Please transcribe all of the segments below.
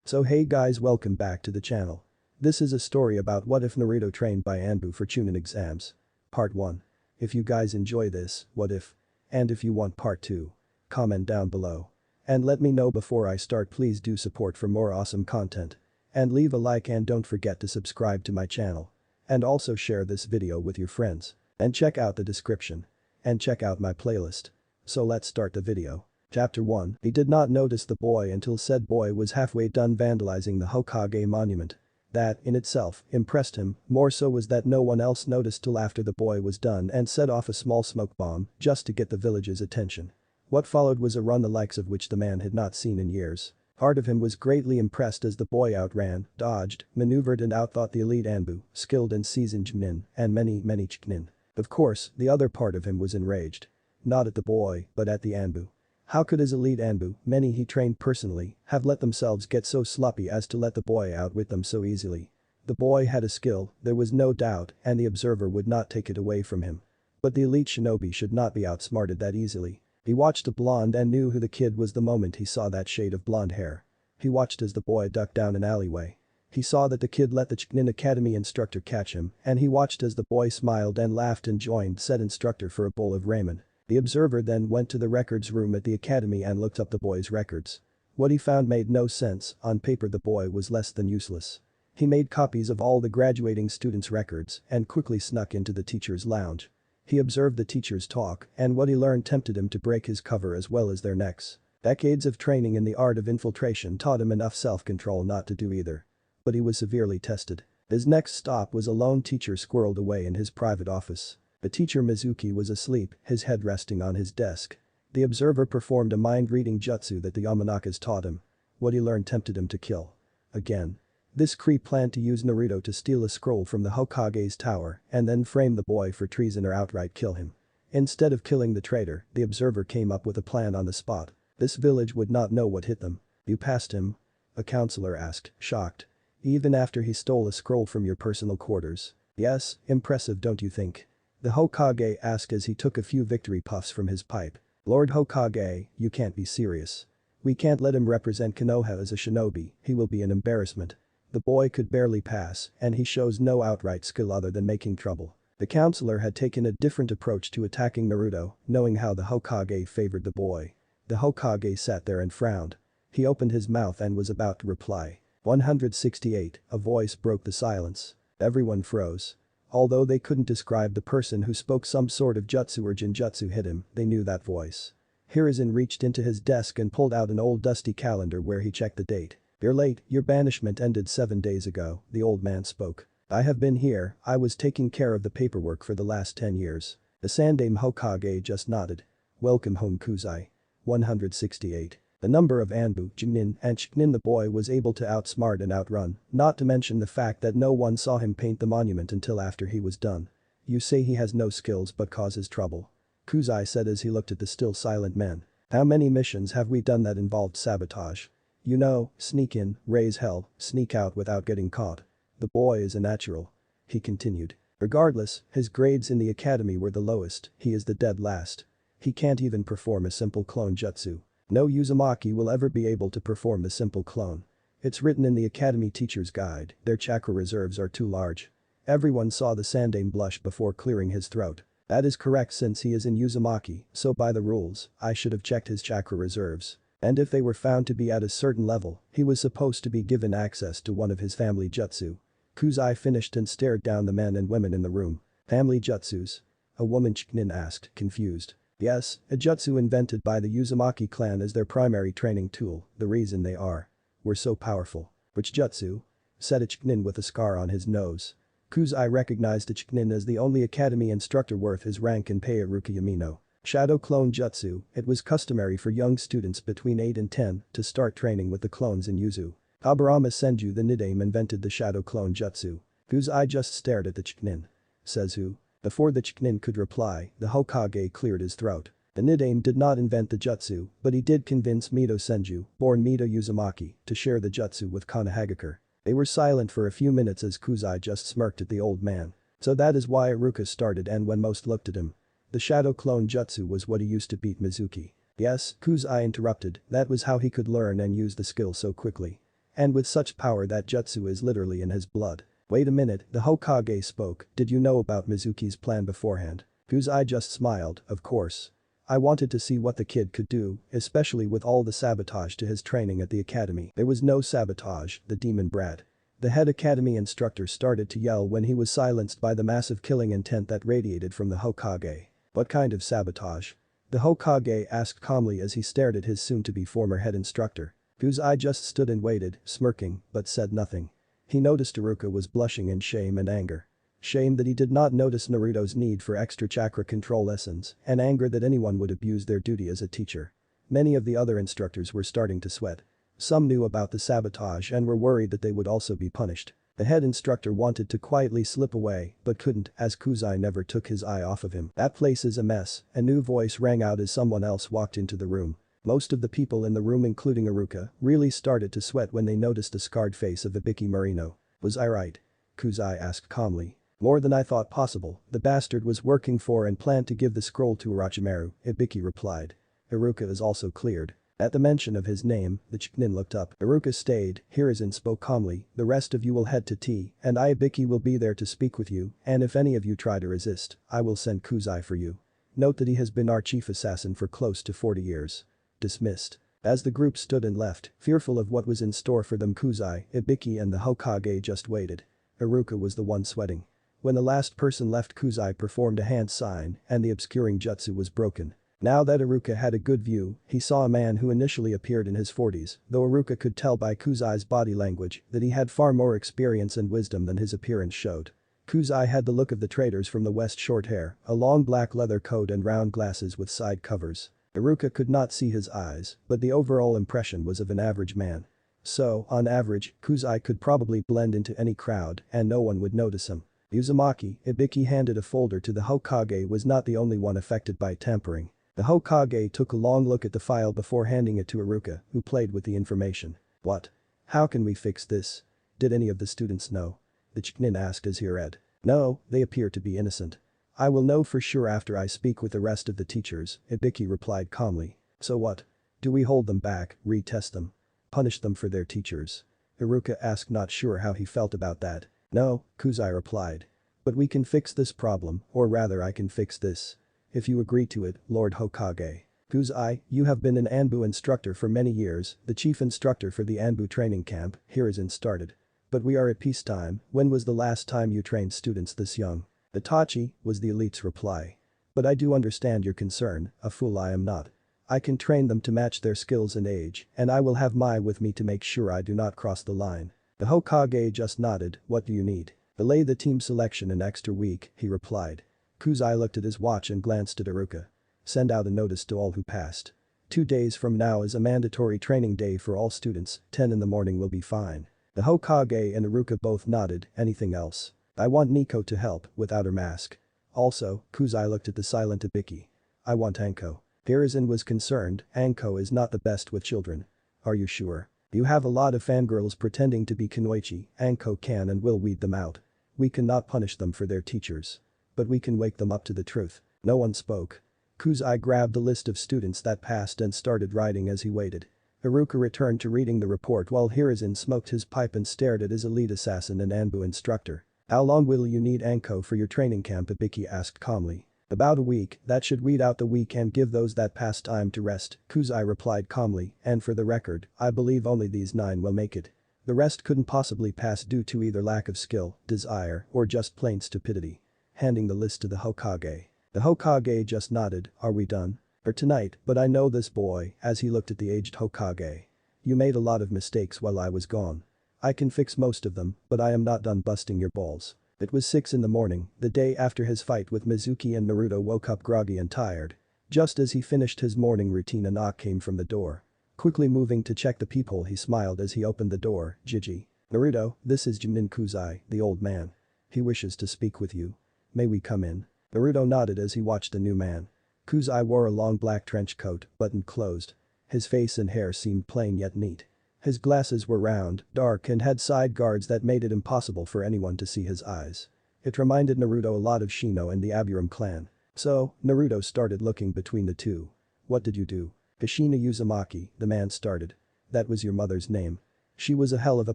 So hey guys, welcome back to the channel. This is a story about what if Naruto trained by ANBU for Chunin exams. Part 1. If you guys enjoy this, what if? And if you want part 2, comment down below. And let me know before I start. Please do support for more awesome content. And leave a like and don't forget to subscribe to my channel. And also share this video with your friends. And check out the description. And check out my playlist. So let's start the video. Chapter 1. He did not notice the boy until said boy was halfway done vandalizing the Hokage monument. That, in itself, impressed him, more so was that no one else noticed till after the boy was done and set off a small smoke bomb just to get the village's attention. What followed was a run the likes of which the man had not seen in years. Part of him was greatly impressed as the boy outran, dodged, maneuvered and outthought the elite ANBU, skilled and seasoned Chunin, and many Chunin. Of course, the other part of him was enraged. Not at the boy, but at the ANBU. How could his elite ANBU, many he trained personally, have let themselves get so sloppy as to let the boy outwit them so easily? The boy had a skill, there was no doubt, and the observer would not take it away from him. But the elite shinobi should not be outsmarted that easily. He watched the blonde and knew who the kid was the moment he saw that shade of blonde hair. He watched as the boy ducked down an alleyway. He saw that the kid let the Chunin Academy instructor catch him, and he watched as the boy smiled and laughed and joined said instructor for a bowl of ramen. The observer then went to the records room at the academy and looked up the boy's records. What he found made no sense. On paper the boy was less than useless. He made copies of all the graduating students' records and quickly snuck into the teacher's lounge. He observed the teachers talk, and what he learned tempted him to break his cover as well as their necks. Decades of training in the art of infiltration taught him enough self-control not to do either. But he was severely tested. His next stop was a lone teacher squirreled away in his private office. The teacher Mizuki was asleep, his head resting on his desk. The observer performed a mind-reading jutsu that the Yamanakas taught him. What he learned tempted him to kill. Again. This creep planned to use Naruto to steal a scroll from the Hokage's tower and then frame the boy for treason or outright kill him. Instead of killing the traitor, the observer came up with a plan on the spot. This village would not know what hit them. You passed him? A counselor asked, shocked. Even after he stole a scroll from your personal quarters. Yes, impressive don't you think? The Hokage asked as he took a few victory puffs from his pipe. Lord Hokage, you can't be serious. We can't let him represent Konoha as a shinobi, he will be an embarrassment. The boy could barely pass, and he shows no outright skill other than making trouble. The counselor had taken a different approach to attacking Naruto, knowing how the Hokage favored the boy. The Hokage sat there and frowned. He opened his mouth and was about to reply. 168, a voice broke the silence. Everyone froze. Although they couldn't describe the person who spoke some sort of jutsu or genjutsu hit him, they knew that voice. Hiruzen reached into his desk and pulled out an old dusty calendar where he checked the date. You're late, your banishment ended 7 days ago, the old man spoke. I have been here, I was taking care of the paperwork for the last 10 years. The Sandaime Hokage just nodded. Welcome home Kuzai. 168. The number of ANBU, Chunin, and Chunin the boy was able to outsmart and outrun, not to mention the fact that no one saw him paint the monument until after he was done. You say he has no skills but causes trouble. Kuzai said as he looked at the still silent men. How many missions have we done that involved sabotage? You know, sneak in, raise hell, sneak out without getting caught. The boy is a natural. He continued. Regardless, his grades in the academy were the lowest, he is the dead last. He can't even perform a simple clone jutsu. No Uzumaki will ever be able to perform the simple clone. It's written in the Academy Teacher's Guide, their chakra reserves are too large. Everyone saw the Sandaime blush before clearing his throat. That is correct since he is in Uzumaki, so by the rules, I should have checked his chakra reserves. And if they were found to be at a certain level, he was supposed to be given access to one of his family jutsu. Kuzai finished and stared down the men and women in the room. Family jutsus? A woman Chunin asked, confused. Yes, a jutsu invented by the Uzumaki clan as their primary training tool, the reason they were so powerful. Which jutsu? Said a Chunin with a scar on his nose. Kuzai recognized a Chunin as the only academy instructor worth his rank in Peiruka Yamino. Shadow clone jutsu, it was customary for young students between 8 and 10 to start training with the clones in Yuzu. Aburama Senju the Nidaime invented the shadow clone jutsu. Kuzai just stared at the Chunin. Says who? Before the Chunin could reply, the Hokage cleared his throat. The Nidaime did not invent the jutsu, but he did convince Mito Senju, born Mito Uzumaki, to share the jutsu with Konohagakure. They were silent for a few minutes as Kuzai just smirked at the old man. So that is why Iruka started and when most looked at him. The shadow clone jutsu was what he used to beat Mizuki. Yes, Kuzai interrupted, that was how he could learn and use the skill so quickly. And with such power that jutsu is literally in his blood. Wait a minute, the Hokage spoke, did you know about Mizuki's plan beforehand? Kuzai just smiled, of course. I wanted to see what the kid could do, especially with all the sabotage to his training at the academy. There was no sabotage, the demon brat. The head academy instructor started to yell when he was silenced by the massive killing intent that radiated from the Hokage. What kind of sabotage? The Hokage asked calmly as he stared at his soon-to-be former head instructor. Kuzai just stood and waited, smirking, but said nothing. He noticed Iruka was blushing in shame and anger. Shame that he did not notice Naruto's need for extra chakra control lessons, and anger that anyone would abuse their duty as a teacher. Many of the other instructors were starting to sweat. Some knew about the sabotage and were worried that they would also be punished. The head instructor wanted to quietly slip away, but couldn't, as Kuzai never took his eye off of him. That place is a mess, a new voice rang out as someone else walked into the room. Most of the people in the room including Iruka really started to sweat when they noticed the scarred face of Ibiki Marino. Was I right? Kuzai asked calmly. More than I thought possible, the bastard was working for and planned to give the scroll to Orochimaru, Ibiki replied. Iruka is also cleared. At the mention of his name, the Chunin looked up. Iruka stayed, Hiruzen spoke calmly, the rest of you will head to tea, and I Ibiki will be there to speak with you, and if any of you try to resist, I will send Kuzai for you. Note that he has been our chief assassin for close to 40 years. Dismissed. As the group stood and left, fearful of what was in store for them, Kuzai, Ibiki and the Hokage just waited. Iruka was the one sweating. When the last person left, Kuzai performed a hand sign and the obscuring jutsu was broken. Now that Iruka had a good view, he saw a man who initially appeared in his 40s, though Iruka could tell by Kuzai's body language that he had far more experience and wisdom than his appearance showed. Kuzai had the look of the traders from the West, short hair, a long black leather coat and round glasses with side covers. Iruka could not see his eyes, but the overall impression was of an average man. So, on average, Kuzai could probably blend into any crowd and no one would notice him. Uzumaki, Ibiki handed a folder to the Hokage, was not the only one affected by tampering. The Hokage took a long look at the file before handing it to Iruka, who played with the information. What? How can we fix this? Did any of the students know? The Chunin asked as he read. No, they appear to be innocent. I will know for sure after I speak with the rest of the teachers, Ibiki replied calmly. So what? Do we hold them back, retest them? Punish them for their teachers? Iruka asked, not sure how he felt about that. No, Kuzai replied. But we can fix this problem, or rather I can fix this. If you agree to it, Lord Hokage. Kuzai, you have been an ANBU instructor for many years, the chief instructor for the ANBU training camp, Hiruzen started. But we are at peacetime, when was the last time you trained students this young? Itachi, was the elite's reply. But I do understand your concern, a fool I am not. I can train them to match their skills and age, and I will have Mai with me to make sure I do not cross the line. The Hokage just nodded, what do you need? Delay the team selection an extra week, he replied. Kuzai looked at his watch and glanced at Iruka. Send out a notice to all who passed. 2 days from now is a mandatory training day for all students, 10 in the morning will be fine. The Hokage and Iruka both nodded, anything else? I want Nico to help, without her mask. Also, Kuzai looked at the silent Ibiki. I want Anko. Hiruzen was concerned, Anko is not the best with children. Are you sure? You have a lot of fangirls pretending to be Kunoichi, Anko can and will weed them out. We cannot punish them for their teachers. But we can wake them up to the truth. No one spoke. Kuzai grabbed a list of students that passed and started writing as he waited. Iruka returned to reading the report while Hiruzen smoked his pipe and stared at his elite assassin and ANBU instructor. How long will you need Anko for your training camp? Ibiki asked calmly. About a week, that should read out the week and give those that pass time to rest, Kuzai replied calmly, and for the record, I believe only these 9 will make it. The rest couldn't possibly pass due to either lack of skill, desire, or just plain stupidity. Handing the list to the Hokage. The Hokage just nodded, are we done? For tonight, but I know this boy, as he looked at the aged Hokage. You made a lot of mistakes while I was gone. I can fix most of them, but I am not done busting your balls. It was 6 in the morning, the day after his fight with Mizuki, and Naruto woke up groggy and tired. Just as he finished his morning routine, a knock came from the door. Quickly moving to check the peephole, he smiled as he opened the door. Jiji. Naruto, this is Chunin Kuzai, the old man. He wishes to speak with you. May we come in? Naruto nodded as he watched the new man. Kuzai wore a long black trench coat, buttoned closed. His face and hair seemed plain yet neat. His glasses were round, dark and had side guards that made it impossible for anyone to see his eyes. It reminded Naruto a lot of Shino and the Aburam clan. So, Naruto started looking between the two. What did you do? Kushina Uzumaki, the man started. That was your mother's name. She was a hell of a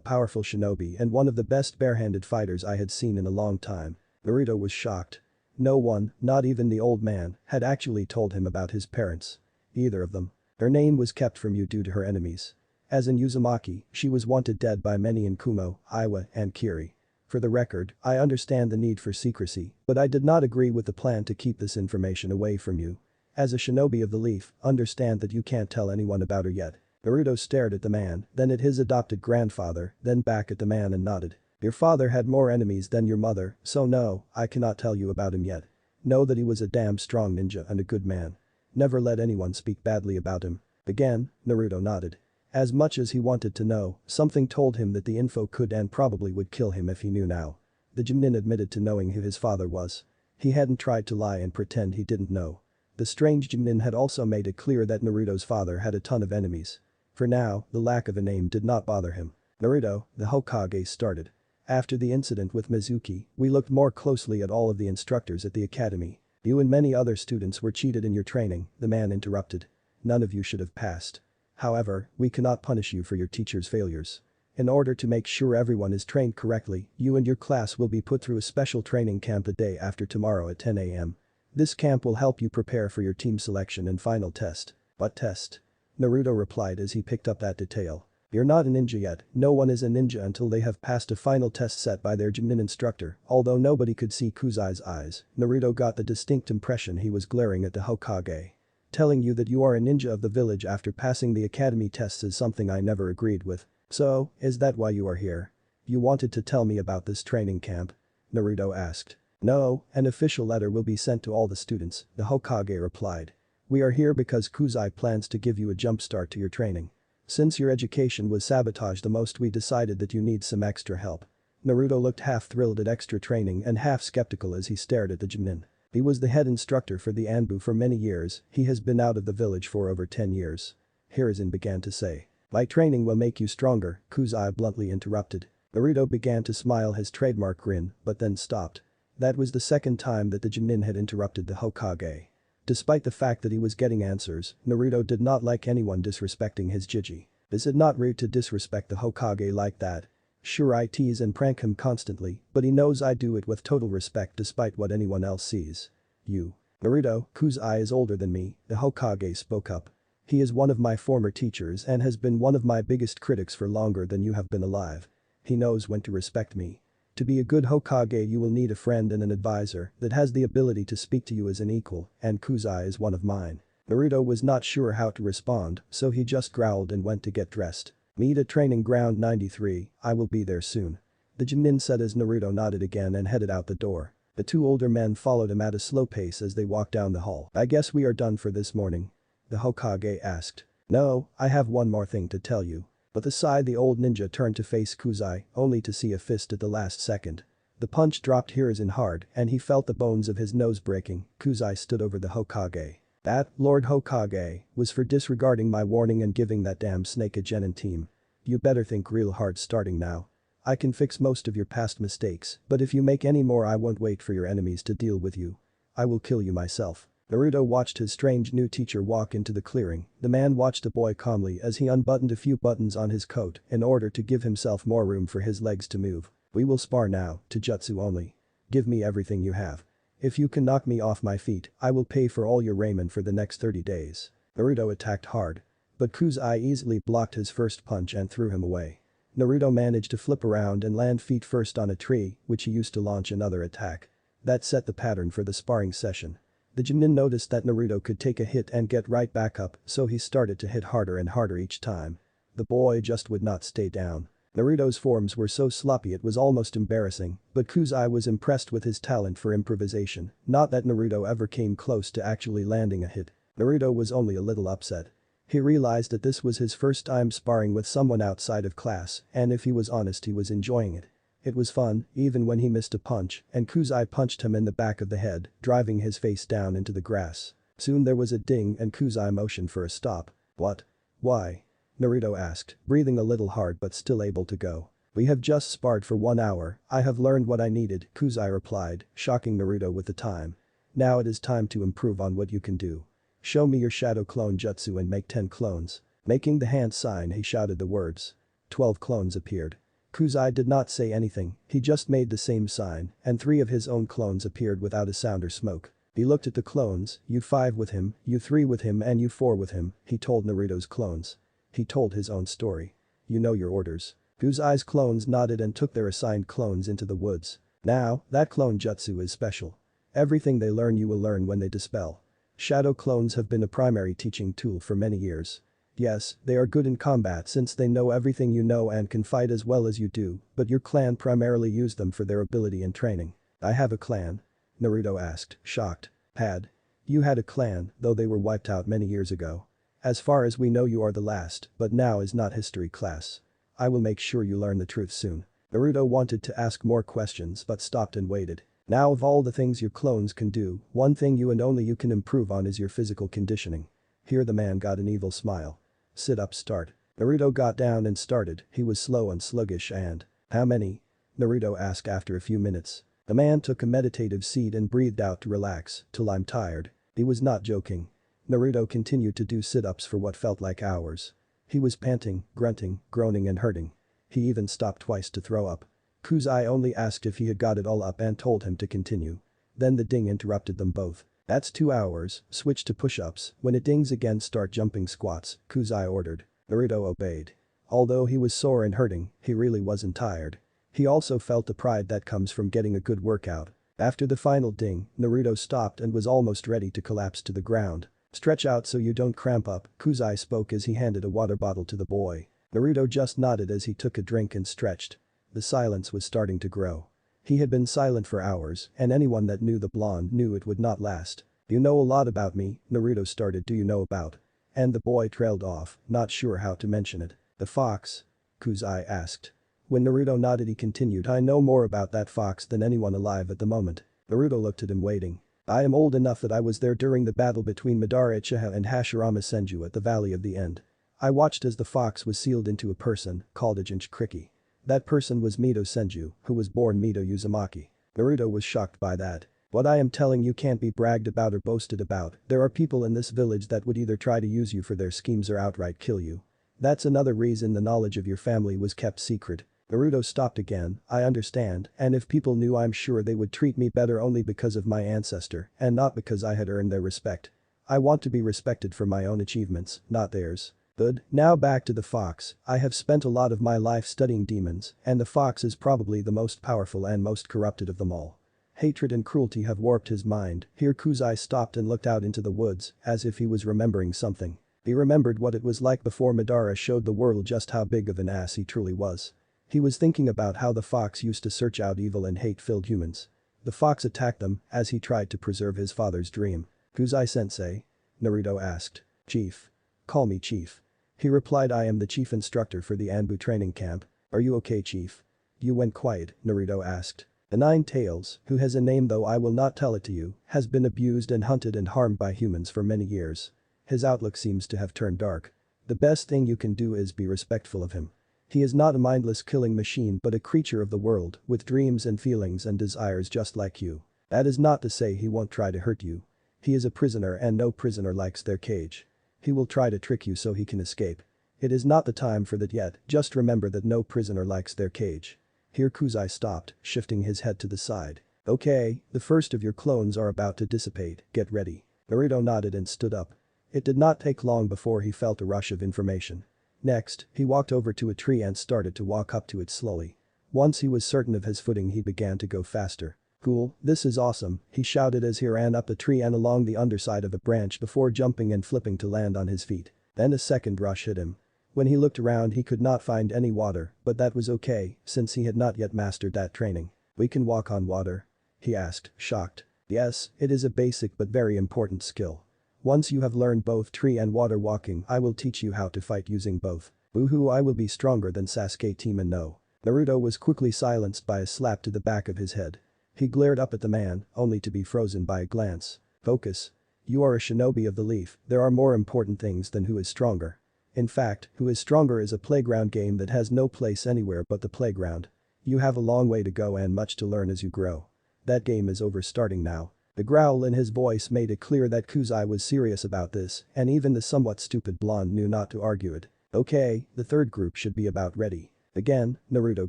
powerful shinobi and one of the best barehanded fighters I had seen in a long time. Naruto was shocked. No one, not even the old man, had actually told him about his parents. Either of them. Her name was kept from you due to her enemies. As in Uzumaki, she was wanted dead by many in Kumo, Iwa, and Kiri. For the record, I understand the need for secrecy, but I did not agree with the plan to keep this information away from you. As a shinobi of the leaf, understand that you can't tell anyone about her yet. Naruto stared at the man, then at his adopted grandfather, then back at the man and nodded. Your father had more enemies than your mother, so no, I cannot tell you about him yet. Know that he was a damn strong ninja and a good man. Never let anyone speak badly about him. Again, Naruto nodded. As much as he wanted to know, something told him that the info could and probably would kill him if he knew now. The Chunin admitted to knowing who his father was. He hadn't tried to lie and pretend he didn't know. The strange Chunin had also made it clear that Naruto's father had a ton of enemies. For now, the lack of a name did not bother him. Naruto, the Hokage started. After the incident with Mizuki, we looked more closely at all of the instructors at the academy. You and many other students were cheated in your training, the man interrupted. None of you should have passed. However, we cannot punish you for your teacher's failures. In order to make sure everyone is trained correctly, you and your class will be put through a special training camp the day after tomorrow at 10 a.m. This camp will help you prepare for your team selection and final test. What test? Naruto replied as he picked up that detail. You're not a ninja yet, no one is a ninja until they have passed a final test set by their Chunin instructor. Although nobody could see Kuzai's eyes, Naruto got the distinct impression he was glaring at the Hokage. Telling you that you are a ninja of the village after passing the academy tests is something I never agreed with. So, is that why you are here? You wanted to tell me about this training camp? Naruto asked. No, an official letter will be sent to all the students, the Hokage replied. We are here because Kuzai plans to give you a jump start to your training. Since your education was sabotaged the most, we decided that you need some extra help. Naruto looked half thrilled at extra training and half skeptical as he stared at the Chunin. He was the head instructor for the ANBU for many years, he has been out of the village for over 10 years. Hiruzen began to say. My training will make you stronger, Kuzai bluntly interrupted. Naruto began to smile his trademark grin, but then stopped. That was the second time that the Chunin had interrupted the Hokage. Despite the fact that he was getting answers, Naruto did not like anyone disrespecting his Jiji. Is it not rude to disrespect the Hokage like that? Sure, I tease and prank him constantly, but he knows I do it with total respect despite what anyone else sees. You. Naruto, Kuzai is older than me, the Hokage spoke up. He is one of my former teachers and has been one of my biggest critics for longer than you have been alive. He knows when to respect me. To be a good Hokage you will need a friend and an advisor that has the ability to speak to you as an equal, and Kuzai is one of mine. Naruto was not sure how to respond, so he just growled and went to get dressed. Meet at training ground 93, I will be there soon. The Chunin said as Naruto nodded again and headed out the door. The two older men followed him at a slow pace as they walked down the hall. I guess we are done for this morning. The Hokage asked. No, I have one more thing to tell you. But aside the old ninja turned to face Kuzai, only to see a fist at the last second. The punch dropped Hiruzen hard and he felt the bones of his nose breaking. Kuzai stood over the Hokage. That, Lord Hokage, was for disregarding my warning and giving that damn snake a genin team. You better think real hard starting now. I can fix most of your past mistakes, but if you make any more I won't wait for your enemies to deal with you. I will kill you myself. Naruto watched his strange new teacher walk into the clearing. The man watched the boy calmly as he unbuttoned a few buttons on his coat in order to give himself more room for his legs to move. We will spar now, to jutsu only. Give me everything you have. If you can knock me off my feet, I will pay for all your ramen for the next 30 days. Naruto attacked hard. But Kuzai easily blocked his first punch and threw him away. Naruto managed to flip around and land feet first on a tree, which he used to launch another attack. That set the pattern for the sparring session. The Chunin noticed that Naruto could take a hit and get right back up, so he started to hit harder and harder each time. The boy just would not stay down. Naruto's forms were so sloppy it was almost embarrassing, but Kuzai was impressed with his talent for improvisation, not that Naruto ever came close to actually landing a hit. Naruto was only a little upset. He realized that this was his first time sparring with someone outside of class, and if he was honest he was enjoying it. It was fun, even when he missed a punch, and Kuzai punched him in the back of the head, driving his face down into the grass. Soon there was a ding and Kuzai motioned for a stop. What? Why? Naruto asked, breathing a little hard but still able to go. We have just sparred for 1 hour, I have learned what I needed, Kuzai replied, shocking Naruto with the time. Now it is time to improve on what you can do. Show me your shadow clone jutsu and make 10 clones. Making the hand sign he shouted the words. 12 clones appeared. Kuzai did not say anything, he just made the same sign, and 3 of his own clones appeared without a sound or smoke. He looked at the clones, you 5 with him, you 3 with him and you 4 with him, he told Naruto's clones. He told his own story. You know your orders. Kuzai's clones nodded and took their assigned clones into the woods. Now, that clone jutsu is special. Everything they learn you will learn when they dispel. Shadow clones have been a primary teaching tool for many years. Yes, they are good in combat since they know everything you know and can fight as well as you do, but your clan primarily use them for their ability and training. I have a clan? Naruto asked, shocked. Had? You had a clan, though they were wiped out many years ago. As far as we know you are the last, but now is not history class. I will make sure you learn the truth soon. Naruto wanted to ask more questions but stopped and waited. Now of all the things your clones can do, one thing you and only you can improve on is your physical conditioning. Here the man got an evil smile. Sit up, start. Naruto got down and started, he was slow and sluggish and… How many? Naruto asked after a few minutes. The man took a meditative seat and breathed out to relax, till I'm tired. He was not joking. Naruto continued to do sit-ups for what felt like hours. He was panting, grunting, groaning and hurting. He even stopped twice to throw up. Kuzai only asked if he had got it all up and told him to continue. Then the ding interrupted them both. That's 2 hours, switch to push-ups, when it dings again start jumping squats, Kuzai ordered. Naruto obeyed. Although he was sore and hurting, he really wasn't tired. He also felt the pride that comes from getting a good workout. After the final ding, Naruto stopped and was almost ready to collapse to the ground. Stretch out so you don't cramp up, Kuzai spoke as he handed a water bottle to the boy. Naruto just nodded as he took a drink and stretched. The silence was starting to grow. He had been silent for hours, and anyone that knew the blonde knew it would not last. You know a lot about me, Naruto started, do you know about? And the boy trailed off, not sure how to mention it. The fox? Kuzai asked. When Naruto nodded he continued, I know more about that fox than anyone alive at the moment. Naruto looked at him waiting. I am old enough that I was there during the battle between Madara Uchiha and Hashirama Senju at the Valley of the End. I watched as the fox was sealed into a person, called a Jinchuriki. That person was Mito Senju, who was born Mito Uzumaki. Naruto was shocked by that. What I am telling you can't be bragged about or boasted about, there are people in this village that would either try to use you for their schemes or outright kill you. That's another reason the knowledge of your family was kept secret. Naruto stopped again, I understand, and if people knew I'm sure they would treat me better only because of my ancestor, and not because I had earned their respect. I want to be respected for my own achievements, not theirs. Good, now back to the fox, I have spent a lot of my life studying demons, and the fox is probably the most powerful and most corrupted of them all. Hatred and cruelty have warped his mind. Here Kuzai stopped and looked out into the woods, as if he was remembering something. He remembered what it was like before Madara showed the world just how big of an ass he truly was. He was thinking about how the fox used to search out evil and hate-filled humans. The fox attacked them as he tried to preserve his father's dream. Kuzai-sensei? Naruto asked. Chief. Call me Chief. He replied, I am the chief instructor for the ANBU training camp. Are you okay, Chief? You went quiet, Naruto asked. The Nine Tails, who has a name though I will not tell it to you, has been abused and hunted and harmed by humans for many years. His outlook seems to have turned dark. The best thing you can do is be respectful of him. He is not a mindless killing machine but a creature of the world, with dreams and feelings and desires just like you. That is not to say he won't try to hurt you. He is a prisoner and no prisoner likes their cage. He will try to trick you so he can escape. It is not the time for that yet, just remember that no prisoner likes their cage. Here Kuzai stopped, shifting his head to the side. Okay, the first of your clones are about to dissipate, get ready. Naruto nodded and stood up. It did not take long before he felt a rush of information. Next, he walked over to a tree and started to walk up to it slowly. Once he was certain of his footing he began to go faster. Cool, this is awesome, he shouted as he ran up a tree and along the underside of a branch before jumping and flipping to land on his feet. Then a second rush hit him. When he looked around he could not find any water, but that was okay, since he had not yet mastered that training. We can walk on water? He asked, shocked. Yes, it is a basic but very important skill. Once you have learned both tree and water walking I will teach you how to fight using both. Woohoo, I will be stronger than Sasuke team and no. Naruto was quickly silenced by a slap to the back of his head. He glared up at the man, only to be frozen by a glance. Focus. You are a shinobi of the leaf, there are more important things than who is stronger. In fact, who is stronger is a playground game that has no place anywhere but the playground. You have a long way to go and much to learn as you grow. That game is over starting now. The growl in his voice made it clear that Kuzai was serious about this, and even the somewhat stupid blonde knew not to argue it. Okay, the third group should be about ready. Again, Naruto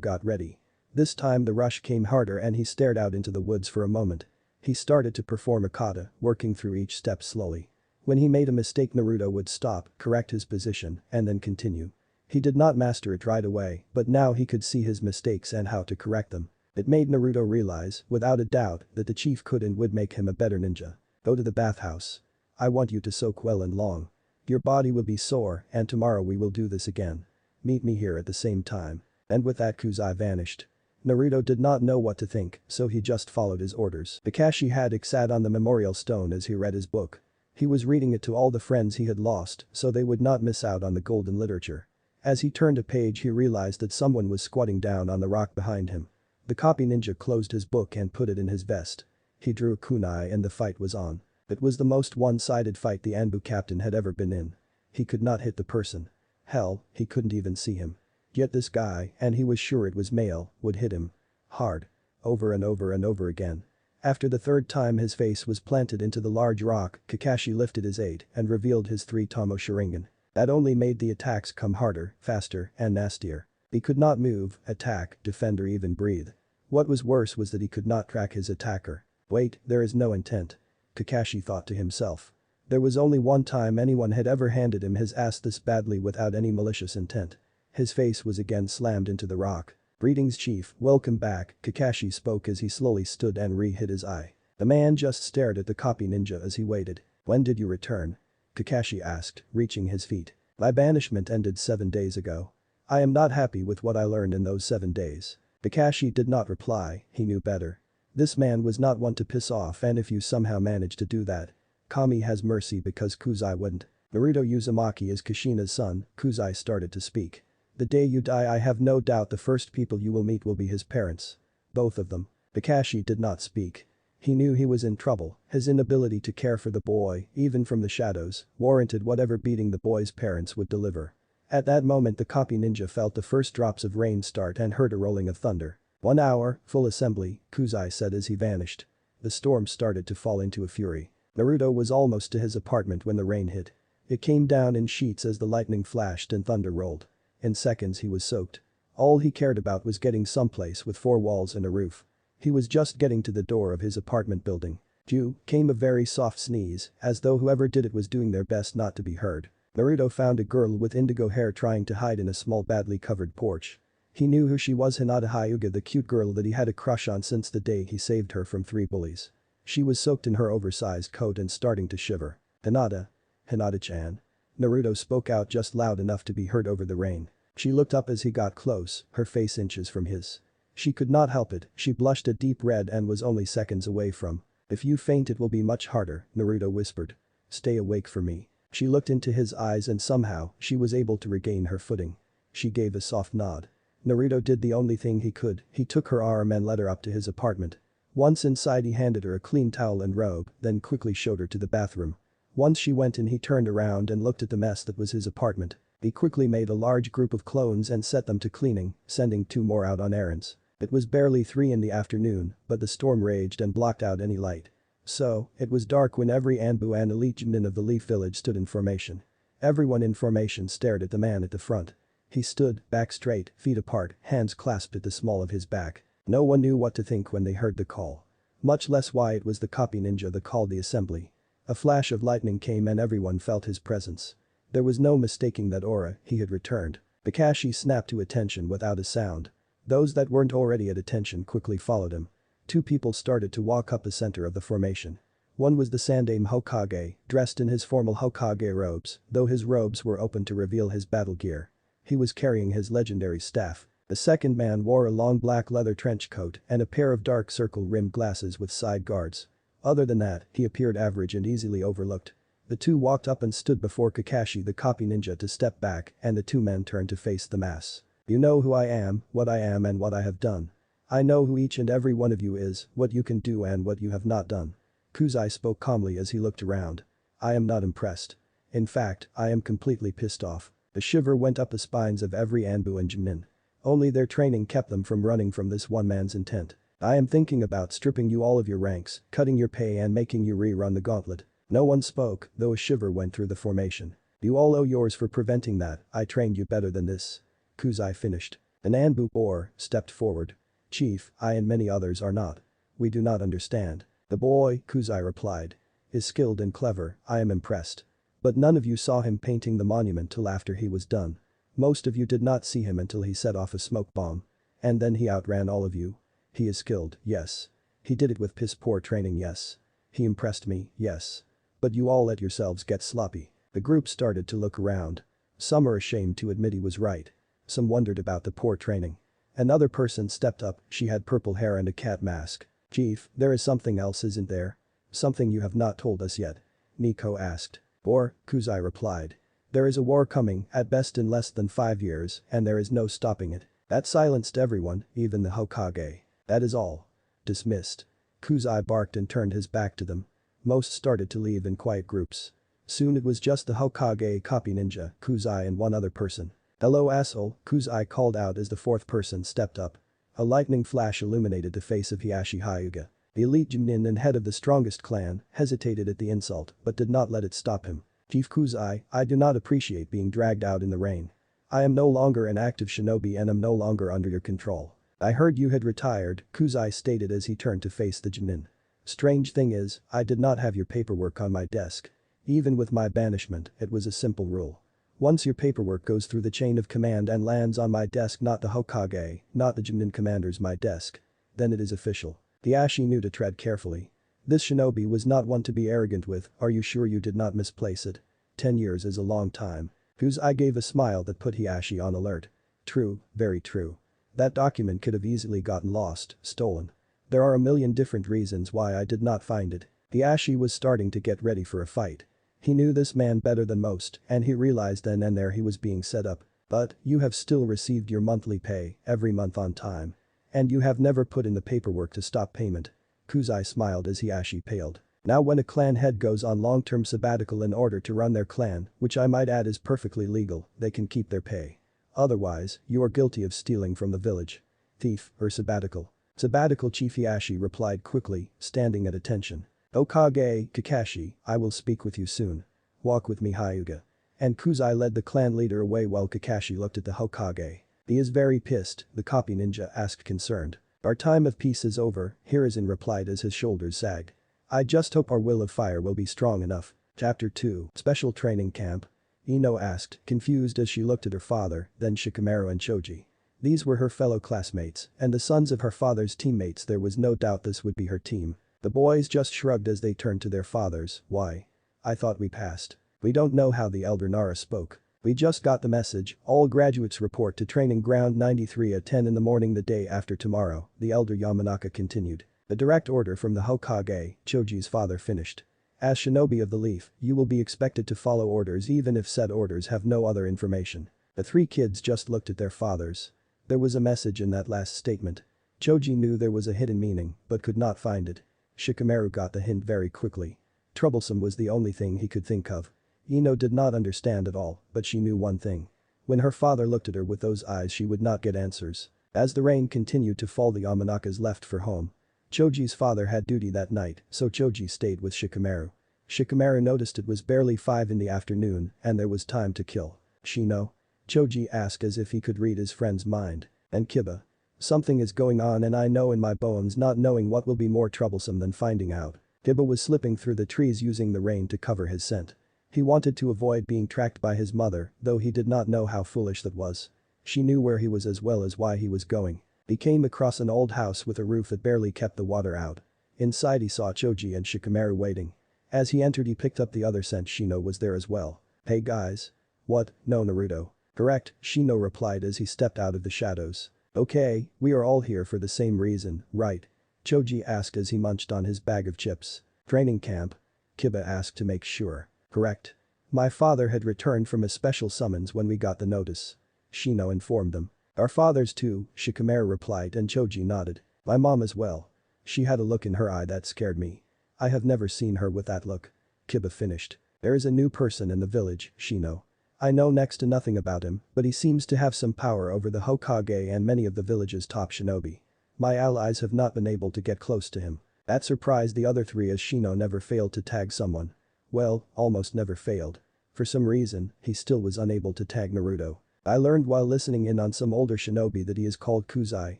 got ready. This time the rush came harder and he stared out into the woods for a moment. He started to perform a kata, working through each step slowly. When he made a mistake Naruto would stop, correct his position, and then continue. He did not master it right away, but now he could see his mistakes and how to correct them. It made Naruto realize, without a doubt, that the chief could and would make him a better ninja. Go to the bathhouse. I want you to soak well and long. Your body will be sore and tomorrow we will do this again. Meet me here at the same time. And with that Kuzai vanished. Naruto did not know what to think, so he just followed his orders. Kakashi had sat on the memorial stone as he read his book. He was reading it to all the friends he had lost so they would not miss out on the golden literature. As he turned a page he realized that someone was squatting down on the rock behind him. The copy ninja closed his book and put it in his vest. He drew a kunai and the fight was on. It was the most one-sided fight the ANBU captain had ever been in. He could not hit the person. Hell, he couldn't even see him. Yet this guy, and he was sure it was male, would hit him. Hard. Over and over and over again. After the third time his face was planted into the large rock, Kakashi lifted his 8 and revealed his 3 Tomo Sharingan. That only made the attacks come harder, faster, and nastier. He could not move, attack, defend or even breathe. What was worse was that he could not track his attacker. Wait, there is no intent. Kakashi thought to himself. There was only one time anyone had ever handed him his ass this badly without any malicious intent. His face was again slammed into the rock. Greetings chief, welcome back, Kakashi spoke as he slowly stood and re-hit his eye. The man just stared at the copy ninja as he waited. When did you return? Kakashi asked, reaching his feet. My banishment ended 7 days ago. I am not happy with what I learned in those 7 days. Kakashi did not reply, he knew better. This man was not one to piss off and if you somehow manage to do that. Kami has mercy because Kuzai wouldn't. Naruto Uzumaki is Kushina's son, Kuzai started to speak. The day you die I have no doubt the first people you will meet will be his parents. Both of them. Kakashi did not speak. He knew he was in trouble, his inability to care for the boy, even from the shadows, warranted whatever beating the boy's parents would deliver. At that moment the copy ninja felt the first drops of rain start and heard a rolling of thunder. 1 hour, full assembly, Kuzai said as he vanished. The storm started to fall into a fury. Naruto was almost to his apartment when the rain hit. It came down in sheets as the lightning flashed and thunder rolled. In seconds he was soaked. All he cared about was getting someplace with 4 walls and a roof. He was just getting to the door of his apartment building. Phew, came a very soft sneeze, as though whoever did it was doing their best not to be heard. Naruto found a girl with indigo hair trying to hide in a small badly covered porch. He knew who she was, Hinata Hyuga, the cute girl that he had a crush on since the day he saved her from 3 bullies. She was soaked in her oversized coat and starting to shiver. Hinata. Hinata-chan. Naruto spoke out just loud enough to be heard over the rain. She looked up as he got close, her face inches from his. She could not help it, she blushed a deep red and was only seconds away from. If you faint it will be much harder, Naruto whispered. Stay awake for me. She looked into his eyes and somehow, she was able to regain her footing. She gave a soft nod. Naruto did the only thing he could, he took her arm and led her up to his apartment. Once inside he handed her a clean towel and robe, then quickly showed her to the bathroom. Once she went in he turned around and looked at the mess that was his apartment. He quickly made a large group of clones and set them to cleaning, sending 2 more out on errands. It was barely 3 in the afternoon, but the storm raged and blocked out any light. So, it was dark when every ANBU and elite Chunin of the Leaf Village stood in formation. Everyone in formation stared at the man at the front. He stood, back straight, feet apart, hands clasped at the small of his back. No one knew what to think when they heard the call. Much less why it was the copy ninja that called the assembly. A flash of lightning came and everyone felt his presence. There was no mistaking that aura, he had returned. Kakashi snapped to attention without a sound. Those that weren't already at attention quickly followed him. 2 people started to walk up the center of the formation. One was the Sandaime Hokage, dressed in his formal Hokage robes, though his robes were open to reveal his battle gear. He was carrying his legendary staff. The second man wore a long black leather trench coat and a pair of dark circle-rimmed glasses with side guards. Other than that, he appeared average and easily overlooked. The 2 walked up and stood before Kakashi the copy ninja to step back and the 2 men turned to face the mass. You know who I am and what I have done. I know who each and every one of you is, what you can do and what you have not done. Kuzai spoke calmly as he looked around. I am not impressed. In fact, I am completely pissed off. A shiver went up the spines of every ANBU and Chunin. Only their training kept them from running from this one man's intent. I am thinking about stripping you all of your ranks, cutting your pay and making you rerun the gauntlet. No one spoke, though a shiver went through the formation. You all owe yours for preventing that, I trained you better than this. Kuzai finished. An ANBU stepped forward. Chief, I and many others are not. We do not understand. The boy, Kuzai replied, is skilled and clever, I am impressed. But none of you saw him painting the monument till after he was done. Most of you did not see him until he set off a smoke bomb. And then he outran all of you. He is skilled, yes. He did it with piss poor training, yes. He impressed me, yes. But you all let yourselves get sloppy. The group started to look around. Some are ashamed to admit he was right. Some wondered about the poor training. Another person stepped up, she had purple hair and a cat mask. Chief, there is something else, isn't there? Something you have not told us yet. Nico asked. War, Kuzai replied. There is a war coming, at best in less than 5 years, and there is no stopping it. That silenced everyone, even the Hokage. That is all. Dismissed. Kuzai barked and turned his back to them. Most started to leave in quiet groups. Soon it was just the Hokage copy ninja, Kuzai and one other person. Hello asshole, Kuzai called out as the fourth person stepped up. A lightning flash illuminated the face of Hiashi Hyuga. The elite Chunin and head of the strongest clan hesitated at the insult but did not let it stop him. Chief Kuzai, I do not appreciate being dragged out in the rain. I am no longer an active shinobi and am no longer under your control. I heard you had retired, Kuzai stated as he turned to face the Chunin. Strange thing is, I did not have your paperwork on my desk. Even with my banishment, it was a simple rule. Once your paperwork goes through the chain of command and lands on my desk, not the Hokage, not the Chunin commander's my desk, then it is official. The Ashi knew to tread carefully. This shinobi was not one to be arrogant with, are you sure you did not misplace it? 10 years is a long time. Kuzai gave a smile that put Hiashi on alert. True, very true. That document could have easily gotten lost, stolen. There are a million different reasons why I did not find it. Hiashi was starting to get ready for a fight. He knew this man better than most, and he realized then and there he was being set up. But, you have still received your monthly pay, every month on time. And you have never put in the paperwork to stop payment. Kuzai smiled as Hiashi paled. Now when a clan head goes on long-term sabbatical in order to run their clan, which I might add is perfectly legal, they can keep their pay. Otherwise, you are guilty of stealing from the village. Thief, or sabbatical. Sabbatical, Chief Hiashi replied quickly, standing at attention. Okage, Kakashi, I will speak with you soon. Walk with me, Hyuga. And Kuzai led the clan leader away while Kakashi looked at the Hokage. He is very pissed, the copy ninja asked concerned. Our time of peace is over, Hiruzen replied as his shoulders sagged. I just hope our will of fire will be strong enough. Chapter 2, Special Training Camp. Ino asked, confused as she looked at her father, then Shikamaru and Choji. These were her fellow classmates, and the sons of her father's teammates. There was no doubt this would be her team. The boys just shrugged as they turned to their fathers. Why? I thought we passed. We don't know how the elder Nara spoke. We just got the message, all graduates report to training ground 93 at 10 in the morning the day after tomorrow, the elder Yamanaka continued. The direct order from the Hokage, Choji's father finished. As shinobi of the leaf, you will be expected to follow orders even if said orders have no other information. The three kids just looked at their fathers. There was a message in that last statement. Choji knew there was a hidden meaning, but could not find it. Shikamaru got the hint very quickly. Troublesome was the only thing he could think of. Ino did not understand at all, but she knew one thing. When her father looked at her with those eyes she would not get answers. As the rain continued to fall, the Yamanakas left for home. Choji's father had duty that night, so Choji stayed with Shikamaru. Shikamaru noticed it was barely 5 in the afternoon and there was time to kill. Shino? Choji asked as if he could read his friend's mind. And Kiba? Something is going on and I know in my bones not knowing what will be more troublesome than finding out. Kiba was slipping through the trees using the rain to cover his scent. He wanted to avoid being tracked by his mother, though he did not know how foolish that was. She knew where he was as well as why he was going. He came across an old house with a roof that barely kept the water out. Inside he saw Choji and Shikamaru waiting. As he entered he picked up the other scent. Shino was there as well. Hey guys. What, no Naruto. Correct, Shino replied as he stepped out of the shadows. Okay, we are all here for the same reason, right? Choji asked as he munched on his bag of chips. Training camp? Kiba asked to make sure. Correct. My father had returned from a special summons when we got the notice. Shino informed them. Our fathers too, Shikamaru replied and Choji nodded. My mom as well. She had a look in her eye that scared me. I have never seen her with that look. Kiba finished. There is a new person in the village, Shino. I know next to nothing about him, but he seems to have some power over the Hokage and many of the village's top shinobi. My allies have not been able to get close to him. That surprised the other three as Shino never failed to tag someone. Well, almost never failed. For some reason, he still was unable to tag Naruto. I learned while listening in on some older shinobi that he is called Kuzai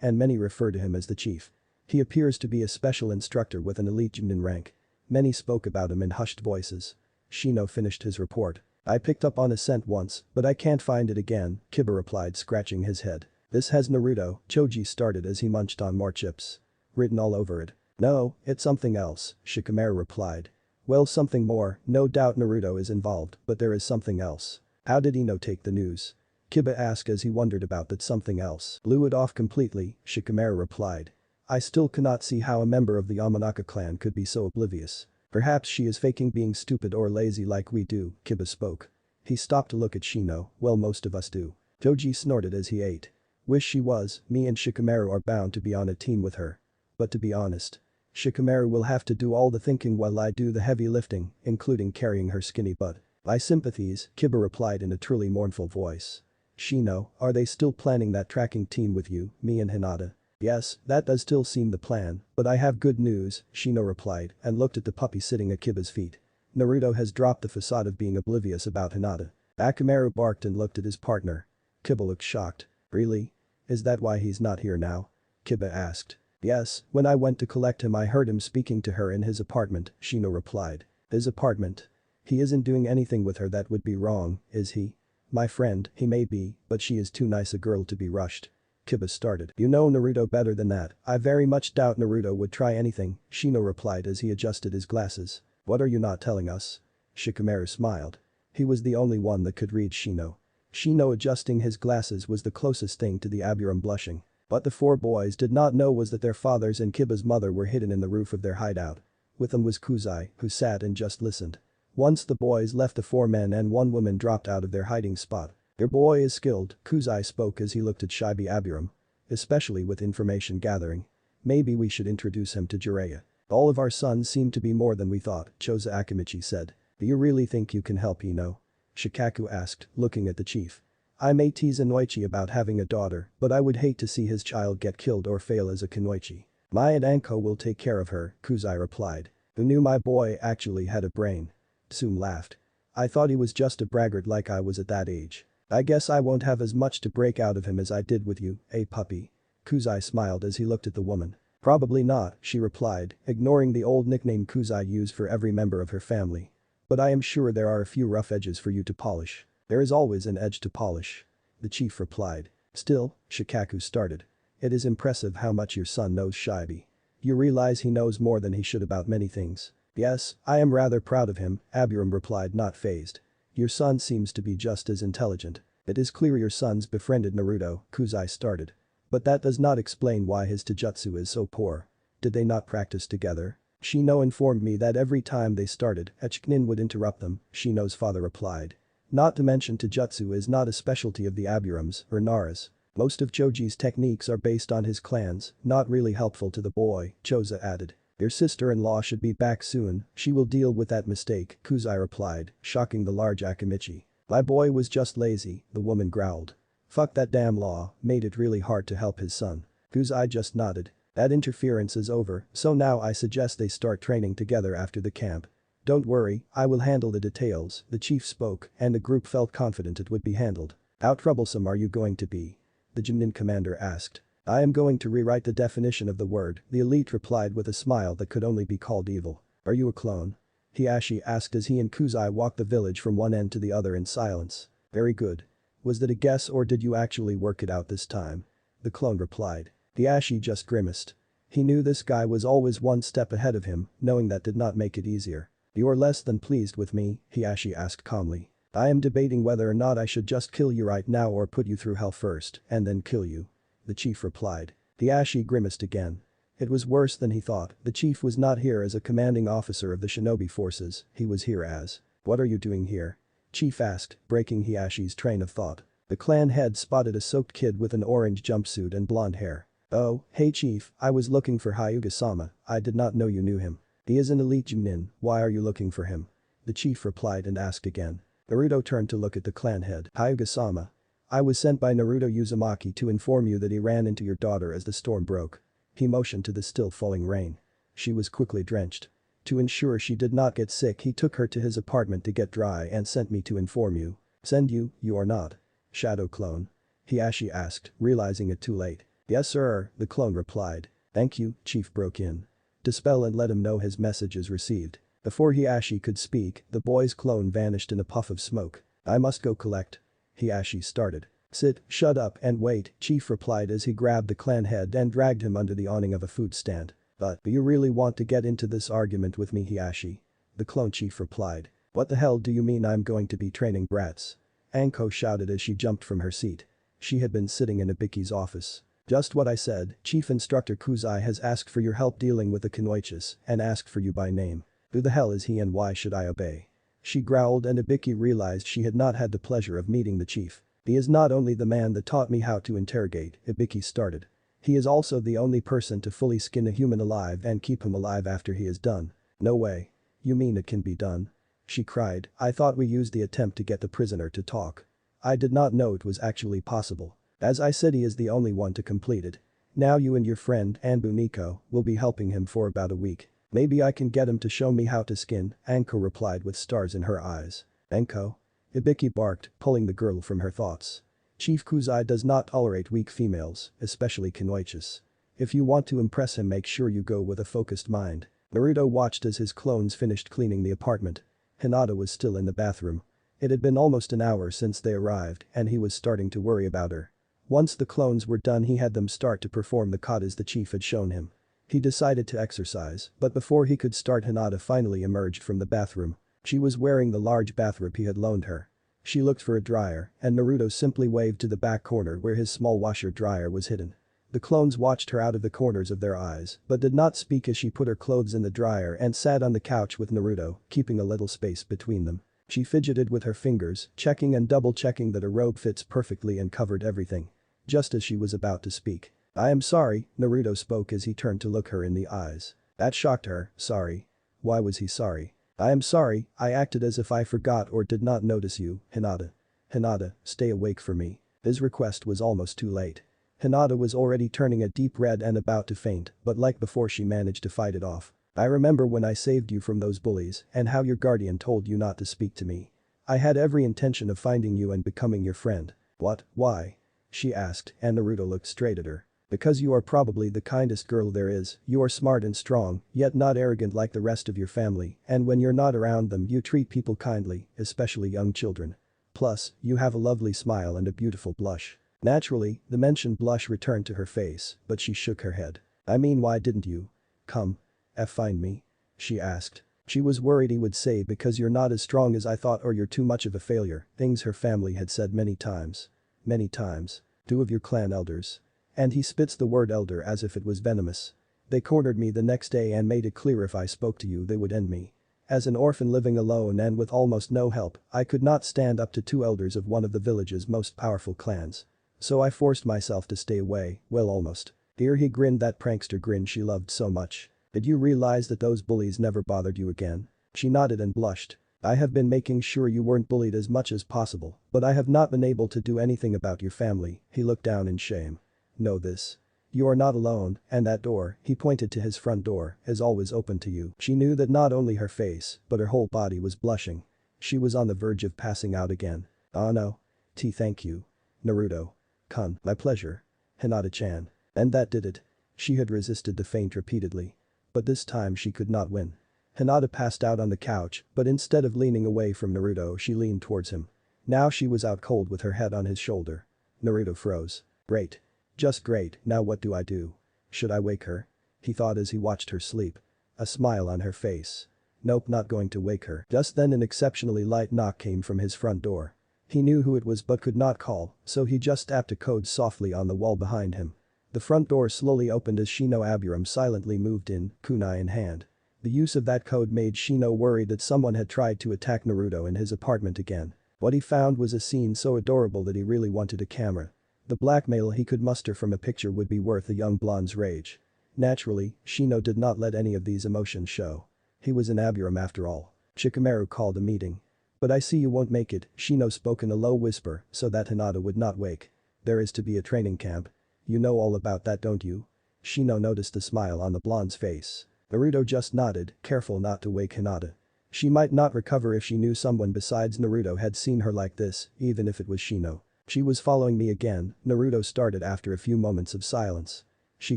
and many refer to him as the chief. He appears to be a special instructor with an elite Chunin rank. Many spoke about him in hushed voices. Shino finished his report. I picked up on a scent once, but I can't find it again, Kiba replied, scratching his head. This has Naruto, Choji started as he munched on more chips. Written all over it. No, it's something else, Shikamaru replied. Well, something more, no doubt Naruto is involved, but there is something else. How did Ino take the news? Kiba asked as he wondered about that something else. Blew it off completely, Shikamaru replied. I still cannot see how a member of the Amanaka clan could be so oblivious. Perhaps she is faking being stupid or lazy like we do, Kiba spoke. He stopped to look at Shino, well most of us do. Choji snorted as he ate. Wish she was, me and Shikamaru are bound to be on a team with her. But to be honest, Shikamaru will have to do all the thinking while I do the heavy lifting, including carrying her skinny butt. My sympathies, Kiba replied in a truly mournful voice. Shino, are they still planning that tracking team with you, me and Hinata? Yes, that does still seem the plan, but I have good news, Shino replied and looked at the puppy sitting at Kiba's feet. Naruto has dropped the facade of being oblivious about Hinata. Akamaru barked and looked at his partner. Kiba looked shocked. Really? Is that why he's not here now? Kiba asked. Yes, when I went to collect him I heard him speaking to her in his apartment, Shino replied. His apartment? He isn't doing anything with her that would be wrong, is he? My friend, he may be, but she is too nice a girl to be rushed. Kiba started. You know Naruto better than that. I very much doubt Naruto would try anything, Shino replied as he adjusted his glasses. What are you not telling us? Shikamaru smiled. He was the only one that could read Shino. Shino adjusting his glasses was the closest thing to the Aburam blushing. What the four boys did not know was that their fathers and Kiba's mother were hidden in the roof of their hideout. With them was Kuzai, who sat and just listened. Once the boys left, the four men and one woman dropped out of their hiding spot. Your boy is skilled, Kuzai spoke as he looked at Shibi Aburam. Especially with information gathering. Maybe we should introduce him to Jiraiya. All of our sons seem to be more than we thought, Choza Akimichi said. Do you really think you can help Ino? Shikaku asked, looking at the chief. I may tease Inoichi about having a daughter, but I would hate to see his child get killed or fail as a kunoichi. Mai and Anko will take care of her, Kuzai replied. Who knew my boy actually had a brain? Tsum laughed. I thought he was just a braggart like I was at that age. I guess I won't have as much to break out of him as I did with you, eh puppy? Kuzai smiled as he looked at the woman. Probably not, she replied, ignoring the old nickname Kuzai used for every member of her family. But I am sure there are a few rough edges for you to polish. There is always an edge to polish. The chief replied. Still, Shikaku started. It is impressive how much your son knows Shibi. You realize he knows more than he should about many things. Yes, I am rather proud of him, Aburam replied, not fazed. Your son seems to be just as intelligent. It is clear your sons befriended Naruto, Kuzai started. But that does not explain why his taijutsu is so poor. Did they not practice together? Shino informed me that every time they started, Echiknin would interrupt them, Shino's father replied. Not to mention taijutsu is not a specialty of the Aburams or Naras. Most of Choji's techniques are based on his clans, not really helpful to the boy, Choza added. Your sister-in-law should be back soon, she will deal with that mistake, Kuzai replied, shocking the large Akimichi. My boy was just lazy, the woman growled. Fuck that damn law, made it really hard to help his son. Kuzai just nodded. That interference is over, so now I suggest they start training together after the camp. Don't worry, I will handle the details, the chief spoke, and the group felt confident it would be handled. How troublesome are you going to be? The Junin commander asked. I am going to rewrite the definition of the word, the elite replied with a smile that could only be called evil. Are you a clone? Hiashi asked as he and Kuzai walked the village from one end to the other in silence. Very good. Was that a guess or did you actually work it out this time? The clone replied. Hiashi just grimaced. He knew this guy was always one step ahead of him, knowing that did not make it easier. You're less than pleased with me, Hiashi asked calmly. I am debating whether or not I should just kill you right now or put you through hell first, and then kill you. The chief replied. Hiashi grimaced again. It was worse than he thought, the chief was not here as a commanding officer of the shinobi forces, he was here as. What are you doing here? Chief asked, breaking Hiashi's train of thought. The clan head spotted a soaked kid with an orange jumpsuit and blonde hair. Oh, hey chief, I was looking for Hyuga-sama, I did not know you knew him. He is an elite Junin, why are you looking for him? The chief replied and asked again. Naruto turned to look at the clan head. Hyuga-sama. I was sent by Naruto Uzumaki to inform you that he ran into your daughter as the storm broke. He motioned to the still falling rain. She was quickly drenched. To ensure she did not get sick, he took her to his apartment to get dry and sent me to inform you. Send you? You are not Shadow clone? Hiashi asked, realizing it too late. Yes sir, the clone replied. Thank you, Chief broke in. Dispel and let him know his message is received. Before Hiashi could speak, the boy's clone vanished in a puff of smoke. I must go collect. Hiashi started. Sit, shut up and wait, Chief replied as he grabbed the clan head and dragged him under the awning of a food stand. But you really want to get into this argument with me, Hiashi? The clone chief replied. What the hell do you mean I'm going to be training brats? Anko shouted as she jumped from her seat. She had been sitting in Ibiki's office. Just what I said, Chief Instructor Kuzai has asked for your help dealing with the Kunoichis and asked for you by name. Who the hell is he and why should I obey? She growled and Ibiki realized she had not had the pleasure of meeting the chief. He is not only the man that taught me how to interrogate, Ibiki started. He is also the only person to fully skin a human alive and keep him alive after he is done. No way. You mean it can be done? She cried, I thought we used the attempt to get the prisoner to talk. I did not know it was actually possible. As I said, he is the only one to complete it. Now you and your friend ANBU Nico will be helping him for about a week. Maybe I can get him to show me how to skin, Anko replied with stars in her eyes. Anko? Ibiki barked, pulling the girl from her thoughts. Chief Kuzai does not tolerate weak females, especially Kunoichis. If you want to impress him, make sure you go with a focused mind. Naruto watched as his clones finished cleaning the apartment. Hinata was still in the bathroom. It had been almost an hour since they arrived and he was starting to worry about her. Once the clones were done, he had them start to perform the katas the chief had shown him. He decided to exercise, but before he could start, Hinata finally emerged from the bathroom. She was wearing the large bathrobe he had loaned her. She looked for a dryer and Naruto simply waved to the back corner where his small washer dryer was hidden. The clones watched her out of the corners of their eyes but did not speak as she put her clothes in the dryer and sat on the couch with Naruto, keeping a little space between them. She fidgeted with her fingers, checking and double-checking that her robe fits perfectly and covered everything. Just as she was about to speak. I am sorry, Naruto spoke as he turned to look her in the eyes. That shocked her. Sorry. Why was he sorry? I am sorry, I acted as if I forgot or did not notice you, Hinata. Hinata, stay awake for me. His request was almost too late. Hinata was already turning a deep red and about to faint, but like before she managed to fight it off. I remember when I saved you from those bullies and how your guardian told you not to speak to me. I had every intention of finding you and becoming your friend. What, why? She asked and Naruto looked straight at her. Because you are probably the kindest girl there is, you are smart and strong, yet not arrogant like the rest of your family, and when you're not around them you treat people kindly, especially young children. Plus, you have a lovely smile and a beautiful blush. Naturally, the mentioned blush returned to her face, but she shook her head. I mean, why didn't you come find me? She asked. She was worried he would say because you're not as strong as I thought or you're too much of a failure, things her family had said many times. Many times. 2 of your clan elders. And he spits the word elder as if it was venomous. They cornered me the next day and made it clear if I spoke to you they would end me. As an orphan living alone and with almost no help, I could not stand up to 2 elders of one of the village's most powerful clans. So I forced myself to stay away, well almost. Here he grinned, that prankster grin she loved so much. Did you realize that those bullies never bothered you again? She nodded and blushed. I have been making sure you weren't bullied as much as possible, but I have not been able to do anything about your family. He looked down in shame. Know this. You are not alone, and that door, he pointed to his front door, is always open to you. She knew that not only her face, but her whole body was blushing. She was on the verge of passing out again. Oh no. Thank you. Naruto. Kun, my pleasure. Hinata-chan. And that did it. She had resisted the feint repeatedly. But this time she could not win. Hinata passed out on the couch, but instead of leaning away from Naruto she leaned towards him. Now she was out cold with her head on his shoulder. Naruto froze. Great. Just great, now what do I do? Should I wake her? He thought as he watched her sleep. A smile on her face. Nope, not going to wake her. Just then an exceptionally light knock came from his front door. He knew who it was but could not call, so he just tapped a code softly on the wall behind him. The front door slowly opened as Shino Aburam silently moved in, kunai in hand. The use of that code made Shino worried that someone had tried to attack Naruto in his apartment again. What he found was a scene so adorable that he really wanted a camera. The blackmail he could muster from a picture would be worth a young blonde's rage. Naturally, Shino did not let any of these emotions show. He was an Aburam after all. Shikamaru called a meeting. But I see you won't make it, Shino spoke in a low whisper so that Hinata would not wake. There is to be a training camp. You know all about that, don't you? Shino noticed the smile on the blonde's face. Naruto just nodded, careful not to wake Hinata. She might not recover if she knew someone besides Naruto had seen her like this, even if it was Shino. She was following me again, Naruto started after a few moments of silence. She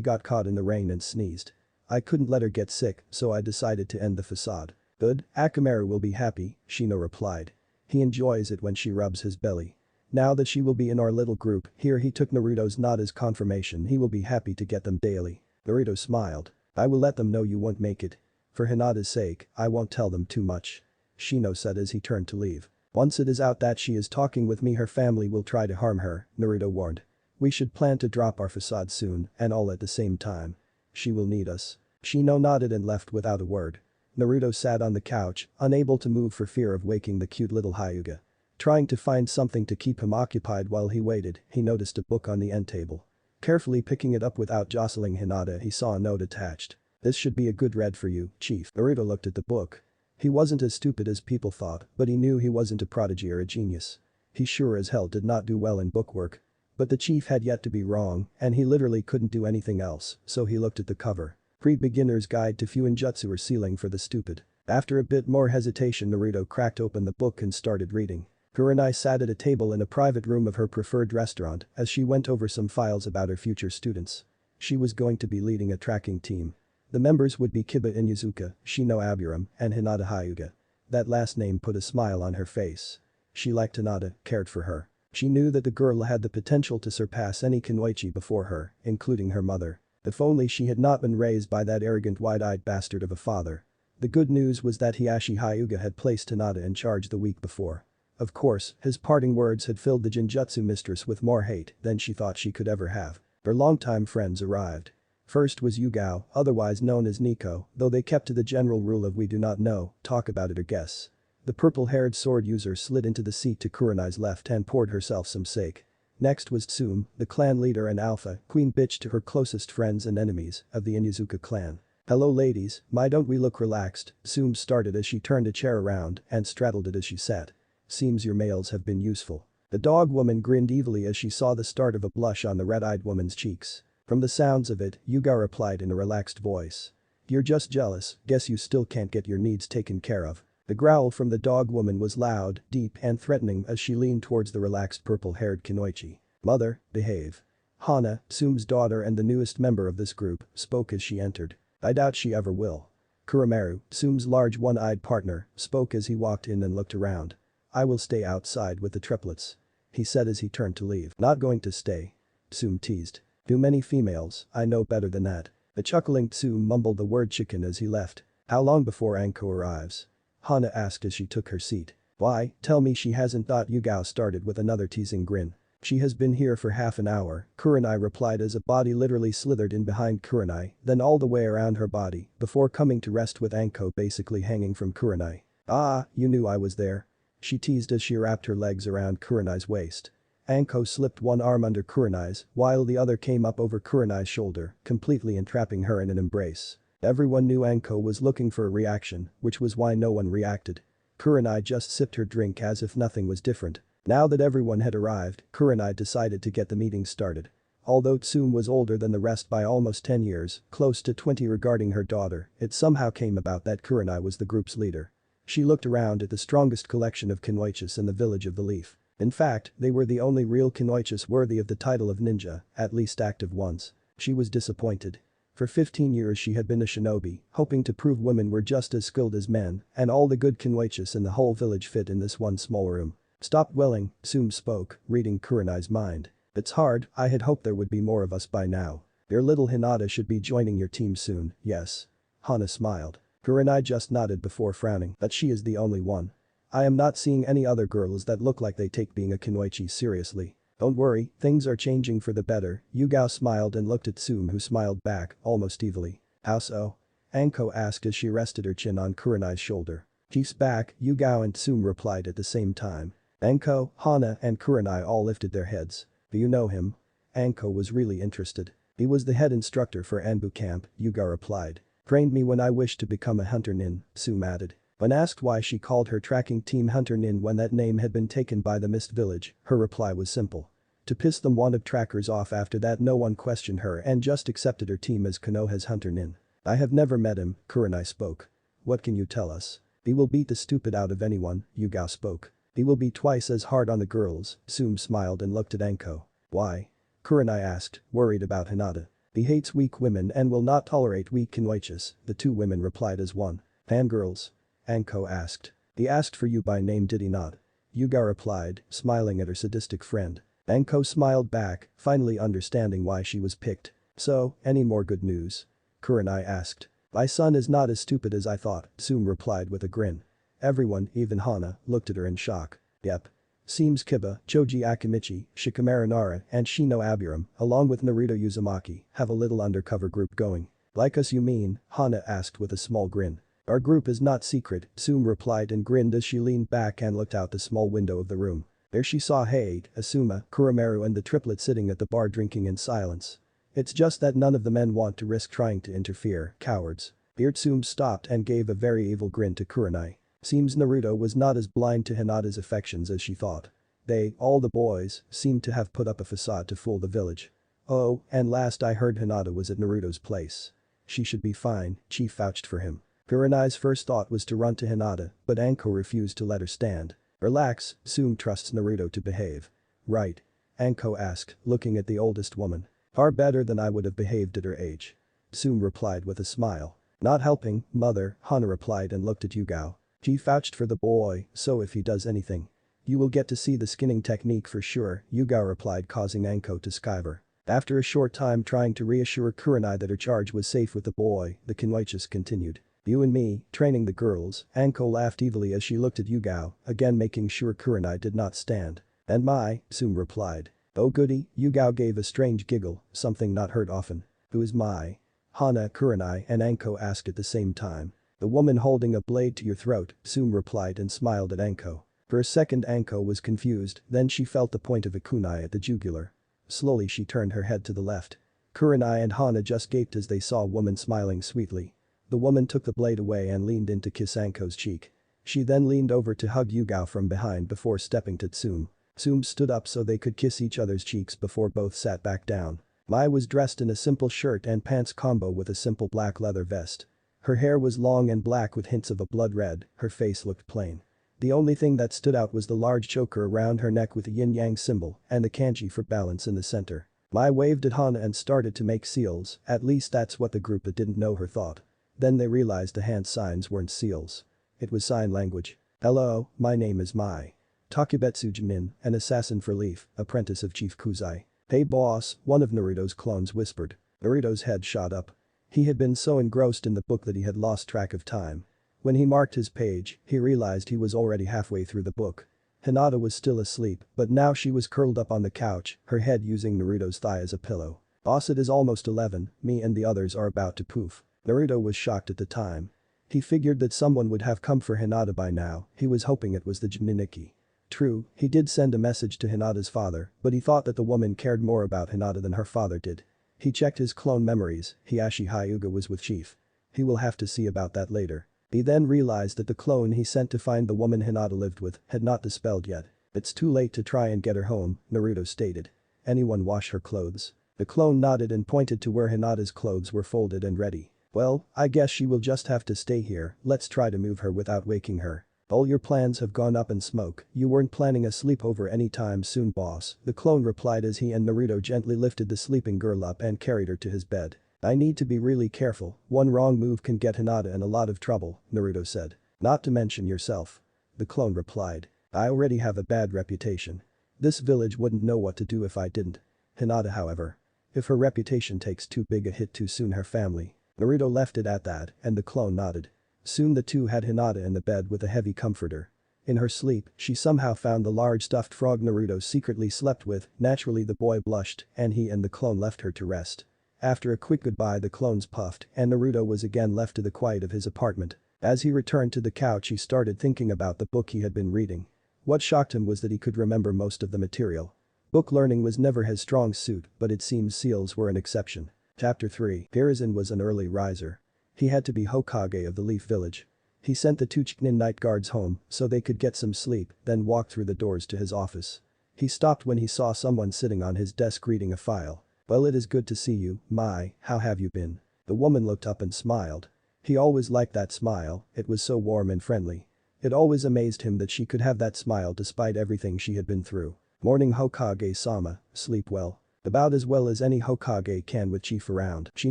got caught in the rain and sneezed. I couldn't let her get sick, so I decided to end the facade. Good, Akamaru will be happy, Shino replied. He enjoys it when she rubs his belly. Now that she will be in our little group, here he took Naruto's nod as confirmation he will be happy to get them daily. Naruto smiled. I will let them know you won't make it. For Hinata's sake, I won't tell them too much. Shino said as he turned to leave. Once it is out that she is talking with me her family will try to harm her, Naruto warned. We should plan to drop our facade soon, and all at the same time. She will need us. Shino nodded and left without a word. Naruto sat on the couch, unable to move for fear of waking the cute little Hyuga. Trying to find something to keep him occupied while he waited, he noticed a book on the end table. Carefully picking it up without jostling Hinata he saw a note attached. This should be a good read for you, Chief. Naruto looked at the book. He wasn't as stupid as people thought, but he knew he wasn't a prodigy or a genius. He sure as hell did not do well in bookwork. But the chief had yet to be wrong, and he literally couldn't do anything else, so he looked at the cover. Pre-beginner's guide to Fuinjutsu or Sealing for the Stupid. After a bit more hesitation Naruto cracked open the book and started reading. Kurenai sat at a table in a private room of her preferred restaurant as she went over some files about her future students. She was going to be leading a tracking team. The members would be Kiba Inuzuka, Shino Aburam, and Hinata Hyuga. That last name put a smile on her face. She liked Hinata, cared for her. She knew that the girl had the potential to surpass any Kunoichi before her, including her mother. If only she had not been raised by that arrogant wide-eyed bastard of a father. The good news was that Hiashi Hyuga had placed Hinata in charge the week before. Of course, his parting words had filled the Genjutsu mistress with more hate than she thought she could ever have. Her longtime friends arrived. First was Yugao, otherwise known as Nico, though they kept to the general rule of we do not know, talk about it or guess. The purple-haired sword user slid into the seat to Kurenai's left and poured herself some sake. Next was Tsume, the clan leader and alpha, queen bitch to her closest friends and enemies of the Inuzuka clan. Hello ladies, why don't we look relaxed, Tsume started as she turned a chair around and straddled it as she sat. Seems your mails have been useful. The dog woman grinned evilly as she saw the start of a blush on the red-eyed woman's cheeks. From the sounds of it, Yuga replied in a relaxed voice. You're just jealous, guess you still can't get your needs taken care of. The growl from the dog woman was loud, deep and threatening as she leaned towards the relaxed purple-haired Kunoichi. Mother, behave. Hana, Tsume's daughter and the newest member of this group, spoke as she entered. I doubt she ever will. Kuramaru, Tsume's large one-eyed partner, spoke as he walked in and looked around. I will stay outside with the triplets. He said as he turned to leave. Not going to stay. Tsume teased. Too many females, I know better than that. The chuckling Tsume mumbled the word chicken as he left. How long before Anko arrives? Hana asked as she took her seat. Why, tell me she hasn't thought Yugao started with another teasing grin. She has been here for half an hour, Kurenai replied as a body literally slithered in behind Kurenai, then all the way around her body, before coming to rest with Anko basically hanging from Kurenai. Ah, you knew I was there. She teased as she wrapped her legs around Kurenai's waist. Anko slipped one arm under Kurenai's while the other came up over Kurenai's shoulder, completely entrapping her in an embrace. Everyone knew Anko was looking for a reaction, which was why no one reacted. Kurenai just sipped her drink as if nothing was different. Now that everyone had arrived, Kurenai decided to get the meeting started. Although Tsume was older than the rest by almost 10 years, close to 20 regarding her daughter, it somehow came about that Kurenai was the group's leader. She looked around at the strongest collection of Kunoichis in the village of the Leaf. In fact, they were the only real Kunoichis worthy of the title of ninja, at least active ones. She was disappointed. For 15 years she had been a shinobi, hoping to prove women were just as skilled as men, and all the good Kunoichis in the whole village fit in this one small room. Stop dwelling, Tsume spoke, reading Kurenai's mind. It's hard, I had hoped there would be more of us by now. Your little Hinata should be joining your team soon, yes. Hana smiled. Kurenai just nodded before frowning, but she is the only one. I am not seeing any other girls that look like they take being a Kunoichi seriously. Don't worry, things are changing for the better, Yugao smiled and looked at Tsume who smiled back, almost evilly. How so? Anko asked as she rested her chin on Kurenai's shoulder. Chief's back, Yugao and Tsume replied at the same time. Anko, Hana and Kurenai all lifted their heads. Do you know him? Anko was really interested. He was the head instructor for ANBU camp, Yuga replied. Trained me when I wished to become a hunter nin, Tsume added. When asked why she called her tracking team Hunter Nin when that name had been taken by the Mist Village, her reply was simple. To piss them wanted trackers off after that no one questioned her and just accepted her team as Konoha's Hunter Nin. I have never met him, Kurenai spoke. What can you tell us? He will beat the stupid out of anyone, Yugao spoke. He will be twice as hard on the girls, Tsume smiled and looked at Anko. Why? Kurenai asked, worried about Hinata. He hates weak women and will not tolerate weak kinwaichis, the two women replied as one. Fangirls? Anko asked. He asked for you by name, did he not? Yugao replied, smiling at her sadistic friend. Anko smiled back, finally understanding why she was picked. So, any more good news? Kurenai asked. My son is not as stupid as I thought, Tsume replied with a grin. Everyone, even Hana, looked at her in shock. Yep. Seems Kiba, Choji Akimichi, Shikamaru Nara and Shino Abiram, along with Naruto Uzumaki, have a little undercover group going. Like us you mean? Hana asked with a small grin. Our group is not secret, Tsume replied and grinned as she leaned back and looked out the small window of the room. There she saw Hade, Asuma, Kuromaru and the triplet sitting at the bar drinking in silence. It's just that none of the men want to risk trying to interfere, cowards. Tsume stopped and gave a very evil grin to Kurenai. Seems Naruto was not as blind to Hinata's affections as she thought. They, all the boys, seemed to have put up a facade to fool the village. Oh, and last I heard Hinata was at Naruto's place. She should be fine, Chief vouched for him. Kurenai's first thought was to run to Hinata, but Anko refused to let her stand. Relax, Tsume trusts Naruto to behave. Right? Anko asked, looking at the oldest woman. Far better than I would have behaved at her age. Tsume replied with a smile. Not helping, mother, Hana replied and looked at Yugao. She vouched for the boy, so if he does anything. You will get to see the skinning technique for sure, Yugao replied causing Anko to skiver. After a short time trying to reassure Kurenai that her charge was safe with the boy, the kinwaichis continued. You and me, training the girls, Anko laughed evilly as she looked at Yugao, again making sure Kurenai did not stand. And my, Tsume replied. Oh goody, Yugao gave a strange giggle, something not heard often. Who is my? Hana, Kurenai and Anko asked at the same time. The woman holding a blade to your throat, Tsume replied and smiled at Anko. For a second Anko was confused, then she felt the point of a kunai at the jugular. Slowly she turned her head to the left. Kurenai and Hana just gaped as they saw a woman smiling sweetly. The woman took the blade away and leaned in to kiss Anko's cheek. She then leaned over to hug Yugao from behind before stepping to Tsume. Tsume stood up so they could kiss each other's cheeks before both sat back down. Mai was dressed in a simple shirt and pants combo with a simple black leather vest. Her hair was long and black with hints of a blood red, her face looked plain. The only thing that stood out was the large choker around her neck with a yin-yang symbol and the kanji for balance in the center. Mai waved at Hana and started to make seals, at least that's what the group that didn't know her thought. Then they realized the hand signs weren't seals. It was sign language. Hello, my name is Mai. Takubetsu Jimin, an assassin for Leaf, apprentice of Chief Kuzai. Hey boss, one of Naruto's clones whispered. Naruto's head shot up. He had been so engrossed in the book that he had lost track of time. When he marked his page, he realized he was already halfway through the book. Hinata was still asleep, but now she was curled up on the couch, her head using Naruto's thigh as a pillow. Boss, it is almost 11, me and the others are about to poof. Naruto was shocked at the time. He figured that someone would have come for Hinata by now, he was hoping it was the Chunin. True, he did send a message to Hinata's father, but he thought that the woman cared more about Hinata than her father did. He checked his clone memories, Hiashi Hyuga was with Chief. He will have to see about that later. He then realized that the clone he sent to find the woman Hinata lived with had not dispelled yet. It's too late to try and get her home, Naruto stated. Anyone wash her clothes? The clone nodded and pointed to where Hinata's clothes were folded and ready. Well, I guess she will just have to stay here, let's try to move her without waking her. All your plans have gone up in smoke, you weren't planning a sleepover anytime soon boss, the clone replied as he and Naruto gently lifted the sleeping girl up and carried her to his bed. I need to be really careful, one wrong move can get Hinata in a lot of trouble, Naruto said. Not to mention yourself. The clone replied. I already have a bad reputation. This village wouldn't know what to do if I didn't. Hinata however. If her reputation takes too big a hit too soon her family. Naruto left it at that and the clone nodded. Soon the two had Hinata in the bed with a heavy comforter. In her sleep, she somehow found the large stuffed frog Naruto secretly slept with, naturally the boy blushed and he and the clone left her to rest. After a quick goodbye the clones puffed and Naruto was again left to the quiet of his apartment. As he returned to the couch he started thinking about the book he had been reading. What shocked him was that he could remember most of the material. Book learning was never his strong suit, but it seems seals were an exception. Chapter 3 Hiruzen was an early riser. He had to be Hokage of the Leaf Village. He sent the two Chunin night guards home so they could get some sleep, then walked through the doors to his office. He stopped when he saw someone sitting on his desk reading a file. Well, it is good to see you, Mai, how have you been? The woman looked up and smiled. He always liked that smile, it was so warm and friendly. It always amazed him that she could have that smile despite everything she had been through. Morning Hokage-sama, sleep well. About as well as any Hokage can with Chief around. She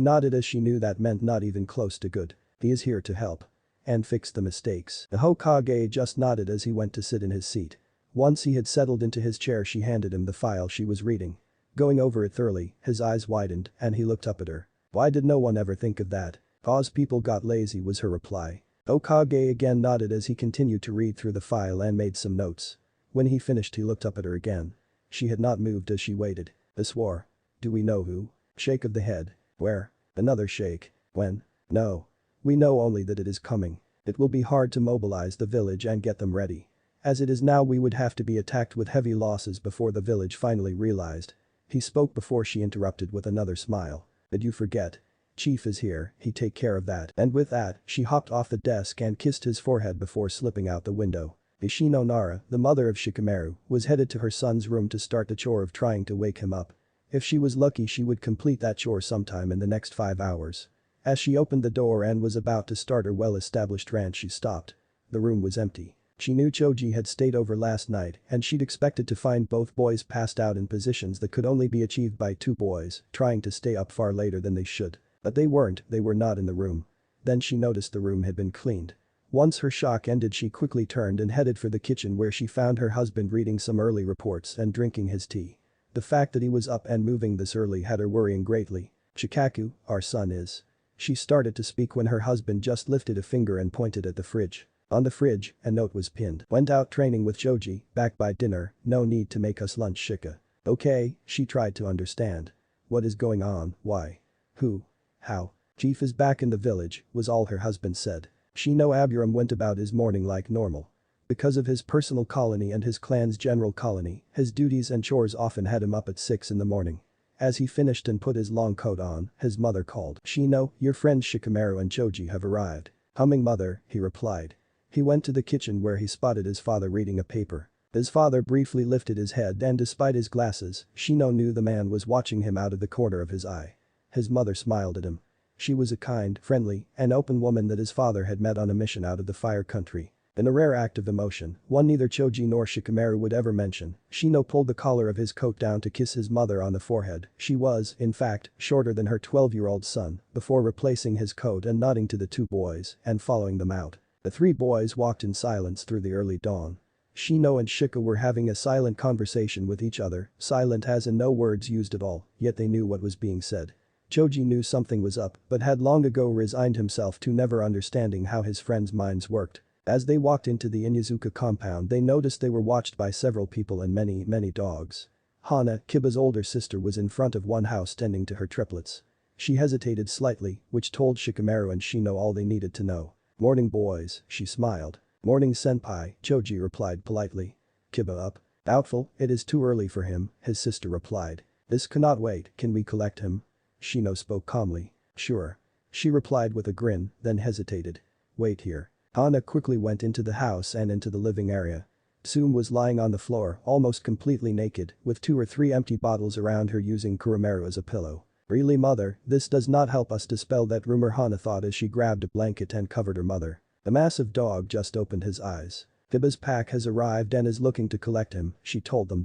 nodded as she knew that meant not even close to good. He is here to help. And fix the mistakes. The Hokage just nodded as he went to sit in his seat. Once he had settled into his chair, she handed him the file she was reading. Going over it thoroughly, his eyes widened and he looked up at her. Why did no one ever think of that? "'Cause people got lazy," was her reply. Hokage again nodded as he continued to read through the file and made some notes. When he finished, he looked up at her again. She had not moved as she waited. "I swore. Do we know who?" Shake of the head. "Where?" Another shake. "When?" "No. We know only that it is coming. It will be hard to mobilize the village and get them ready. As it is now, we would have to be attacked with heavy losses before the village finally realized." He spoke before she interrupted with another smile. "Did you forget? Chief is here, he take care of that." And with that, she hopped off the desk and kissed his forehead before slipping out the window. Ishino Nara, the mother of Shikamaru, was headed to her son's room to start the chore of trying to wake him up. If she was lucky, she would complete that chore sometime in the next 5 hours. As she opened the door and was about to start her well-established rant, she stopped. The room was empty. She knew Choji had stayed over last night and she'd expected to find both boys passed out in positions that could only be achieved by two boys trying to stay up far later than they should. But they weren't, they were not in the room. Then she noticed the room had been cleaned. Once her shock ended, she quickly turned and headed for the kitchen, where she found her husband reading some early reports and drinking his tea. The fact that he was up and moving this early had her worrying greatly. "Chikaku, our son is." She started to speak when her husband just lifted a finger and pointed at the fridge. On the fridge, a note was pinned. "Went out training with Choji, back by dinner, no need to make us lunch, Shika." "Okay," she tried to understand. "What is going on, why? Who? How?" "Chief is back in the village," was all her husband said. Shino Aburam went about his morning like normal. Because of his personal colony and his clan's general colony, his duties and chores often had him up at 6 in the morning. As he finished and put his long coat on, his mother called. "Shino, your friends Shikamaru and Choji have arrived." "Humming, mother," he replied. He went to the kitchen where he spotted his father reading a paper. His father briefly lifted his head and despite his glasses, Shino knew the man was watching him out of the corner of his eye. His mother smiled at him. She was a kind, friendly, and open woman that his father had met on a mission out of the fire country. In a rare act of emotion, one neither Choji nor Shikamaru would ever mention, Shino pulled the collar of his coat down to kiss his mother on the forehead. She was, in fact, shorter than her 12-year-old son, before replacing his coat and nodding to the two boys and following them out. The three boys walked in silence through the early dawn. Shino and Shika were having a silent conversation with each other, silent as in no words used at all, yet they knew what was being said. Choji knew something was up but had long ago resigned himself to never understanding how his friends' minds worked. As they walked into the Inyazuka compound, they noticed they were watched by several people and many dogs. Hana, Kiba's older sister, was in front of one house tending to her triplets. She hesitated slightly, which told Shikamaru and Shino all they needed to know. "Morning, boys," she smiled. "Morning, senpai," Choji replied politely. "Kiba up?" "Doubtful, it is too early for him," his sister replied. "This cannot wait, can we collect him?" Shino spoke calmly. "Sure." She replied with a grin, then hesitated. "Wait here." Hana quickly went into the house and into the living area. Tsume was lying on the floor, almost completely naked, with 2 or 3 empty bottles around her, using Kurumeru as a pillow. "Really, mother, this does not help us dispel that rumor," Hana thought as she grabbed a blanket and covered her mother. The massive dog just opened his eyes. "Kiba's pack has arrived and is looking to collect him," she told them.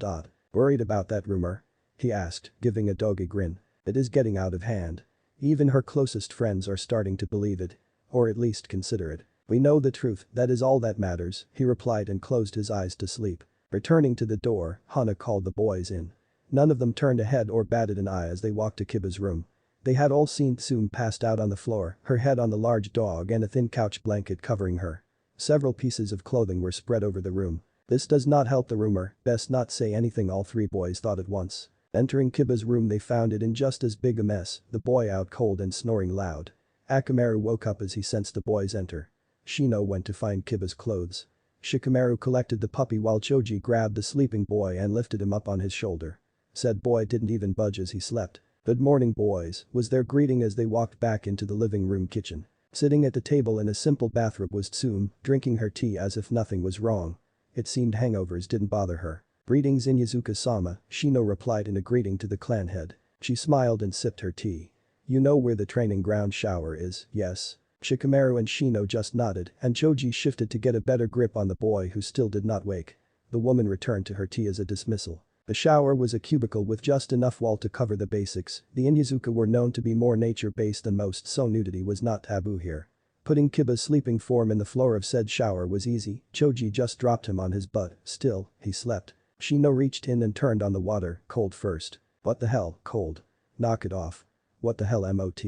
"Worried about that rumor?" he asked, giving a dog a grin. "It is getting out of hand. Even her closest friends are starting to believe it. Or at least consider it. We know the truth, that is all that matters," he replied and closed his eyes to sleep. Returning to the door, Hana called the boys in. None of them turned a head or batted an eye as they walked to Kiba's room. They had all seen Tsume passed out on the floor, her head on the large dog and a thin couch blanket covering her. Several pieces of clothing were spread over the room. "This does not help the rumor, best not say anything," all three boys thought at once. Entering Kiba's room, they found it in just as big a mess, the boy out cold and snoring loud. Akamaru woke up as he sensed the boys enter. Shino went to find Kiba's clothes. Shikamaru collected the puppy while Choji grabbed the sleeping boy and lifted him up on his shoulder. Said boy didn't even budge as he slept. "Good morning, boys," was their greeting as they walked back into the living room kitchen. Sitting at the table in a simple bathrobe was Tsume, drinking her tea as if nothing was wrong. It seemed hangovers didn't bother her. "Greetings, Inyazuka-sama," Shino replied in a greeting to the clan head. She smiled and sipped her tea. You know where the training ground shower is, yes? Shikamaru and Shino just nodded and Choji shifted to get a better grip on the boy who still did not wake. The woman returned to her tea as a dismissal. The shower was a cubicle with just enough wall to cover the basics. The Inyazuka were known to be more nature-based than most, so nudity was not taboo here. Putting Kiba's sleeping form in the floor of said shower was easy. Choji just dropped him on his butt. Still, he slept. Shino reached in and turned on the water, cold first. What the hell, cold? Knock it off. What the hell MOT?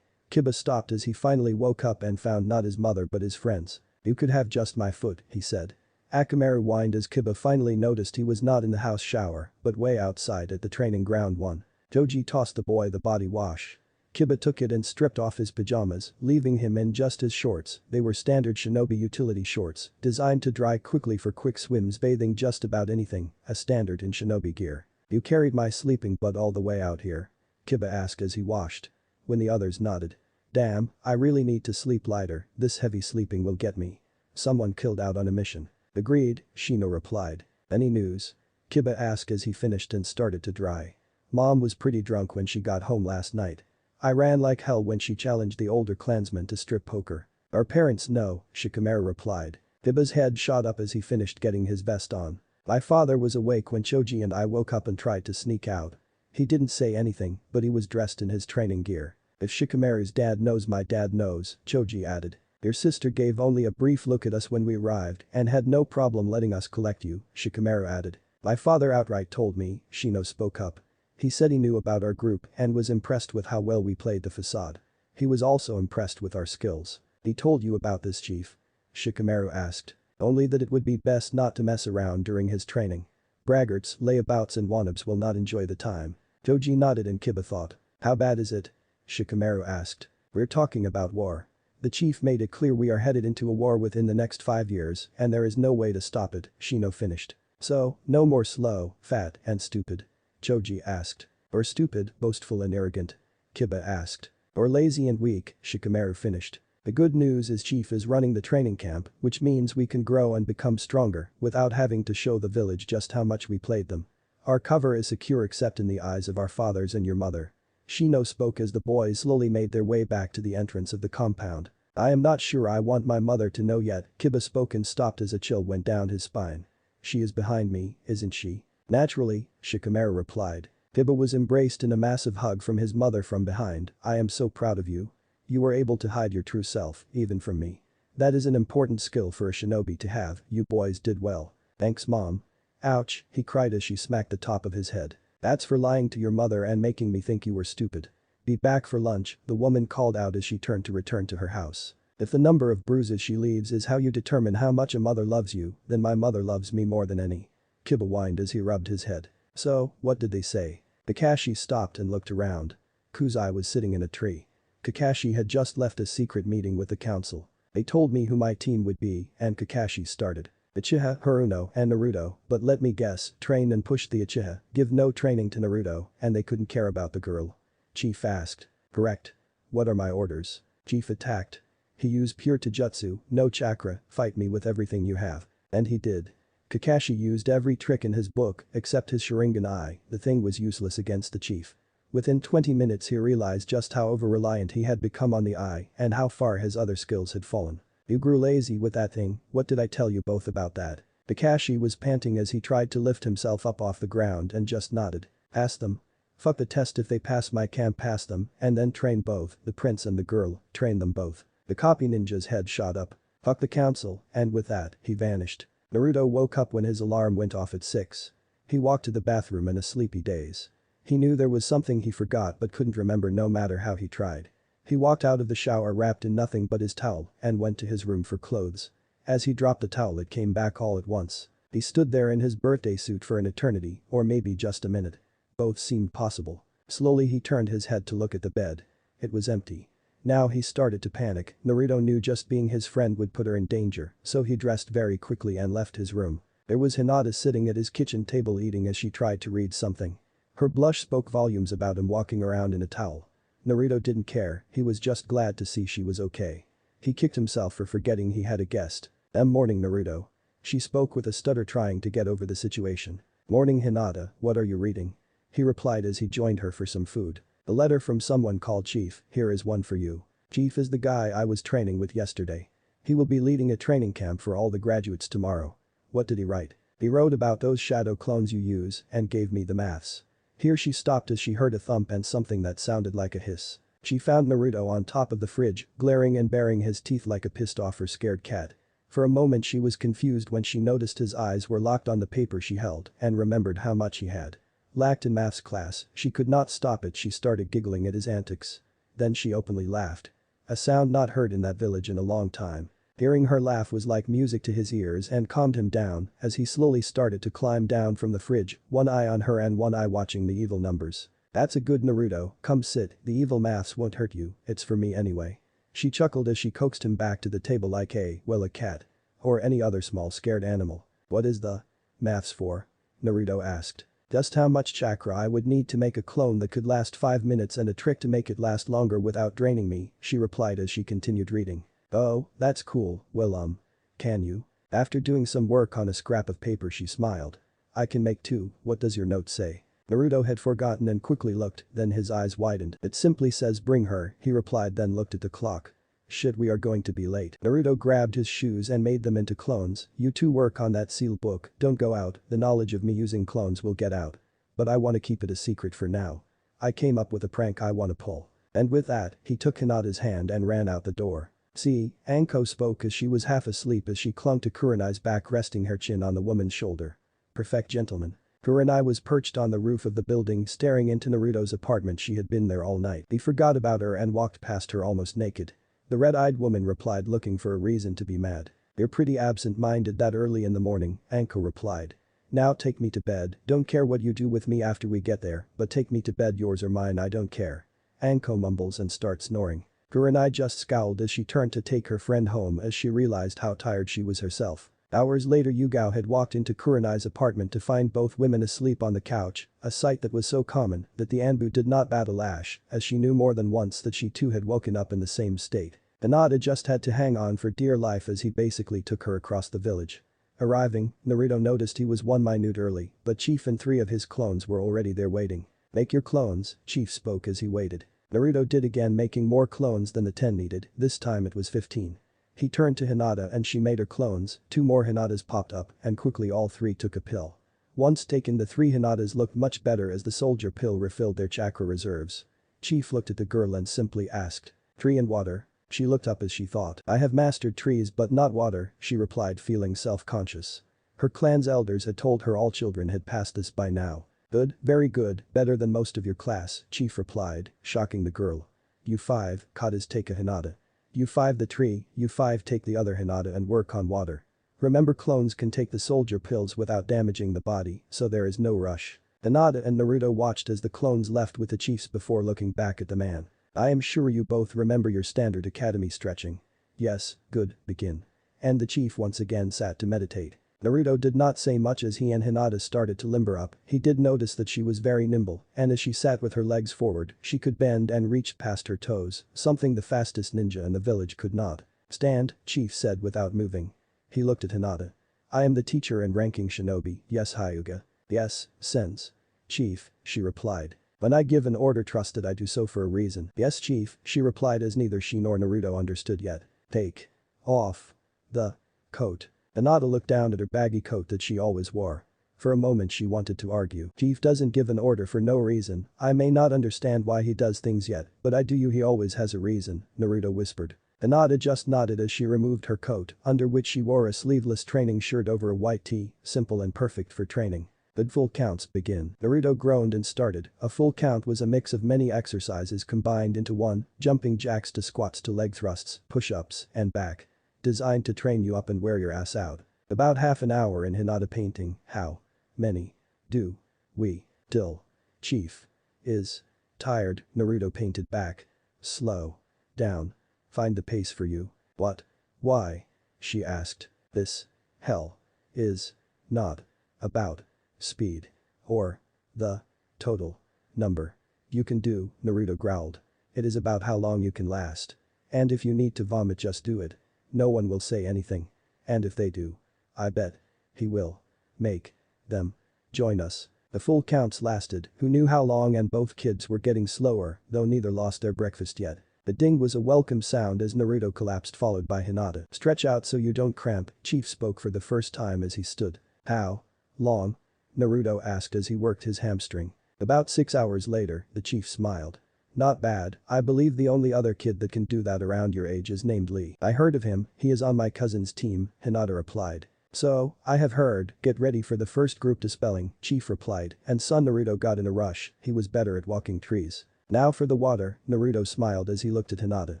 Kiba stopped as he finally woke up and found not his mother but his friends. You could have just my foot, he said. Akamaru whined as Kiba finally noticed he was not in the house shower, but way outside at the training ground one. Choji tossed the boy the body wash. Kiba took it and stripped off his pajamas, leaving him in just his shorts. They were standard shinobi utility shorts, designed to dry quickly for quick swims bathing just about anything, a standard in shinobi gear. You carried my sleeping bud all the way out here? Kiba asked as he washed. When the others nodded. Damn, I really need to sleep lighter, this heavy sleeping will get me. Someone killed out on a mission. Agreed, Shino replied. Any news? Kiba asked as he finished and started to dry. Mom was pretty drunk when she got home last night. I ran like hell when she challenged the older clansmen to strip poker. Our parents know, Shikamaru replied. Kiba's head shot up as he finished getting his vest on. My father was awake when Choji and I woke up and tried to sneak out. He didn't say anything, but he was dressed in his training gear. If Shikamaru's dad knows my dad knows, Choji added. Your sister gave only a brief look at us when we arrived and had no problem letting us collect you, Shikamaru added. My father outright told me, Shino spoke up. He said he knew about our group and was impressed with how well we played the facade. He was also impressed with our skills. He told you about this, chief? Shikamaru asked. Only that it would be best not to mess around during his training. Braggarts, layabouts and wannabes will not enjoy the time. Choji nodded and Kiba thought. How bad is it? Shikamaru asked. We're talking about war. The chief made it clear we are headed into a war within the next 5 years and there is no way to stop it, Shino finished. So, no more slow, fat, and stupid? Choji asked. Or stupid, boastful and arrogant? Kiba asked. Or lazy and weak, Shikamaru finished. The good news is chief is running the training camp, which means we can grow and become stronger without having to show the village just how much we played them. Our cover is secure except in the eyes of our fathers and your mother. Shino spoke as the boys slowly made their way back to the entrance of the compound. I am not sure I want my mother to know yet, Kiba spoke and stopped as a chill went down his spine. She is behind me, isn't she? Naturally, Shikamaru replied. Kiba was embraced in a massive hug from his mother from behind. I am so proud of you. You were able to hide your true self, even from me. That is an important skill for a shinobi to have, you boys did well. Thanks mom. Ouch, he cried as she smacked the top of his head. That's for lying to your mother and making me think you were stupid. Be back for lunch, the woman called out as she turned to return to her house. If the number of bruises she leaves is how you determine how much a mother loves you, then my mother loves me more than any. Kiba whined as he rubbed his head. So, what did they say? Kakashi stopped and looked around. Kuzai was sitting in a tree. Kakashi had just left a secret meeting with the council. They told me who my team would be, and Kakashi started. Uchiha, Haruno, and Naruto, but let me guess, train and push the Uchiha, give no training to Naruto, and they couldn't care about the girl. Chief asked. Correct. What are my orders? Chief attacked. He used pure taijutsu, no chakra, fight me with everything you have. And he did. Kakashi used every trick in his book except his Sharingan eye, the thing was useless against the chief. Within 20 minutes he realized just how over-reliant he had become on the eye and how far his other skills had fallen. You grew lazy with that thing, what did I tell you both about that? Kakashi was panting as he tried to lift himself up off the ground and just nodded. Ask them. Fuck the test if they pass my camp pass them and then train both, the prince and the girl, train them both. The copy ninja's head shot up. Fuck the council, and with that, he vanished. Naruto woke up when his alarm went off at 6. He walked to the bathroom in a sleepy daze. He knew there was something he forgot but couldn't remember no matter how he tried. He walked out of the shower wrapped in nothing but his towel and went to his room for clothes. As he dropped the towel it came back all at once. He stood there in his birthday suit for an eternity, or maybe just a minute. Both seemed possible. Slowly he turned his head to look at the bed. It was empty. Now he started to panic. Naruto knew just being his friend would put her in danger, so he dressed very quickly and left his room. There was Hinata sitting at his kitchen table eating as she tried to read something. Her blush spoke volumes about him walking around in a towel. Naruto didn't care, he was just glad to see she was okay. He kicked himself for forgetting he had a guest. Morning Naruto. She spoke with a stutter trying to get over the situation. Morning Hinata, what are you reading? He replied as he joined her for some food. A letter from someone called Chief, here is one for you. Chief is the guy I was training with yesterday. He will be leading a training camp for all the graduates tomorrow. What did he write? He wrote about those shadow clones you use and gave me the maths. Here she stopped as she heard a thump and something that sounded like a hiss. She found Naruto on top of the fridge, glaring and baring his teeth like a pissed off or scared cat. For a moment she was confused when she noticed his eyes were locked on the paper she held and remembered how much he had lacked in maths class. She could not stop it. She started giggling at his antics. Then she openly laughed. A sound not heard in that village in a long time. Hearing her laugh was like music to his ears and calmed him down as he slowly started to climb down from the fridge, one eye on her and one eye watching the evil numbers. That's a good Naruto, come sit, the evil maths won't hurt you, it's for me anyway. She chuckled as she coaxed him back to the table like a cat. Or any other small scared animal. What is the maths for? Naruto asked. Just how much chakra I would need to make a clone that could last 5 minutes and a trick to make it last longer without draining me, she replied as she continued reading. Oh, that's cool, well can you? After doing some work on a scrap of paper she smiled. I can make 2, what does your note say? Naruto had forgotten and quickly looked, then his eyes widened. It simply says bring her, he replied then looked at the clock. Shit, we are going to be late. Naruto grabbed his shoes and made them into clones. You two work on that sealed book, don't go out, the knowledge of me using clones will get out. But I want to keep it a secret for now. I came up with a prank I want to pull. And with that, he took Hinata's hand and ran out the door. See, Anko spoke as she was half asleep as she clung to Kurenai's back resting her chin on the woman's shoulder. Perfect gentleman. Kurenai was perched on the roof of the building staring into Naruto's apartment. She had been there all night. He forgot about her and walked past her almost naked. The red-eyed woman replied looking for a reason to be mad. You're pretty absent-minded that early in the morning, Anko replied. Now take me to bed, don't care what you do with me after we get there, but take me to bed yours or mine I don't care. Anko mumbles and starts snoring. Kurenai just scowled as she turned to take her friend home as she realized how tired she was herself. Hours later Yugao had walked into Kurenai's apartment to find both women asleep on the couch, a sight that was so common that the ANBU did not bat a lash as she knew more than once that she too had woken up in the same state. Hinata just had to hang on for dear life as he basically took her across the village. Arriving, Naruto noticed he was 1 minute early, but Chief and 3 of his clones were already there waiting. Make your clones, Chief spoke as he waited. Naruto did again making more clones than the 10 needed, this time it was 15. He turned to Hinata and she made her clones, 2 more Hinatas popped up and quickly all 3 took a pill. Once taken the 3 Hinatas looked much better as the soldier pill refilled their chakra reserves. Chief looked at the girl and simply asked, "Tree and water?" She looked up as she thought. I have mastered trees but not water, she replied feeling self-conscious. Her clan's elders had told her all children had passed this by now. Good, very good, better than most of your class, Chief replied, shocking the girl. You 5, Kata's take a Hinata. You 5 the tree, you 5 take the other Hinata and work on water. Remember clones can take the soldier pills without damaging the body, so there is no rush. Hinata and Naruto watched as the clones left with the chiefs before looking back at the man. I am sure you both remember your standard academy stretching. Yes, good, begin. And the chief once again sat to meditate. Naruto did not say much as he and Hinata started to limber up. He did notice that she was very nimble, and as she sat with her legs forward, she could bend and reach past her toes, something the fastest ninja in the village could not. Stand, Chief said without moving. He looked at Hinata. I am the teacher and ranking shinobi, yes Hyuga. Yes, Sense. Chief, she replied. When I give an order trust that I do so for a reason. Yes Chief, she replied as neither she nor Naruto understood yet. Take off the coat. Hinata looked down at her baggy coat that she always wore. For a moment she wanted to argue. Chief doesn't give an order for no reason. I may not understand why he does things yet, but I do. He always has a reason, Naruto whispered. Hinata just nodded as she removed her coat, under which she wore a sleeveless training shirt over a white tee, simple and perfect for training. Good full counts begin. Naruto groaned and started. A full count was a mix of many exercises combined into one, jumping jacks to squats to leg thrusts, push-ups, and back. Designed to train you up and wear your ass out. About half an hour in Hinata painting. How many do we till Chief is tired, Naruto painted back. Slow down. Find the pace for you. What? Why? She asked. This hell is not about speed or the total number you can do, Naruto growled. It is about how long you can last. And if you need to vomit just do it. No one will say anything. And if they do, I bet he will make them join us. The full counts lasted, who knew how long, and both kids were getting slower, though neither lost their breakfast yet. The ding was a welcome sound as Naruto collapsed, followed by Hinata. "Stretch out so you don't cramp," Chief spoke for the first time as he stood. "How long?" Naruto asked as he worked his hamstring. About 6 hours later, the chief smiled. "Not bad, I believe the only other kid that can do that around your age is named Lee. I heard of him, he is on my cousin's team," Hinata replied. "So, I have heard, get ready for the first group dispelling," Chief replied, and son Naruto got in a rush, he was better at walking trees. "Now for the water," Naruto smiled as he looked at Hinata.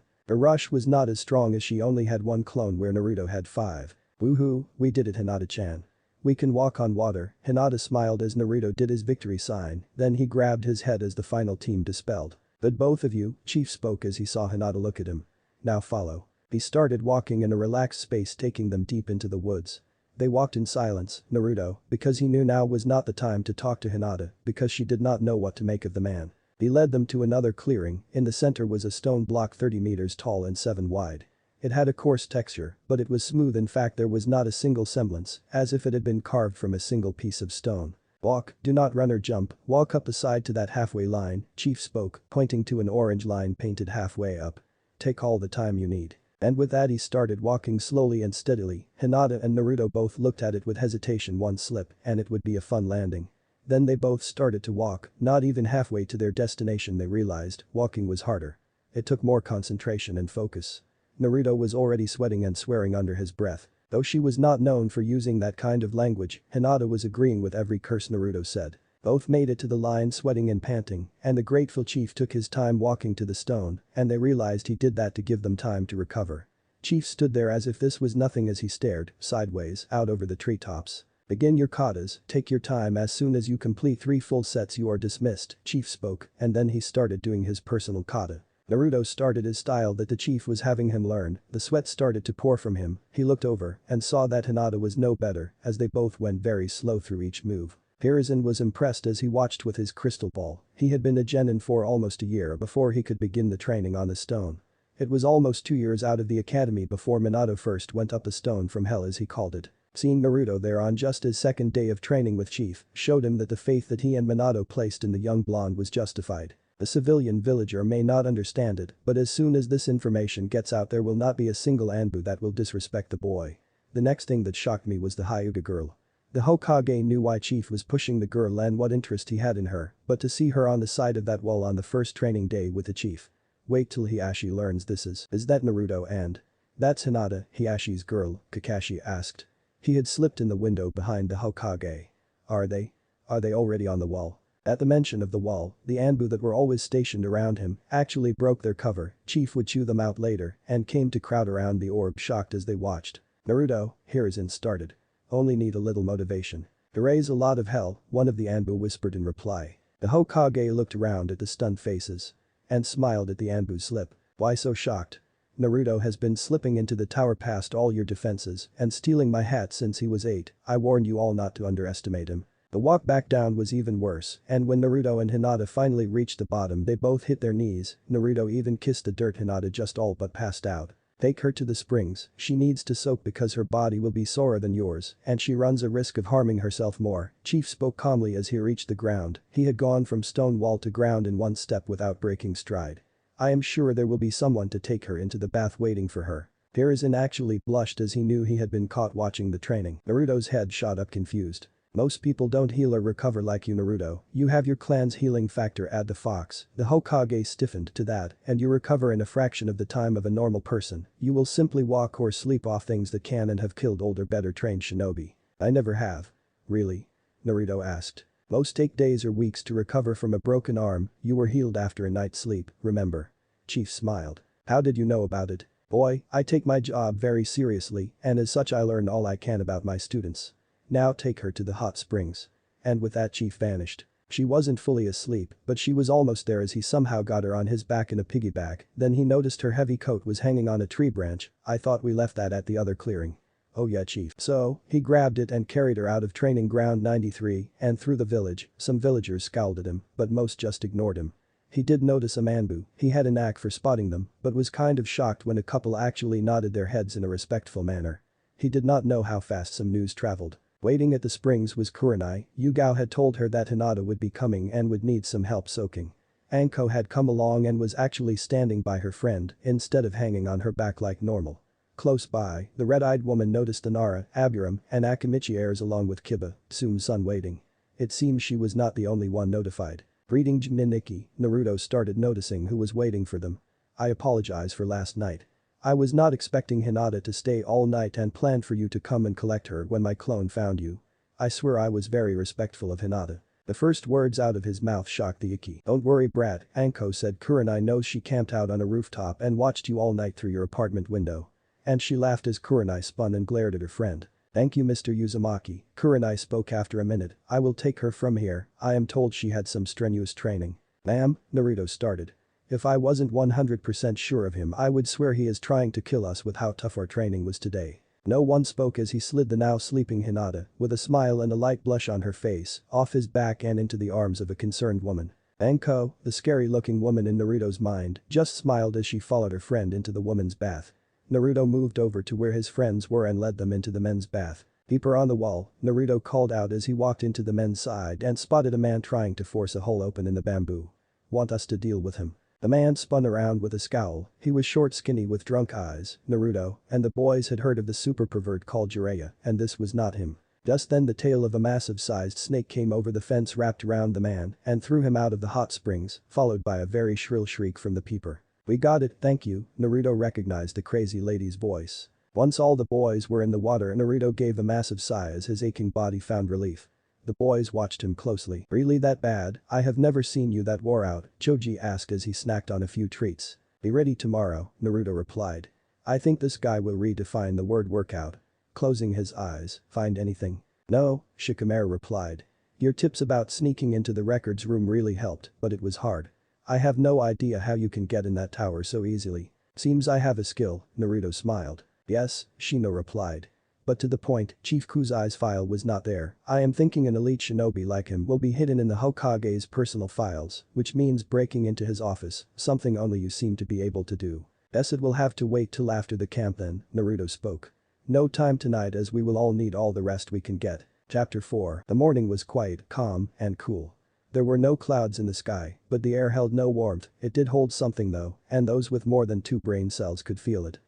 The rush was not as strong as she only had one clone where Naruto had 5. "Woohoo, we did it, Hinata-chan. We can walk on water," Hinata smiled as Naruto did his victory sign, then he grabbed his head as the final team dispelled. "But both of you," Chief spoke as he saw Hinata look at him. "Now follow." He started walking in a relaxed space, taking them deep into the woods. They walked in silence, Naruto, because he knew now was not the time to talk to Hinata, because she did not know what to make of the man. He led them to another clearing, in the center was a stone block 30 meters tall and 7 wide. It had a coarse texture, but it was smooth, in fact there was not a single semblance, as if it had been carved from a single piece of stone. "Walk, do not run or jump, walk up the side to that halfway line," Chief spoke, pointing to an orange line painted halfway up. "Take all the time you need." And with that he started walking slowly and steadily. Hinata and Naruto both looked at it with hesitation, one slip and it would be a fun landing. Then they both started to walk, not even halfway to their destination they realized, walking was harder. It took more concentration and focus. Naruto was already sweating and swearing under his breath. Though she was not known for using that kind of language, Hinata was agreeing with every curse Naruto said. Both made it to the line sweating and panting, and the grateful chief took his time walking to the stone, and they realized he did that to give them time to recover. Chief stood there as if this was nothing as he stared, sideways, out over the treetops. "Begin your katas, take your time, as soon as you complete 3 full sets you are dismissed," Chief spoke, and then he started doing his personal kata. Naruto started his style that the chief was having him learn, the sweat started to pour from him, he looked over and saw that Hinata was no better as they both went very slow through each move. Hiruzen was impressed as he watched with his crystal ball, he had been a genin for almost a year before he could begin the training on the stone. It was almost 2 years out of the academy before Minato first went up a stone from hell as he called it. Seeing Naruto there on just his second day of training with Chief showed him that the faith that he and Minato placed in the young blonde was justified. The civilian villager may not understand it, but as soon as this information gets out there will not be a single ANBU that will disrespect the boy. The next thing that shocked me was the Hyuga girl. The Hokage knew why Chief was pushing the girl and what interest he had in her, but to see her on the side of that wall on the first training day with the chief. Wait till Hiashi learns this is that Naruto and that's Hinata, Hiashi's girl, Kakashi asked. He had slipped in the window behind the Hokage. Are they already on the wall? At the mention of the wall, the ANBU that were always stationed around him actually broke their cover, Chief would chew them out later and came to crowd around the orb shocked as they watched. "Naruto," Hiruzen started. "Only need a little motivation. To raise a lot of hell," one of the ANBU whispered in reply. The Hokage looked around at the stunned faces and smiled at the ANBU's slip. "Why so shocked? Naruto has been slipping into the tower past all your defenses and stealing my hat since he was 8, I warned you all not to underestimate him." The walk back down was even worse, and when Naruto and Hinata finally reached the bottom they both hit their knees, Naruto even kissed the dirt, Hinata just all but passed out. "Take her to the springs, she needs to soak because her body will be sorer than yours and she runs a risk of harming herself more," Chief spoke calmly as he reached the ground, he had gone from stone wall to ground in one step without breaking stride. "I am sure there will be someone to take her into the bath waiting for her." Hiruzen actually blushed as he knew he had been caught watching the training. Naruto's head shot up confused. "Most people don't heal or recover like you, Naruto, you have your clan's healing factor at the Fox." The Hokage stiffened to that and you recover in a fraction of the time of a normal person, you will simply walk or sleep off things that can and have killed older better trained shinobi. "I never have." "Really?" Naruto asked. "Most take days or weeks to recover from a broken arm, you were healed after a night's sleep, remember?" Chief smiled. "How did you know about it?" "Boy, I take my job very seriously and as such I learn all I can about my students. Now take her to the hot springs." And with that Chief vanished. She wasn't fully asleep, but she was almost there as he somehow got her on his back in a piggyback, then he noticed her heavy coat was hanging on a tree branch. "I thought we left that at the other clearing." "Oh yeah, Chief." So, he grabbed it and carried her out of training ground 93 and through the village. Some villagers scowled at him, but most just ignored him. He did notice a ANBU, he had a knack for spotting them, but was kind of shocked when a couple actually nodded their heads in a respectful manner. He did not know how fast some news traveled. Waiting at the springs was Kurenai. Yugao had told her that Hinata would be coming and would need some help soaking. Anko had come along and was actually standing by her friend instead of hanging on her back like normal. Close by, the red-eyed woman noticed Inara, Abiram, and Akamichi heirs along with Kiba, Tsume's son waiting. It seems she was not the only one notified. Reading Chunin Eaxm, Naruto started noticing who was waiting for them. I apologize for last night. I was not expecting Hinata to stay all night and planned for you to come and collect her when my clone found you. I swear I was very respectful of Hinata. The first words out of his mouth shocked the Ikki. Don't worry brat, Anko said. Kurenai knows she camped out on a rooftop and watched you all night through your apartment window. And she laughed as Kurenai spun and glared at her friend. Thank you Mr. Uzumaki, Kurenai spoke after a minute. I will take her from here. I am told she had some strenuous training. Ma'am, Naruto started. If I wasn't 100% sure of him I would swear he is trying to kill us with how tough our training was today. No one spoke as he slid the now sleeping Hinata, with a smile and a light blush on her face, off his back and into the arms of a concerned woman. Anko, the scary-looking woman in Naruto's mind, just smiled as she followed her friend into the woman's bath. Naruto moved over to where his friends were and led them into the men's bath. Deeper on the wall, Naruto called out as he walked into the men's side and spotted a man trying to force a hole open in the bamboo. Want us to deal with him? The man spun around with a scowl. He was short, skinny with drunk eyes. Naruto and the boys had heard of the super pervert called Jiraiya, and this was not him. Just then the tail of a massive-sized snake came over the fence, wrapped around the man and threw him out of the hot springs, followed by a very shrill shriek from the peeper. We got it, thank you, Naruto recognized the crazy lady's voice. Once all the boys were in the water, Naruto gave a massive sigh as his aching body found relief. The boys watched him closely. Really that bad? I have never seen you that wore out, Choji asked as he snacked on a few treats. Be ready tomorrow, Naruto replied. I think this guy will redefine the word workout. Closing his eyes, find anything? No, Shikamaru replied. Your tips about sneaking into the records room really helped, but it was hard. I have no idea how you can get in that tower so easily. Seems I have a skill, Naruto smiled. Yes, Shino replied. But to the point, Chief Kuzai's file was not there. I am thinking an elite shinobi like him will be hidden in the Hokage's personal files, which means breaking into his office, something only you seem to be able to do. Guess it will have to wait till after the camp then, Naruto spoke. No time tonight as we will all need all the rest we can get. Chapter 4. The morning was quiet, calm, and cool. There were no clouds in the sky, but the air held no warmth. It did hold something though, and those with more than 2 brain cells could feel it.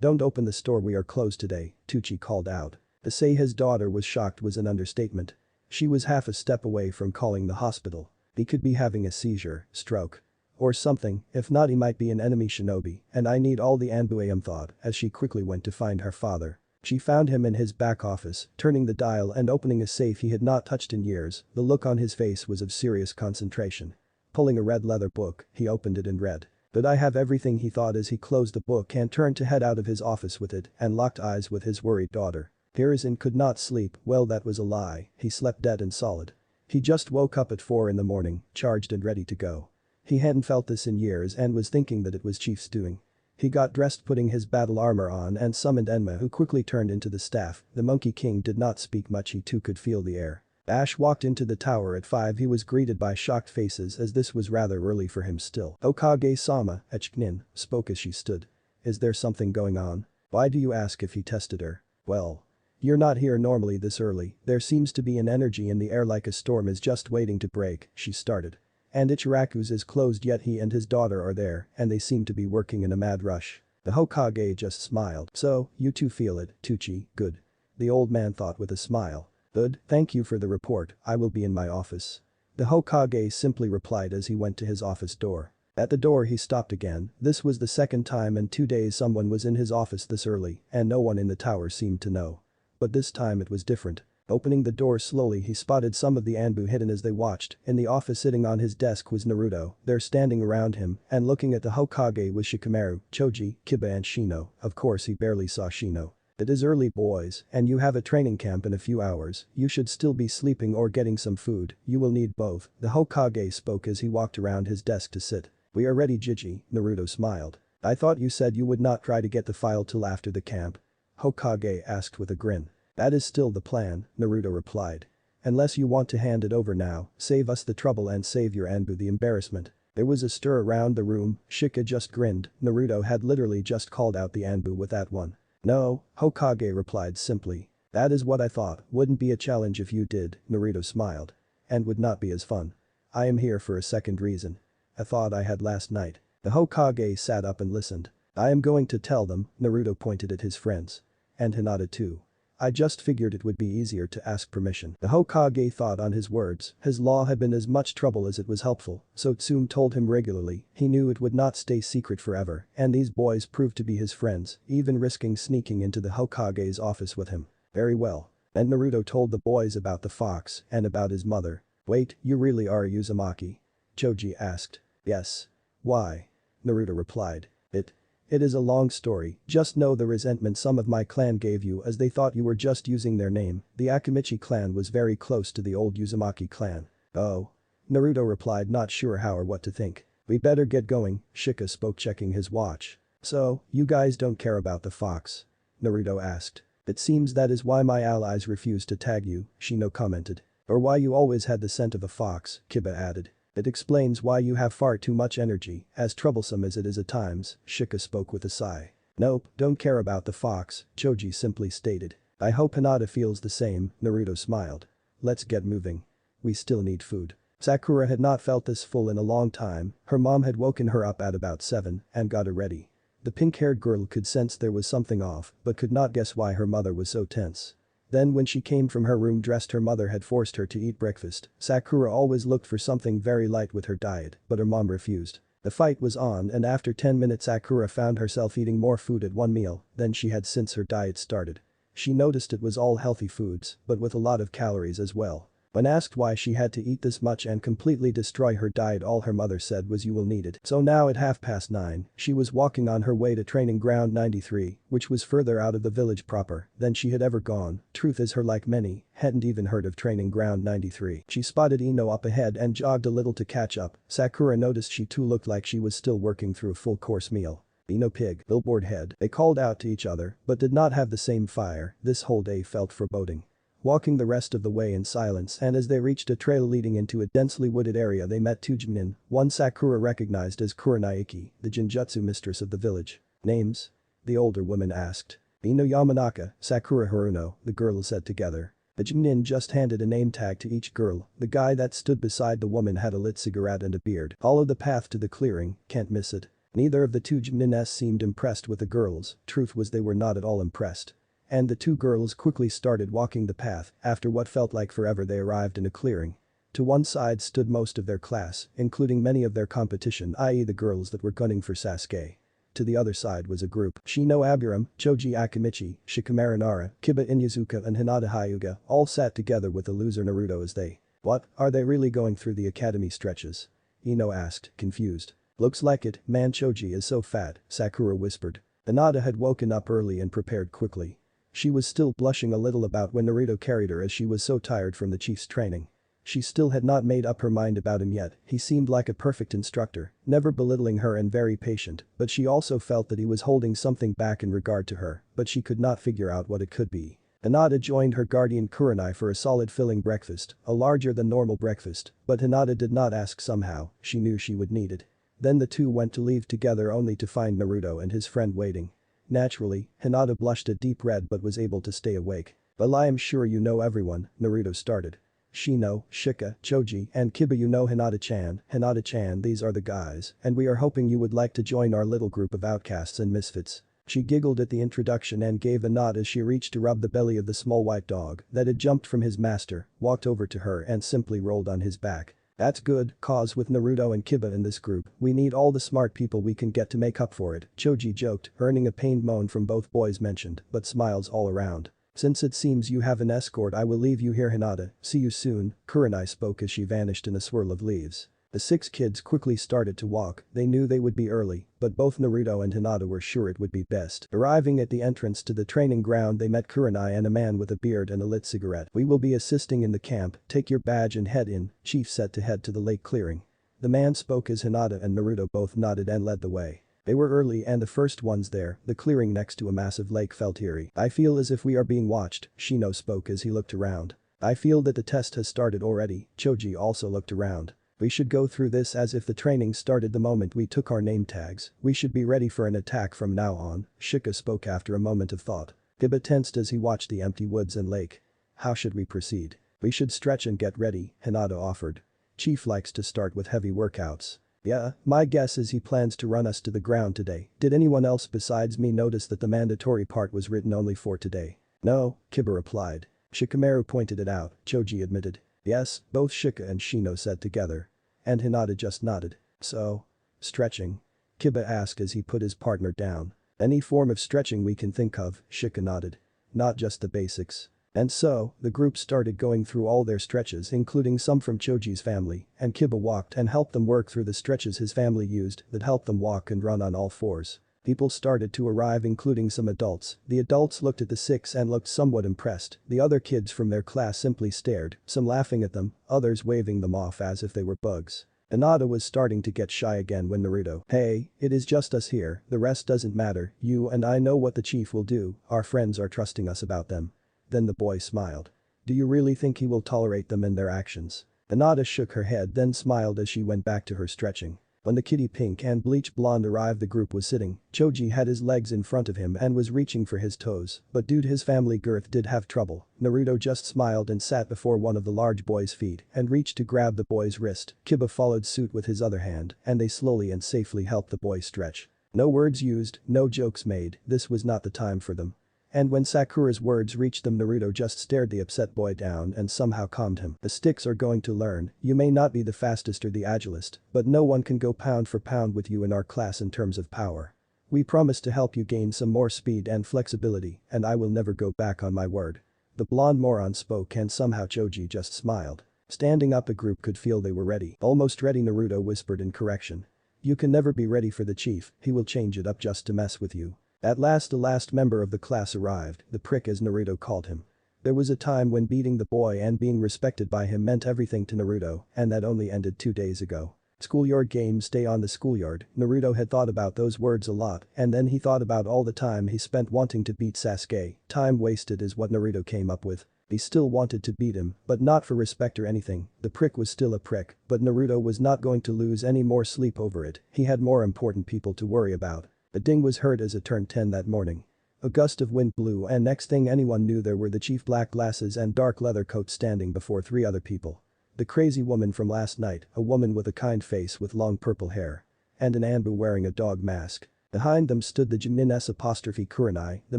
Don't open the store, we are closed today, Tucci called out. To say his daughter was shocked was an understatement. She was half a step away from calling the hospital. He could be having a seizure, stroke. Or something, if not he might be an enemy shinobi, and I need all the ANBU thought as she quickly went to find her father. She found him in his back office, turning the dial and opening a safe he had not touched in years. The look on his face was of serious concentration. Pulling a red leather book, he opened it and read. Did I have everything, he thought as he closed the book and turned to head out of his office with it and locked eyes with his worried daughter. Hiruzen could not sleep. Well, that was a lie. He slept dead and solid. He just woke up at 4 in the morning, charged and ready to go. He hadn't felt this in years and was thinking that it was Chief's doing. He got dressed, putting his battle armor on, and summoned Enma, who quickly turned into the staff. The Monkey King did not speak much, he too could feel the air. Ash walked into the tower at 5. He was greeted by shocked faces as this was rather early for him still. Okage-sama, Echnin, spoke as she stood. Is there something going on? Why do you ask if he tested her? Well. You're not here normally this early. There seems to be an energy in the air like a storm is just waiting to break, she started. And Ichiraku's is closed yet he and his daughter are there and they seem to be working in a mad rush. The Hokage just smiled. So, you two feel it, Tucci, good. The old man thought with a smile. Good, thank you for the report, I will be in my office. The Hokage simply replied as he went to his office door. At the door he stopped again. This was the second time in 2 days someone was in his office this early and no one in the tower seemed to know. But this time it was different. Opening the door slowly he spotted some of the ANBU hidden as they watched. In the office sitting on his desk was Naruto, there standing around him and looking at the Hokage was Shikamaru, Choji, Kiba and Shino. Of course he barely saw Shino. It is early boys and you have a training camp in a few hours. You should still be sleeping or getting some food. You will need both. The Hokage spoke as he walked around his desk to sit. We are ready, Jiji, Naruto smiled. I thought you said you would not try to get the file till after the camp. Hokage asked with a grin. That is still the plan, Naruto replied. Unless you want to hand it over now, save us the trouble and save your ANBU the embarrassment. There was a stir around the room. Shika just grinned. Naruto had literally just called out the ANBU with that one. No, Hokage replied simply. That is what I thought, wouldn't be a challenge if you did, Naruto smiled. And would not be as fun. I am here for a second reason. A thought I had last night. The Hokage sat up and listened. I am going to tell them, Naruto pointed at his friends. And Hinata too. I just figured it would be easier to ask permission. The Hokage thought on his words, his law had been as much trouble as it was helpful, so Tsume told him regularly, he knew it would not stay secret forever, and these boys proved to be his friends, even risking sneaking into the Hokage's office with him. Very well. And Naruto told the boys about the fox and about his mother. Wait, you really are a Uzumaki? Choji asked. Yes. Why? Naruto replied. It is a long story, just know the resentment some of my clan gave you as they thought you were just using their name. The Akimichi clan was very close to the old Uzumaki clan. Oh. Naruto replied, not sure how or what to think. We better get going, Shika spoke, checking his watch. So, you guys don't care about the fox? Naruto asked. It seems that is why my allies refused to tag you, Shino commented. Or why you always had the scent of a fox, Kiba added. It explains why you have far too much energy, as troublesome as it is at times, Shika spoke with a sigh. Nope, don't care about the fox, Choji simply stated. I hope Hinata feels the same, Naruto smiled. Let's get moving. We still need food. Sakura had not felt this full in a long time, her mom had woken her up at about 7 and got her ready. The pink-haired girl could sense there was something off but could not guess why her mother was so tense. Then when she came from her room dressed, her mother had forced her to eat breakfast. Sakura always looked for something very light with her diet, but her mom refused. The fight was on and after 10 minutes Sakura found herself eating more food at one meal than she had since her diet started. She noticed it was all healthy foods, but with a lot of calories as well. When asked why she had to eat this much and completely destroy her diet, all her mother said was, you will need it. So now at 9:30, she was walking on her way to training ground 93, which was further out of the village proper than she had ever gone. Truth is, her like many, hadn't even heard of training ground 93. She spotted Ino up ahead and jogged a little to catch up. Sakura noticed she too looked like she was still working through a full course meal. Ino pig, billboard head. They called out to each other, but did not have the same fire. This whole day felt foreboding. Walking the rest of the way in silence, and as they reached a trail leading into a densely wooded area, they met two Chunin, one Sakura recognized as Kurenai, the Genjutsu mistress of the village. Names? The older woman asked. Ino Yamanaka, Sakura Haruno, the girls said together. The Chunin just handed a name tag to each girl. The guy that stood beside the woman had a lit cigarette and a beard. Follow the path to the clearing, can't miss it. Neither of the two Chunins seemed impressed with the girls. Truth was, they were not at all impressed. And the two girls quickly started walking the path. After what felt like forever, they arrived in a clearing. To one side stood most of their class, including many of their competition, i.e. the girls that were gunning for Sasuke. To the other side was a group. Shino Aburam, Choji Akimichi, Shikamaru Nara, Kiba Inuzuka and Hinata Hyuga all sat together with the loser Naruto as they. What, are they really going through the academy stretches? Ino asked, confused. Looks like it, man. Choji is so fat, Sakura whispered. Hinata had woken up early and prepared quickly. She was still blushing a little about when Naruto carried her as she was so tired from the chief's training. She still had not made up her mind about him yet. He seemed like a perfect instructor, never belittling her and very patient, but she also felt that he was holding something back in regard to her, but she could not figure out what it could be. Hinata joined her guardian Kurenai for a solid filling breakfast, a larger than normal breakfast, but Hinata did not ask somehow, she knew she would need it. Then the two went to leave together only to find Naruto and his friend waiting. Naturally, Hinata blushed a deep red but was able to stay awake. Well, I am sure you know everyone, Naruto started. Shino, Shika, Choji, and Kiba, you know Hinata-chan. Hinata-chan, these are the guys, and we are hoping you would like to join our little group of outcasts and misfits. She giggled at the introduction and gave a nod as she reached to rub the belly of the small white dog that had jumped from his master, walked over to her and simply rolled on his back. That's good, cause with Naruto and Kiba in this group, we need all the smart people we can get to make up for it, Choji joked, earning a pained moan from both boys mentioned, but smiles all around. Since it seems you have an escort, I will leave you here, Hinata, see you soon, Kurenai spoke as she vanished in a swirl of leaves. The six kids quickly started to walk. They knew they would be early, but both Naruto and Hinata were sure it would be best. Arriving at the entrance to the training ground, they met Kurenai and a man with a beard and a lit cigarette. We will be assisting in the camp, take your badge and head in, Chief said to head to the lake clearing. The man spoke as Hinata and Naruto both nodded and led the way. They were early and the first ones there. The clearing next to a massive lake felt eerie. I feel as if we are being watched, Shino spoke as he looked around. I feel that the test has started already, Choji also looked around. We should go through this as if the training started the moment we took our name tags. We should be ready for an attack from now on, Shika spoke after a moment of thought. Kiba tensed as he watched the empty woods and lake. How should we proceed? We should stretch and get ready, Hinata offered. Chief likes to start with heavy workouts. Yeah, my guess is he plans to run us to the ground today. Did anyone else besides me notice that the mandatory part was written only for today? No, Kiba replied. Shikamaru pointed it out, Choji admitted. Yes, both Shika and Shino said together. And Hinata just nodded. So? Stretching? Kiba asked as he put his partner down. Any form of stretching we can think of, Shika nodded. Not just the basics. And so, the group started going through all their stretches including some from Choji's family, and Kiba walked and helped them work through the stretches his family used that helped them walk and run on all fours. People started to arrive including some adults. The adults looked at the six and looked somewhat impressed. The other kids from their class simply stared, some laughing at them, others waving them off as if they were bugs. Hinata was starting to get shy again when Naruto, "Hey, it is just us here, the rest doesn't matter, you and I know what the chief will do, our friends are trusting us about them." Then the boy smiled. "Do you really think he will tolerate them and their actions?" Hinata shook her head then smiled as she went back to her stretching. When the kitty pink and bleach blonde arrived the group was sitting, Choji had his legs in front of him and was reaching for his toes, but due to his family girth did have trouble. Naruto just smiled and sat before one of the large boy's feet and reached to grab the boy's wrist. Kiba followed suit with his other hand and they slowly and safely helped the boy stretch. No words used, no jokes made, this was not the time for them. And when Sakura's words reached them Naruto just stared the upset boy down and somehow calmed him. The sticks are going to learn, you may not be the fastest or the agilest, but no one can go pound for pound with you in our class in terms of power. We promise to help you gain some more speed and flexibility and I will never go back on my word. The blonde moron spoke and somehow Choji just smiled. Standing up a group could feel they were ready. Almost ready Naruto whispered in correction. You can never be ready for the chief, he will change it up just to mess with you. At last the last member of the class arrived, the prick as Naruto called him. There was a time when beating the boy and being respected by him meant everything to Naruto, and that only ended 2 days ago. Schoolyard games stay on the schoolyard, Naruto had thought about those words a lot and then he thought about all the time he spent wanting to beat Sasuke, time wasted is what Naruto came up with. He still wanted to beat him, but not for respect or anything, the prick was still a prick, but Naruto was not going to lose any more sleep over it, he had more important people to worry about. A ding was heard as it turned 10 that morning. A gust of wind blew and next thing anyone knew there were the chief black glasses and dark leather coat standing before 3 other people. The crazy woman from last night, a woman with a kind face with long purple hair. And an ANBU wearing a dog mask. Behind them stood the Chunin Eaxm Kurenai, the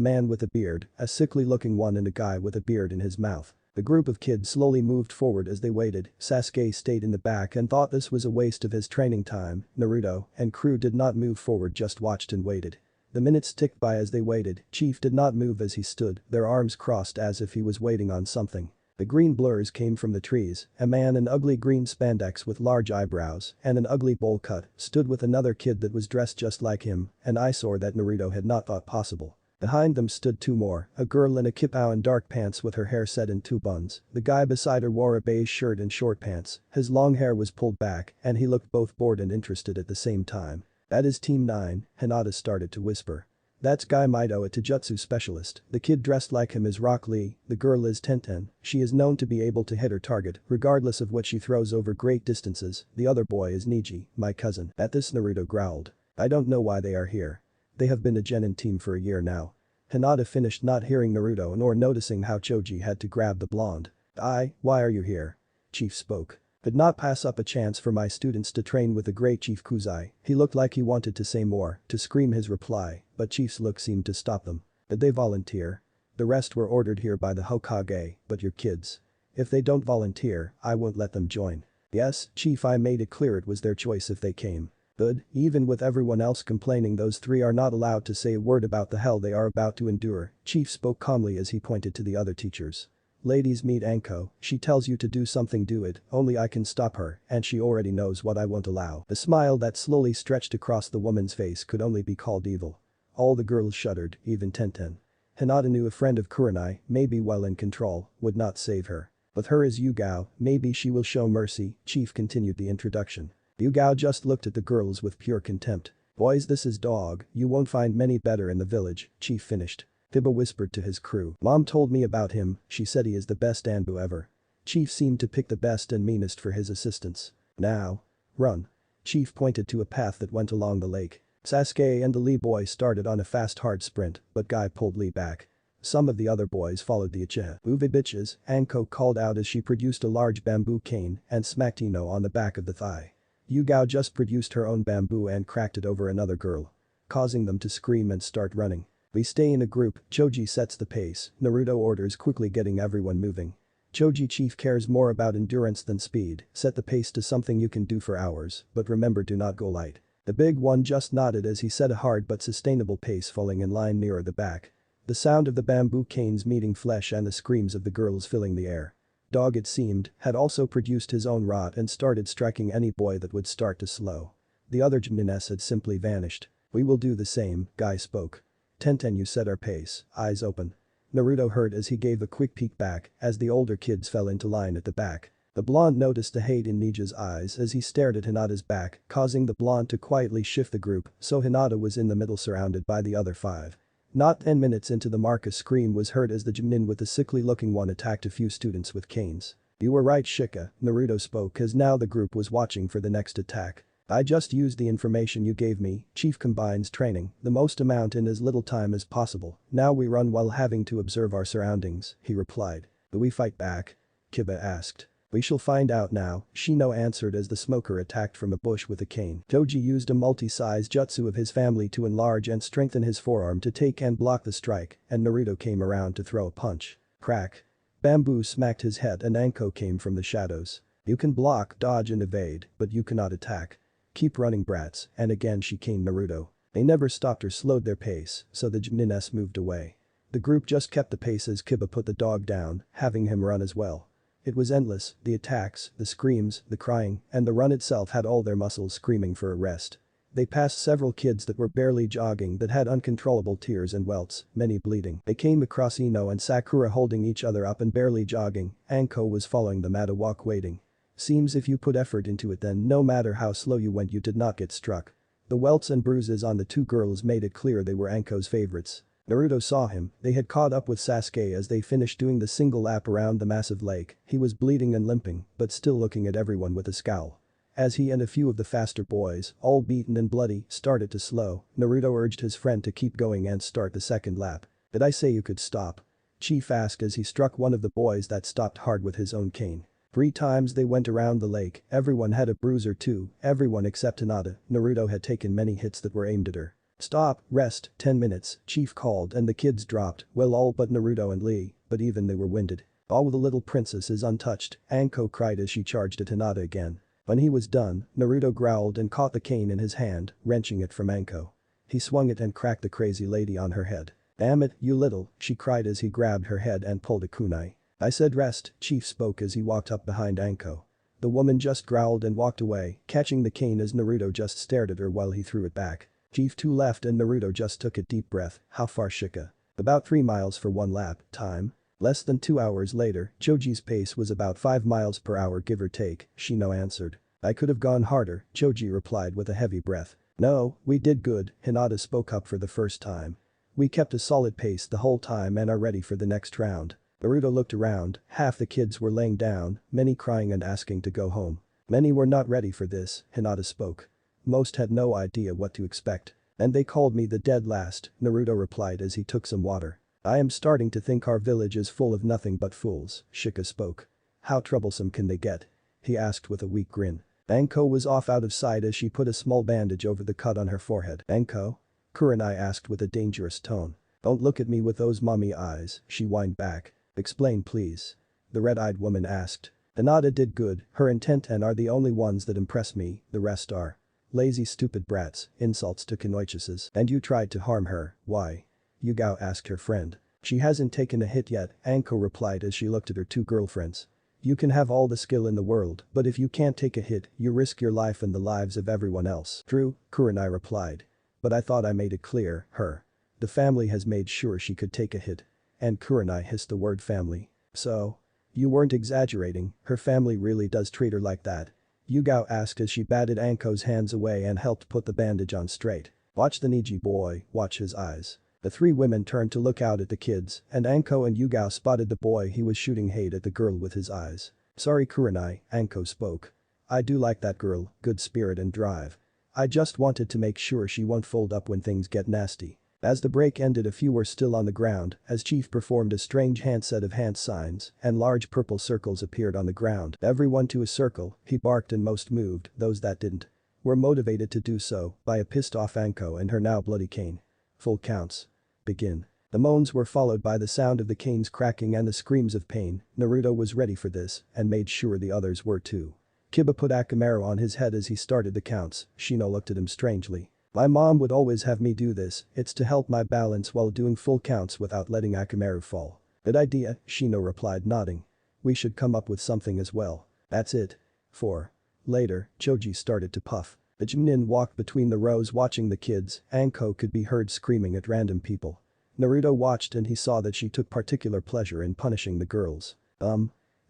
man with a beard, a sickly looking one and a guy with a beard in his mouth. The group of kids slowly moved forward as they waited, Sasuke stayed in the back and thought this was a waste of his training time, Naruto and crew did not move forward just watched and waited. The minutes ticked by as they waited, Chief did not move as he stood, their arms crossed as if he was waiting on something. The green blurs came from the trees, a man in ugly green spandex with large eyebrows and an ugly bowl cut stood with another kid that was dressed just like him, an eyesore that Naruto had not thought possible. Behind them stood 2 more, a girl in a kipao and dark pants with her hair set in 2 buns. The guy beside her wore a beige shirt and short pants, his long hair was pulled back and he looked both bored and interested at the same time. That is Team 9, Hinata started to whisper. That's Guy Mido, a Taijutsu specialist, the kid dressed like him is Rock Lee, the girl is Tenten, she is known to be able to hit her target regardless of what she throws over great distances, the other boy is Niji, my cousin. At this Naruto growled. I don't know why they are here. They have been a genin team for a year now. Hinata finished not hearing Naruto nor noticing how Choji had to grab the blonde. Why are you here? Chief spoke. Could not pass up a chance for my students to train with the great Chief Kuzai. He looked like he wanted to say more, to scream his reply, but Chief's look seemed to stop them. Did they volunteer? The rest were ordered here by the Hokage, but your kids. If they don't volunteer, I won't let them join. Yes, Chief, I made it clear it was their choice if they came. Good, even with everyone else complaining those 3 are not allowed to say a word about the hell they are about to endure, Chief spoke calmly as he pointed to the other teachers. Ladies, meet Anko, she tells you to do something, do it, only I can stop her and she already knows what I won't allow. The smile that slowly stretched across the woman's face could only be called evil. All the girls shuddered, even Tenten. Hinata knew a friend of Kurenai, maybe well in control, would not save her. With her is Yugao, maybe she will show mercy, Chief continued the introduction. Yugao just looked at the girls with pure contempt. Boys, this is dog, you won't find many better in the village, Chief finished. Kiba whispered to his crew. Mom told me about him, she said he is the best ANBU ever. Chief seemed to pick the best and meanest for his assistants. Now. Run. Chief pointed to a path that went along the lake. Sasuke and the Lee boy started on a fast hard sprint, but Guy pulled Lee back. Some of the other boys followed the Uchiha. "Move it bitches," Anko called out as she produced a large bamboo cane and smacked Ino on the back of the thigh. Yugao just produced her own bamboo and cracked it over another girl, causing them to scream and start running. "We stay in a group," Choji sets the pace, Naruto orders, quickly getting everyone moving. Choji chief cares more about endurance than speed, set the pace to something you can do for hours, but remember, do not go light. The big one just nodded as he set a hard but sustainable pace, falling in line nearer the back. The sound of the bamboo canes meeting flesh and the screams of the girls filling the air. Dog, it seemed, had also produced his own rod and started striking any boy that would start to slow. The other Chunin had simply vanished. "We will do the same," Guy spoke. "Tenten, you set our pace, eyes open." Naruto heard as he gave a quick peek back as the older kids fell into line at the back. The blonde noticed the hate in Nija's eyes as he stared at Hinata's back, causing the blonde to quietly shift the group, so Hinata was in the middle surrounded by the other 5. Not 10 minutes into the mark, a scream was heard as the Chunin with the sickly looking one attacked a few students with canes. "You were right, Shika," Naruto spoke as now the group was watching for the next attack. "I just used the information you gave me," Chief combines training the most amount in as little time as possible. "Now we run while having to observe our surroundings," he replied. "Do we fight back?" Kiba asked. "We shall find out now," Shino answered as the smoker attacked from a bush with a cane. Choji used a multi-size jutsu of his family to enlarge and strengthen his forearm to take and block the strike, and Naruto came around to throw a punch. Crack. Bamboo smacked his head and Anko came from the shadows. "You can block, dodge and evade, but you cannot attack. Keep running, brats," and again she caned Naruto. They never stopped or slowed their pace, so the Chunin moved away. The group just kept the pace as Kiba put the dog down, having him run as well. It was endless, the attacks, the screams, the crying, and the run itself had all their muscles screaming for a rest. They passed several kids that were barely jogging that had uncontrollable tears and welts, many bleeding. They came across Ino and Sakura holding each other up and barely jogging. Anko was following them at a walk waiting. "Seems if you put effort into it, then no matter how slow you went you did not get struck." The welts and bruises on the 2 girls made it clear they were Anko's favorites. Naruto saw him, they had caught up with Sasuke as they finished doing the single lap around the massive lake. He was bleeding and limping, but still looking at everyone with a scowl. As he and a few of the faster boys, all beaten and bloody, started to slow, Naruto urged his friend to keep going and start the second lap. "Did I say you could stop?" Chief asked as he struck one of the boys that stopped hard with his own cane. 3 times they went around the lake, everyone had a bruise or 2, everyone except Hinata. Naruto had taken many hits that were aimed at her. "Stop, rest, 10 minutes, Chief called and the kids dropped, well all but Naruto and Lee, but even they were winded. "All the little princess is untouched," Anko cried as she charged at Hinata again. When he was done, Naruto growled and caught the cane in his hand, wrenching it from Anko. He swung it and cracked the crazy lady on her head. "Damn it, you little," she cried as he grabbed her head and pulled a kunai. "I said rest," Chief spoke as he walked up behind Anko. The woman just growled and walked away, catching the cane as Naruto just stared at her while he threw it back. Chief 2 left and Naruto just took a deep breath. "How far, Shika?" "About 3 miles for 1 lap, time." Less than 2 hours later, Choji's pace was about 5 miles per hour give or take, Shino answered. "I could have gone harder," Choji replied with a heavy breath. "No, we did good," Hinata spoke up for the first time. "We kept a solid pace the whole time and are ready for the next round." Naruto looked around, half the kids were laying down, many crying and asking to go home. "Many were not ready for this," Hinata spoke. "Most had no idea what to expect. And they called me the dead last," Naruto replied as he took some water. "I am starting to think our village is full of nothing but fools," Shika spoke. "How troublesome can they get?" he asked with a weak grin. Anko was off out of sight as she put a small bandage over the cut on her forehead. "Anko?" Kurenai asked with a dangerous tone. "Don't look at me with those mommy eyes," she whined back. "Explain please." The red-eyed woman asked. "Hinata did good, her and Tenten are the only ones that impress me, the rest are lazy stupid brats," insults to Kenoichises. "And you tried to harm her, why?" Yugao asked her friend. "She hasn't taken a hit yet," Anko replied as she looked at her 2 girlfriends. "You can have all the skill in the world, but if you can't take a hit, you risk your life and the lives of everyone else." "True," Kurenai replied. "But I thought I made it clear, her. The family has made sure she could take a hit." And Kurenai hissed the word family. "So? You weren't exaggerating, her family really does treat her like that?" Yugao asked as she batted Anko's hands away and helped put the bandage on straight. "Watch the Niji boy, watch his eyes." The 3 women turned to look out at the kids, and Anko and Yugao spotted the boy he was shooting hate at the girl with his eyes. "Sorry Kurenai," Anko spoke. "I do like that girl, good spirit and drive. I just wanted to make sure she won't fold up when things get nasty." As the break ended, a few were still on the ground as Chief performed a strange hand set of hand signs and large purple circles appeared on the ground. Everyone to a circle, he barked, and most moved, those that didn't, were motivated to do so by a pissed off Anko and her now bloody cane. Full counts. Begin. The moans were followed by the sound of the canes cracking and the screams of pain. Naruto was ready for this and made sure the others were too. Kiba put Akamaru on his head as he started the counts. Shino looked at him strangely. My mom would always have me do this, it's to help my balance while doing full counts without letting Akamaru fall. Good idea, Shino replied, nodding. We should come up with something as well. That's it. 4. Later, Choji started to puff. The Chunin walked between the rows watching the kids. Anko could be heard screaming at random people. Naruto watched and he saw that she took particular pleasure in punishing the girls.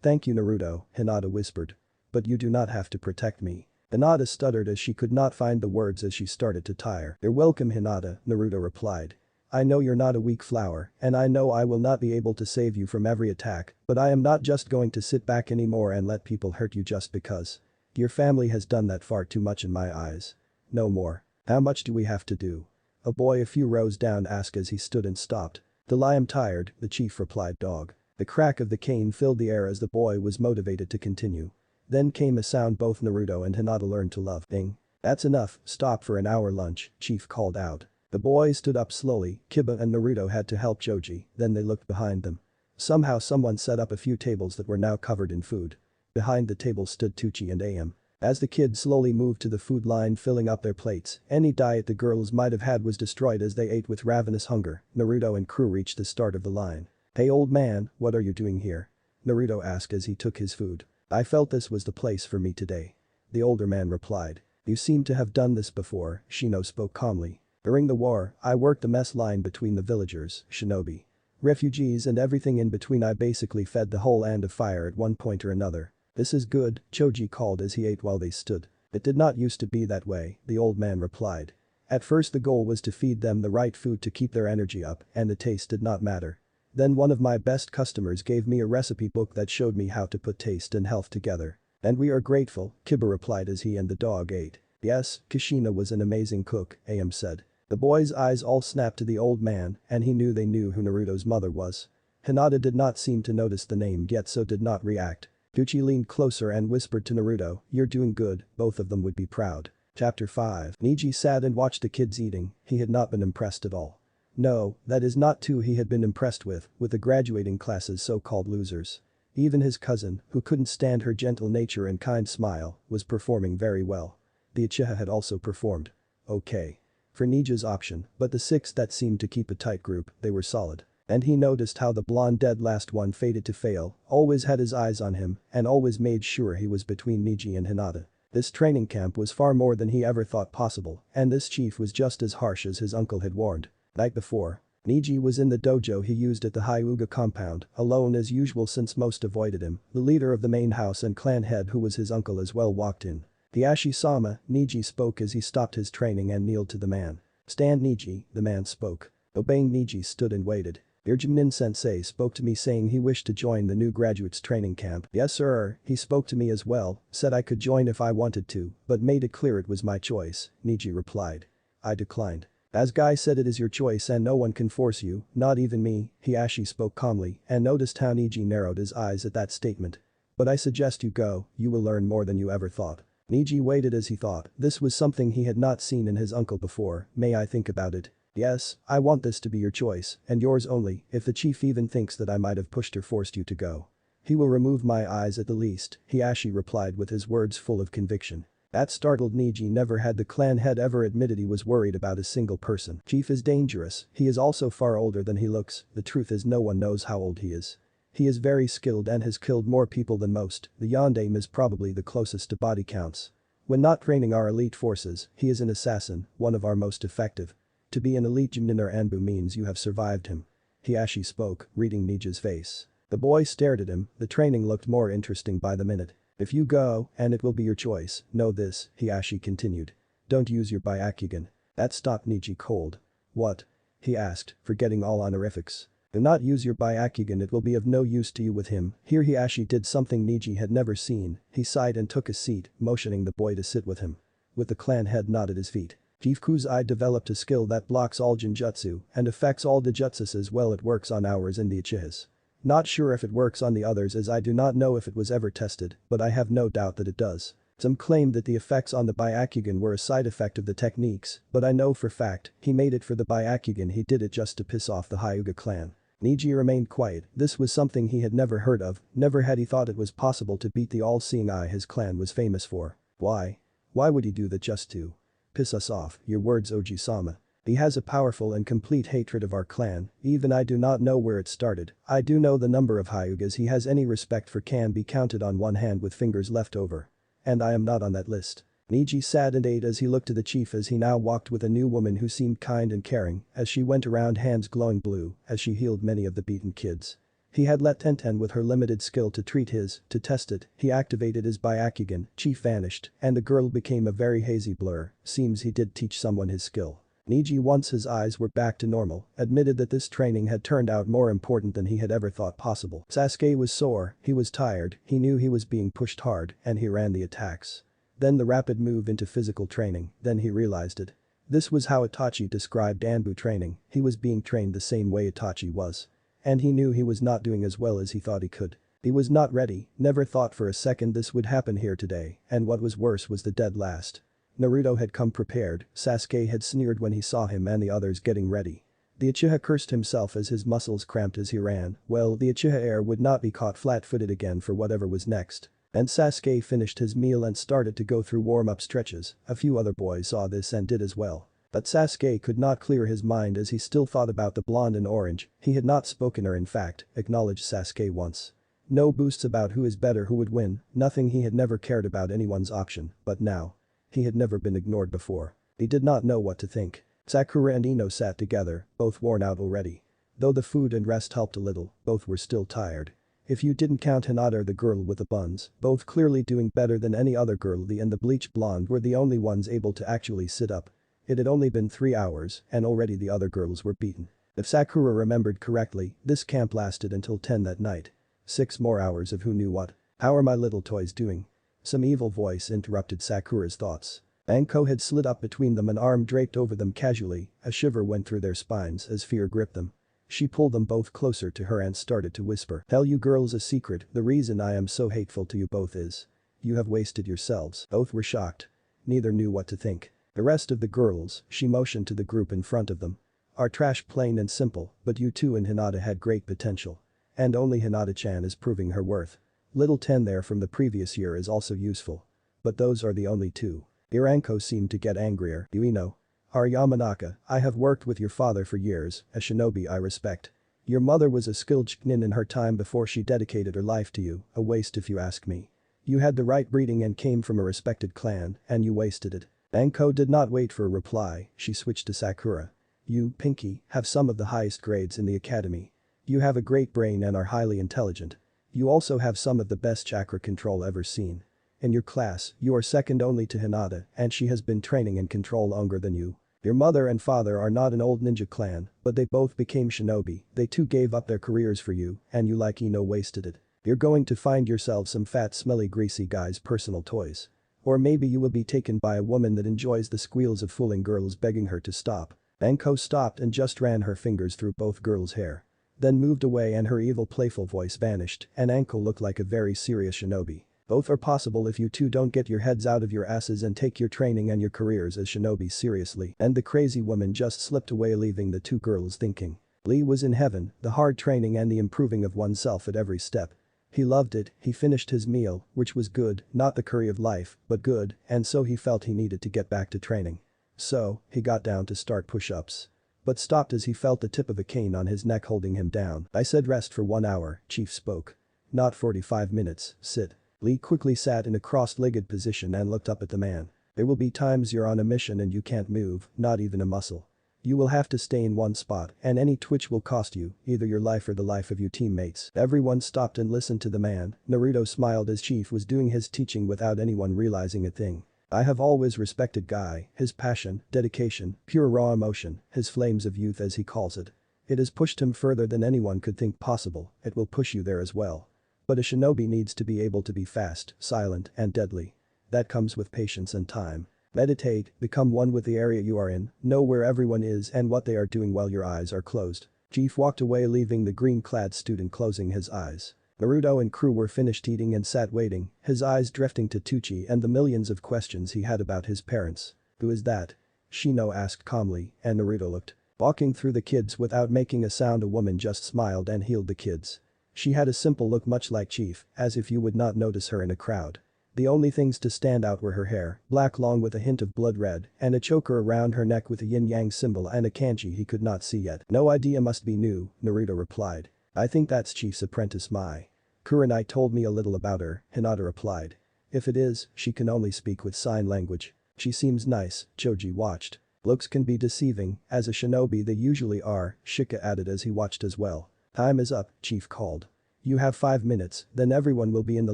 Thank you, Naruto, Hinata whispered. But you do not have to protect me. Hinata stuttered as she could not find the words as she started to tire. You're welcome, Hinata, Naruto replied. I know you're not a weak flower, and I know I will not be able to save you from every attack, but I am not just going to sit back anymore and let people hurt you just because. Your family has done that far too much in my eyes. No more. How much do we have to do? A boy a few rows down asked as he stood and stopped. Till I am tired, the chief replied, dog. The crack of the cane filled the air as the boy was motivated to continue. Then came a sound both Naruto and Hinata learned to love. Ding. That's enough, stop for an hour lunch, Chief called out. The boys stood up slowly. Kiba and Naruto had to help Choji, then they looked behind them. Somehow someone set up a few tables that were now covered in food. Behind the tables stood Tucci and Am. As the kids slowly moved to the food line filling up their plates, any diet the girls might have had was destroyed as they ate with ravenous hunger. Naruto and crew reached the start of the line. Hey old man, what are you doing here? Naruto asked as he took his food. I felt this was the place for me today. The older man replied. You seem to have done this before, Shino spoke calmly. During the war, I worked the mess line between the villagers, shinobi, refugees and everything in between. I basically fed the whole Land of Fire at one point or another. This is good, Choji called as he ate while they stood. It did not used to be that way, the old man replied. At first the goal was to feed them the right food to keep their energy up and the taste did not matter. Then one of my best customers gave me a recipe book that showed me how to put taste and health together. And we are grateful, Kiba replied as he and the dog ate. Yes, Kushina was an amazing cook, Am said. The boy's eyes all snapped to the old man and he knew they knew who Naruto's mother was. Hinata did not seem to notice the name yet so did not react. Tucci leaned closer and whispered to Naruto, you're doing good, both of them would be proud. Chapter 5. Neji sat and watched the kids eating, he had not been impressed at all. No, that is not who he had been impressed with the graduating class's so-called losers. Even his cousin, who couldn't stand her gentle nature and kind smile, was performing very well. The Uchiha had also performed. Okay. For Niji's option, but the 6 that seemed to keep a tight group, they were solid. And he noticed how the blonde dead last one faded to fail, always had his eyes on him, and always made sure he was between Niji and Hinata. This training camp was far more than he ever thought possible, and this chief was just as harsh as his uncle had warned. Night before, Niji was in the dojo he used at the Hyuga compound, alone as usual since most avoided him. The leader of the main house and clan head who was his uncle as well walked in. Hiashi-sama, Niji spoke as he stopped his training and kneeled to the man. Stand Niji, the man spoke. Obeying Niji stood and waited. Irjimin-sensei spoke to me saying he wished to join the new graduates training camp. Yes sir, he spoke to me as well, said I could join if I wanted to, but made it clear it was my choice, Niji replied. I declined. As Guy said it is your choice and no one can force you, not even me, Hiashi spoke calmly and noticed how Niji narrowed his eyes at that statement. But I suggest you go, you will learn more than you ever thought. Niji waited as he thought, this was something he had not seen in his uncle before, may I think about it? Yes, I want this to be your choice, and yours only, if the chief even thinks that I might have pushed or forced you to go. He will remove my eyes at the least, Hiashi replied with his words full of conviction. That startled Niji. Never had the clan head ever admitted he was worried about a single person. Chief is dangerous, he is also far older than he looks, the truth is no one knows how old he is. He is very skilled and has killed more people than most, the Yondaime is probably the closest to body counts. When not training our elite forces, he is an assassin, one of our most effective. To be an elite Chunin or ANBU means you have survived him. Hiashi spoke, reading Niji's face. The boy stared at him, the training looked more interesting by the minute. If you go, and it will be your choice, know this, Hiashi continued. Don't use your Byakugan. That stopped Niji cold. What? He asked, forgetting all honorifics. Do not use your Byakugan, it will be of no use to you with him. Here Hiashi did something Niji had never seen, he sighed and took a seat, motioning the boy to sit with him. With the clan head not at his feet. Chief Kuzai developed a skill that blocks all genjutsu and affects all the jutsus as well. It works on ours and the Uchihas. Not sure if it works on the others as I do not know if it was ever tested, but I have no doubt that it does. Some claim that the effects on the Byakugan were a side effect of the techniques, but I know for fact he made it for the Byakugan. He did it just to piss off the Hyuga clan. Neji remained quiet. This was something he had never heard of, never had he thought it was possible to beat the all-seeing eye his clan was famous for. Why? Why would he do that just to piss us off? Your words, Oji-sama. He has a powerful and complete hatred of our clan, even I do not know where it started. I do know the number of Hyugas he has. Any respect for can be counted on one hand with fingers left over. And I am not on that list. Neji sat and ate as he looked to the chief as he now walked with a new woman who seemed kind and caring as she went around, hands glowing blue as she healed many of the beaten kids. He had let Tenten with her limited skill to treat his, to test it, he activated his Byakugan, chief vanished, and the girl became a very hazy blur. Seems he did teach someone his skill. Neji, once his eyes were back to normal, admitted that this training had turned out more important than he had ever thought possible. Sasuke was sore, he was tired, he knew he was being pushed hard, and he ran the attacks. Then the rapid move into physical training, then he realized it. This was how Itachi described ANBU training, he was being trained the same way Itachi was. And he knew he was not doing as well as he thought he could. He was not ready, never thought for a second this would happen here today, and what was worse was the dead last. Naruto had come prepared, Sasuke had sneered when he saw him and the others getting ready. The Uchiha cursed himself as his muscles cramped as he ran. Well, the Uchiha heir would not be caught flat-footed again for whatever was next. And Sasuke finished his meal and started to go through warm-up stretches. A few other boys saw this and did as well. But Sasuke could not clear his mind as he still thought about the blonde and orange. He had not spoken or in fact, acknowledged Sasuke once. No boosts about who is better, who would win, nothing. He had never cared about anyone's option, but now. He had never been ignored before. He did not know what to think. Sakura and Ino sat together, both worn out already. Though the food and rest helped a little, both were still tired. If you didn't count Hinata, the girl with the buns, both clearly doing better than any other girl. Lee and the bleached blonde were the only ones able to actually sit up. It had only been 3 hours, and already the other girls were beaten. If Sakura remembered correctly, this camp lasted until 10 that night. 6 more hours of who knew what. How are my little toys doing? Some evil voice interrupted Sakura's thoughts. Anko had slid up between them, an arm draped over them casually. A shiver went through their spines as fear gripped them. She pulled them both closer to her and started to whisper. Tell you girls a secret, the reason I am so hateful to you both is. You have wasted yourselves. Both were shocked. Neither knew what to think. The rest of the girls, she motioned to the group in front of them. Are trash, plain and simple, but you two and Hinata had great potential. And only Hinata-chan is proving her worth. Little Ten there from the previous year is also useful. But those are the only two. Iranko seemed to get angrier. Ino. Are Yamanaka, I have worked with your father for years, a shinobi I respect. Your mother was a skilled chunin in her time before she dedicated her life to you, a waste if you ask me. You had the right breeding and came from a respected clan, and you wasted it. Anko did not wait for a reply, she switched to Sakura. You, Pinky, have some of the highest grades in the academy. You have a great brain and are highly intelligent. You also have some of the best chakra control ever seen. In your class, you are second only to Hinata, and she has been training in control longer than you. Your mother and father are not an old ninja clan, but they both became shinobi. They too gave up their careers for you, and you like Ino wasted it. You're going to find yourself some fat, smelly, greasy guy's personal toys. Or maybe you will be taken by a woman that enjoys the squeals of fooling girls begging her to stop. Anko stopped and just ran her fingers through both girls' hair. Then moved away and her evil playful voice vanished, and Anko looked like a very serious shinobi. Both are possible if you two don't get your heads out of your asses and take your training and your careers as shinobi seriously. And the crazy woman just slipped away, leaving the two girls thinking. Lee was in heaven, the hard training and the improving of oneself at every step. He loved it. He finished his meal, which was good, not the curry of life, but good, and so he felt he needed to get back to training. So, he got down to start push-ups. But stopped as he felt the tip of a cane on his neck holding him down. I said rest for 1 hour, Chief spoke. Not 45 minutes, sit. Lee quickly sat in a cross-legged position and looked up at the man. There will be times you're on a mission and you can't move, not even a muscle. You will have to stay in one spot, and any twitch will cost you, either your life or the life of your teammates. Everyone stopped and listened to the man. Naruto smiled as Chief was doing his teaching without anyone realizing a thing. I have always respected Guy, his passion, dedication, pure raw emotion, his flames of youth as he calls it. It has pushed him further than anyone could think possible, it will push you there as well. But a shinobi needs to be able to be fast, silent, and deadly. That comes with patience and time. Meditate, become one with the area you are in, know where everyone is and what they are doing while your eyes are closed. Chief walked away leaving the green-clad student closing his eyes. Naruto and crew were finished eating and sat waiting, his eyes drifting to Itachi and the millions of questions he had about his parents. "Who is that?" Shino asked calmly, and Naruto looked. Walking through the kids without making a sound, a woman just smiled and healed the kids. She had a simple look much like Chief, as if you would not notice her in a crowd. The only things to stand out were her hair, black long with a hint of blood red, and a choker around her neck with a yin-yang symbol and a kanji he could not see yet. "No idea, must be new," Naruto replied. "I think that's Chief's apprentice Mai. Kurenai told me a little about her," Hinata replied. "If it is, she can only speak with sign language. She seems nice," Choji watched. "Looks can be deceiving, as a shinobi they usually are," Shika added as he watched as well. "Time is up," Chief called. "You have 5 minutes, then everyone will be in the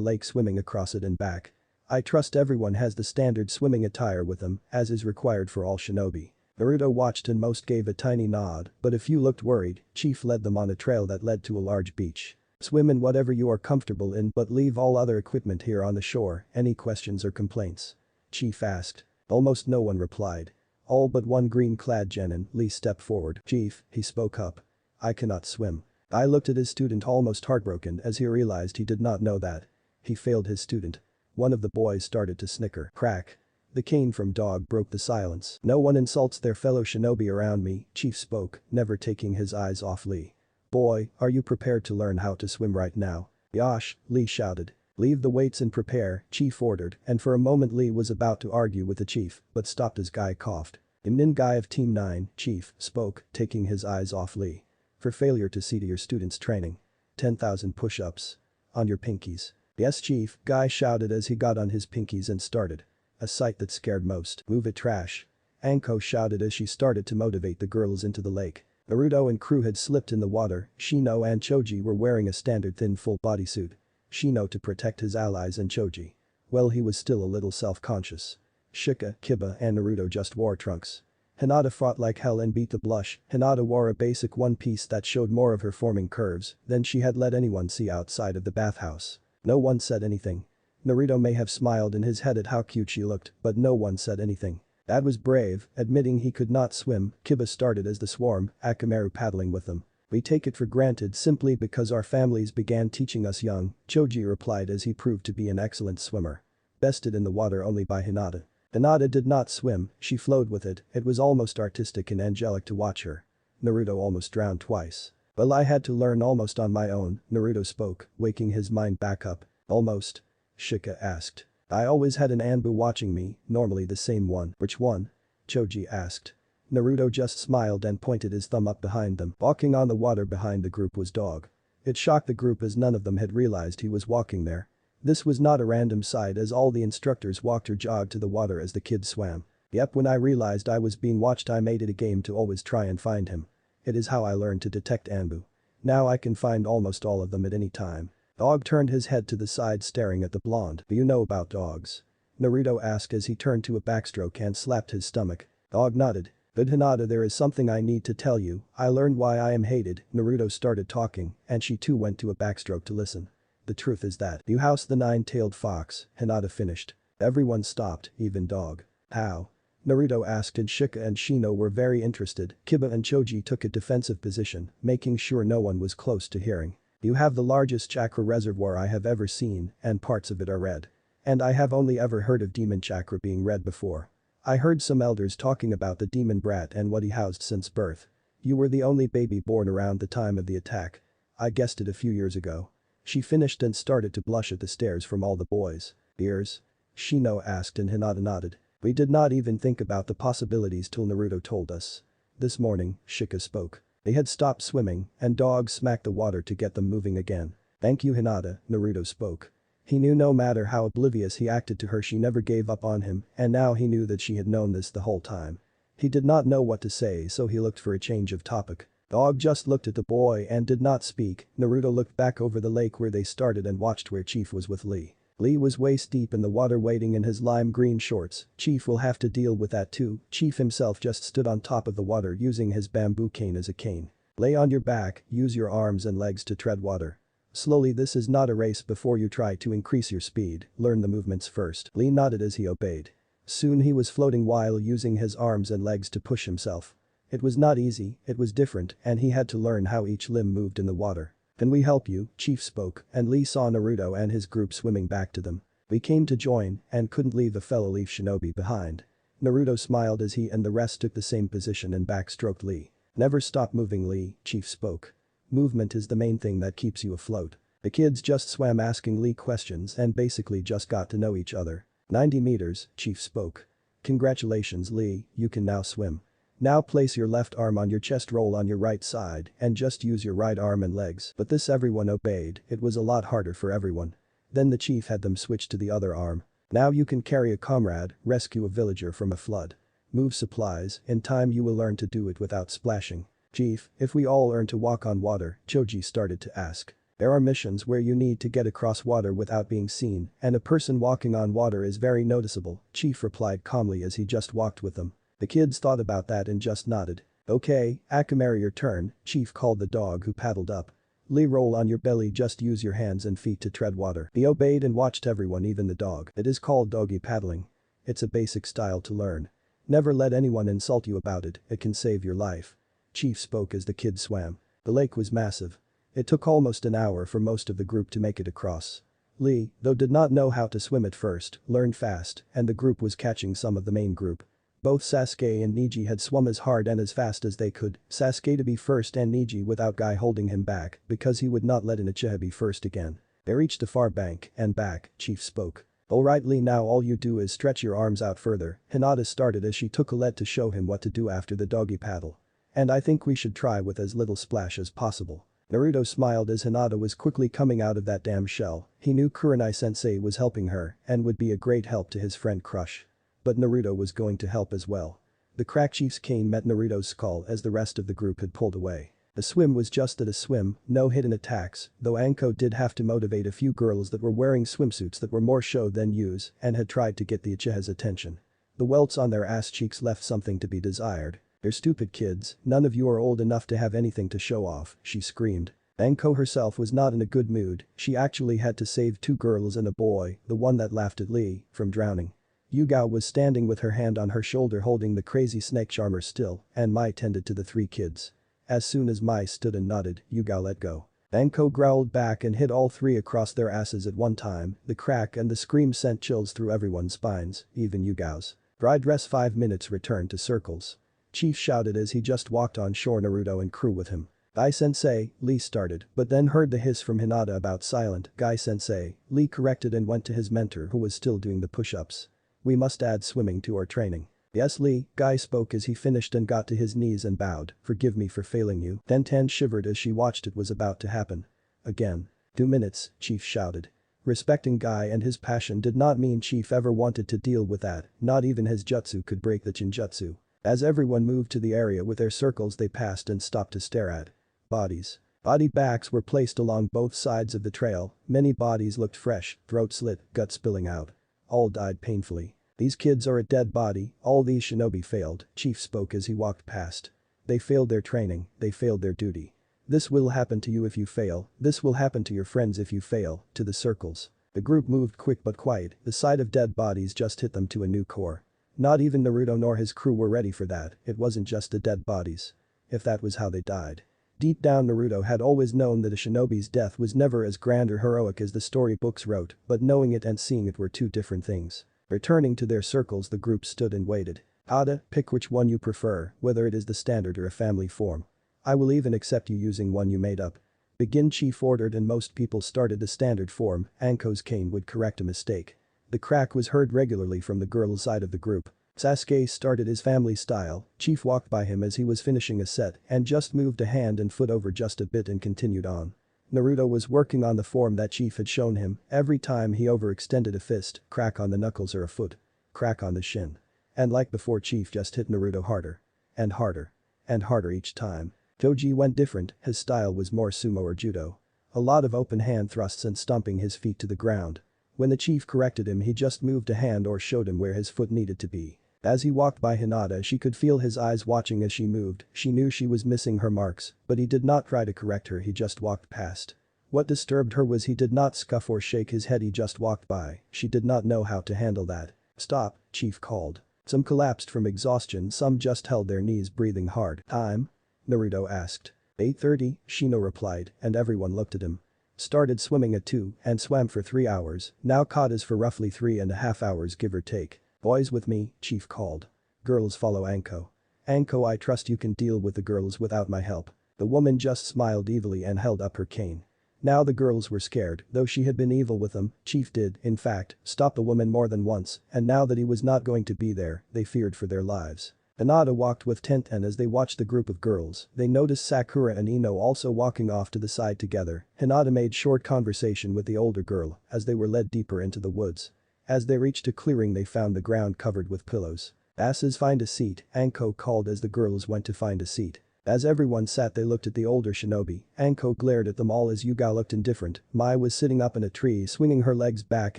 lake swimming across it and back. I trust everyone has the standard swimming attire with them, as is required for all shinobi." Naruto watched and most gave a tiny nod, but a few looked worried. Chief led them on a trail that led to a large beach. "Swim in whatever you are comfortable in but leave all other equipment here on the shore, any questions or complaints?" Chief asked. Almost no one replied. All but one green-clad genin, Lee stepped forward. "Chief," he spoke up. "I cannot swim." I looked at his student almost heartbroken as he realized he did not know that. He failed his student. One of the boys started to snicker. Crack. The cane from Dog broke the silence. "No one insults their fellow shinobi around me," Chief spoke, never taking his eyes off Lee. "Boy, are you prepared to learn how to swim right now?" "Yosh," Lee shouted. "Leave the weights and prepare," Chief ordered, and for a moment Lee was about to argue with the Chief, but stopped as Guy coughed. "Imnin Guy of Team 9, Chief," spoke, taking his eyes off Lee. "For failure to see to your students' training. 10,000 push-ups. On your pinkies." "Yes, Chief," Guy shouted as he got on his pinkies and started. A sight that scared most. "Move it, trash." Anko shouted as she started to motivate the girls into the lake. Naruto and crew had slipped in the water, Shino and Choji were wearing a standard thin full bodysuit. Shino to protect his allies and Choji. Well, he was still a little self-conscious. Shika, Kiba and Naruto just wore trunks. Hinata fought like hell and beat the blush. Hinata wore a basic one piece that showed more of her forming curves than she had let anyone see outside of the bathhouse. No one said anything. Naruto may have smiled in his head at how cute she looked, but no one said anything. That was brave, admitting he could not swim. Kiba started as the swarm, Akamaru paddling with them. "We take it for granted simply because our families began teaching us young," Choji replied as he proved to be an excellent swimmer. Bested in the water only by Hinata. Hinata did not swim, she flowed with it, it was almost artistic and angelic to watch her. Naruto almost drowned twice. "Well, I had to learn almost on my own," Naruto spoke, waking his mind back up. "Almost?" Shika asked. "I always had an ANBU watching me, normally the same one." "Which one?" Choji asked. Naruto just smiled and pointed his thumb up behind them. Walking on the water behind the group was Dog. It shocked the group as none of them had realized he was walking there. This was not a random sight as all the instructors walked or jogged to the water as the kids swam. "Yep, when I realized I was being watched I made it a game to always try and find him. It is how I learned to detect ANBU. Now I can find almost all of them at any time." Dog turned his head to the side staring at the blonde. "Do you know about dogs?" Naruto asked as he turned to a backstroke and slapped his stomach. Dog nodded. "Good Hinata, there is something I need to tell you, I learned why I am hated." Naruto started talking, and she too went to a backstroke to listen. "The truth is that you house the nine-tailed fox," Hinata finished. Everyone stopped, even Dog. "How?" Naruto asked and Shika and Shino were very interested. Kiba and Choji took a defensive position, making sure no one was close to hearing. "You have the largest chakra reservoir I have ever seen, and parts of it are red. And I have only ever heard of demon chakra being red before. I heard some elders talking about the demon brat and what he housed since birth. You were the only baby born around the time of the attack. I guessed it a few years ago." She finished and started to blush at the stares from all the boys. "Ears?" Shino asked and Hinata nodded. "We did not even think about the possibilities till Naruto told us. This morning," Shika spoke. They had stopped swimming, and Dog smacked the water to get them moving again. "Thank you, Hinata," Naruto spoke. He knew no matter how oblivious he acted to her she never gave up on him, and now he knew that she had known this the whole time. He did not know what to say so he looked for a change of topic. Dog just looked at the boy and did not speak. Naruto looked back over the lake where they started and watched where Chief was with Lee. Lee was waist deep in the water wading in his lime green shorts. Chief will have to deal with that too. Chief himself just stood on top of the water using his bamboo cane as a cane. "Lay on your back, use your arms and legs to tread water. Slowly, this is not a race before you try to increase your speed, learn the movements first." Lee nodded as he obeyed. Soon he was floating while using his arms and legs to push himself. It was not easy, it was different, and he had to learn how each limb moved in the water. "Can we help you?" Chief spoke, and Lee saw Naruto and his group swimming back to them. "We came to join and couldn't leave a fellow leaf shinobi behind." Naruto smiled as he and the rest took the same position and backstroked Lee. "Never stop moving, Lee," Chief spoke. "Movement is the main thing that keeps you afloat." The kids just swam asking Lee questions and basically just got to know each other. 90 meters, Chief spoke. "Congratulations, Lee, you can now swim. Now place your left arm on your chest, roll on your right side and just use your right arm and legs." But this everyone obeyed, it was a lot harder for everyone. Then the chief had them switch to the other arm. "Now you can carry a comrade, rescue a villager from a flood. Move supplies, in time you will learn to do it without splashing." "Chief, if we all learn to walk on water?" Choji started to ask. "There are missions where you need to get across water without being seen, and a person walking on water is very noticeable," Chief replied calmly as he just walked with them. The kids thought about that and just nodded. "Okay, Akamaru, your turn," Chief called the dog who paddled up. "Lee, roll on your belly, just use your hands and feet to tread water." He obeyed and watched everyone, even the dog. It is called doggy paddling. It's a basic style to learn. Never let anyone insult you about it, it can save your life. Chief spoke as the kids swam. The lake was massive. It took almost an hour for most of the group to make it across. Lee, though did not know how to swim at first, learned fast, and the group was catching some of the main group. Both Sasuke and Neji had swum as hard and as fast as they could, Sasuke to be first and Neji without Guy holding him back because he would not let an Uchiha be first again. They reached the far bank and back, Chief spoke. "Alright Lee, now all you do is stretch your arms out further." Hinata started as she took a lead to show him what to do after the doggy paddle. "And I think we should try with as little splash as possible." Naruto smiled as Hinata was quickly coming out of that damn shell. He knew Kurenai-sensei was helping her and would be a great help to his friend Crush. But Naruto was going to help as well. The crack chief's cane met Naruto's skull as the rest of the group had pulled away. The swim was just a swim, no hidden attacks, though Anko did have to motivate a few girls that were wearing swimsuits that were more show than use and had tried to get the Uchiha's attention. The welts on their ass cheeks left something to be desired. "They're stupid kids, none of you are old enough to have anything to show off," she screamed. Anko herself was not in a good mood, she actually had to save 2 girls and a boy, the one that laughed at Lee, from drowning. Yugao was standing with her hand on her shoulder holding the crazy snake charmer still, and Mai tended to the 3 kids. As soon as Mai stood and nodded, Yugao let go. Anko growled back and hit all 3 across their asses at one time, the crack and the scream sent chills through everyone's spines, even Yugao's. "Dry dress 5 minutes, return to circles." Chief shouted as he just walked on shore, Naruto and crew with him. "Guy-sensei," Lee started, but then heard the hiss from Hinata about silent Guy-sensei. Lee corrected and went to his mentor who was still doing the push-ups. "We must add swimming to our training." "Yes, Lee," Guy spoke as he finished and got to his knees and bowed. "Forgive me for failing you." Ten shivered as she watched it was about to happen. Again. 2 minutes, Chief shouted. Respecting Guy and his passion did not mean Chief ever wanted to deal with that, not even his jutsu could break the Chinjutsu. As everyone moved to the area with their circles they passed and stopped to stare at. Bodies. Body bags were placed along both sides of the trail, many bodies looked fresh, throat slit, gut spilling out. All died painfully. "These kids are a dead body, all these shinobi failed," Chief spoke as he walked past. "They failed their training, they failed their duty. This will happen to you if you fail, this will happen to your friends if you fail," to the circles. The group moved quick but quiet, the sight of dead bodies just hit them to a new core. Not even Naruto nor his crew were ready for that, it wasn't just the dead bodies. If that was how they died. Deep down Naruto had always known that a shinobi's death was never as grand or heroic as the storybooks wrote, but knowing it and seeing it were 2 different things. Returning to their circles the group stood and waited. "Ada, pick which one you prefer, whether it is the standard or a family form. I will even accept you using one you made up." "Begin," Chief ordered and most people started the standard form, Anko's cane would correct a mistake. The crack was heard regularly from the girls' side of the group. Sasuke started his family style, Chief walked by him as he was finishing a set and just moved a hand and foot over just a bit and continued on. Naruto was working on the form that Chief had shown him, every time he overextended a fist, crack on the knuckles or a foot. Crack on the shin. And like before Chief just hit Naruto harder. And harder. And harder each time. Choji went different, his style was more sumo or judo. A lot of open hand thrusts and stomping his feet to the ground. When the Chief corrected him he just moved a hand or showed him where his foot needed to be. As he walked by Hinata she could feel his eyes watching as she moved, she knew she was missing her marks, but he did not try to correct her, he just walked past. What disturbed her was he did not scuff or shake his head, he just walked by, she did not know how to handle that. "Stop," Chief called. Some collapsed from exhaustion, some just held their knees breathing hard. "Time?" Naruto asked. 8:30, Shino replied, and everyone looked at him. Started swimming at 2 and swam for 3 hours, now caught us for roughly 3.5 hours give or take. "Boys with me," Chief called. "Girls follow Anko. Anko, I trust you can deal with the girls without my help." The woman just smiled evilly and held up her cane. Now the girls were scared, though she had been evil with them. Chief did, in fact, stop the woman more than once, and now that he was not going to be there, they feared for their lives. Minato walked with Tenten as they watched the group of girls. They noticed Sakura and Ino also walking off to the side together. Hinata made short conversation with the older girl as they were led deeper into the woods. As they reached a clearing, they found the ground covered with pillows. "Asses, find a seat," Anko called as the girls went to find a seat. As everyone sat, they looked at the older shinobi. Anko glared at them all as Yugao looked indifferent. Mai was sitting up in a tree swinging her legs back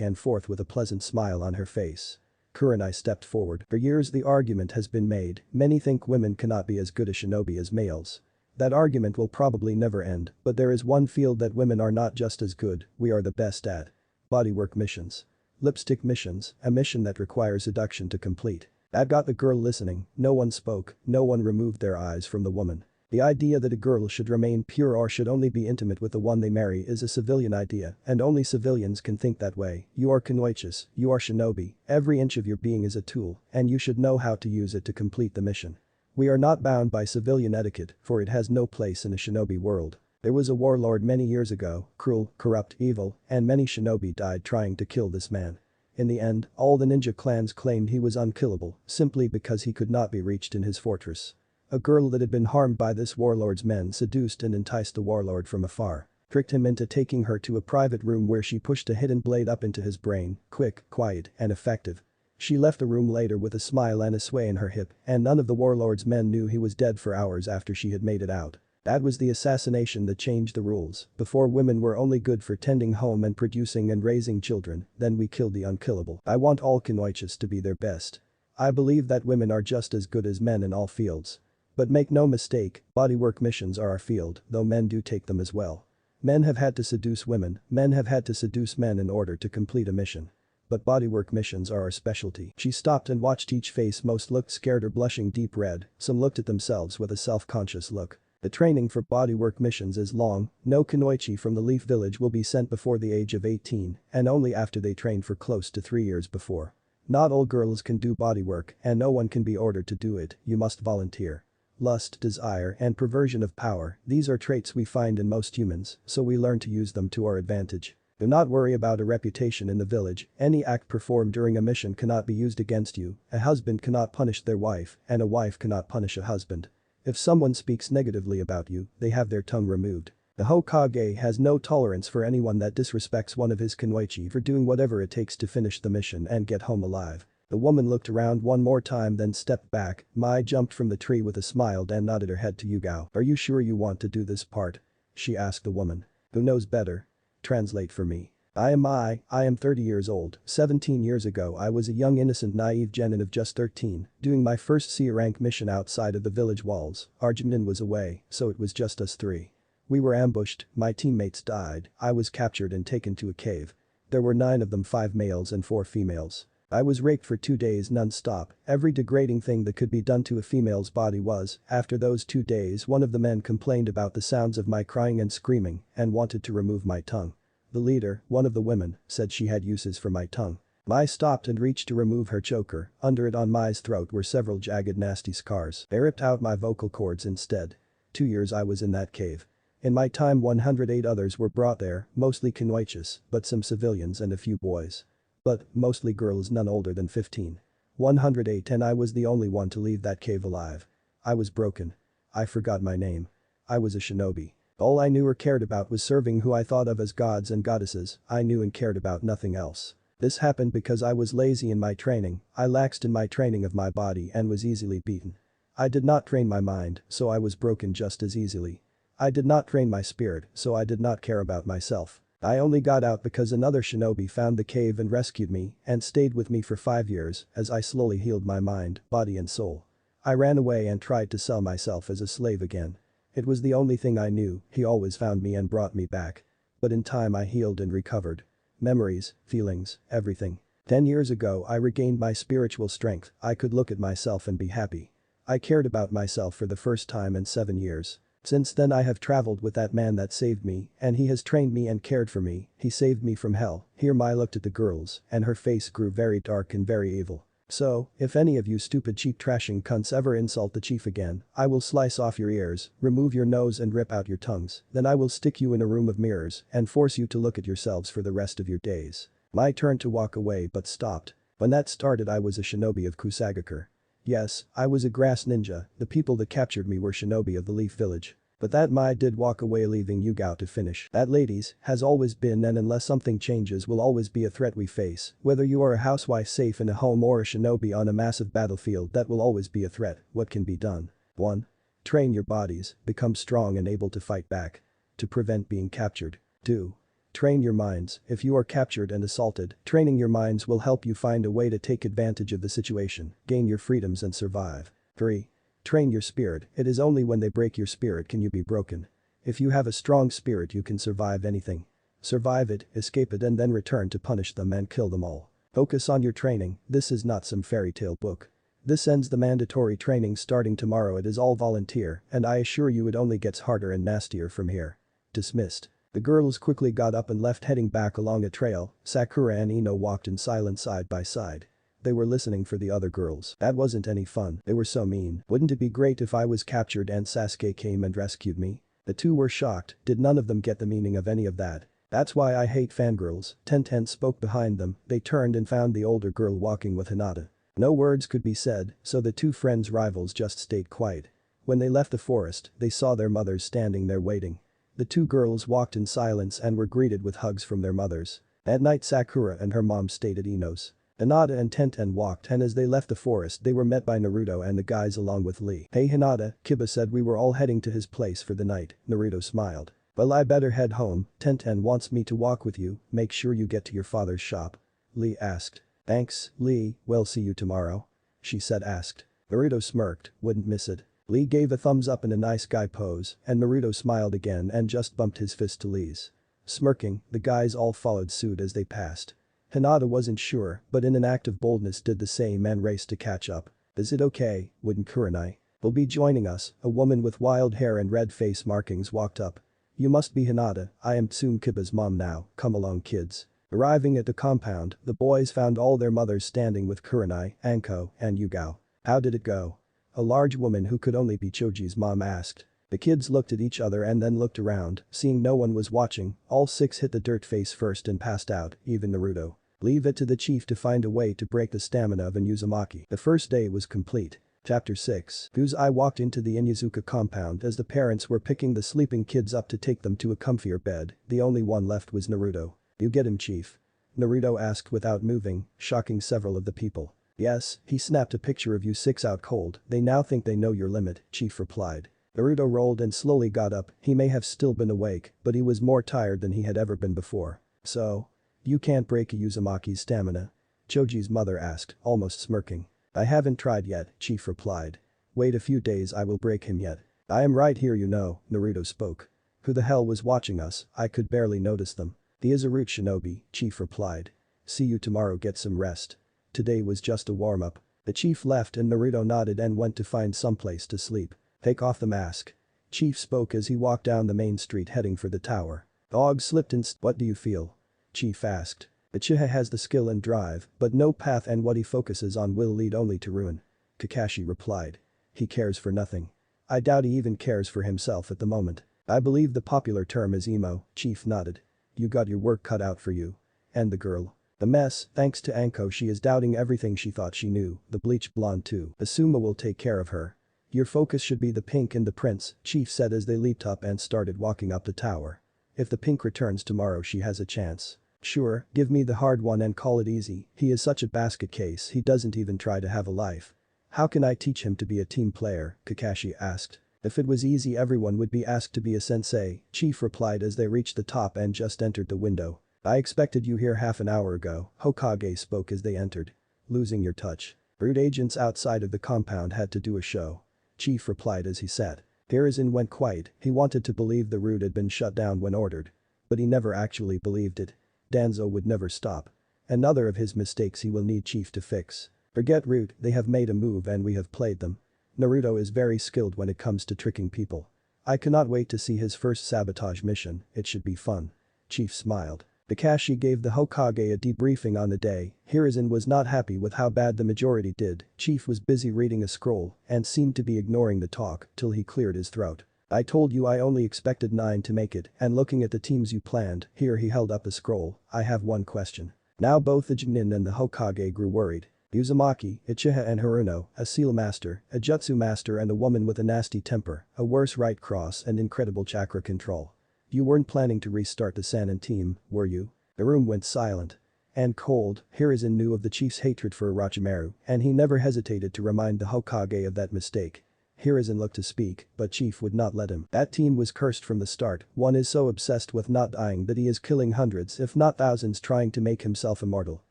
and forth with a pleasant smile on her face. Kurenai stepped forward. "For years the argument has been made, many think women cannot be as good a shinobi as males. That argument will probably never end, but there is one field that women are not just as good, we are the best at. Bodywork missions. Lipstick missions, a mission that requires seduction to complete." That got the girl listening. No one spoke, no one removed their eyes from the woman. The idea that a girl should remain pure or should only be intimate with the one they marry is a civilian idea, and only civilians can think that way. You are kunoichis, you are shinobi, every inch of your being is a tool, and you should know how to use it to complete the mission. We are not bound by civilian etiquette, for it has no place in a shinobi world. There was a warlord many years ago, cruel, corrupt, evil, and many shinobi died trying to kill this man. In the end, all the ninja clans claimed he was unkillable, simply because he could not be reached in his fortress. A girl that had been harmed by this warlord's men seduced and enticed the warlord from afar, tricked him into taking her to a private room where she pushed a hidden blade up into his brain, quick, quiet, and effective. She left the room later with a smile and a sway in her hip, and none of the warlord's men knew he was dead for hours after she had made it out. That was the assassination that changed the rules. Before, women were only good for tending home and producing and raising children, then we killed the unkillable. I want all kunoichis to be their best. I believe that women are just as good as men in all fields. But make no mistake, bodywork missions are our field, though men do take them as well. Men have had to seduce women, men have had to seduce men in order to complete a mission. But bodywork missions are our specialty. She stopped and watched each face. Most looked scared or blushing deep red, some looked at themselves with a self-conscious look. The training for bodywork missions is long. No kunoichi from the Leaf Village will be sent before the age of 18, and only after they train for close to 3 years before. Not all girls can do bodywork, and no one can be ordered to do it, you must volunteer. Lust, desire, and perversion of power, these are traits we find in most humans, so we learn to use them to our advantage. Do not worry about a reputation in the village. Any act performed during a mission cannot be used against you. A husband cannot punish their wife, and a wife cannot punish a husband. If someone speaks negatively about you, they have their tongue removed. The Hokage has no tolerance for anyone that disrespects one of his kunoichi for doing whatever it takes to finish the mission and get home alive. The woman looked around one more time, then stepped back. Mai jumped from the tree with a smile and nodded her head to Yugao. "Are you sure you want to do this part?" she asked the woman. "Who knows better? Translate for me." "I am Mai, I am 30 years old. 17 years ago I was a young innocent naive genin of just 13, doing my first C-rank mission outside of the village walls. Our genin was away, so it was just us 3. We were ambushed, my teammates died, I was captured and taken to a cave. There were 9 of them, 5 males and 4 females. I was raped for 2 days non-stop. Every degrading thing that could be done to a female's body was. After those 2 days, one of the men complained about the sounds of my crying and screaming and wanted to remove my tongue. The leader, one of the women, said she had uses for my tongue. Mai stopped and reached to remove her choker. Under it on Mai's throat were several jagged nasty scars. They ripped out my vocal cords instead. 2 years I was in that cave. In my time 108 others were brought there, mostly kunoichis, but some civilians and a few boys. But, mostly girls none older than 15. 108, and I was the only one to leave that cave alive. I was broken. I forgot my name. I was a shinobi. All I knew or cared about was serving who I thought of as gods and goddesses. I knew and cared about nothing else. This happened because I was lazy in my training, I laxed in my training of my body and was easily beaten. I did not train my mind, so I was broken just as easily. I did not train my spirit, so I did not care about myself. I only got out because another shinobi found the cave and rescued me and stayed with me for 5 years as I slowly healed my mind, body and soul. I ran away and tried to sell myself as a slave again. It was the only thing I knew. He always found me and brought me back. But in time I healed and recovered. Memories, feelings, everything. 10 years ago I regained my spiritual strength, I could look at myself and be happy. I cared about myself for the first time in 7 years. Since then I have traveled with that man that saved me, and he has trained me and cared for me, he saved me from hell." Here Mai looked at the girls, and her face grew very dark and very evil. "So, if any of you stupid cheap trashing cunts ever insult the chief again, I will slice off your ears, remove your nose and rip out your tongues, then I will stick you in a room of mirrors and force you to look at yourselves for the rest of your days." Mai turned to walk away but stopped. "When that started I was a shinobi of Kusagakure. Yes, I was a grass ninja, the people that captured me were shinobi of the Leaf Village. But that Mai did walk away leaving Yugao to finish. That, ladies, has always been and unless something changes will always be a threat we face. Whether you are a housewife safe in a home or a shinobi on a massive battlefield, that will always be a threat. What can be done? 1. Train your bodies, become strong and able to fight back. To prevent being captured. 2. Train your minds. If you are captured and assaulted, training your minds will help you find a way to take advantage of the situation, gain your freedoms and survive. 3. Train your spirit. It is only when they break your spirit can you be broken. If you have a strong spirit you can survive anything. Survive it, escape it and then return to punish them and kill them all. Focus on your training, this is not some fairy tale book. This ends the mandatory training starting tomorrow. It is all volunteer and I assure you it only gets harder and nastier from here. Dismissed. The girls quickly got up and left heading back along a trail. Sakura and Ino walked in silence side by side. They were listening for the other girls. That wasn't any fun, they were so mean. Wouldn't it be great if I was captured and Sasuke came and rescued me? The two were shocked, did none of them get the meaning of any of that? That's why I hate fangirls. Tenten spoke behind them, they turned and found the older girl walking with Hinata. No words could be said, so the two friends rivals just stayed quiet. When they left the forest, they saw their mothers standing there waiting. The two girls walked in silence and were greeted with hugs from their mothers. At night Sakura and her mom stayed at Ino's. Hinata and Tenten walked and as they left the forest they were met by Naruto and the guys along with Lee. "Hey Hinata," Kiba said, "we were all heading to his place for the night." Naruto smiled. "Well, I better head home, Tenten wants me to walk with you, make sure you get to your father's shop." Lee asked. "Thanks, Lee, we'll see you tomorrow." She said asked. Naruto smirked, "Wouldn't miss it." Lee gave a thumbs up in a nice guy pose and Naruto smiled again and just bumped his fist to Lee's. Smirking, the guys all followed suit as they passed. Hinata wasn't sure but in an act of boldness did the same and raced to catch up. "Is it okay, wouldn't Kurenai will be joining us?" A woman with wild hair and red face markings walked up. "You must be Hinata, I am Tsume Kiba's mom now, come along kids." Arriving at the compound, the boys found all their mothers standing with Kurenai, Anko, and Yugao. "How did it go?" A large woman who could only be Choji's mom asked. The kids looked at each other and then looked around, seeing no one was watching, all 6 hit the dirt face first and passed out, even Naruto. Leave it to the chief to find a way to break the stamina of an Uzumaki. The first day was complete. Chapter 6. Uzai walked into the Inyazuka compound as the parents were picking the sleeping kids up to take them to a comfier bed, the only one left was Naruto. "You get him, chief?" Naruto asked without moving, shocking several of the people. "Yes," he snapped a picture of you 6 out cold, "they now think they know your limit," chief replied. Naruto rolled and slowly got up, he may have still been awake, but he was more tired than he had ever been before. "So? You can't break a Uzumaki's stamina?" Choji's mother asked, almost smirking. "I haven't tried yet," chief replied. "Wait a few days I will break him yet." "I am right here you know," Naruto spoke. "Who the hell was watching us, I could barely notice them." "The Izurute shinobi," chief replied. "See you tomorrow, get some rest. Today was just a warm-up." The chief left and Naruto nodded and went to find someplace to sleep. "Take off the mask." Chief spoke as he walked down the main street heading for the tower. Dog slipped and "What do you feel?" Chief asked. "Uchiha has the skill and drive, but no path and what he focuses on will lead only to ruin." Kakashi replied. "He cares for nothing. I doubt he even cares for himself at the moment. I believe the popular term is emo." Chief nodded. "You got your work cut out for you. And the girl?" "The mess, thanks to Anko she is doubting everything she thought she knew, the bleached blonde too. Asuma will take care of her. Your focus should be the pink and the prince," Chief said as they leaped up and started walking up the tower. "If the pink returns tomorrow she has a chance." "Sure, give me the hard one and call it easy, he is such a basket case he doesn't even try to have a life." "How can I teach him to be a team player?" Kakashi asked. "If it was easy everyone would be asked to be a sensei," Chief replied as they reached the top and just entered the window. "I expected you here half an hour ago," Hokage spoke as they entered. "Losing your touch. Brute agents outside of the compound had to do a show." Chief replied as he sat. Hiruzen went quiet, he wanted to believe the route had been shut down when ordered. But he never actually believed it. Danzo would never stop. Another of his mistakes he will need Chief to fix. Forget Root, they have made a move and we have played them. Naruto is very skilled when it comes to tricking people. I cannot wait to see his first sabotage mission, it should be fun. Chief smiled. Kakashi gave the Hokage a debriefing on the day. Hiruzen was not happy with how bad the majority did. Chief was busy reading a scroll and seemed to be ignoring the talk till he cleared his throat. I told you I only expected 9 to make it, and looking at the teams you planned, here he held up a scroll, I have one question. Now both the Chunin and the Hokage grew worried. Uzumaki, Uchiha and Haruno, a seal master, a jutsu master and a woman with a nasty temper, a worse right cross and incredible chakra control. You weren't planning to restart the Sannin team, were you? The room went silent. And cold, Hiruzen knew of the chief's hatred for Orochimaru, and he never hesitated to remind the Hokage of that mistake. Hiruzen looked to speak, but Chief would not let him. That team was cursed from the start, one is so obsessed with not dying that he is killing hundreds if not thousands trying to make himself immortal,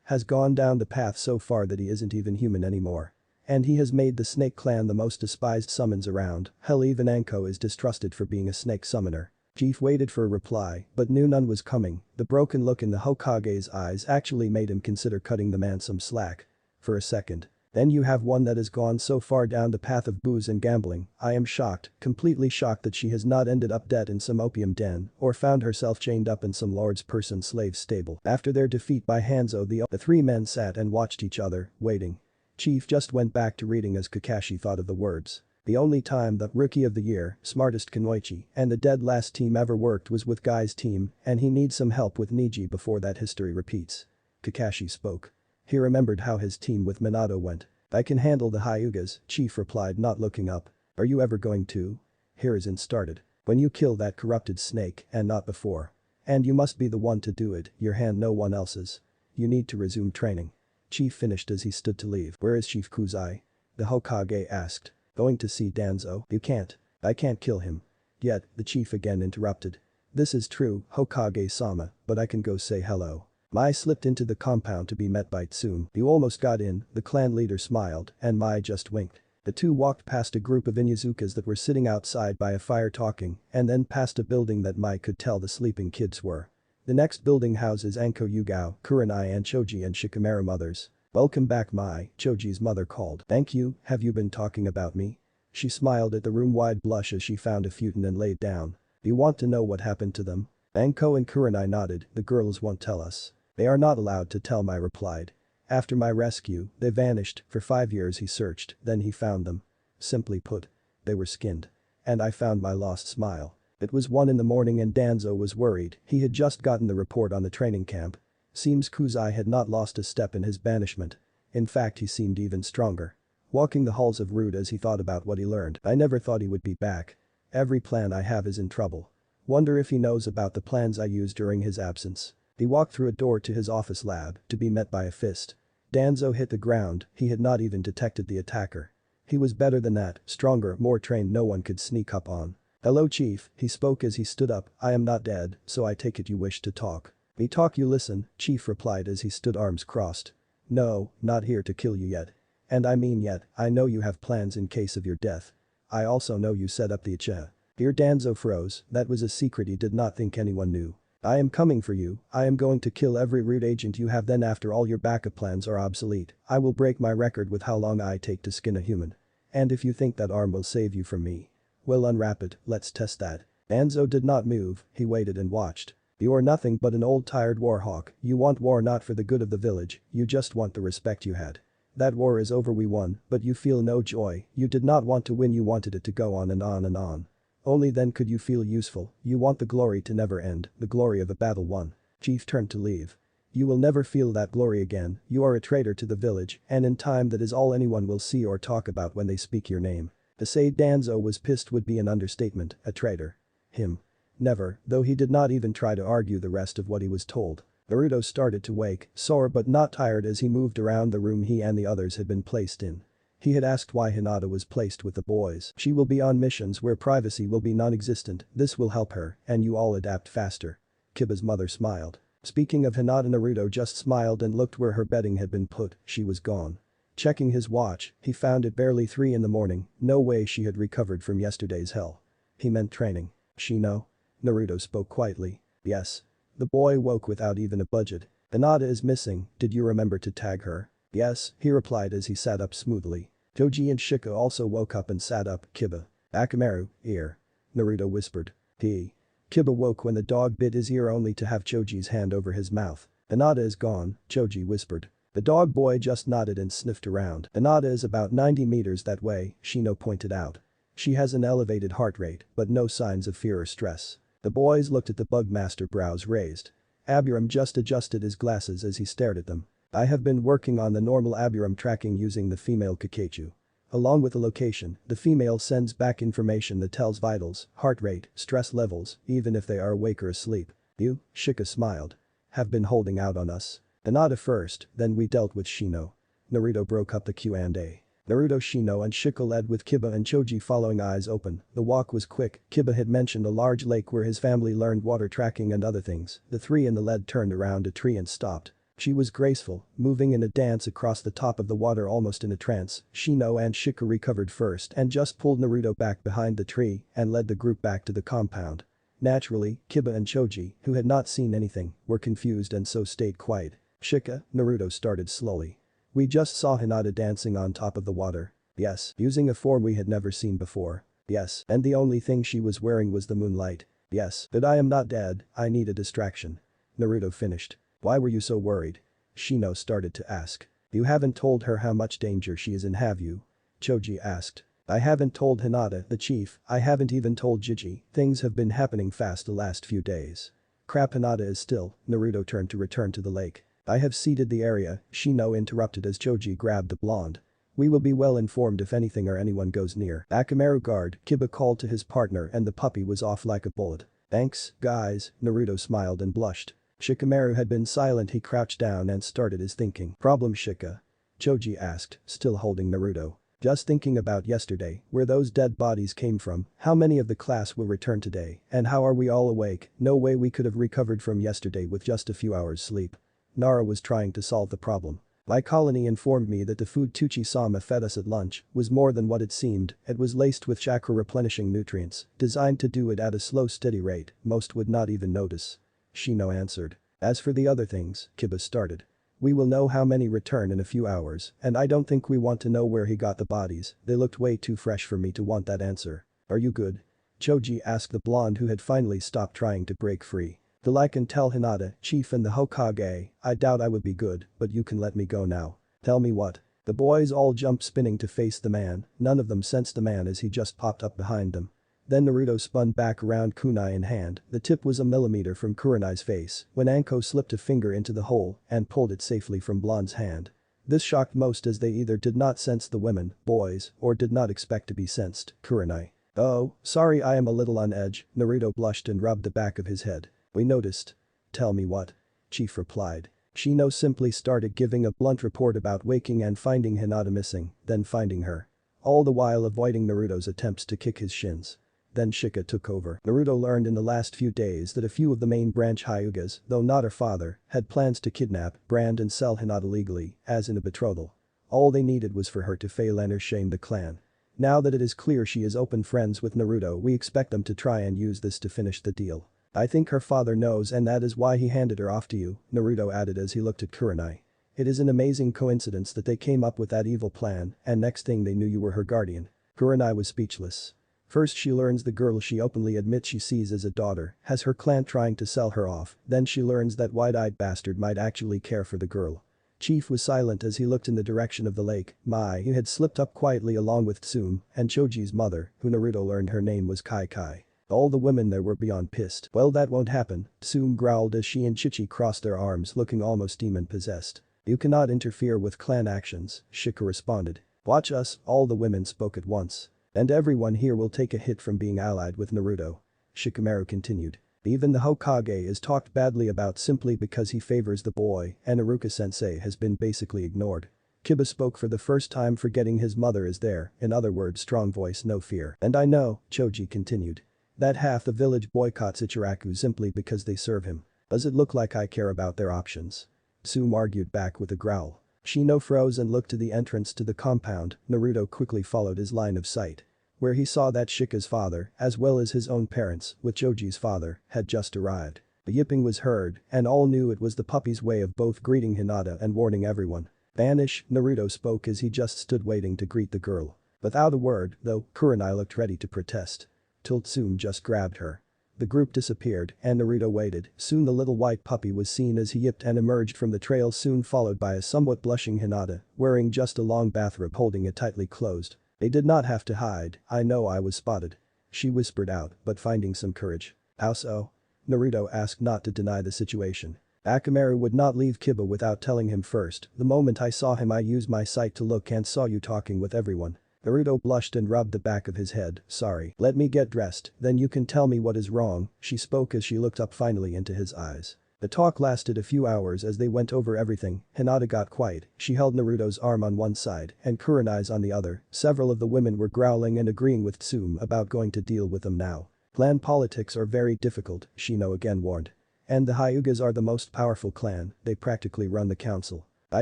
has gone down the path so far that he isn't even human anymore. And he has made the Snake Clan the most despised summons around, hell even Anko is distrusted for being a snake summoner. Chief waited for a reply, but knew none was coming. The broken look in the Hokage's eyes actually made him consider cutting the man some slack. For a second. Then you have one that has gone so far down the path of booze and gambling, I am shocked, completely shocked that she has not ended up dead in some opium den or found herself chained up in some lord's person slave stable. After their defeat by Hanzo the 3 men sat and watched each other, waiting. Chief just went back to reading as Kakashi thought of the words. The only time the Rookie of the Year, smartest Kunoichi, and the dead last team ever worked was with Guy's team and he needs some help with Niji before that history repeats. Kakashi spoke. He remembered how his team with Minato went. I can handle the Hyugas, Chief replied not looking up. Are you ever going to? Hiruzen started. When you kill that corrupted snake and not before. And you must be the one to do it, your hand no one else's. You need to resume training. Chief finished as he stood to leave. Where is Chief Kuzai? The Hokage asked. Going to see Danzo? You can't. I can't kill him. Yet, the chief again interrupted. This is true, Hokage-sama, but I can go say hello. Mai slipped into the compound to be met by Tsume. You almost got in, the clan leader smiled, and Mai just winked. The two walked past a group of Inuzukas that were sitting outside by a fire talking, and then past a building that Mai could tell the sleeping kids were. The next building houses Anko Yugao, Kurenai and Choji and Shikamaru mothers. Welcome back Mai, Choji's mother called. Thank you, have you been talking about me? She smiled at the room-wide blush as she found a futon and laid down. Do you want to know what happened to them? Anko and Kurenai nodded, the girls won't tell us. They are not allowed to tell, Mai replied. After my rescue, they vanished, for 5 years he searched, then he found them. Simply put. They were skinned. And I found my lost smile. It was 1 in the morning and Danzo was worried, he had just gotten the report on the training camp. Seems Kuzai had not lost a step in his banishment. In fact he seemed even stronger. Walking the halls of Root as he thought about what he learned, I never thought he would be back. Every plan I have is in trouble. Wonder if he knows about the plans I used during his absence. He walked through a door to his office lab, to be met by a fist. Danzo hit the ground, he had not even detected the attacker. He was better than that, stronger, more trained, no one could sneak up on. Hello Chief, he spoke as he stood up, I am not dead, so I take it you wish to talk. Me talk you listen, Chief replied as he stood arms crossed. No, not here to kill you yet. And I mean yet, I know you have plans in case of your death. I also know you set up the Uchiha. Dear Danzo froze, that was a secret he did not think anyone knew. I am coming for you, I am going to kill every Root agent you have then after all your backup plans are obsolete, I will break my record with how long I take to skin a human. And if you think that arm will save you from me. Well unwrap it, let's test that. Danzo did not move, he waited and watched. You are nothing but an old tired warhawk, you want war not for the good of the village, you just want the respect you had. That war is over we won, but you feel no joy, you did not want to win you wanted it to go on and on and on. Only then could you feel useful, you want the glory to never end, the glory of a battle won. Chief turned to leave. You will never feel that glory again, you are a traitor to the village, and in time that is all anyone will see or talk about when they speak your name. To say Danzo was pissed would be an understatement, a traitor. Him. Never, though he did not even try to argue the rest of what he was told. Naruto started to wake, sore but not tired as he moved around the room he and the others had been placed in. He had asked why Hinata was placed with the boys. She will be on missions where privacy will be non-existent, this will help her, and you all adapt faster. Kiba's mother smiled. Speaking of Hinata, Naruto just smiled and looked where her bedding had been put, she was gone. Checking his watch, he found it barely 3 in the morning, no way she had recovered from yesterday's hell. He meant training. She know? Naruto spoke quietly. Yes. The boy woke without even a budget. Hinata is missing, did you remember to tag her? Yes, he replied as he sat up smoothly. Choji and Shika also woke up and sat up. Kiba. Akamaru, ear. Naruto whispered. Kiba woke when the dog bit his ear only to have Choji's hand over his mouth. Hinata is gone, Choji whispered. The dog boy just nodded and sniffed around. Hinata is about 90 meters that way, Shino pointed out. She has an elevated heart rate, but no signs of fear or stress. The boys looked at the Bugmaster, brows raised. Abiram just adjusted his glasses as he stared at them. I have been working on the normal Abiram tracking using the female Kakachu. Along with the location, the female sends back information that tells vitals, heart rate, stress levels, even if they are awake or asleep. You, Shika smiled. Have been holding out on us. Hinata first, then we dealt with Shino. Naruto broke up the Q&A. Naruto, Shino and Shika led with Kiba and Choji following, eyes open. The walk was quick. Kiba had mentioned a large lake where his family learned water tracking and other things. The three in the lead turned around a tree and stopped. She was graceful, moving in a dance across the top of the water almost in a trance. Shino and Shika recovered first and just pulled Naruto back behind the tree and led the group back to the compound. Naturally, Kiba and Choji, who had not seen anything, were confused and so stayed quiet. Shika, Naruto started slowly. We just saw Hinata dancing on top of the water. Yes, using a form we had never seen before. Yes, and the only thing she was wearing was the moonlight. Yes, but I am not dead, I need a distraction. Naruto finished. Why were you so worried? Shino started to ask. You haven't told her how much danger she is in, have you? Choji asked. I haven't told Hinata, the chief, I haven't even told Jiji, things have been happening fast the last few days. Crap, Hinata is still, Naruto turned to return to the lake. I have seeded the area, Shino interrupted as Choji grabbed the blonde. We will be well informed if anything or anyone goes near. Akamaru guard, Kiba called to his partner and the puppy was off like a bullet. Thanks, guys, Naruto smiled and blushed. Shikamaru had been silent, he crouched down and started his thinking. Problem, Shika? Choji asked, still holding Naruto. Just thinking about yesterday, where those dead bodies came from, how many of the class will return today, and how are we all awake? No way we could have recovered from yesterday with just a few hours sleep. Nara was trying to solve the problem. My colony informed me that the food Tsuchi-sama fed us at lunch was more than what it seemed, it was laced with chakra replenishing nutrients, designed to do it at a slow steady rate, most would not even notice. Shino answered. As for the other things, Kiba started. We will know how many return in a few hours, and I don't think we want to know where he got the bodies, they looked way too fresh for me to want that answer. Are you good? Choji asked the blonde who had finally stopped trying to break free. Till I can tell Hinata, chief and the Hokage, I doubt I would be good, but you can let me go now. Tell me what? The boys all jumped spinning to face the man, none of them sensed the man as he just popped up behind them. Then Naruto spun back around, kunai in hand, the tip was a millimeter from Kurenai's face when Anko slipped a finger into the hole and pulled it safely from Blonde's hand. This shocked most as they either did not sense the women, boys, or did not expect to be sensed. Kurenai. Oh, sorry, I am a little on edge, Naruto blushed and rubbed the back of his head. We noticed. Tell me what? Chief replied. Shino simply started giving a blunt report about waking and finding Hinata missing, then finding her. All the while avoiding Naruto's attempts to kick his shins. Then Shika took over. Naruto learned in the last few days that a few of the main branch Hyugas, though not her father, had plans to kidnap, brand and sell Hinata legally, as in a betrothal. All they needed was for her to fail and shame the clan. Now that it is clear she is open friends with Naruto, we expect them to try and use this to finish the deal. I think her father knows and that is why he handed her off to you, Naruto added as he looked at Kurenai. It is an amazing coincidence that they came up with that evil plan and next thing they knew you were her guardian. Kurenai was speechless. First she learns the girl she openly admits she sees as a daughter has her clan trying to sell her off, then she learns that wide-eyed bastard might actually care for the girl. Chief was silent as he looked in the direction of the lake. Mai, who had slipped up quietly along with Tsume and Choji's mother, who Naruto learned her name was Kai Kai. All the women there were beyond pissed. Well, that won't happen, Tsume growled as she and Chichi crossed their arms looking almost demon-possessed. You cannot interfere with clan actions, Shika responded. Watch us, all the women spoke at once. And everyone here will take a hit from being allied with Naruto. Shikamaru continued. Even the Hokage is talked badly about simply because he favors the boy and Iruka-sensei has been basically ignored. Kiba spoke for the first time forgetting his mother is there, in other words strong voice no fear. And I know, Choji continued. That half the village boycotts Ichiraku simply because they serve him. Does it look like I care about their options? Tsume argued back with a growl. Shino froze and looked to the entrance to the compound. Naruto quickly followed his line of sight. Where he saw that Shika's father, as well as his own parents, with Choji's father, had just arrived. The yipping was heard, and all knew it was the puppy's way of both greeting Hinata and warning everyone. "Banish," Naruto spoke as he just stood waiting to greet the girl. Without a word, though, Kurenai looked ready to protest. Till Tsume just grabbed her. The group disappeared, and Naruto waited. Soon the little white puppy was seen as he yipped and emerged from the trail, soon followed by a somewhat blushing Hinata, wearing just a long bathrobe holding it tightly closed. They did not have to hide. "I know I was spotted," she whispered out, but finding some courage. "How so?" Naruto asked, not to deny the situation. "Akamaru would not leave Kiba without telling him first. The moment I saw him I used my sight to look and saw you talking with everyone." Naruto blushed and rubbed the back of his head. "Sorry. Let me get dressed, then you can tell me what is wrong," she spoke as she looked up finally into his eyes. The talk lasted a few hours as they went over everything. Hinata got quiet, she held Naruto's arm on one side and Kurenai's on the other. Several of the women were growling and agreeing with Tsume about going to deal with them now. "Clan politics are very difficult," Shino again warned. "And the Hyugas are the most powerful clan, they practically run the council." "I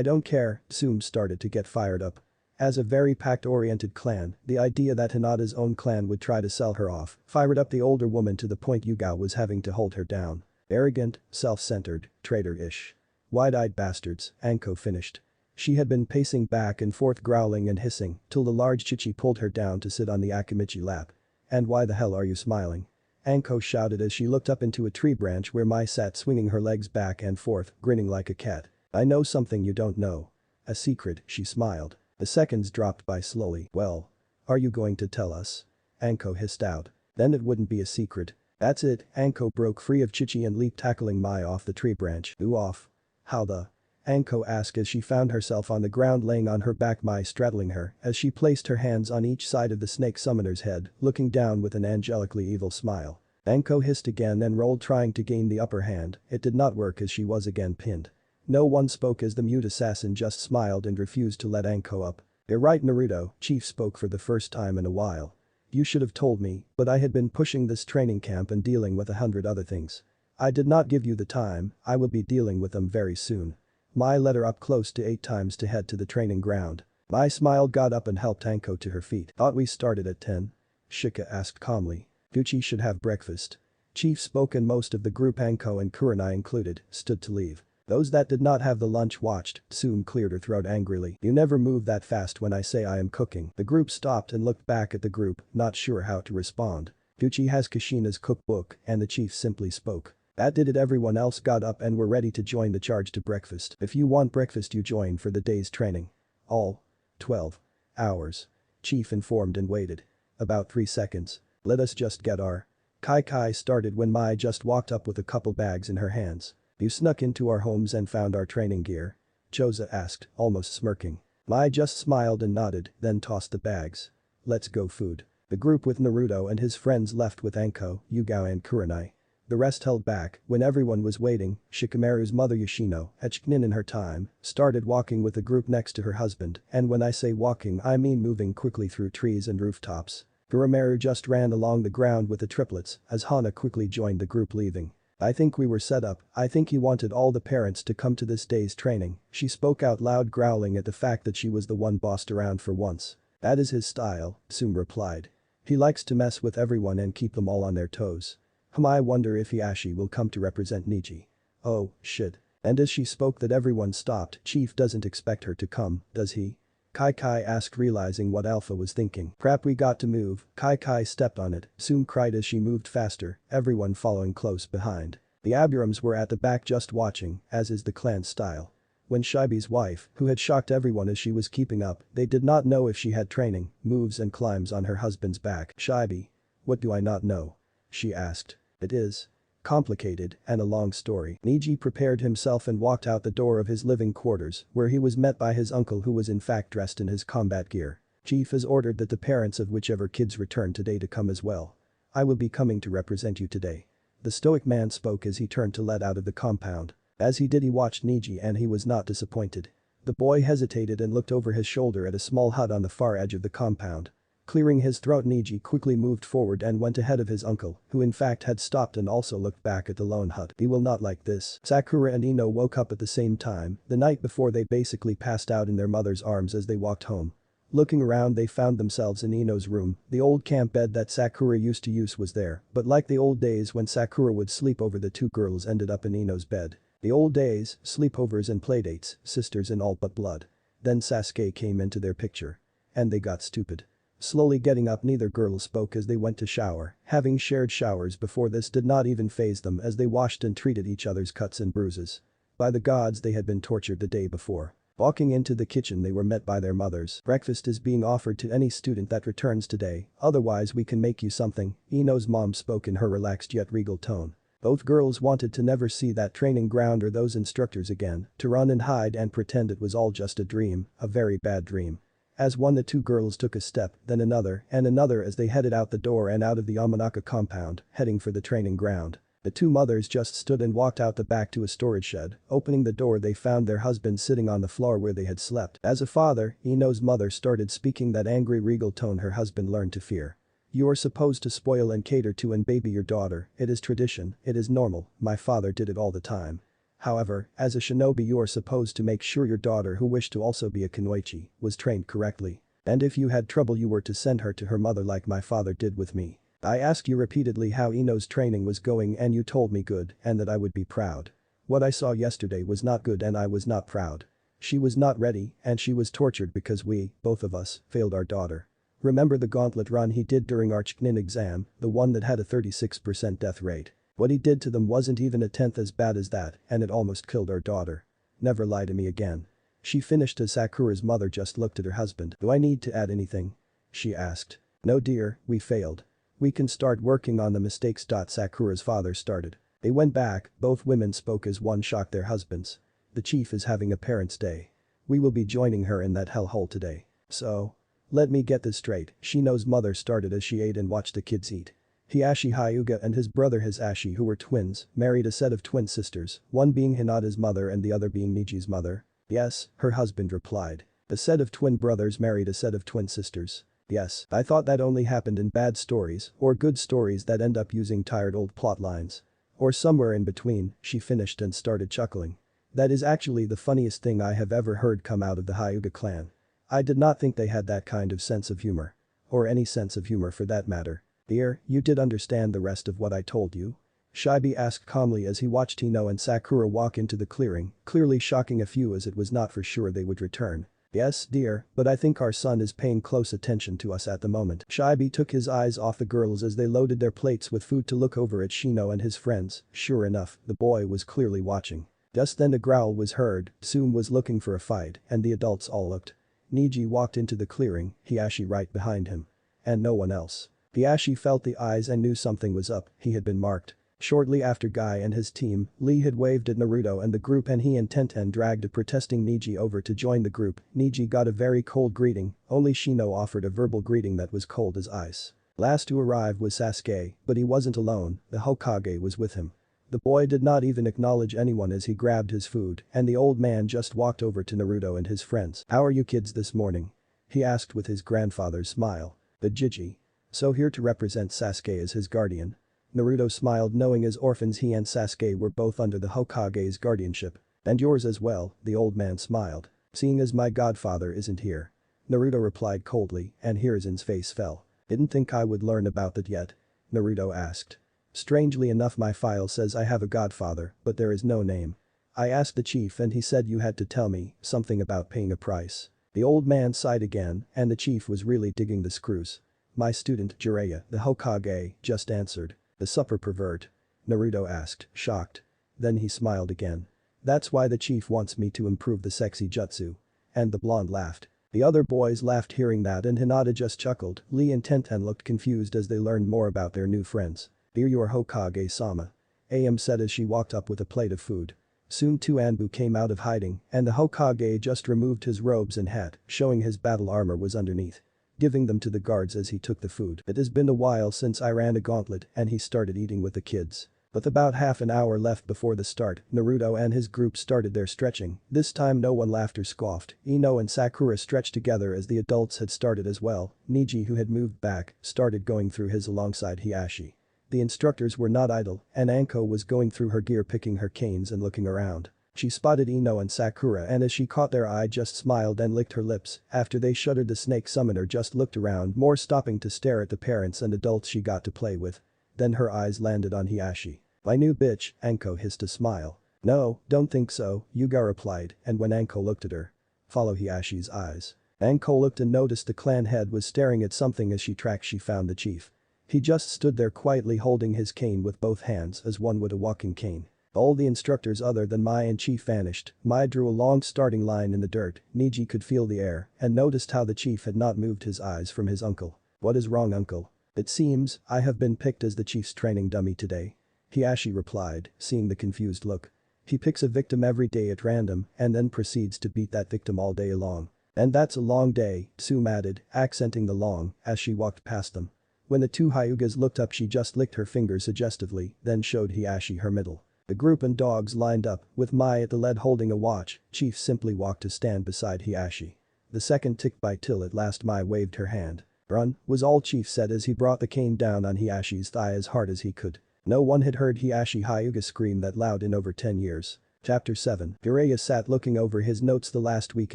don't care," Tsume started to get fired up. As a very pact-oriented clan, the idea that Hinata's own clan would try to sell her off fired up the older woman to the point Yugao was having to hold her down. "Arrogant, self-centered, traitor-ish. Wide-eyed bastards," Anko finished. She had been pacing back and forth growling and hissing till the large Chichi pulled her down to sit on the Akimichi lap. "And why the hell are you smiling?" Anko shouted as she looked up into a tree branch where Mai sat swinging her legs back and forth, grinning like a cat. "I know something you don't know." "A secret," she smiled. The seconds dropped by slowly. "Well. Are you going to tell us?" Anko hissed out. "Then it wouldn't be a secret." "That's it." Anko broke free of Chichi and leaped, tackling Mai off the tree branch. "Ooh off." "How the?" Anko asked as she found herself on the ground laying on her back, Mai straddling her as she placed her hands on each side of the snake summoner's head, looking down with an angelically evil smile. Anko hissed again and rolled, trying to gain the upper hand. It did not work as she was again pinned. No one spoke as the mute assassin just smiled and refused to let Anko up. "You're right, Naruto," Chief spoke for the first time in a while. "You should have told me, but I had been pushing this training camp and dealing with 100 other things. I did not give you the time, I will be dealing with them very soon." Mai led her up close to 8 times to head to the training ground. Mai smiled, got up and helped Anko to her feet. "Thought we started at 10? Shika asked calmly. "Gucci should have breakfast." Chief spoke and most of the group, Anko and Kurenai included, stood to leave. Those that did not have the lunch watched. Tsume cleared her throat angrily. "You never move that fast when I say I am cooking." The group stopped and looked back at the group, not sure how to respond. "Gucci has Kushina's cookbook," and the chief simply spoke. That did it. Everyone else got up and were ready to join the charge to breakfast. "If you want breakfast you join for the day's training." "All 12 hours." Chief informed and waited. "About 3 seconds. Let us just get our..." Kai started when Mai just walked up with a couple bags in her hands. "You snuck into our homes and found our training gear?" Choza asked, almost smirking. Mai just smiled and nodded, then tossed the bags. "Let's go food." The group with Naruto and his friends left with Anko, Yugao and Kurenai. The rest held back. When everyone was waiting, Shikamaru's mother Yoshino, a Chunin in her time, started walking with the group next to her husband, and when I say walking I mean moving quickly through trees and rooftops. Kuramaru just ran along the ground with the triplets as Hana quickly joined the group leaving. "I think we were set up. I think he wanted all the parents to come to this day's training." She spoke out loud, growling at the fact that she was the one bossed around for once. "That is his style," Tsume replied. "He likes to mess with everyone and keep them all on their toes." I wonder if Hiashi will come to represent Niji." "Oh, shit." And as she spoke that everyone stopped. "Chief doesn't expect her to come, does he?" Kai asked, realizing what Alpha was thinking. "Crap, we got to move." Kai stepped on it. Tsume cried as she moved faster, everyone following close behind. The Aburams were at the back just watching, as is the clan's style. When Shibi's wife, who had shocked everyone as she was keeping up, they did not know if she had training, moves and climbs on her husband's back. "Shibi. What do I not know?" she asked. "It is complicated and a long story." Niji prepared himself and walked out the door of his living quarters, where he was met by his uncle, who was in fact dressed in his combat gear. "Chief has ordered that the parents of whichever kids return today to come as well. I will be coming to represent you today." The stoic man spoke as he turned to let out of the compound. As he did, he watched Niji and he was not disappointed. The boy hesitated and looked over his shoulder at a small hut on the far edge of the compound. Clearing his throat, Niji quickly moved forward and went ahead of his uncle, who in fact had stopped and also looked back at the lone hut. "He will not like this." Sakura and Ino woke up at the same time. The night before they basically passed out in their mother's arms as they walked home. Looking around they found themselves in Ino's room, the old camp bed that Sakura used to use was there, but like the old days when Sakura would sleep over the two girls ended up in Ino's bed. The old days, sleepovers and playdates, sisters in all but blood. Then Sasuke came into their picture. And they got stupid. Slowly getting up neither girl spoke as they went to shower, having shared showers before this did not even faze them as they washed and treated each other's cuts and bruises. By the gods they had been tortured the day before. Walking into the kitchen they were met by their mothers. Breakfast is being offered to any student that returns today, otherwise we can make you something, Ino's mom spoke in her relaxed yet regal tone. Both girls wanted to never see that training ground or those instructors again, to run and hide and pretend it was all just a dream, a very bad dream. As one the two girls took a step, then another and another as they headed out the door and out of the Yamanaka compound, heading for the training ground. The two mothers just stood and walked out the back to a storage shed. Opening the door they found their husband sitting on the floor where they had slept. As a father, Ino's mother started speaking that angry regal tone her husband learned to fear. You are supposed to spoil and cater to and baby your daughter, it is tradition, it is normal, my father did it all the time. However, as a shinobi you are supposed to make sure your daughter who wished to also be a kunoichi was trained correctly. And if you had trouble you were to send her to her mother like my father did with me. I asked you repeatedly how Ino's training was going and you told me good and that I would be proud. What I saw yesterday was not good and I was not proud. She was not ready and she was tortured because we, both of us, failed our daughter. Remember the gauntlet run he did during our Chunin Eaxm, the one that had a 36% death rate. What he did to them wasn't even a tenth as bad as that and it almost killed our daughter. Never lie to me again. She finished as Sakura's mother just looked at her husband. Do I need to add anything? She asked. No dear, we failed. We can start working on the mistakes. Sakura's father started. They went back, both women spoke as one shocked their husbands. The chief is having a parents' day. We will be joining her in that hellhole today. So? Let me get this straight, Shino's mother started as she ate and watched the kids eat. Hiashi Hyuga and his brother Hisashi who were twins, married a set of twin sisters, one being Hinata's mother and the other being Niji's mother. Yes, her husband replied. A set of twin brothers married a set of twin sisters. Yes, I thought that only happened in bad stories or good stories that end up using tired old plot lines. Or somewhere in between, she finished and started chuckling. That is actually the funniest thing I have ever heard come out of the Hyuga clan. I did not think they had that kind of sense of humor. Or any sense of humor for that matter. Dear, you did understand the rest of what I told you? Shibi asked calmly as he watched Ino and Sakura walk into the clearing, clearly shocking a few as it was not for sure they would return. Yes, dear, but I think our son is paying close attention to us at the moment. Shibi took his eyes off the girls as they loaded their plates with food to look over at Shino and his friends. Sure enough, the boy was clearly watching. Just then a growl was heard, Tsume was looking for a fight, and the adults all looked. Niji walked into the clearing, Hiashi right behind him. And no one else. Hiashi felt the eyes and knew something was up, he had been marked. Shortly after Guy and his team, Lee had waved at Naruto and the group and he and Tenten dragged a protesting Niji over to join the group. Niji got a very cold greeting, only Shino offered a verbal greeting that was cold as ice. Last to arrive was Sasuke, but he wasn't alone, the Hokage was with him. The boy did not even acknowledge anyone as he grabbed his food and the old man just walked over to Naruto and his friends. How are you kids this morning? He asked with his grandfather's smile. The Jiji. So here to represent Sasuke as his guardian. Naruto smiled knowing as orphans he and Sasuke were both under the Hokage's guardianship. And yours as well, the old man smiled. Seeing as my godfather isn't here. Naruto replied coldly and Hiruzen's face fell. Didn't think I would learn about that yet? Naruto asked. Strangely enough my file says I have a godfather, but there is no name. I asked the chief and he said you had to tell me something about paying a price. The old man sighed again and the chief was really digging the screws. My student Jiraiya, the Hokage, just answered. The supper pervert? Naruto asked, shocked. Then he smiled again. That's why the chief wants me to improve the sexy jutsu. And the blonde laughed. The other boys laughed hearing that and Hinata just chuckled. Lee and Tenten looked confused as they learned more about their new friends. Dear your Hokage-sama. Am said as she walked up with a plate of food. Soon two ANBU came out of hiding and the Hokage just removed his robes and hat, showing his battle armor was underneath. Giving them to the guards as he took the food. It has been a while since I ran a gauntlet and he started eating with the kids. With about half an hour left before the start, Naruto and his group started their stretching. This time no one laughed or scoffed. Ino and Sakura stretched together as the adults had started as well. Niji who had moved back, started going through his alongside Hiashi. The instructors were not idle and Anko was going through her gear picking her canes and looking around. She spotted Ino and Sakura and as she caught their eye just smiled and licked her lips. After they shuddered, the snake summoner just looked around, more stopping to stare at the parents and adults she got to play with. Then her eyes landed on Hiashi. "My new bitch," Anko hissed a smile. "No, don't think so," Yuga replied, and when Anko looked at her. "Follow Hiashi's eyes." Anko looked and noticed the clan head was staring at something. As she tracked, she found the chief. He just stood there quietly holding his cane with both hands as one would a walking cane. All the instructors other than Mai and Chief vanished. Mai drew a long starting line in the dirt. Niji could feel the air and noticed how the chief had not moved his eyes from his uncle. "What is wrong, uncle?" "It seems I have been picked as the chief's training dummy today," Hiashi replied, seeing the confused look. "He picks a victim every day at random and then proceeds to beat that victim all day long. And that's a long day," Tsume added, accenting the long, as she walked past them. When the two Hyugas looked up, she just licked her finger suggestively, then showed Hiashi her middle. The group and dogs lined up, with Mai at the lead holding a watch. Chief simply walked to stand beside Hiashi. The second ticked by till at last Mai waved her hand. "Run," was all Chief said as he brought the cane down on Hiashi's thigh as hard as he could. No one had heard Hiashi Hyuga scream that loud in over 10 years. Chapter 7. Jiraiya sat looking over his notes the last week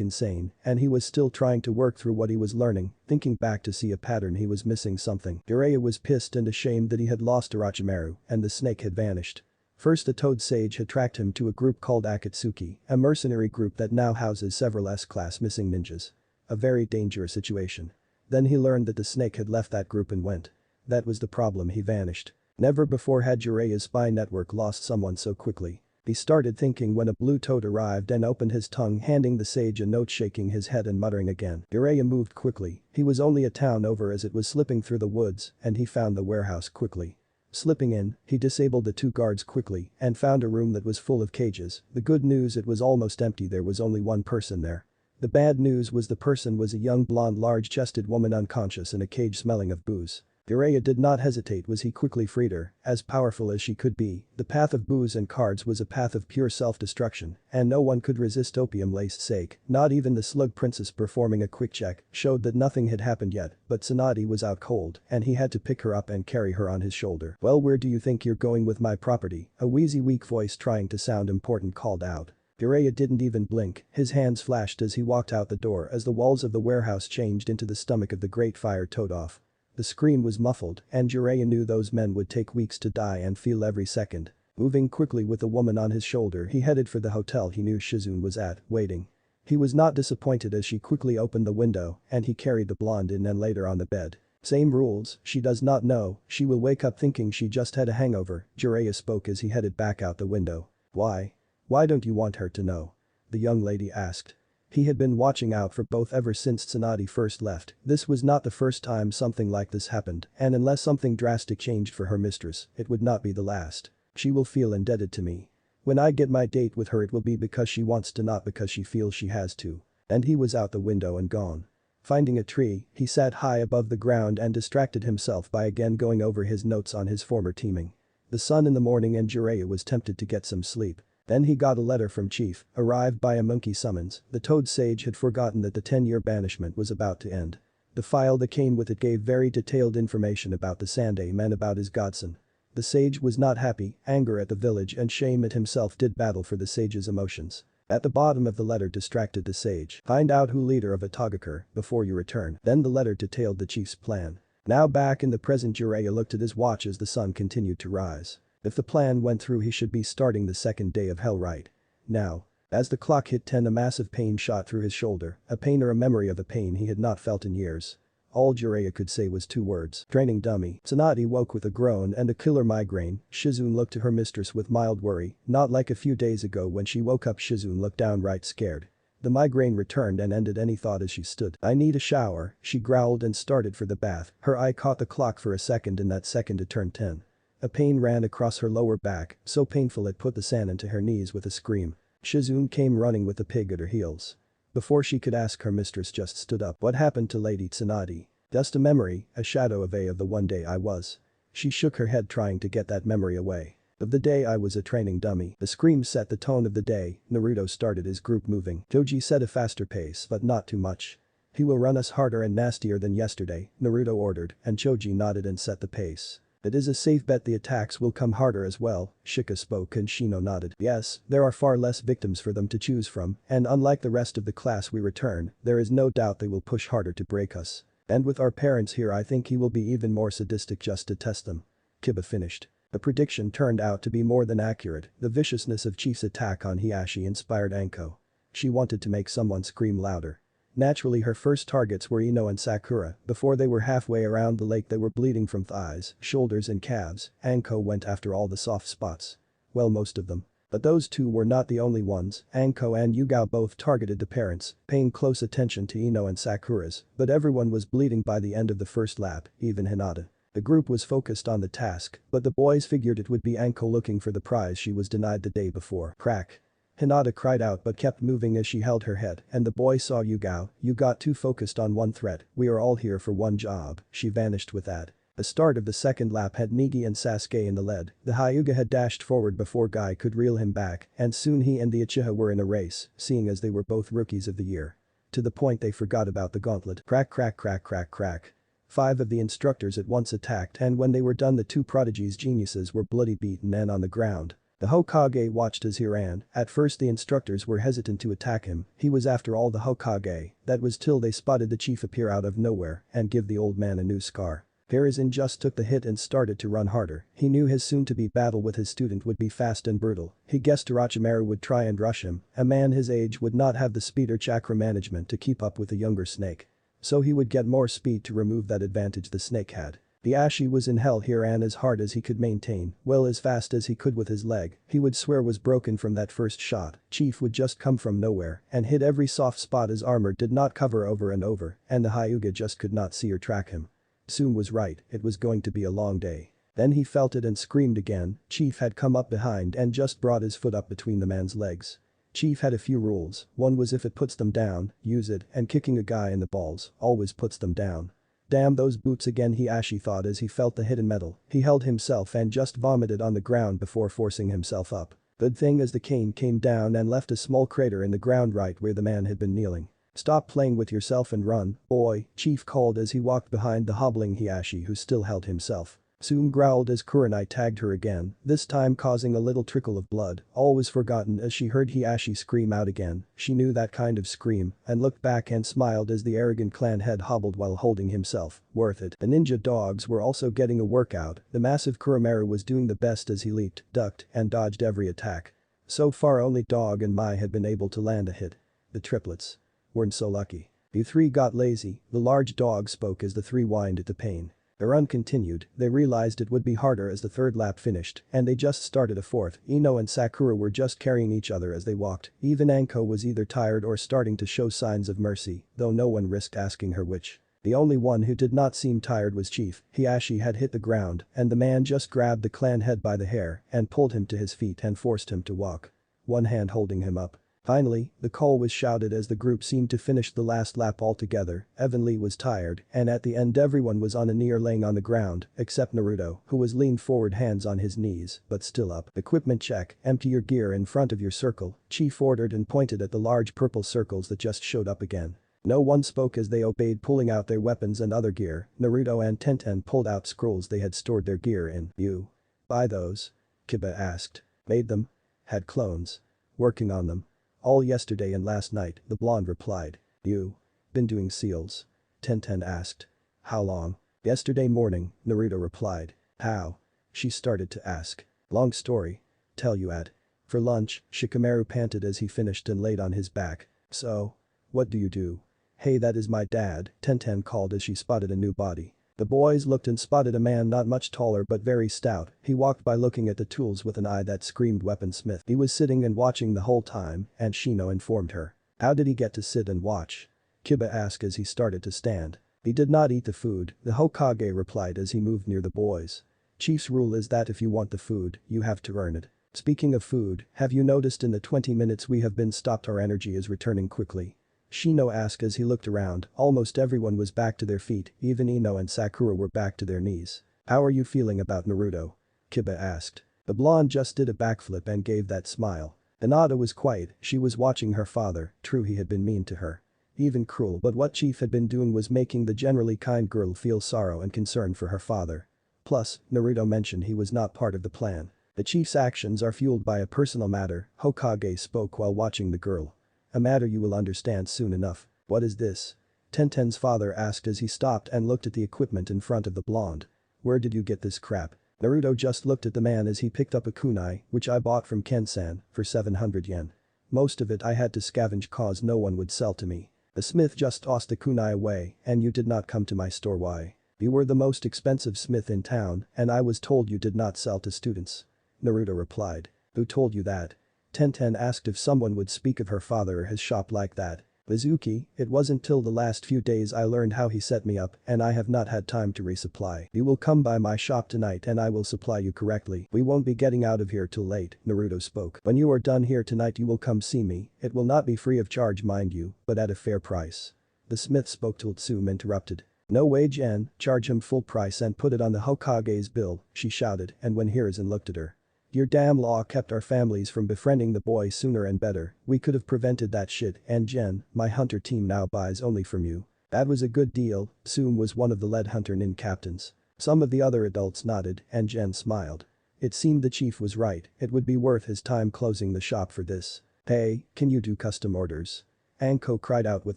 insane, and he was still trying to work through what he was learning, thinking back to see a pattern. He was missing something. Jiraiya was pissed and ashamed that he had lost Orochimaru, and the snake had vanished. First, the Toad Sage had tracked him to a group called Akatsuki, a mercenary group that now houses several S-class missing ninjas. A very dangerous situation. Then he learned that the snake had left that group and went. That was the problem, he vanished. Never before had Jiraiya's spy network lost someone so quickly. He started thinking when a blue toad arrived and opened his tongue, handing the sage a note, shaking his head and muttering again. Jiraiya moved quickly. He was only a town over as it was slipping through the woods, and he found the warehouse quickly. Slipping in, he disabled the two guards quickly and found a room that was full of cages. The good news, it was almost empty. There was only one person there. The bad news was the person was a young blonde large-chested woman unconscious in a cage smelling of booze. Jiraiya did not hesitate as he quickly freed her, as powerful as she could be. The path of booze and cards was a path of pure self-destruction, and no one could resist opium-laced sake. Not even the slug princess. Performing a quick check showed that nothing had happened yet, but Tsunade was out cold and he had to pick her up and carry her on his shoulder. "Well, where do you think you're going with my property?" A wheezy weak voice trying to sound important called out. Jiraiya didn't even blink, his hands flashed as he walked out the door as the walls of the warehouse changed into the stomach of the great fire toad off. The scream was muffled, and Jiraiya knew those men would take weeks to die and feel every second. Moving quickly with the woman on his shoulder, he headed for the hotel he knew Shizune was at, waiting. He was not disappointed as she quickly opened the window and he carried the blonde in and laid her on the bed. "Same rules, she does not know, she will wake up thinking she just had a hangover," Jiraiya spoke as he headed back out the window. "Why? Why don't you want her to know?" the young lady asked. He had been watching out for both ever since Tsunade first left. This was not the first time something like this happened, and unless something drastic changed for her mistress, it would not be the last. "She will feel indebted to me. When I get my date with her, it will be because she wants to, not because she feels she has to." And he was out the window and gone. Finding a tree, he sat high above the ground and distracted himself by again going over his notes on his former teaming. The sun in the morning and Jiraiya was tempted to get some sleep. Then he got a letter from Chief, arrived by a monkey summons. The Toad Sage had forgotten that the 10-year banishment was about to end. The file that came with it gave very detailed information about the Sandai men, about his godson. The sage was not happy, anger at the village and shame at himself did battle for the sage's emotions. At the bottom of the letter distracted the sage. "Find out who leader of Atagakure before you return." Then the letter detailed the chief's plan. Now back in the present, Jiraiya looked at his watch as the sun continued to rise. If the plan went through, he should be starting the second day of hell right now. As the clock hit 10, a massive pain shot through his shoulder, a pain or a memory of a pain he had not felt in years. All Jiraiya could say was two words: training dummy. Tsunade woke with a groan and a killer migraine. Shizune looked to her mistress with mild worry, not like a few days ago when she woke up. Shizune looked downright scared. The migraine returned and ended any thought as she stood. "I need a shower," she growled and started for the bath. Her eye caught the clock for a second, in that second it turned 10. A pain ran across her lower back, so painful it put the Sanin to her knees with a scream. Shizune came running with the pig at her heels. Before she could ask, her mistress just stood up. "What happened to Lady Tsunade?" "Just a memory, a shadow of the one day I was." She shook her head trying to get that memory away. "Of the day I was a training dummy." The scream set the tone of the day. Naruto started his group moving. Joji set a faster pace, but not too much. "He will run us harder and nastier than yesterday," Naruto ordered, and Choji nodded and set the pace. It is a safe bet the attacks will come harder as well, Shika spoke and Shino nodded. Yes, there are far less victims for them to choose from, and unlike the rest of the class we return, there is no doubt they will push harder to break us. And with our parents here I think he will be even more sadistic just to test them. Kiba finished. The prediction turned out to be more than accurate, the viciousness of Chief's attack on Hiashi inspired Anko. She wanted to make someone scream louder. Naturally her first targets were Ino and Sakura. Before they were halfway around the lake they were bleeding from thighs, shoulders and calves. Anko went after all the soft spots. Well, most of them. But those two were not the only ones. Anko and Yugao both targeted the parents, paying close attention to Ino and Sakura's, but everyone was bleeding by the end of the first lap, even Hinata. The group was focused on the task, but the boys figured it would be Anko looking for the prize she was denied the day before. Crack. Hinata cried out but kept moving as she held her head, and the boy saw Yugao. You got too focused on one threat, we are all here for one job, she vanished with that. The start of the second lap had Nigi and Sasuke in the lead. The Hyuga had dashed forward before Guy could reel him back, and soon he and the Uchiha were in a race, seeing as they were both rookies of the year. To the point they forgot about the gauntlet. Crack crack crack crack crack. 5 of the instructors at once attacked and when they were done the 2 prodigies geniuses were bloody beaten and on the ground. The Hokage watched as he ran. At first the instructors were hesitant to attack him, he was after all the Hokage, that was till they spotted the chief appear out of nowhere and give the old man a new scar. Hiruzen just took the hit and started to run harder. He knew his soon-to-be battle with his student would be fast and brutal. He guessed Orochimaru would try and rush him. A man his age would not have the speed or chakra management to keep up with a younger snake. So he would get more speed to remove that advantage the snake had. The Ashi was in hell here and as hard as he could maintain, well as fast as he could with his leg, he would swear was broken from that first shot. Chief would just come from nowhere and hit every soft spot his armor did not cover over and over, and the Hyuga just could not see or track him. Soon was right, it was going to be a long day. Then he felt it and screamed again. Chief had come up behind and just brought his foot up between the man's legs. Chief had a few rules, one was if it puts them down, use it, and kicking a guy in the balls always puts them down. Damn those boots again, Hiashi thought as he felt the hidden metal. He held himself and just vomited on the ground before forcing himself up. Good thing as the cane came down and left a small crater in the ground right where the man had been kneeling. Stop playing with yourself and run, boy, Chief called as he walked behind the hobbling Hiashi who still held himself. Soon growled as Kurenai tagged her again, this time causing a little trickle of blood, all was forgotten as she heard Hiashi scream out again. She knew that kind of scream and looked back and smiled as the arrogant clan head hobbled while holding himself. Worth it. The ninja dogs were also getting a workout, the massive Kuromaru was doing the best as he leaped, ducked, and dodged every attack. So far only Dog and Mai had been able to land a hit. The triplets weren't so lucky. You 3 got lazy, the large dog spoke as the 3 whined at the pain. The run continued, they realized it would be harder as the third lap finished, and they just started a fourth. Ino and Sakura were just carrying each other as they walked, even Anko was either tired or starting to show signs of mercy, though no one risked asking her which. The only one who did not seem tired was Chief. Hiashi had hit the ground, and the man just grabbed the clan head by the hair and pulled him to his feet and forced him to walk. One hand holding him up. Finally, the call was shouted as the group seemed to finish the last lap altogether. Evan-Lee was tired, and at the end everyone was on a knee or laying on the ground, except Naruto, who was leaned forward hands on his knees, but still up. Equipment check, empty your gear in front of your circle, Chief ordered and pointed at the large purple circles that just showed up again. No one spoke as they obeyed, pulling out their weapons and other gear. Naruto and Tenten pulled out scrolls they had stored their gear in. You buy those? Kiba asked. Made them? Had clones. Working on them. All yesterday and last night, the blonde replied. You been doing seals? Tenten asked. How long? Yesterday morning, Naruto replied. How? She started to ask. Long story. Tell you at. For lunch, Shikamaru panted as he finished and laid on his back. So? What do you do? Hey, that is my dad, Tenten called as she spotted a new body. The boys looked and spotted a man not much taller but very stout. He walked by looking at the tools with an eye that screamed weaponsmith. He was sitting and watching the whole time, and Shino informed her. How did he get to sit and watch? Kiba asked as he started to stand. He did not eat the food, the Hokage replied as he moved near the boys. Chief's rule is that if you want the food, you have to earn it. Speaking of food, have you noticed in the 20 minutes we have been stopped our energy is returning quickly? Shino asked as he looked around, almost everyone was back to their feet, even Ino and Sakura were back to their knees. How are you feeling about Naruto? Kiba asked. The blonde just did a backflip and gave that smile. Hinata was quiet, she was watching her father, true he had been mean to her. Even cruel, but what Chief had been doing was making the generally kind girl feel sorrow and concern for her father. Plus, Naruto mentioned he was not part of the plan. The chief's actions are fueled by a personal matter, Hokage spoke while watching the girl. A matter you will understand soon enough. What is this? Tenten's father asked as he stopped and looked at the equipment in front of the blonde. Where did you get this crap? Naruto just looked at the man as he picked up a kunai, which I bought from Ken-san, for 700 yen. Most of it I had to scavenge cause no one would sell to me. The smith just tossed the kunai away, and you did not come to my store. Why? You were the most expensive smith in town, and I was told you did not sell to students. Naruto replied. Who told you that? Tenten asked if someone would speak of her father or his shop like that. Mizuki, it wasn't till the last few days I learned how he set me up and I have not had time to resupply. You will come by my shop tonight and I will supply you correctly. We won't be getting out of here till late, Naruto spoke. When you are done here tonight you will come see me, it will not be free of charge mind you, but at a fair price. The smith spoke till Tsume interrupted. No way Jen, charge him full price and put it on the Hokage's bill, she shouted and when Hiruzen looked at her. Your damn law kept our families from befriending the boy sooner and better, we could have prevented that shit and Jen, my hunter team now buys only from you. That was a good deal, Tsume was one of the lead hunter nin captains. Some of the other adults nodded and Jen smiled. It seemed the chief was right, it would be worth his time closing the shop for this. Hey, can you do custom orders? Anko cried out with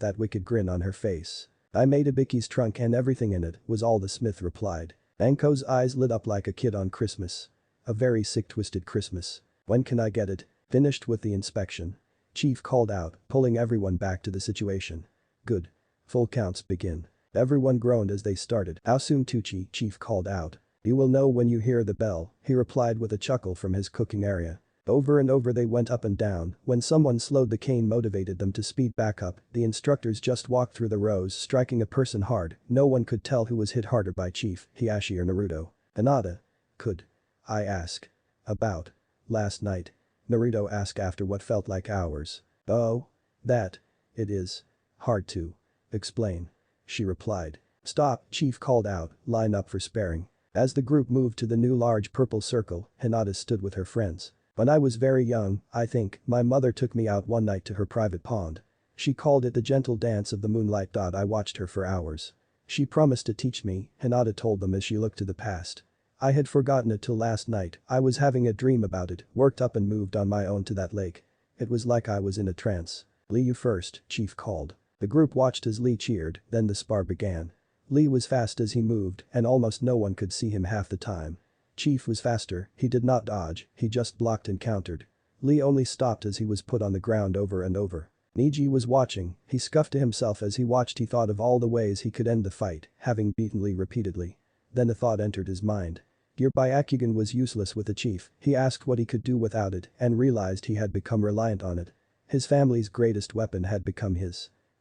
that wicked grin on her face. I made Ibiki's trunk and everything in it, was all the smith replied. Anko's eyes lit up like a kid on Christmas. A very sick twisted Christmas. When can I get it? Finished with the inspection. Chief called out, pulling everyone back to the situation. Good. Full counts begin. Everyone groaned as they started. How soon Tucci? Chief called out. You will know when you hear the bell, he replied with a chuckle from his cooking area. Over and over they went up and down, when someone slowed the cane motivated them to speed back up, the instructors just walked through the rows striking a person hard, no one could tell who was hit harder by Chief, Hiashi or Naruto. Hinata. Could I ask? About. Last night. Naruto asked after what felt like hours. Oh. That. It is. Hard to. Explain. She replied. Stop, Chief called out, line up for sparring. As the group moved to the new large purple circle, Hinata stood with her friends. When I was very young, I think, my mother took me out one night to her private pond. She called it the gentle dance of the moonlight. I watched her for hours. She promised to teach me, Hinata told them as she looked to the past. I had forgotten it till last night, I was having a dream about it, worked up and moved on my own to that lake. It was like I was in a trance. Lee you first, Chief called. The group watched as Lee cheered, then the spar began. Lee was fast as he moved and almost no one could see him half the time. Chief was faster, he did not dodge, he just blocked and countered. Lee only stopped as he was put on the ground over and over. Neji was watching, he scuffed to himself as he watched. He thought of all the ways he could end the fight, having beaten Lee repeatedly. Then a thought entered his mind. Gear Byakugan was useless with the chief, he asked what he could do without it and realized he had become reliant on it. His family's greatest weapon had become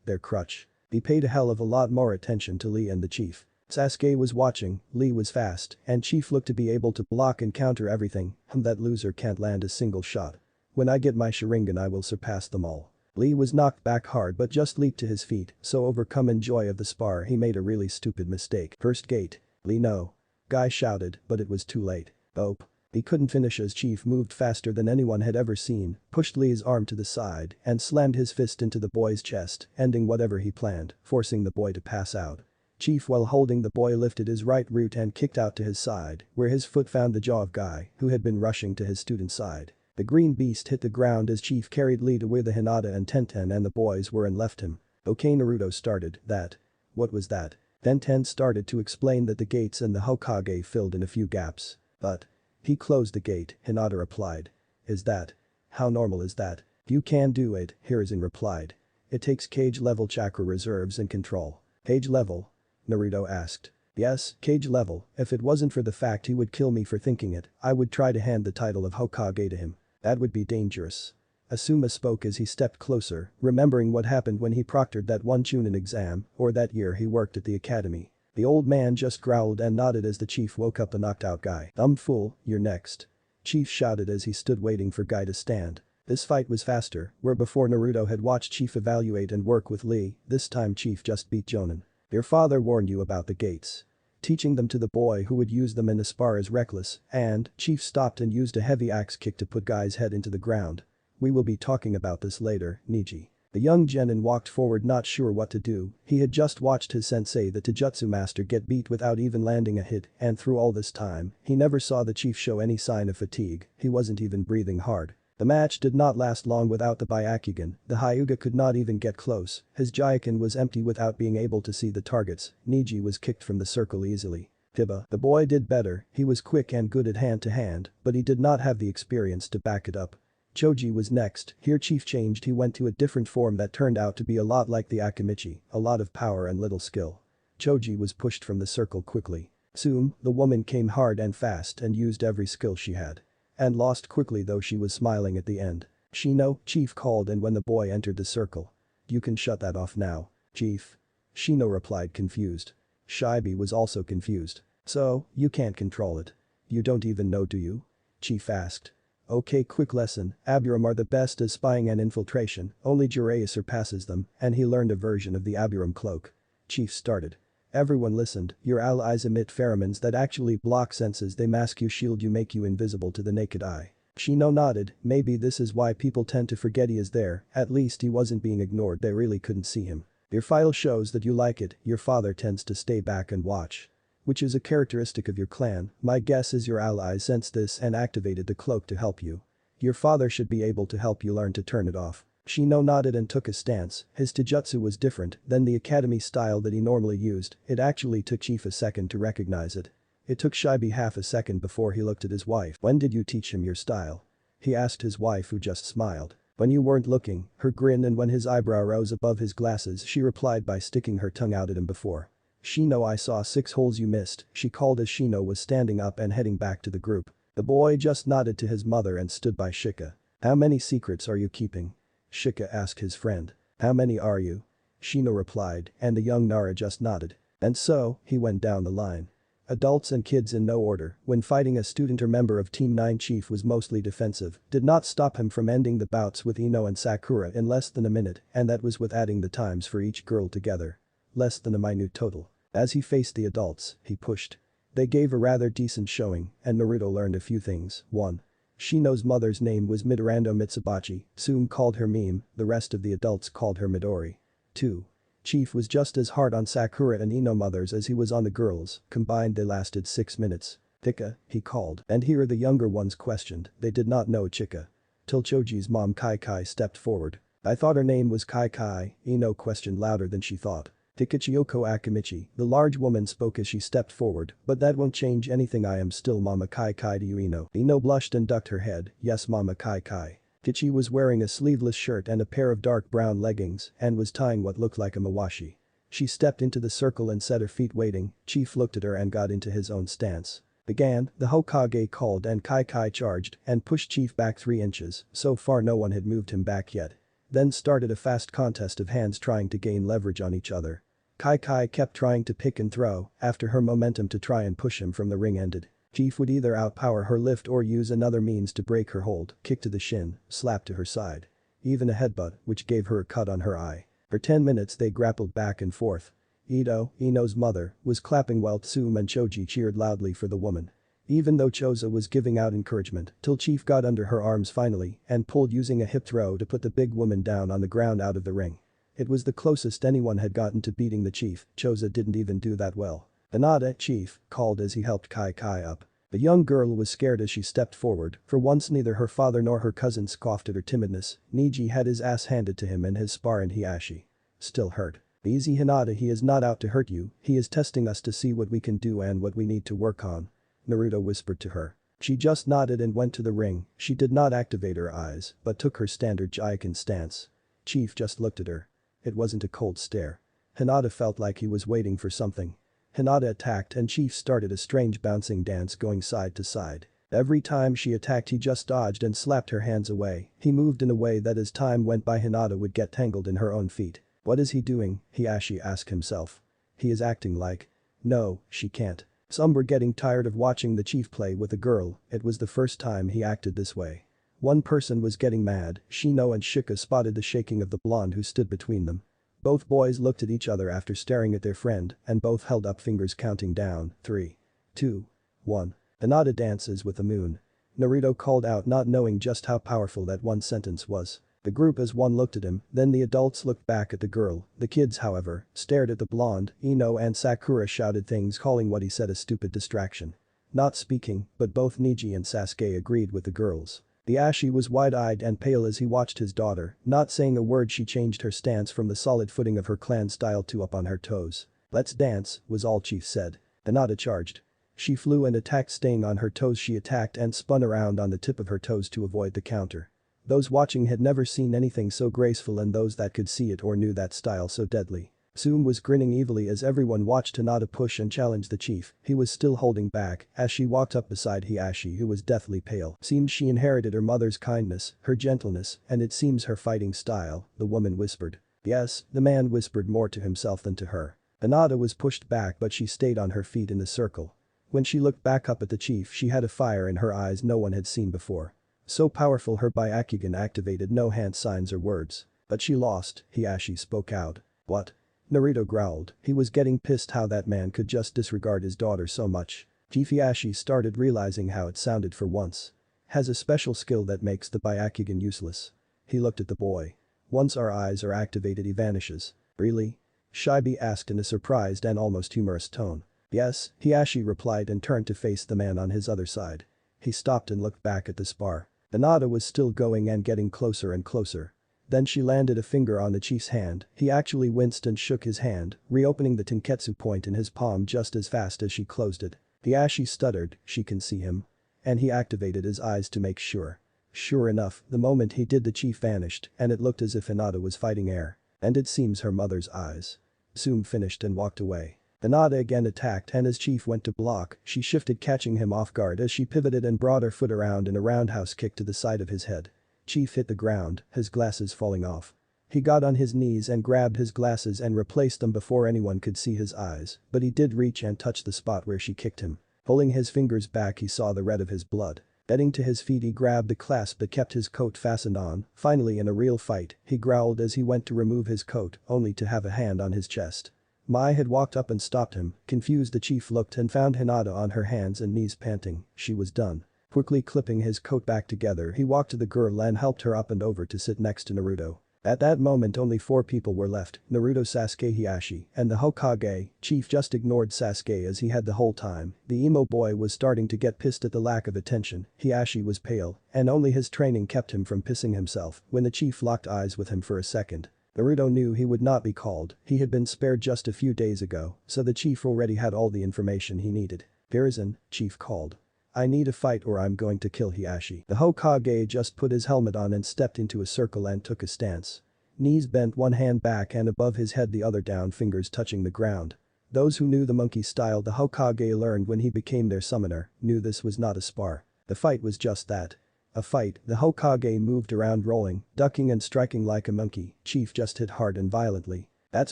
their crutch. He paid a hell of a lot more attention to Lee and the chief. Sasuke was watching, Lee was fast, and Chief looked to be able to block and counter everything, that loser can't land a single shot. When I get my Sharingan I will surpass them all. Lee was knocked back hard but just leaped to his feet, so overcome in joy of the spar he made a really stupid mistake. First gate. Lee no. Guy shouted, but it was too late. Oh. He couldn't finish as Chief moved faster than anyone had ever seen, pushed Lee's arm to the side and slammed his fist into the boy's chest, ending whatever he planned, forcing the boy to pass out. Chief while holding the boy lifted his right root and kicked out to his side, where his foot found the jaw of Guy, who had been rushing to his student's side. The green beast hit the ground as Chief carried Lee to where the Hinata and Tenten and the boys were and left him. Okay, Naruto started, that. What was that? Tenten started to explain that the gates and the Hokage filled in a few gaps. But. He closed the gate, Hinata replied. Is that? How normal is that? You can do it, Hiruzen replied. It takes cage level chakra reserves and control. Cage level? Naruto asked. Yes, cage level, if it wasn't for the fact he would kill me for thinking it, I would try to hand the title of Hokage to him. That would be dangerous. Asuma spoke as he stepped closer, remembering what happened when he proctored that one Chunin exam, or that year he worked at the academy. The old man just growled and nodded as the chief woke up the knocked out Guy. Fool, you're next. Chief shouted as he stood waiting for Guy to stand. This fight was faster, where before Naruto had watched Chief evaluate and work with Lee, this time Chief just beat Jonin. Your father warned you about the gates. Teaching them to the boy who would use them in a spar is reckless, and Chief stopped and used a heavy axe kick to put Guy's head into the ground. We will be talking about this later, Neji. The young genin walked forward not sure what to do. He had just watched his sensei the Taijutsu master get beat without even landing a hit, and through all this time, he never saw the chief show any sign of fatigue, he wasn't even breathing hard. The match did not last long without the Byakugan, the Hyuga could not even get close, his Jaiken was empty without being able to see the targets, Niji was kicked from the circle easily. Tiba, the boy did better, he was quick and good at hand-to-hand, but he did not have the experience to back it up. Choji was next, here Chief changed, he went to a different form that turned out to be a lot like the Akimichi, a lot of power and little skill. Choji was pushed from the circle quickly. Soon, the woman came hard and fast and used every skill she had. And lost quickly though she was smiling at the end. Shino, Chief called and when the boy entered the circle. You can shut that off now, Chief. Shino replied confused. Shibi was also confused. So, you can't control it. You don't even know do you? Chief asked. Okay, quick lesson, Aburam are the best at spying and infiltration, only Jiraiya surpasses them, and he learned a version of the Aburam cloak. Chief started. Everyone listened, your allies emit pheromones that actually block senses, they mask you, shield you, make you invisible to the naked eye. Shino nodded, maybe this is why people tend to forget he is there, at least he wasn't being ignored, they really couldn't see him. Your file shows that you like it, your father tends to stay back and watch. Which is a characteristic of your clan, my guess is your allies sensed this and activated the cloak to help you. Your father should be able to help you learn to turn it off. Shino nodded and took a stance, his taijutsu was different than the academy style that he normally used, it actually took Chief a second to recognize it. It took Shibi half a second before he looked at his wife. When did you teach him your style? He asked his wife who just smiled. When you weren't looking, her grin, and when his eyebrow rose above his glasses she replied by sticking her tongue out at him before. Shino, I saw 6 holes you missed, she called as Shino was standing up and heading back to the group. The boy just nodded to his mother and stood by Shika. How many secrets are you keeping? Shika asked his friend. How many are you? Shino replied, and the young Nara just nodded. And so, he went down the line. Adults and kids in no order, when fighting a student or member of Team 9, Chief was mostly defensive, did not stop him from ending the bouts with Ino and Sakura in less than a minute, and that was with adding the times for each girl together. Less than a minute total. As he faced the adults, he pushed. They gave a rather decent showing, and Naruto learned a few things. 1. Shino's mother's name was Midorando Mitsubachi, Sume called her Meme, the rest of the adults called her Midori. 2. Chief was just as hard on Sakura and Ino mothers as he was on the girls, combined they lasted 6 minutes. Chika, he called, and here the younger ones questioned, they did not know Chika. Till Choji's mom Kai Kai stepped forward. I thought her name was Kai Kai, Ino questioned louder than she thought. Takachiyoko Akimichi, the large woman spoke as she stepped forward, but that won't change anything, I am still Mama Kai Kai to you, Ino. Ino blushed and ducked her head, yes Mama Kai Kai. Kichi was wearing a sleeveless shirt and a pair of dark brown leggings and was tying what looked like a mawashi. She stepped into the circle and set her feet waiting, Chief looked at her and got into his own stance. Began, the Hokage called and Kai Kai charged and pushed Chief back 3 inches, so far no one had moved him back yet. Then started a fast contest of hands trying to gain leverage on each other. Kai Kai kept trying to pick and throw, after her momentum to try and push him from the ring ended. Chief would either outpower her lift or use another means to break her hold, kick to the shin, slap to her side. Even a headbutt, which gave her a cut on her eye. For 10 minutes they grappled back and forth. Ino's mother, was clapping while Tsume and Choji cheered loudly for the woman. Even though Choza was giving out encouragement, till Chief got under her arms finally and pulled using a hip throw to put the big woman down on the ground out of the ring. It was the closest anyone had gotten to beating the Chief, Choza didn't even do that well. Hinata, Chief, called as he helped Kai Kai up. The young girl was scared as she stepped forward, for once neither her father nor her cousin scoffed at her timidness, Niji had his ass handed to him in his spar and Hiashi. Still hurt. Easy Hinata, he is not out to hurt you, he is testing us to see what we can do and what we need to work on. Naruto whispered to her. She just nodded and went to the ring, she did not activate her eyes, but took her standard Jaiken stance. Chief just looked at her. It wasn't a cold stare. Hinata felt like he was waiting for something. Hinata attacked and Chief started a strange bouncing dance going side to side. Every time she attacked he just dodged and slapped her hands away, he moved in a way that as time went by Hinata would get tangled in her own feet. What is he doing, Hiashi asked himself. He is acting like. No, she can't. Some were getting tired of watching the Chief play with a girl, it was the first time he acted this way. One person was getting mad, Shino and Shika spotted the shaking of the blonde who stood between them. Both boys looked at each other after staring at their friend and both held up fingers counting down, 3, 2, 1. Hinata dances with the moon. Naruto called out not knowing just how powerful that one sentence was. The group as one looked at him, then the adults looked back at the girl, the kids however, stared at the blonde, Ino and Sakura shouted things calling what he said a stupid distraction. Not speaking, but both Neji and Sasuke agreed with the girls. The Ashi was wide-eyed and pale as he watched his daughter, not saying a word. She changed her stance from the solid footing of her clan style to up on her toes. "Let's dance," was all Chief said. Hinata charged. She flew and attacked, staying on her toes. She attacked and spun around on the tip of her toes to avoid the counter. Those watching had never seen anything so graceful, and those that could see it or knew that style so deadly. Zoom was grinning evilly as everyone watched Hinata push and challenge the chief. He was still holding back as she walked up beside Hiashi, who was deathly pale. Seemed she inherited her mother's kindness, her gentleness, and it seems her fighting style, the woman whispered. Yes, the man whispered more to himself than to her. Hinata was pushed back, but she stayed on her feet in the circle. When she looked back up at the chief, she had a fire in her eyes no one had seen before. So powerful, her Byakugan activated, no hand signs or words. But she lost, Hiashi spoke out. What? Naruto growled. He was getting pissed how that man could just disregard his daughter so much. Chief Hiashi started realizing how it sounded for once. Has a special skill that makes the Byakugan useless. He looked at the boy. Once our eyes are activated, he vanishes. Really? Shibi asked in a surprised and almost humorous tone. Yes, Hiashi replied and turned to face the man on his other side. He stopped and looked back at the spar. Hinata was still going and getting closer and closer. Then she landed a finger on the chief's hand. He actually winced and shook his hand, reopening the Tenketsu point in his palm just as fast as she closed it. Hiashi stuttered, she can see him. And he activated his eyes to make sure. Sure enough, the moment he did, the chief vanished, and it looked as if Hinata was fighting air. And it seems her mother's eyes. Zoom finished and walked away. Hinata again attacked, and as Chief went to block, she shifted, catching him off guard as she pivoted and brought her foot around in a roundhouse kick to the side of his head. Chief hit the ground, his glasses falling off. He got on his knees and grabbed his glasses and replaced them before anyone could see his eyes, but he did reach and touch the spot where she kicked him. Pulling his fingers back, he saw the red of his blood. Getting to his feet, he grabbed the clasp that kept his coat fastened on. Finally, in a real fight, he growled as he went to remove his coat, only to have a hand on his chest. Mai had walked up and stopped him. Confused, the chief looked and found Hinata on her hands and knees panting. She was done. Quickly clipping his coat back together, he walked to the girl and helped her up and over to sit next to Naruto. At that moment only 4 people were left, Naruto, Sasuke, Hiashi, and the Hokage. Chief just ignored Sasuke as he had the whole time. The emo boy was starting to get pissed at the lack of attention. Hiashi was pale, and only his training kept him from pissing himself when the chief locked eyes with him for a second. Naruto knew he would not be called. He had been spared just a few days ago, so the chief already had all the information he needed. Hiruzen, Chief called. I need a fight or I'm going to kill Hiashi. The Hokage just put his helmet on and stepped into a circle and took a stance. Knees bent, one hand back and above his head, the other down, fingers touching the ground. Those who knew the monkey style the Hokage learned when he became their summoner knew this was not a spar. The fight was just that. A fight. The Hokage moved around, rolling, ducking and striking like a monkey. Chief just hit hard and violently. That's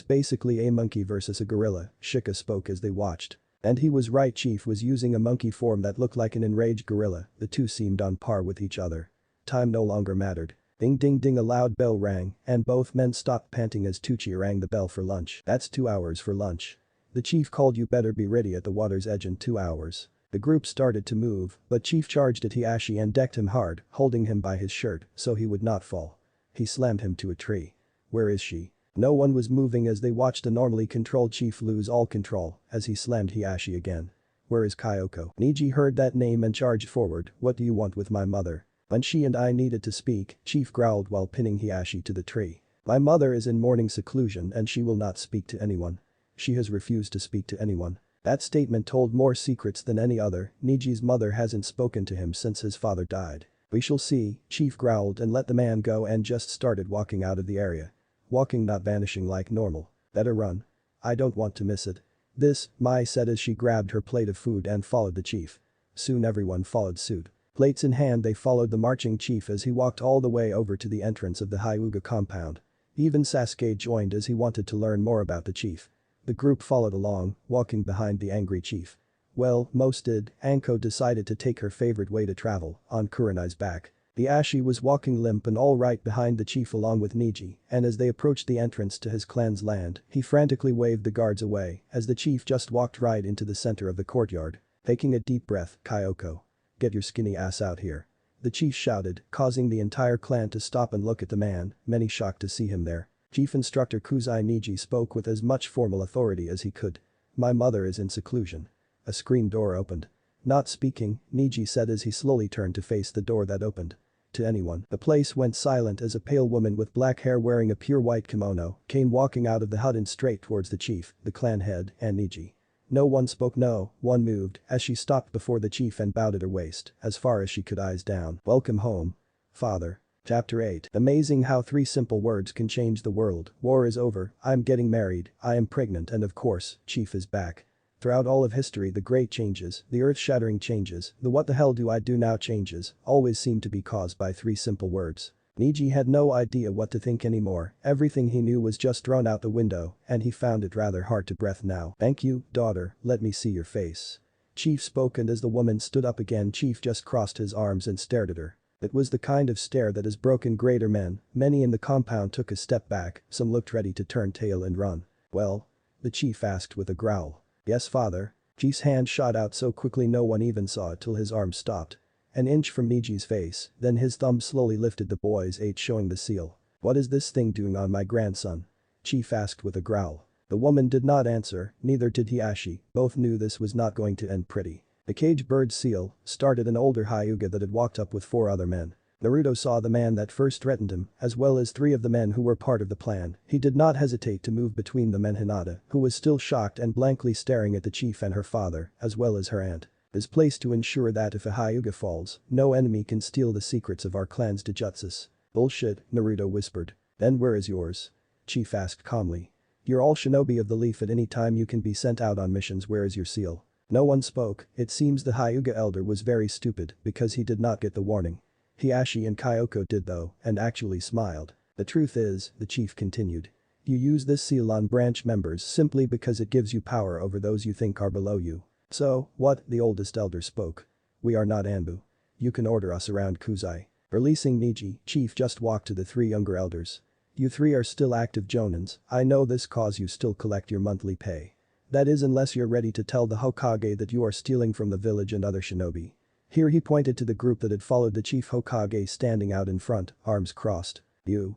basically a monkey versus a gorilla, Shika spoke as they watched. And he was right, Chief was using a monkey form that looked like an enraged gorilla. The two seemed on par with each other. Time no longer mattered. Ding ding ding, a loud bell rang, and both men stopped panting as Tucci rang the bell for lunch. That's 2 hours for lunch. The chief called, you better be ready at the water's edge in 2 hours. The group started to move, but Chief charged at Hiashi and decked him hard, holding him by his shirt so he would not fall. He slammed him to a tree. Where is she? No one was moving as they watched a normally controlled chief lose all control as he slammed Hiashi again. Where is Kyoko? Neji heard that name and charged forward. What do you want with my mother? When she and I needed to speak, Chief growled while pinning Hiashi to the tree. My mother is in mourning seclusion and she will not speak to anyone. She has refused to speak to anyone. That statement told more secrets than any other. Neji's mother hasn't spoken to him since his father died. We shall see, Chief growled and let the man go and just started walking out of the area. Walking, not vanishing like normal. Better run. I don't want to miss it. This, Mai said as she grabbed her plate of food and followed the chief. Soon everyone followed suit. Plates in hand, they followed the marching chief as he walked all the way over to the entrance of the Hyuga compound. Even Sasuke joined as he wanted to learn more about the chief. The group followed along, walking behind the angry chief. Well, most did. Anko decided to take her favorite way to travel, on Kurenai's back. The Ashi was walking limp and all right behind the chief along with Neji, and as they approached the entrance to his clan's land, he frantically waved the guards away as the chief just walked right into the center of the courtyard. Taking a deep breath, Kyoko. Get your skinny ass out here. The chief shouted, causing the entire clan to stop and look at the man, many shocked to see him there. Chief Instructor Kuzai Niji spoke with as much formal authority as he could. My mother is in seclusion. A screen door opened. Not speaking, Niji said as he slowly turned to face the door that opened. To anyone, the place went silent as a pale woman with black hair wearing a pure white kimono came walking out of the hut and straight towards the chief, the clan head, and Niji. No one spoke, no one moved as she stopped before the chief and bowed at her waist, as far as she could, eyes down. Welcome home, father. Chapter 8. Amazing how 3 simple words can change the world. War is over, I'm getting married, I am pregnant, and of course, chief is back. Throughout all of history, the great changes, the earth-shattering changes, the what the hell do I do now changes, always seem to be caused by 3 simple words. Niji had no idea what to think anymore, everything he knew was just thrown out the window, and he found it rather hard to breathe now. Thank you, daughter, let me see your face. Chief spoke, and as the woman stood up again, Chief just crossed his arms and stared at her. It was the kind of stare that has broken greater men. Many in the compound took a step back, some looked ready to turn tail and run. Well? The chief asked with a growl. Yes, father. Chief's hand shot out so quickly no one even saw it till his arm stopped. An inch from Niji's face, then his thumb slowly lifted the boy's age, showing the seal. What is this thing doing on my grandson? Chief asked with a growl. The woman did not answer, neither did Hiashi, both knew this was not going to end pretty. The cage bird seal started an older Hyuga that had walked up with 4 other men. Naruto saw the man that first threatened him, as well as 3 of the men who were part of the plan. He did not hesitate to move between them and Hinata, who was still shocked and blankly staring at the chief and her father, as well as her aunt. Is placed to ensure that if a Hyuga falls, no enemy can steal the secrets of our clan's Jujutsus. Bullshit, Naruto whispered. Then where is yours? Chief asked calmly. You're all shinobi of the leaf, at any time you can be sent out on missions, where is your seal? No one spoke. It seems the Hyuga elder was very stupid because he did not get the warning. Hiashi and Kyoko did though, and actually smiled. The truth is, the chief continued. You use this seal on branch members simply because it gives you power over those you think are below you. So, what? The oldest elder spoke. We are not ANBU. You can order us around, Kuzai. Releasing Niji, chief just walked to the 3 younger elders. You 3 are still active jonins, I know this cause you still collect your monthly pay. That is, unless you're ready to tell the Hokage that you are stealing from the village and other shinobi. Here he pointed to the group that had followed the chief Hokage standing out in front, arms crossed. You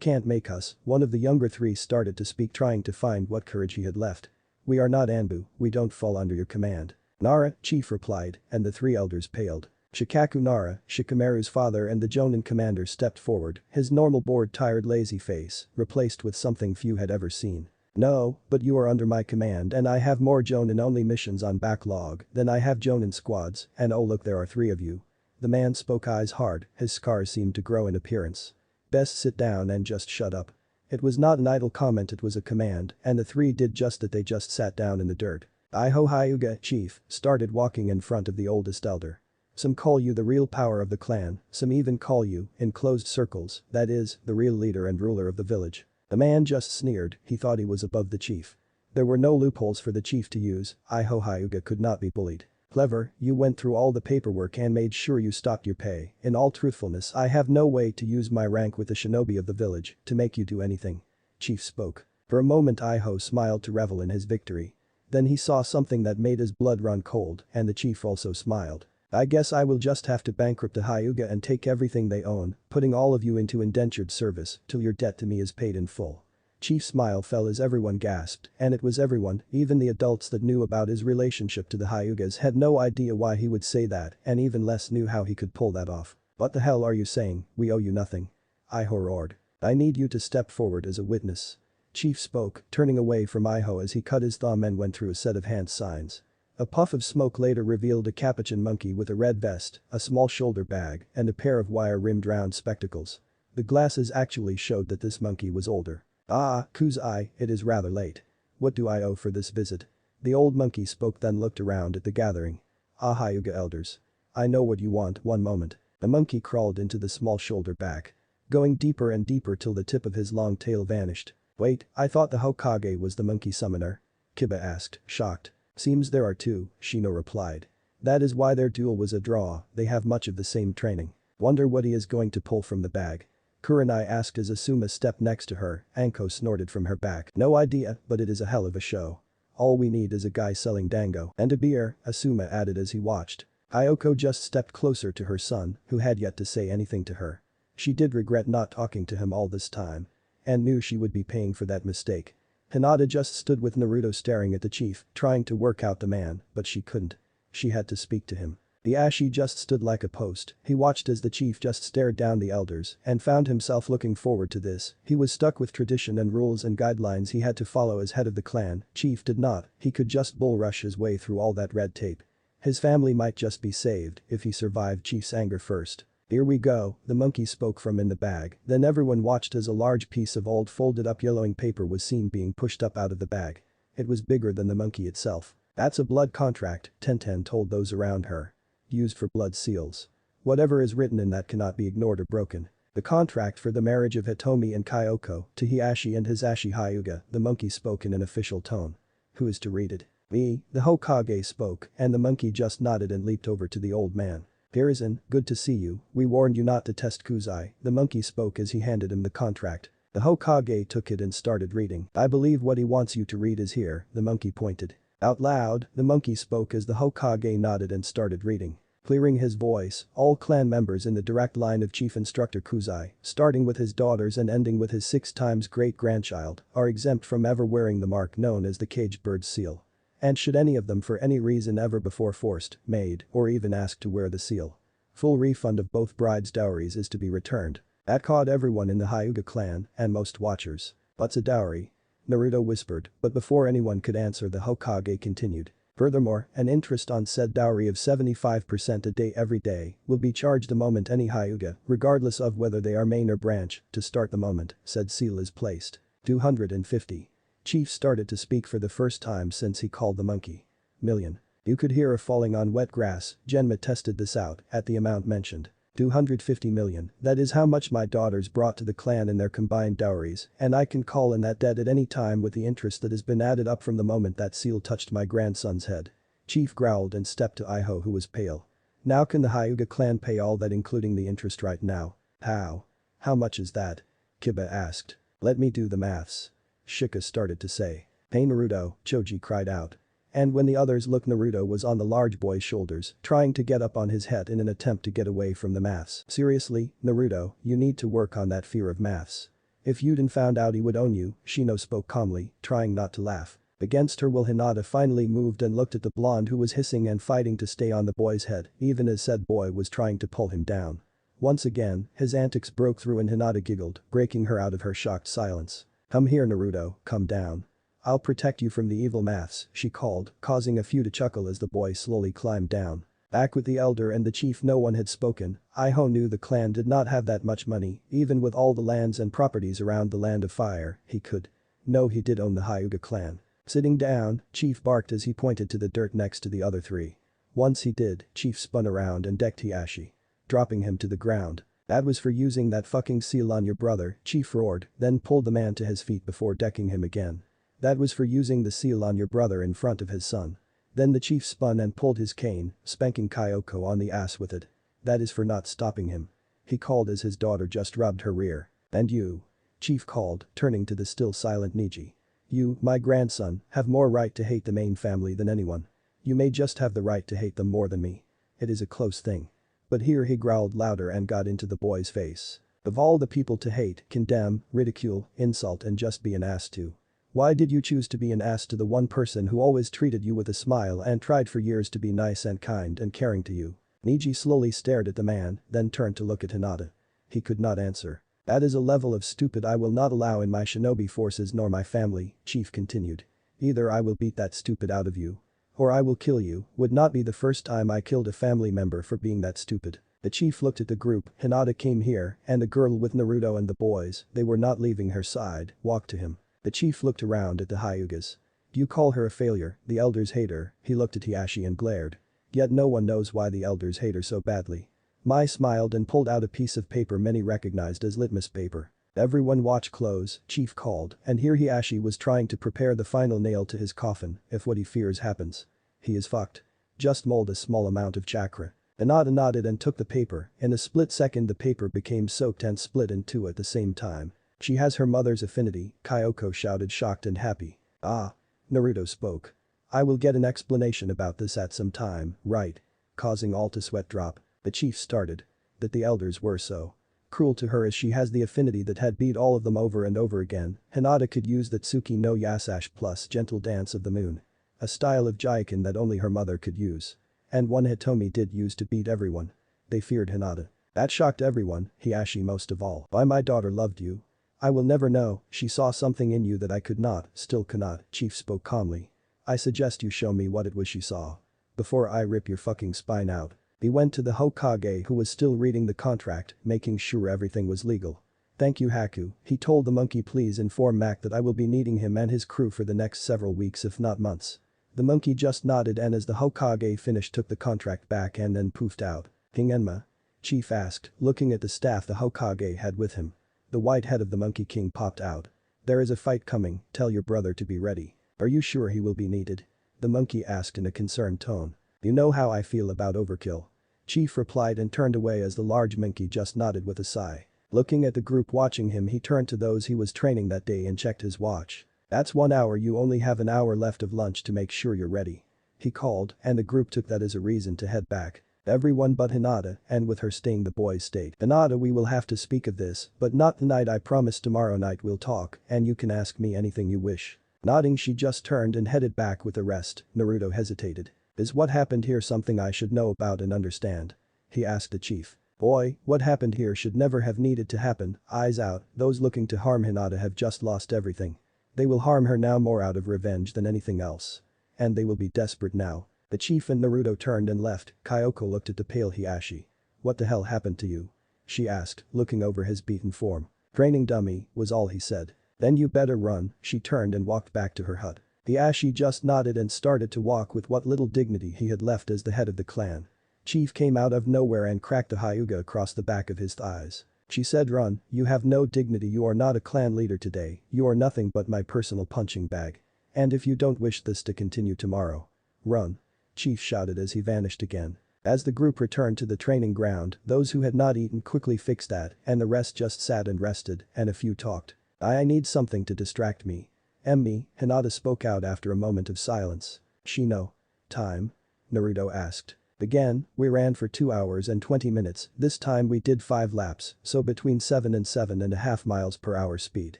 can't make us, one of the younger 3 started to speak, trying to find what courage he had left. We are not ANBU, we don't fall under your command. Nara, chief replied, and the 3 elders paled. Shikaku Nara, Shikamaru's father and the Jonin commander stepped forward, his normal bored, tired, lazy face replaced with something few had ever seen. No, but you are under my command and I have more Jonin-only missions on backlog than I have Jonin squads, and oh look, there are 3 of you. The man spoke, eyes hard, his scars seemed to grow in appearance. Best sit down and just shut up. It was not an idle comment, it was a command, and the 3 did just that, they just sat down in the dirt. Iho Hyuga, chief, started walking in front of the oldest elder. Some call you the real power of the clan, some even call you, in closed circles, that is, the real leader and ruler of the village. The man just sneered, he thought he was above the chief. There were no loopholes for the chief to use, Iho Hyuga could not be bullied. Clever, you went through all the paperwork and made sure you stopped your pay. In all truthfulness, I have no way to use my rank with the shinobi of the village to make you do anything. Chief spoke. For a moment Iho smiled to revel in his victory. Then he saw something that made his blood run cold, and the chief also smiled. I guess I will just have to bankrupt the Hyuga and take everything they own, putting all of you into indentured service till your debt to me is paid in full. Chief's smile fell as everyone gasped, and it was everyone, even the adults that knew about his relationship to the Hyugas had no idea why he would say that, and even less knew how he could pull that off. What the hell are you saying? We owe you nothing. Iho roared. I need you to step forward as a witness. Chief spoke, turning away from Iho as he cut his thumb and went through a set of hand signs. A puff of smoke later revealed a capuchin monkey with a red vest, a small shoulder bag, and a pair of wire-rimmed round spectacles. The glasses actually showed that this monkey was older. Ah, Kuzai, it is rather late. What do I owe for this visit? The old monkey spoke, then looked around at the gathering. Ah, Hyuga elders. I know what you want, one moment. The monkey crawled into the small shoulder bag. Going deeper and deeper till the tip of his long tail vanished. Wait, I thought the Hokage was the monkey summoner. Kiba asked, shocked. Seems there are 2, Shino replied. That is why their duel was a draw, they have much of the same training. Wonder what he is going to pull from the bag. Kurenai asked as Asuma stepped next to her, Anko snorted from her back. No idea, but it is a hell of a show. All we need is a guy selling dango and a beer, Asuma added as he watched. Kyoko just stepped closer to her son, who had yet to say anything to her. She did regret not talking to him all this time. And knew she would be paying for that mistake. Hinata just stood with Naruto staring at the chief, trying to work out the man, but she couldn't. She had to speak to him. The Ashi just stood like a post, he watched as the chief just stared down the elders and found himself looking forward to this. He was stuck with tradition and rules and guidelines he had to follow as head of the clan. Chief did not, he could just bull rush his way through all that red tape. His family might just be saved if he survived Chief's anger first. Here we go, the monkey spoke from in the bag, then everyone watched as a large piece of old folded up yellowing paper was seen being pushed up out of the bag. It was bigger than the monkey itself. That's a blood contract, Tenten told those around her. Used for blood seals. Whatever is written in that cannot be ignored or broken. The contract for the marriage of Hitomi and Kyoko to Hiashi and his Ashi Hyuga, the monkey spoke in an official tone. Who is to read it? Me, the Hokage spoke, and the monkey just nodded and leaped over to the old man. Hiruzen, good to see you, we warned you not to test Kuzai, the monkey spoke as he handed him the contract. The Hokage took it and started reading. I believe what he wants you to read is here, the monkey pointed. Out loud, the monkey spoke as the Hokage nodded and started reading. Clearing his voice, all clan members in the direct line of Chief Instructor Kuzai, starting with his daughters and ending with his 6 times great-grandchild, are exempt from ever wearing the mark known as the caged bird's seal. And should any of them for any reason ever before forced, made, or even asked to wear the seal, full refund of both brides' dowries is to be returned. That caught everyone in the Hyuga clan and most watchers. What's a dowry? Naruto whispered, but before anyone could answer the Hokage continued. Furthermore, an interest on said dowry of 75% a day every day will be charged the moment any Hyuga, regardless of whether they are main or branch, to start the moment, said seal is placed. 250. Chief started to speak for the first time since he called the monkey. Million. You could hear her falling on wet grass. Genma tested this out at the amount mentioned. 250 million, that is how much my daughters brought to the clan in their combined dowries, and I can call in that debt at any time with the interest that has been added up from the moment that seal touched my grandson's head. Chief growled and stepped to Iho who was pale. Now can the Hyuga clan pay all that including the interest right now? How? How much is that? Kiba asked. Let me do the maths. Shika started to say. Hey Naruto, Choji cried out. And when the others looked, Naruto was on the large boy's shoulders, trying to get up on his head in an attempt to get away from the maths. Seriously, Naruto, you need to work on that fear of maths. If Yuden found out he would own you, Shino spoke calmly, trying not to laugh. Against her will Hinata finally moved and looked at the blonde who was hissing and fighting to stay on the boy's head, even as said boy was trying to pull him down. Once again, his antics broke through and Hinata giggled, breaking her out of her shocked silence. Come here Naruto, come down. I'll protect you from the evil maths, she called, causing a few to chuckle as the boy slowly climbed down. Back with the elder and the chief no one had spoken. Iho knew the clan did not have that much money, even with all the lands and properties around the Land of Fire, he could. No he did own the Hyuga clan. Sitting down, Chief barked as he pointed to the dirt next to the other 3. Once he did, Chief spun around and decked Hiashi, dropping him to the ground. That was for using that fucking seal on your brother, Chief roared, then pulled the man to his feet before decking him again. That was for using the seal on your brother in front of his son. Then the chief spun and pulled his cane, spanking Kyoko on the ass with it. That is for not stopping him. He called as his daughter just rubbed her rear. And you? Chief called, turning to the still silent Neji. You, my grandson, have more right to hate the main family than anyone. You may just have the right to hate them more than me. It is a close thing. But here he growled louder and got into the boy's face. Of all the people to hate, condemn, ridicule, insult and just be an ass to. Why did you choose to be an ass to the one person who always treated you with a smile and tried for years to be nice and kind and caring to you? Neji slowly stared at the man, then turned to look at Hinata. He could not answer. That is a level of stupid I will not allow in my shinobi forces nor my family, Chief continued. Either I will beat that stupid out of you. Or I will kill you, would not be the first time I killed a family member for being that stupid. The chief looked at the group, Hinata came here, and the girl with Naruto and the boys, they were not leaving her side, walked to him. The chief looked around at the Hyugas. Do you call her a failure? The elders hate her, he looked at Hiashi and glared. Yet no one knows why the elders hate her so badly. Mai smiled and pulled out a piece of paper many recognized as litmus paper. Everyone watch close, Chief called, and here Hiashi was trying to prepare the final nail to his coffin if what he fears happens. He is fucked. Just mold a small amount of chakra. Hinata nodded and took the paper, in a split second the paper became soaked and split in two at the same time. She has her mother's affinity, Kyoko shouted shocked and happy. Ah. Naruto spoke. I will get an explanation about this at some time, right? causing all to sweat drop. The chief started. That the elders were so cruel to her as she has the affinity that had beat all of them over and over again. Hinata could use the Tsuki no Yasashi plus gentle dance of the moon. A style of Jaikin that only her mother could use. And one Hitomi did use to beat everyone. They feared Hinata. That shocked everyone, Hiashi most of all. Why my daughter loved you? I will never know, she saw something in you that I could not, still cannot, Chief spoke calmly. I suggest you show me what it was she saw. Before I rip your fucking spine out. He went to the Hokage who was still reading the contract, making sure everything was legal. Thank you Haku, he told the monkey please inform Mac that I will be needing him and his crew for the next several weeks if not months. The monkey just nodded and as the Hokage finished took the contract back and then poofed out. King Enma? Chief asked, looking at the staff the Hokage had with him. The white head of the Monkey King popped out. There is a fight coming, tell your brother to be ready. Are you sure he will be needed? The monkey asked in a concerned tone. You know how I feel about overkill. Chief replied and turned away as the large monkey just nodded with a sigh. Looking at the group watching him he turned to those he was training that day and checked his watch. That's 1 hour, you only have an hour left of lunch to make sure you're ready. He called and the group took that as a reason to head back. Everyone but Hinata and with her staying the boys stayed. Hinata we will have to speak of this but not tonight I promise tomorrow night we'll talk and you can ask me anything you wish. Nodding she just turned and headed back with the rest. Naruto hesitated. Is what happened here something I should know about and understand? He asked the chief. Boy, what happened here should never have needed to happen, eyes out, those looking to harm Hinata have just lost everything. They will harm her now more out of revenge than anything else. And they will be desperate now. The chief and Naruto turned and left. Kyoko looked at the pale Hiashi. What the hell happened to you? She asked, looking over his beaten form. Training dummy, was all he said. Then you better run, she turned and walked back to her hut. Hiashi just nodded and started to walk with what little dignity he had left as the head of the clan. Chief came out of nowhere and cracked a hyuga across the back of his thighs. She said run, you have no dignity, you are not a clan leader today, you are nothing but my personal punching bag. And if you don't wish this to continue tomorrow. Run. Chief shouted as he vanished again. As the group returned to the training ground, those who had not eaten quickly fixed that and the rest just sat and rested and a few talked. I need something to distract me. Me, Hinata spoke out after a moment of silence. Shino. Time? Naruto asked. Again, we ran for 2 hours and 20 minutes, this time we did 5 laps, so between 7 and 7.5 miles per hour speed.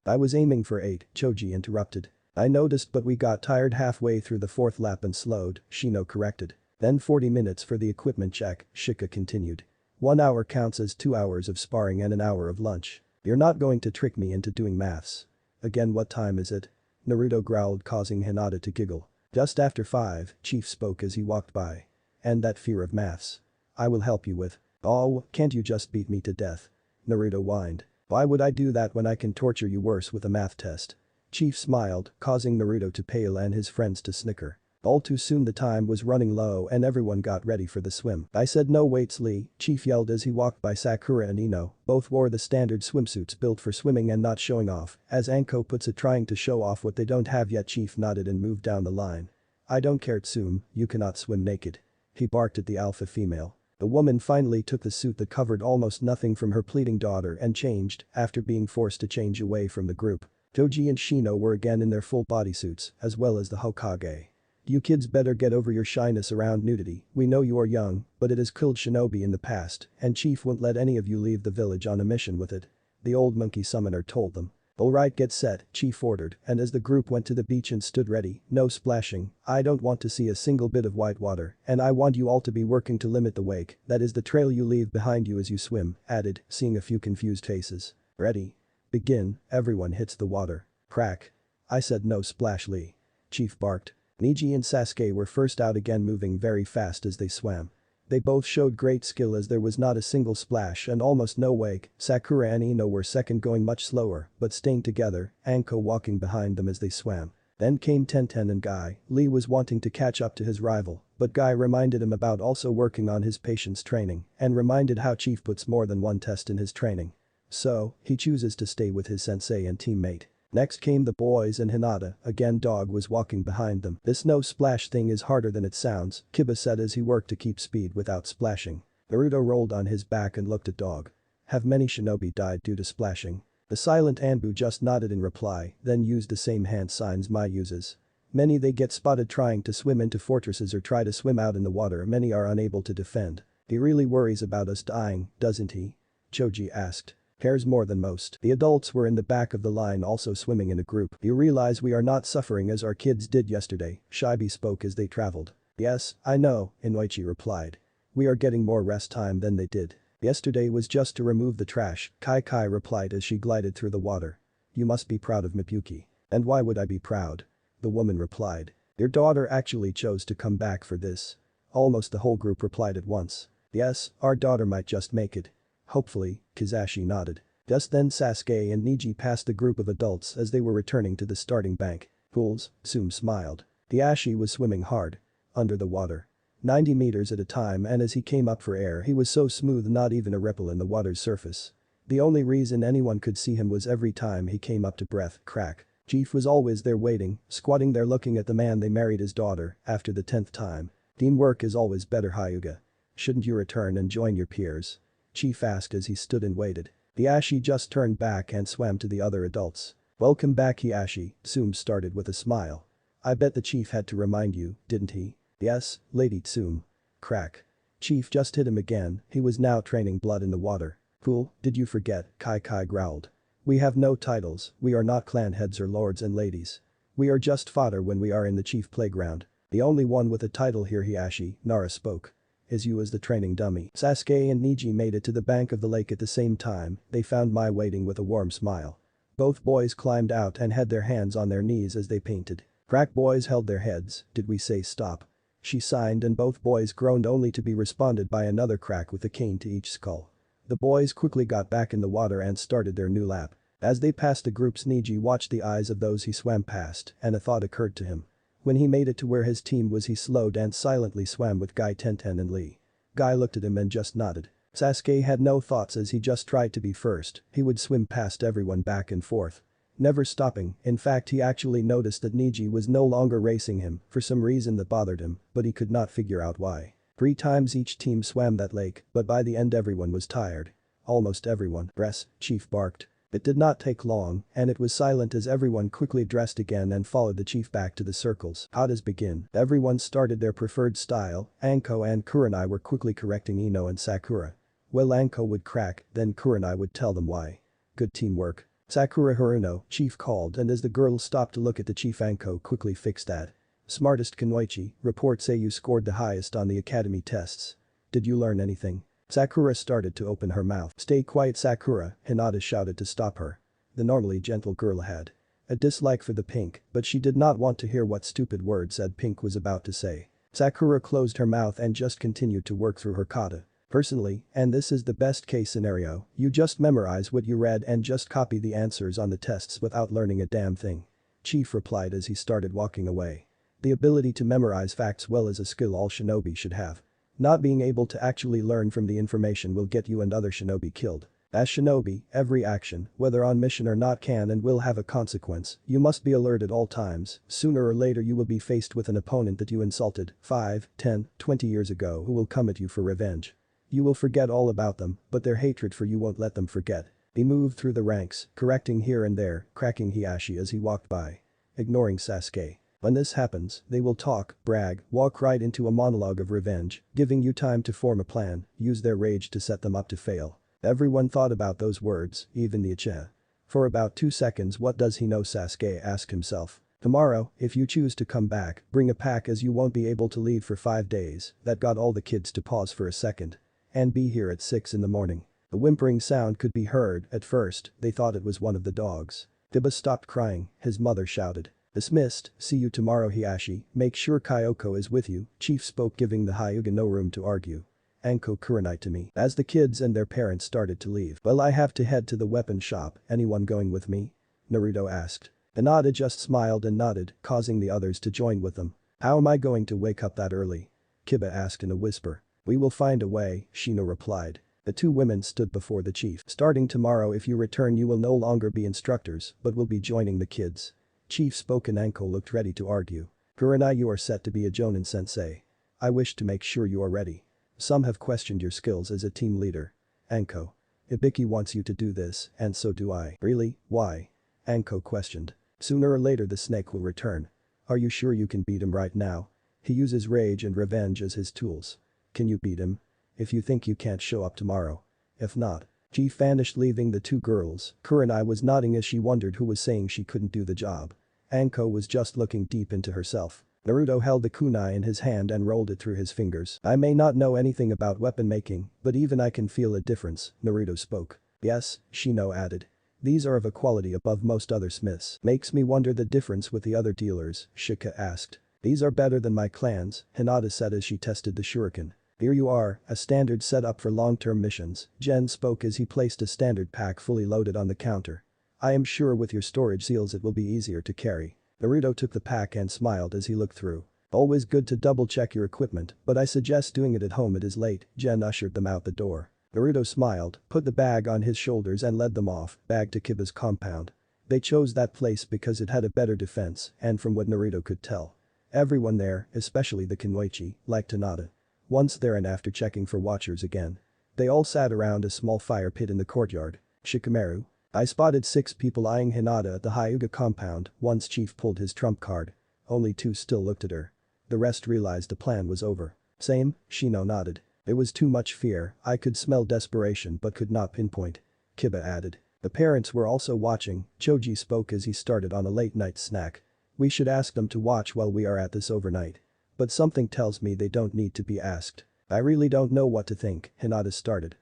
I was aiming for 8, Choji interrupted. I noticed but we got tired halfway through the 4th lap and slowed, Shino corrected. Then 40 minutes for the equipment check, Shika continued. 1 hour counts as 2 hours of sparring and an hour of lunch. You're not going to trick me into doing maths. Again what time is it? Naruto growled causing Hinata to giggle. Just after 5, Chief spoke as he walked by. And that fear of maths. I will help you with. Oh, can't you just beat me to death? Naruto whined. Why would I do that when I can torture you worse with a math test? Chief smiled, causing Naruto to pale and his friends to snicker. All too soon the time was running low and everyone got ready for the swim. I said no waits Lee, Chief yelled as he walked by Sakura and Ino, both wore the standard swimsuits built for swimming and not showing off, as Anko puts it trying to show off what they don't have yet. Chief nodded and moved down the line. I don't care Tsume, you cannot swim naked. He barked at the alpha female. The woman finally took the suit that covered almost nothing from her pleading daughter and changed after being forced to change away from the group. Toji and Shino were again in their full bodysuits, as well as the Hokage. You kids better get over your shyness around nudity, we know you are young, but it has killed shinobi in the past, and Chief won't let any of you leave the village on a mission with it. The old monkey summoner told them. Alright get set, Chief ordered, and as the group went to the beach and stood ready, no splashing, I don't want to see a single bit of white water, and I want you all to be working to limit the wake, that is the trail you leave behind you as you swim, added, seeing a few confused faces. Ready? Begin, everyone hits the water. Crack. I said no splash Lee. Chief barked. Neji and Sasuke were first out again moving very fast as they swam. They both showed great skill as there was not a single splash and almost no wake. Sakura and Ino were second going much slower but staying together, Anko walking behind them as they swam. Then came Tenten and Guy. Lee was wanting to catch up to his rival, but Guy reminded him about also working on his patience training and reminded how Chief puts more than one test in his training. So, he chooses to stay with his sensei and teammate. Next came the boys and Hinata, again Dog was walking behind them. This no splash thing is harder than it sounds, Kiba said as he worked to keep speed without splashing. Naruto rolled on his back and looked at Dog. Have many shinobi died due to splashing? The silent ANBU just nodded in reply, then used the same hand signs Mai uses. Many they get spotted trying to swim into fortresses or try to swim out in the water. Many are unable to defend. He really worries about us dying, doesn't he? Choji asked. Cares more than most. The adults were in the back of the line also swimming in a group. You realize we are not suffering as our kids did yesterday, Shibi spoke as they traveled. Yes, I know, Inoichi replied. We are getting more rest time than they did. Yesterday was just to remove the trash, Kai replied as she glided through the water. You must be proud of Mipyuki. And why would I be proud? The woman replied. Your daughter actually chose to come back for this. Almost the whole group replied at once. Yes, our daughter might just make it. Hopefully, Kizashi nodded. Just then Sasuke and Neji passed the group of adults as they were returning to the starting bank. Fools, Tsume smiled. The Ashi was swimming hard. Under the water. 90 meters at a time, and as he came up for air he was so smooth not even a ripple in the water's surface. The only reason anyone could see him was every time he came up to breath, crack. Chief was always there waiting, squatting there looking at the man they married his daughter after the 10th time. Teamwork is always better, Hyuga. Shouldn't you return and join your peers? Chief asked as he stood and waited. The Ashi just turned back and swam to the other adults. Welcome back, Hiashi, Tsume started with a smile. I bet the chief had to remind you, didn't he? Yes, Lady Tsume. Crack. Chief just hit him again, he was now training blood in the water. Fool, did you forget, Kai growled. We have no titles, we are not clan heads or lords and ladies. We are just fodder when we are in the chief playground. The only one with a title here, Hiashi, Nara spoke. Is you as the training dummy. Sasuke and Neji made it to the bank of the lake at the same time, they found Mai waiting with a warm smile. Both boys climbed out and had their hands on their knees as they painted. Crack boys held their heads, did we say stop? She signed and both boys groaned only to be responded by another crack with a cane to each skull. The boys quickly got back in the water and started their new lap. As they passed the groups, Neji watched the eyes of those he swam past and a thought occurred to him. When he made it to where his team was he slowed and silently swam with Guy Tenten and Lee. Guy looked at him and just nodded. Sasuke had no thoughts as he just tried to be first, he would swim past everyone back and forth. Never stopping, in fact he actually noticed that Neji was no longer racing him for some reason that bothered him, but he could not figure out why. 3 times each team swam that lake, but by the end everyone was tired. Almost everyone. Dress, Chief barked. It did not take long, and it was silent as everyone quickly dressed again and followed the chief back to the circles. How does begin? Everyone started their preferred style, Anko and Kurenai were quickly correcting Ino and Sakura. Well, Anko would crack, then Kurenai would tell them why. Good teamwork. Sakura Haruno, Chief called, and as the girls stopped to look at the chief, Anko quickly fixed that. Smartest Kunoichi, reports say you scored the highest on the academy tests. Did you learn anything? Sakura started to open her mouth. Stay quiet, Sakura, Hinata shouted to stop her. The normally gentle girl had a dislike for the Pink, but she did not want to hear what stupid words that Pink was about to say. Sakura closed her mouth and just continued to work through her kata. Personally, and this is the best case scenario, you just memorize what you read and just copy the answers on the tests without learning a damn thing. Chief replied as he started walking away. The ability to memorize facts well is a skill all shinobi should have. Not being able to actually learn from the information will get you and other shinobi killed. As shinobi, every action, whether on mission or not, can and will have a consequence. You must be alert at all times. Sooner or later you will be faced with an opponent that you insulted 5, 10, 20 years ago who will come at you for revenge. You will forget all about them, but their hatred for you won't let them forget. He moved through the ranks, correcting here and there, cracking Hiashi as he walked by. Ignoring Sasuke. When this happens, they will talk, brag, walk right into a monologue of revenge, giving you time to form a plan, use their rage to set them up to fail. Everyone thought about those words, even the Uchiha. For about 2 seconds, what does he know, Sasuke asked himself. Tomorrow, if you choose to come back, bring a pack as you won't be able to leave for 5 days. That got all the kids to pause for a second. And be here at 6 in the morning. A whimpering sound could be heard. At first, they thought it was one of the dogs. Diba stopped crying, his mother shouted. Dismissed, see you tomorrow, Hiashi, make sure Kyoko is with you, Chief spoke, giving the Hyuga no room to argue. Anko Kurenai to me. As the kids and their parents started to leave. Well, I have to head to the weapon shop, anyone going with me? Naruto asked. Hinata just smiled and nodded, causing the others to join with them. How am I going to wake up that early? Kiba asked in a whisper. We will find a way, Shino replied. The 2 women stood before the chief. Starting tomorrow, if you return, you will no longer be instructors, but will be joining the kids. Chief spoke and Anko looked ready to argue. Kurenai, you are set to be a Jonin sensei. I wish to make sure you are ready. Some have questioned your skills as a team leader. Anko. Ibiki wants you to do this, and so do I. Really? Why? Anko questioned. Sooner or later the snake will return. Are you sure you can beat him right now? He uses rage and revenge as his tools. Can you beat him? If you think you can't, show up tomorrow. If not. She vanished, leaving the two girls. Kurenai was nodding as she wondered who was saying she couldn't do the job. Anko was just looking deep into herself. Naruto held the kunai in his hand and rolled it through his fingers. I may not know anything about weapon making, but even I can feel a difference, Naruto spoke. Yes, Shino added. These are of a quality above most other smiths. Makes me wonder the difference with the other dealers, Shika asked. These are better than my clan's, Hinata said as she tested the shuriken. Here you are, a standard setup for long-term missions, Jen spoke as he placed a standard pack fully loaded on the counter. I am sure with your storage seals it will be easier to carry. Naruto took the pack and smiled as he looked through. Always good to double-check your equipment, but I suggest doing it at home. It is late, Jen ushered them out the door. Naruto smiled, put the bag on his shoulders and led them off, back to Kiba's compound. They chose that place because it had a better defense, and from what Naruto could tell, everyone there, especially the Kunoichi, liked Hinata. Once there and after checking for watchers again, they all sat around a small fire pit in the courtyard. Shikamaru. I spotted 6 people eyeing Hinata at the Hyuga compound. Once Chief pulled his trump card. Only 2 still looked at her. The rest realized the plan was over. Same, Shino nodded. It was too much fear, I could smell desperation but could not pinpoint. Kiba added. The parents were also watching, Choji spoke as he started on a late-night snack. We should ask them to watch while we are at this overnight. But something tells me they don't need to be asked. I really don't know what to think, Hinata started.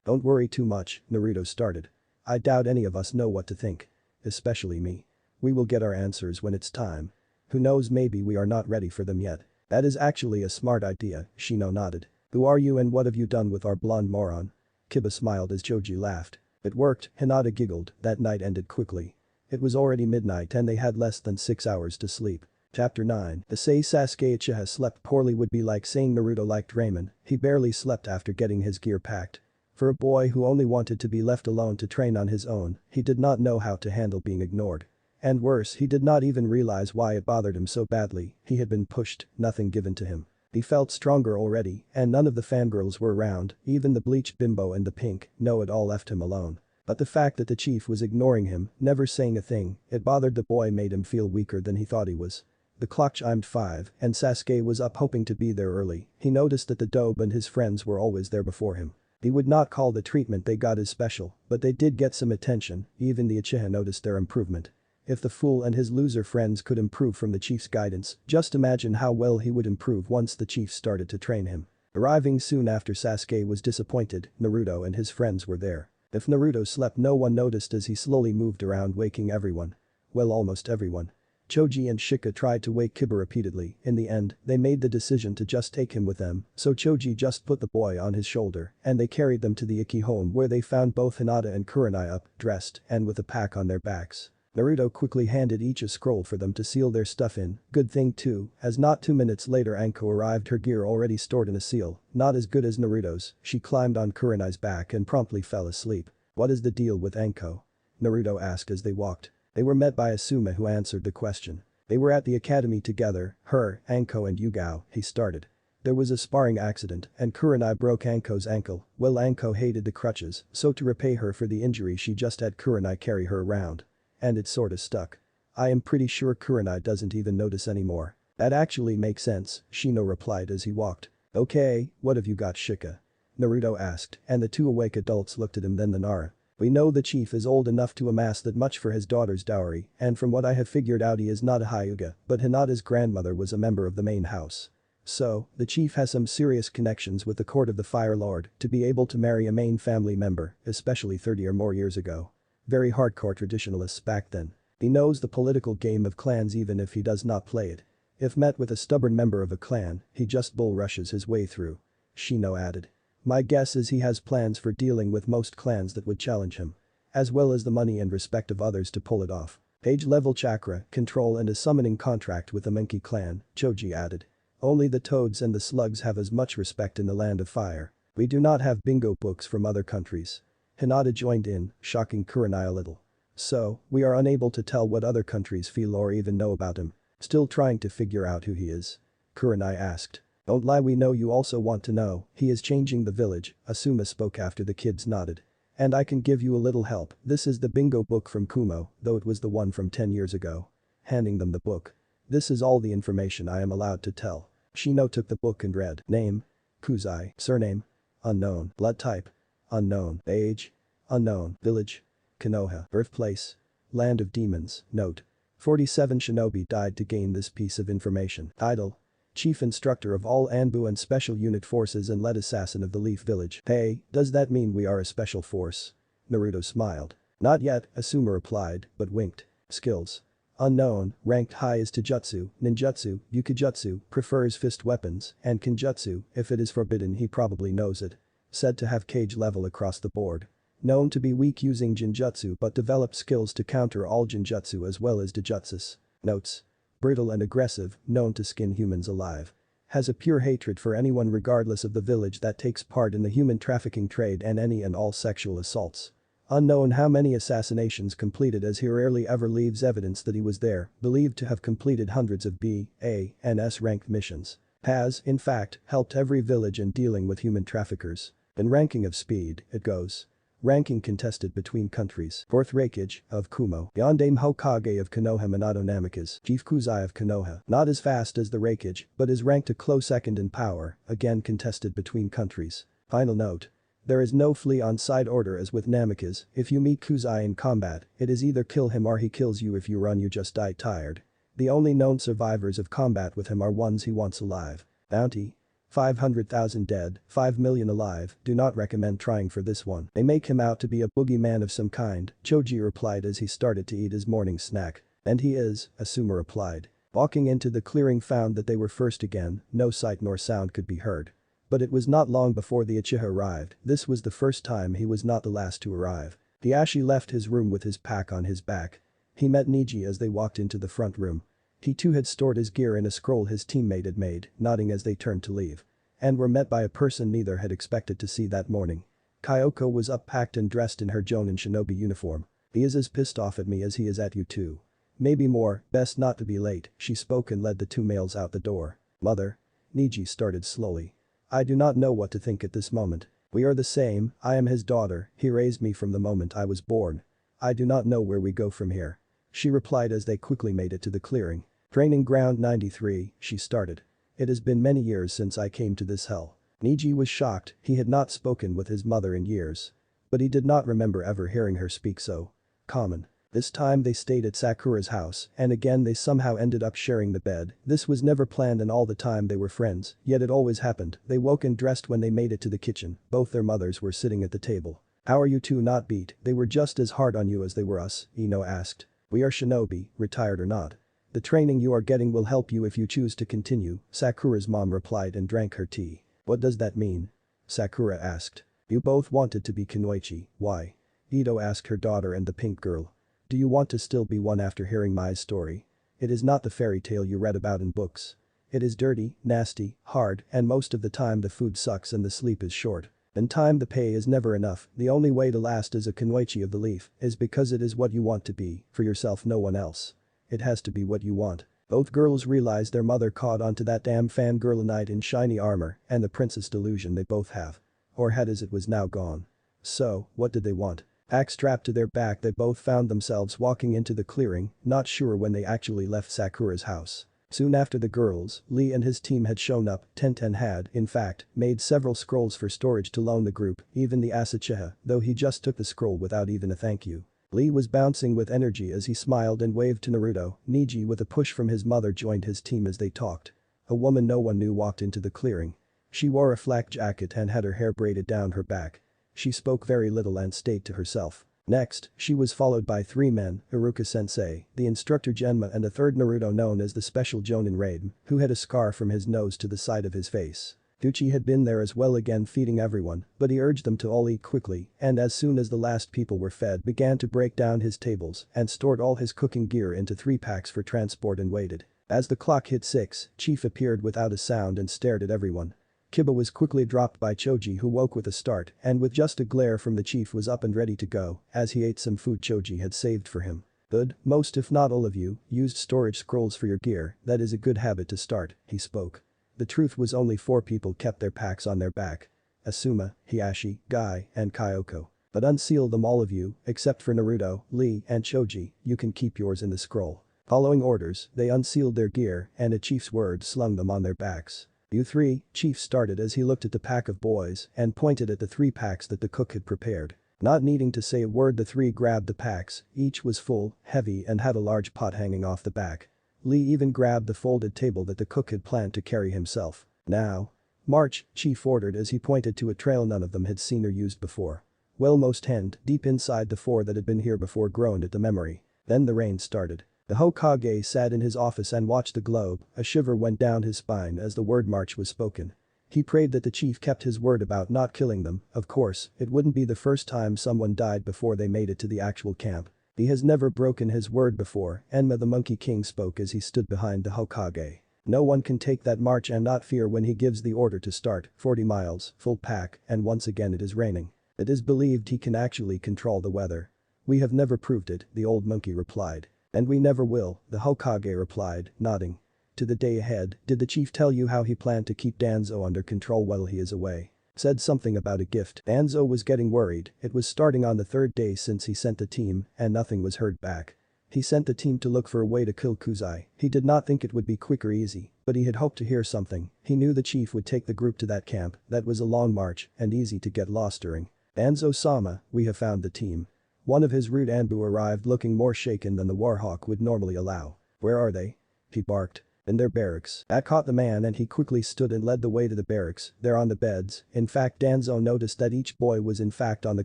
Don't worry too much, Naruto started. I doubt any of us know what to think. Especially me. We will get our answers when it's time. Who knows, maybe we are not ready for them yet. That is actually a smart idea, Shino nodded. Who are you and what have you done with our blonde moron? Kiba smiled as Choji laughed. It worked, Hinata giggled. That night ended quickly. It was already midnight and they had less than 6 hours to sleep. Chapter 9. To say Sasuke Uchiha slept poorly would be like saying Naruto liked ramen. He barely slept after getting his gear packed. For a boy who only wanted to be left alone to train on his own, he did not know how to handle being ignored. And worse, he did not even realize why it bothered him so badly. He had been pushed, nothing given to him. He felt stronger already, and none of the fangirls were around, even the bleached bimbo and the pink, no, it all left him alone. But the fact that the chief was ignoring him, never saying a thing, it bothered the boy, made him feel weaker than he thought he was. The clock chimed 5, and Sasuke was up hoping to be there early. He noticed that the Dobe and his friends were always there before him. He would not call the treatment they got as special, but they did get some attention, even the Uchiha noticed their improvement. If the fool and his loser friends could improve from the chief's guidance, just imagine how well he would improve once the chief started to train him. Arriving soon after Sasuke was disappointed, Naruto and his friends were there. If Naruto slept, no one noticed as he slowly moved around, waking everyone. Well, almost everyone. Choji and Shika tried to wake Kiba repeatedly. In the end, they made the decision to just take him with them, so Choji just put the boy on his shoulder and they carried them to the Ikki home where they found both Hinata and Kurenai up, dressed, and with a pack on their backs. Naruto quickly handed each a scroll for them to seal their stuff in. Good thing too, as not 2 minutes later Anko arrived, her gear already stored in a seal, not as good as Naruto's. She climbed on Kurenai's back and promptly fell asleep. What is the deal with Anko? Naruto asked as they walked. They were met by Asuma, who answered the question. They were at the academy together, her, Anko and Yugao, he started. There was a sparring accident and Kurenai broke Anko's ankle. Well, Anko hated the crutches, so to repay her for the injury she just had Kurenai carry her around. And it sorta stuck. I am pretty sure Kurenai doesn't even notice anymore. That actually makes sense, Shino replied as he walked. Okay, what have you got, Shika? Naruto asked, and the 2 awake adults looked at him, then the Nara. We know the chief is old enough to amass that much for his daughter's dowry, and from what I have figured out he is not a Hyuga, but Hinata's grandmother was a member of the main house. So, the chief has some serious connections with the court of the Fire Lord to be able to marry a main family member, especially 30 or more years ago. Very hardcore traditionalists back then. He knows the political game of clans even if he does not play it. If met with a stubborn member of a clan, he just bull rushes his way through. Shino added. My guess is he has plans for dealing with most clans that would challenge him. As well as the money and respect of others to pull it off. Page level chakra, control and a summoning contract with the Monkey clan, Choji added. Only the toads and the slugs have as much respect in the land of fire. We do not have bingo books from other countries. Hinata joined in, shocking Kurenai a little. So, we are unable to tell what other countries feel or even know about him. Still trying to figure out who he is? Kurenai asked. Don't lie, we know you also want to know. He is changing the village, Asuma spoke after the kids nodded. And I can give you a little help. This is the bingo book from Kumo, though it was the one from 10 years ago. Handing them the book. This is all the information I am allowed to tell. Shino took the book and read. Name. Kuzai. Surname. Unknown. Blood type. Unknown. Age. Unknown. Village. Konoha. Birthplace. Land of Demons. Note. 47 shinobi died to gain this piece of information. Title. Chief Instructor of all ANBU and Special Unit Forces and lead assassin of the Leaf Village. Hey, does that mean we are a special force? Naruto smiled. Not yet, Asuma replied, but winked. Skills. Unknown, ranked high is Taijutsu, Ninjutsu, Yukijutsu, prefers fist weapons, and Kenjutsu, if it is forbidden he probably knows it. Said to have cage level across the board. Known to be weak using Jinjutsu but developed skills to counter all Jinjutsu as well as Dijutsus. Notes. Brutal and aggressive, known to skin humans alive. Has a pure hatred for anyone regardless of the village that takes part in the human trafficking trade and any and all sexual assaults. Unknown how many assassinations completed as he rarely ever leaves evidence that he was there, believed to have completed hundreds of B, A, and S ranked missions. Has, in fact, helped every village in dealing with human traffickers. In ranking of speed, it goes. Ranking contested between countries. 4th Raikage, of Kumo. Yondaime Hokage of Konoha Minato Namikaze. Chief Kuzai of Konoha. Not as fast as the Raikage, but is ranked a close second in power, again contested between countries. Final note. There is no flee on side order as with Namikaze, if you meet Kuzai in combat, it is either kill him or he kills you if you run you just die tired. The only known survivors of combat with him are ones he wants alive. Bounty. 500,000 dead, 5 million alive, do not recommend trying for this one. They make him out to be a boogeyman of some kind, Choji replied as he started to eat his morning snack. And he is, Asuma replied. Walking into the clearing found that they were first again, no sight nor sound could be heard. But it was not long before the Uchiha arrived, this was the first time he was not the last to arrive. Itachi left his room with his pack on his back. He met Neji as they walked into the front room. He too had stored his gear in a scroll his teammate had made, nodding as they turned to leave. And were met by a person neither had expected to see that morning. Kyoko was up packed and dressed in her Jonin shinobi uniform. He is as pissed off at me as he is at you too. Maybe more, best not to be late, she spoke and led the two males out the door. Mother. Neji started slowly. I do not know what to think at this moment. We are the same, I am his daughter, he raised me from the moment I was born. I do not know where we go from here. She replied as they quickly made it to the clearing. Training ground 93, she started. It has been many years since I came to this hell. Neji was shocked, he had not spoken with his mother in years. But he did not remember ever hearing her speak so common. This time they stayed at Sakura's house and again they somehow ended up sharing the bed. This was never planned and all the time they were friends, yet it always happened. They woke and dressed when they made it to the kitchen, both their mothers were sitting at the table. How are you two not beat? They were just as hard on you as they were us, Ino asked. We are shinobi, retired or not. The training you are getting will help you if you choose to continue, Sakura's mom replied and drank her tea. What does that mean? Sakura asked. You both wanted to be Kunoichi, why? Ito asked her daughter and the pink girl. Do you want to still be one after hearing my story? It is not the fairy tale you read about in books. It is dirty, nasty, hard, and most of the time the food sucks and the sleep is short. In time the pay is never enough, the only way to last as a Kunoichi of the Leaf is because it is what you want to be, for yourself no one else. It has to be what you want. Both girls realized their mother caught onto that damn fangirl knight in shiny armor and the princess delusion they both have. Or had as it was now gone. So, what did they want? Axe strapped to their back they both found themselves walking into the clearing, not sure when they actually left Sakura's house. Soon after the girls, Lee and his team had shown up, Tenten had, in fact, made several scrolls for storage to loan the group, even the Uchiha, though he just took the scroll without even a thank you. Lee was bouncing with energy as he smiled and waved to Naruto. Neji with a push from his mother joined his team as they talked. A woman no one knew walked into the clearing. She wore a flak jacket and had her hair braided down her back. She spoke very little and stayed to herself. Next, she was followed by three men, Iruka-sensei, the instructor Genma and a third Naruto known as the special Jonin Eaxm, who had a scar from his nose to the side of his face. Uchiha had been there as well again feeding everyone, but he urged them to all eat quickly and as soon as the last people were fed began to break down his tables and stored all his cooking gear into 3 packs for transport and waited. As the clock hit 6, Chief appeared without a sound and stared at everyone. Kiba was quickly dropped by Choji who woke with a start and with just a glare from the chief was up and ready to go as he ate some food Choji had saved for him. Good, most if not all of you used storage scrolls for your gear, that is a good habit to start, he spoke. The truth was only 4 people kept their packs on their back. Asuma, Hiashi, Guy, and Kyoko. But unseal them all of you, except for Naruto, Lee, and Choji, you can keep yours in the scroll. Following orders, they unsealed their gear and a chief's word slung them on their backs. "You three," Chief started as he looked at the pack of boys and pointed at the 3 packs that the cook had prepared. Not needing to say a word, the 3 grabbed the packs, each was full, heavy and had a large pot hanging off the back. Lee even grabbed the folded table that the cook had planned to carry himself. "Now. March," Chief ordered as he pointed to a trail none of them had seen or used before. Well, most hand deep inside the 4 that had been here before groaned at the memory. Then the rain started. The Hokage sat in his office and watched the globe, a shiver went down his spine as the word march was spoken. He prayed that the chief kept his word about not killing them, of course, it wouldn't be the first time someone died before they made it to the actual camp. He has never broken his word before, Enma the Monkey King spoke as he stood behind the Hokage. No one can take that march and not fear when he gives the order to start, 40 miles, full pack, and once again it is raining. It is believed he can actually control the weather. "We have never proved it," the old monkey replied. "And we never will," the Hokage replied, nodding. "To the day ahead, did the chief tell you how he planned to keep Danzo under control while he is away?" Said something about a gift. Danzo was getting worried, it was starting on the 3rd day since he sent the team and nothing was heard back. He sent the team to look for a way to kill Kuzai. He did not think it would be quick or easy, but he had hoped to hear something. He knew the chief would take the group to that camp, that was a long march and easy to get lost during. "Danzo-sama, we have found the team." One of his rude ANBU arrived looking more shaken than the Warhawk would normally allow. "Where are they?" he barked. "In their barracks." That caught the man and he quickly stood and led the way to the barracks. They're on the beds. In fact, Danzo noticed that each boy was in fact on the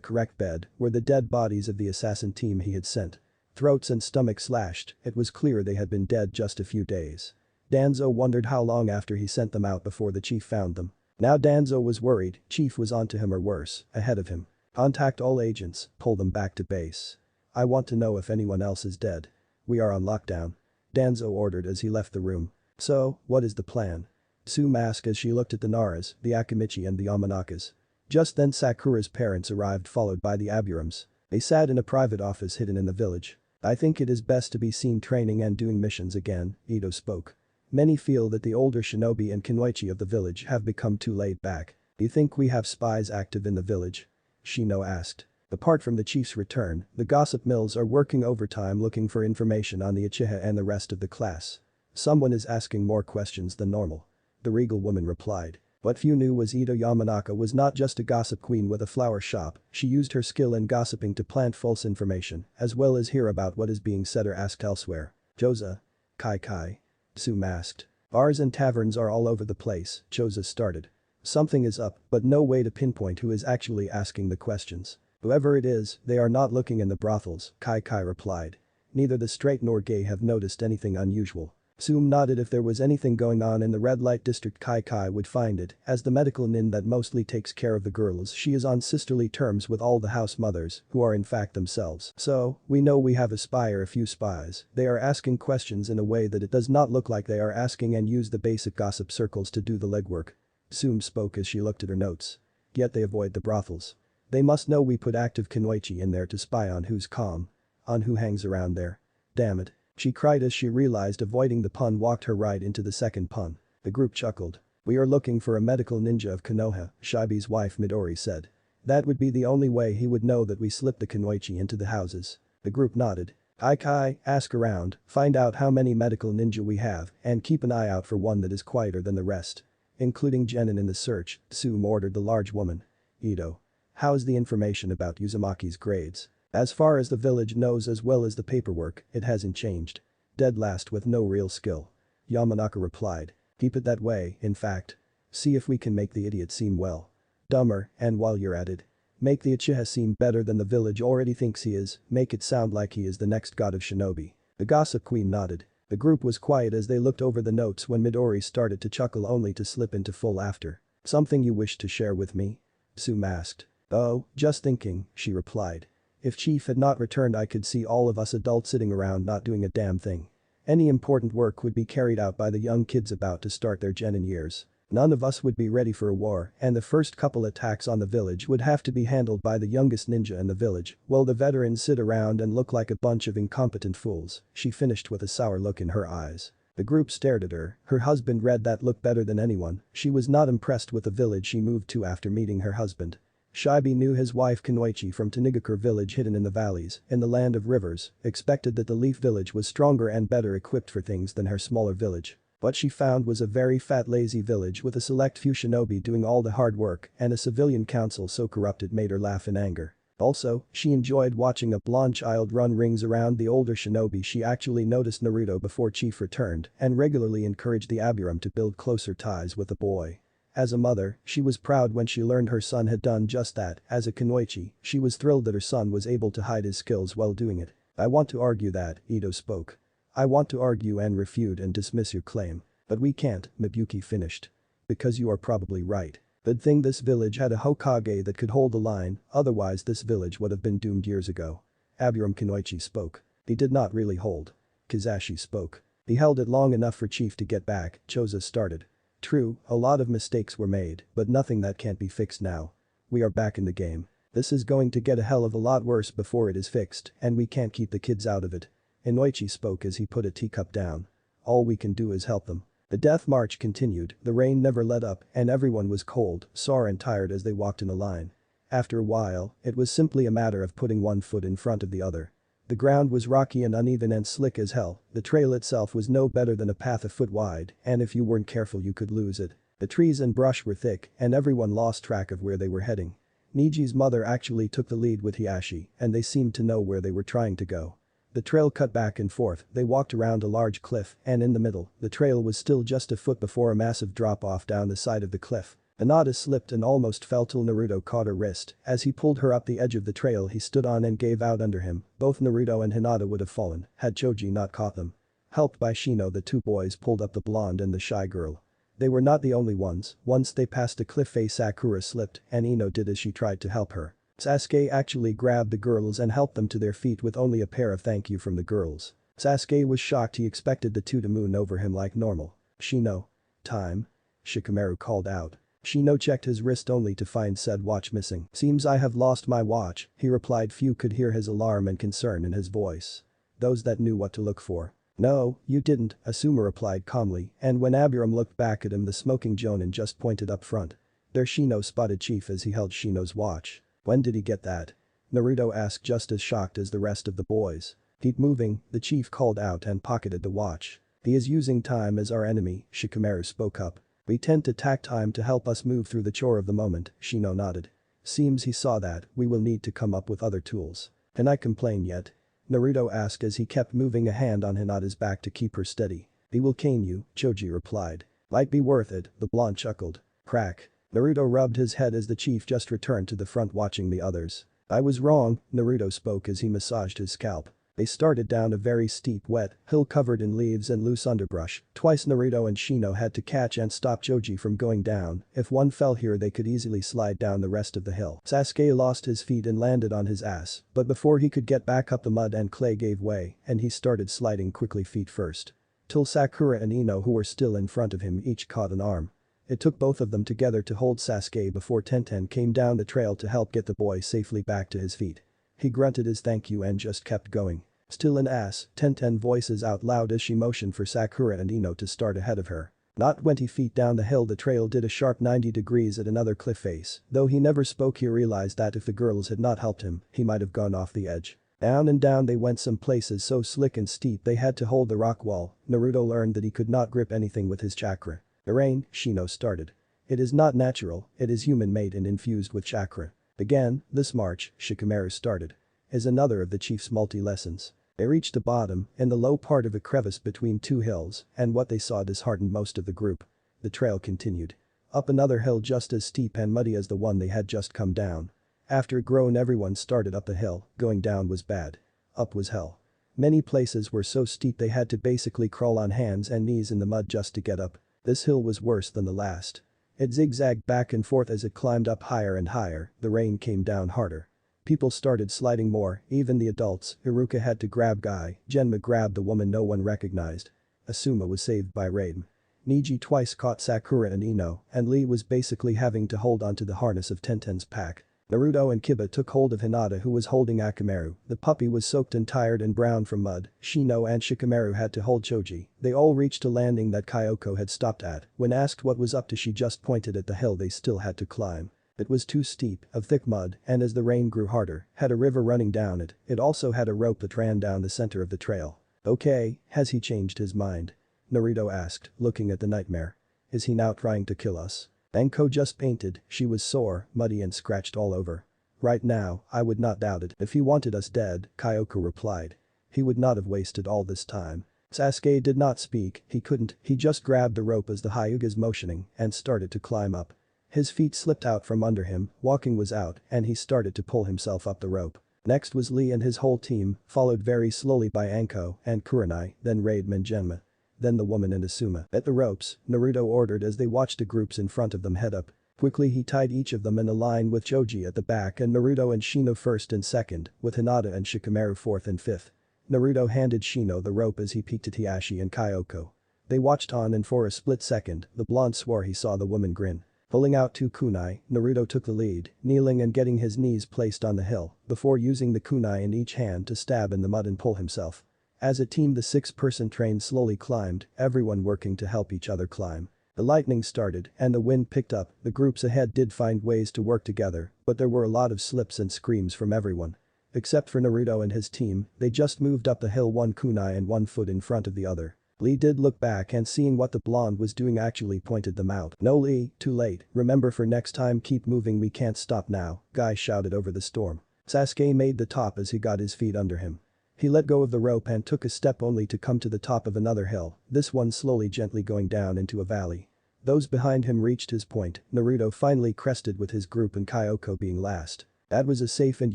correct bed, were the dead bodies of the assassin team he had sent. Throats and stomachs slashed, it was clear they had been dead just a few days. Danzo wondered how long after he sent them out before the chief found them. Now Danzo was worried, chief was onto him or worse, ahead of him. "Contact all agents, pull them back to base. I want to know if anyone else is dead. We are on lockdown," Danzo ordered as he left the room. "So, what is the plan?" Sue asked as she looked at the Naras, the Akimichi and the Yamanakas. Just then Sakura's parents arrived followed by the Aburams. They sat in a private office hidden in the village. "I think it is best to be seen training and doing missions again," Ito spoke. "Many feel that the older shinobi and kunoichi of the village have become too laid back. Do you think we have spies active in the village?" Shino asked. Apart from the chief's return, the gossip mills are working overtime looking for information on the Uchiha and the rest of the class. "Someone is asking more questions than normal," the regal woman replied. What few knew was Ito Yamanaka was not just a gossip queen with a flower shop, she used her skill in gossiping to plant false information, as well as hear about what is being said or asked elsewhere. "Choza? Kai. Sue asked. "Bars and taverns are all over the place," Choza started. "Something is up, but no way to pinpoint who is actually asking the questions. Whoever it is, they are not looking in the brothels," Kai replied. "Neither the straight nor gay have noticed anything unusual." Sue nodded. If there was anything going on in the red light district, Kai would find it. As the medical nin that mostly takes care of the girls, she is on sisterly terms with all the house mothers, who are in fact themselves. "So, we know we have a spy or a few spies. They are asking questions in a way that it does not look like they are asking and use the basic gossip circles to do the legwork." Sue spoke as she looked at her notes. "Yet they avoid the brothels. They must know we put active kunoichi in there to spy on who's calm. On who hangs around there. Damn it," she cried as she realized avoiding the pun walked her right into the second pun. The group chuckled. "We are looking for a medical ninja of Konoha," Shibi's wife Midori said. "That would be the only way he would know that we slipped the kunoichi into the houses." The group nodded. "Kai, ask around, find out how many medical ninja we have, and keep an eye out for one that is quieter than the rest. Including Genin in the search," Sue ordered the large woman. "Ito. How's the information about Uzumaki's grades?" "As far as the village knows as well as the paperwork, it hasn't changed. Dead last with no real skill." Yamanaka replied. "Keep it that way, in fact. See if we can make the idiot seem well. Dumber, and while you're at it, make the Uchiha seem better than the village already thinks he is, make it sound like he is the next god of shinobi." The gossip queen nodded. The group was quiet as they looked over the notes when Midori started to chuckle only to slip into full laughter. "Something you wish to share with me?" Sue asked. "Oh, just thinking," she replied. "If Chief had not returned I could see all of us adults sitting around not doing a damn thing. Any important work would be carried out by the young kids about to start their genin years. None of us would be ready for a war and the first couple attacks on the village would have to be handled by the youngest ninja in the village while the veterans sit around and look like a bunch of incompetent fools," she finished with a sour look in her eyes. The group stared at her husband read that look better than anyone, she was not impressed with the village she moved to after meeting her husband. Shibe knew his wife Kunoichi from Tanigakure village hidden in the valleys, in the land of rivers, expected that the Leaf village was stronger and better equipped for things than her smaller village. What she found was a very fat lazy village with a select few shinobi doing all the hard work and a civilian council so corrupt it made her laugh in anger. Also, she enjoyed watching a blonde child run rings around the older shinobi. She actually noticed Naruto before Chief returned and regularly encouraged the Abiram to build closer ties with the boy. As a mother, she was proud when she learned her son had done just that. As a Kunoichi, she was thrilled that her son was able to hide his skills while doing it. I want to argue that, Ito spoke. I want to argue and refute and dismiss your claim. But we can't, Mibuki finished. Because you are probably right. Good thing this village had a Hokage that could hold the line, otherwise this village would have been doomed years ago. Abiram Kunoichi spoke. He did not really hold. Kizashi spoke. He held it long enough for Chief to get back, Choza started. True, a lot of mistakes were made, but nothing that can't be fixed now. We are back in the game. This is going to get a hell of a lot worse before it is fixed, and we can't keep the kids out of it. Inoichi spoke as he put a teacup down. All we can do is help them. The death march continued, the rain never let up, and everyone was cold, sore and tired as they walked in a line. After a while, it was simply a matter of putting one foot in front of the other. The ground was rocky and uneven and slick as hell, the trail itself was no better than a path a foot wide, and if you weren't careful you could lose it. The trees and brush were thick, and everyone lost track of where they were heading. Niji's mother actually took the lead with Hiashi, and they seemed to know where they were trying to go. The trail cut back and forth, they walked around a large cliff, and in the middle, the trail was still just a foot before a massive drop-off down the side of the cliff. Hinata slipped and almost fell till Naruto caught her wrist. As he pulled her up the edge of the trail he stood on and gave out under him. Both Naruto and Hinata would have fallen had Choji not caught them. Helped by Shino, the two boys pulled up the blonde and the shy girl. They were not the only ones. Once they passed a cliff face, Sakura slipped and Ino did as she tried to help her. Sasuke actually grabbed the girls and helped them to their feet with only a pair of thank you from the girls. Sasuke was shocked. He expected the two to moon over him like normal. Shino. Time. Shikamaru called out. Shino checked his wrist only to find said watch missing. Seems I have lost my watch, he replied. Few could hear his alarm and concern in his voice. Those that knew what to look for. No, you didn't, Asuma replied calmly, and when Abiram looked back at him the smoking Jonin just pointed up front. There Shino spotted Chief as he held Shino's watch. When did he get that? Naruto asked just as shocked as the rest of the boys. Keep moving, the Chief called out and pocketed the watch. He is using time as our enemy, Shikamaru spoke up. We tend to tack time to help us move through the chore of the moment, Shino nodded. Seems he saw that, we will need to come up with other tools. Can I complain yet? Naruto asked as he kept moving a hand on Hinata's back to keep her steady. He will cane you, Choji replied. Might be worth it, the blonde chuckled. Crack. Naruto rubbed his head as the Chief just returned to the front watching the others. I was wrong, Naruto spoke as he massaged his scalp. They started down a very steep wet hill covered in leaves and loose underbrush. Twice Naruto and Shino had to catch and stop Choji from going down. If one fell here they could easily slide down the rest of the hill. Sasuke lost his feet and landed on his ass, but before he could get back up the mud and clay gave way and he started sliding quickly feet first. Till Sakura and Ino, who were still in front of him, each caught an arm. It took both of them together to hold Sasuke before Tenten came down the trail to help get the boy safely back to his feet. He grunted his thank you and just kept going. Still an ass, Tenten voices out loud as she motioned for Sakura and Ino to start ahead of her. Not 20 feet down the hill the trail did a sharp 90 degrees at another cliff face. Though he never spoke he realized that if the girls had not helped him, he might have gone off the edge. Down and down they went, some places so slick and steep they had to hold the rock wall. Naruto learned that he could not grip anything with his chakra. The rain, Shino started. It is not natural, it is human-made and infused with chakra. Again, this march, Shikamaru started. Is another of the Chief's multi-lessons. They reached the bottom, in the low part of a crevice between two hills, and what they saw disheartened most of the group. The trail continued. Up another hill just as steep and muddy as the one they had just come down. After a groan everyone started up the hill, going down was bad. Up was hell. Many places were so steep they had to basically crawl on hands and knees in the mud just to get up. This hill was worse than the last. It zigzagged back and forth as it climbed up higher and higher, the rain came down harder. People started sliding more, even the adults. Iruka had to grab Guy, Genma grabbed the woman no one recognized. Asuma was saved by Raiden. Niji twice caught Sakura and Ino, and Lee was basically having to hold onto the harness of Tenten's pack. Naruto and Kiba took hold of Hinata who was holding Akamaru. The puppy was soaked and tired and brown from mud. Shino and Shikamaru had to hold Choji. They all reached a landing that Kyoko had stopped at. When asked what was up to she just pointed at the hill they still had to climb. It was too steep, of thick mud, and as the rain grew harder, had a river running down it. It also had a rope that ran down the center of the trail. Okay, has he changed his mind? Naruto asked, looking at the nightmare. Is he now trying to kill us? Anko just painted, she was sore, muddy and scratched all over. Right now, I would not doubt it. If he wanted us dead, Kyoko replied. He would not have wasted all this time. Sasuke did not speak, he couldn't, he just grabbed the rope as the Hyuga's motioning and started to climb up. His feet slipped out from under him, walking was out, and he started to pull himself up the rope. Next was Lee and his whole team, followed very slowly by Anko and Kurenai, then Raiden and Genma. Then the woman and Asuma. At the ropes, Naruto ordered as they watched the groups in front of them head up. Quickly he tied each of them in a line with Choji at the back and Naruto and Shino first and second, with Hinata and Shikamaru fourth and fifth. Naruto handed Shino the rope as he peeked at Hiashi and Kyoko. They watched on and for a split second, the blonde swore he saw the woman grin. Pulling out two kunai, Naruto took the lead, kneeling and getting his knees placed on the hill, before using the kunai in each hand to stab in the mud and pull himself. As a team the six-person train slowly climbed, everyone working to help each other climb. The lightning started and the wind picked up, the groups ahead did find ways to work together, but there were a lot of slips and screams from everyone. Except for Naruto and his team, they just moved up the hill one kunai and one foot in front of the other. Lee did look back and seeing what the blonde was doing actually pointed them out. No Lee, too late, remember for next time keep moving we can't stop now, Guy shouted over the storm. Sasuke made the top as he got his feet under him. He let go of the rope and took a step only to come to the top of another hill, this one slowly gently going down into a valley. Those behind him reached his point, Naruto finally crested with his group and Kyoko being last. That was a safe and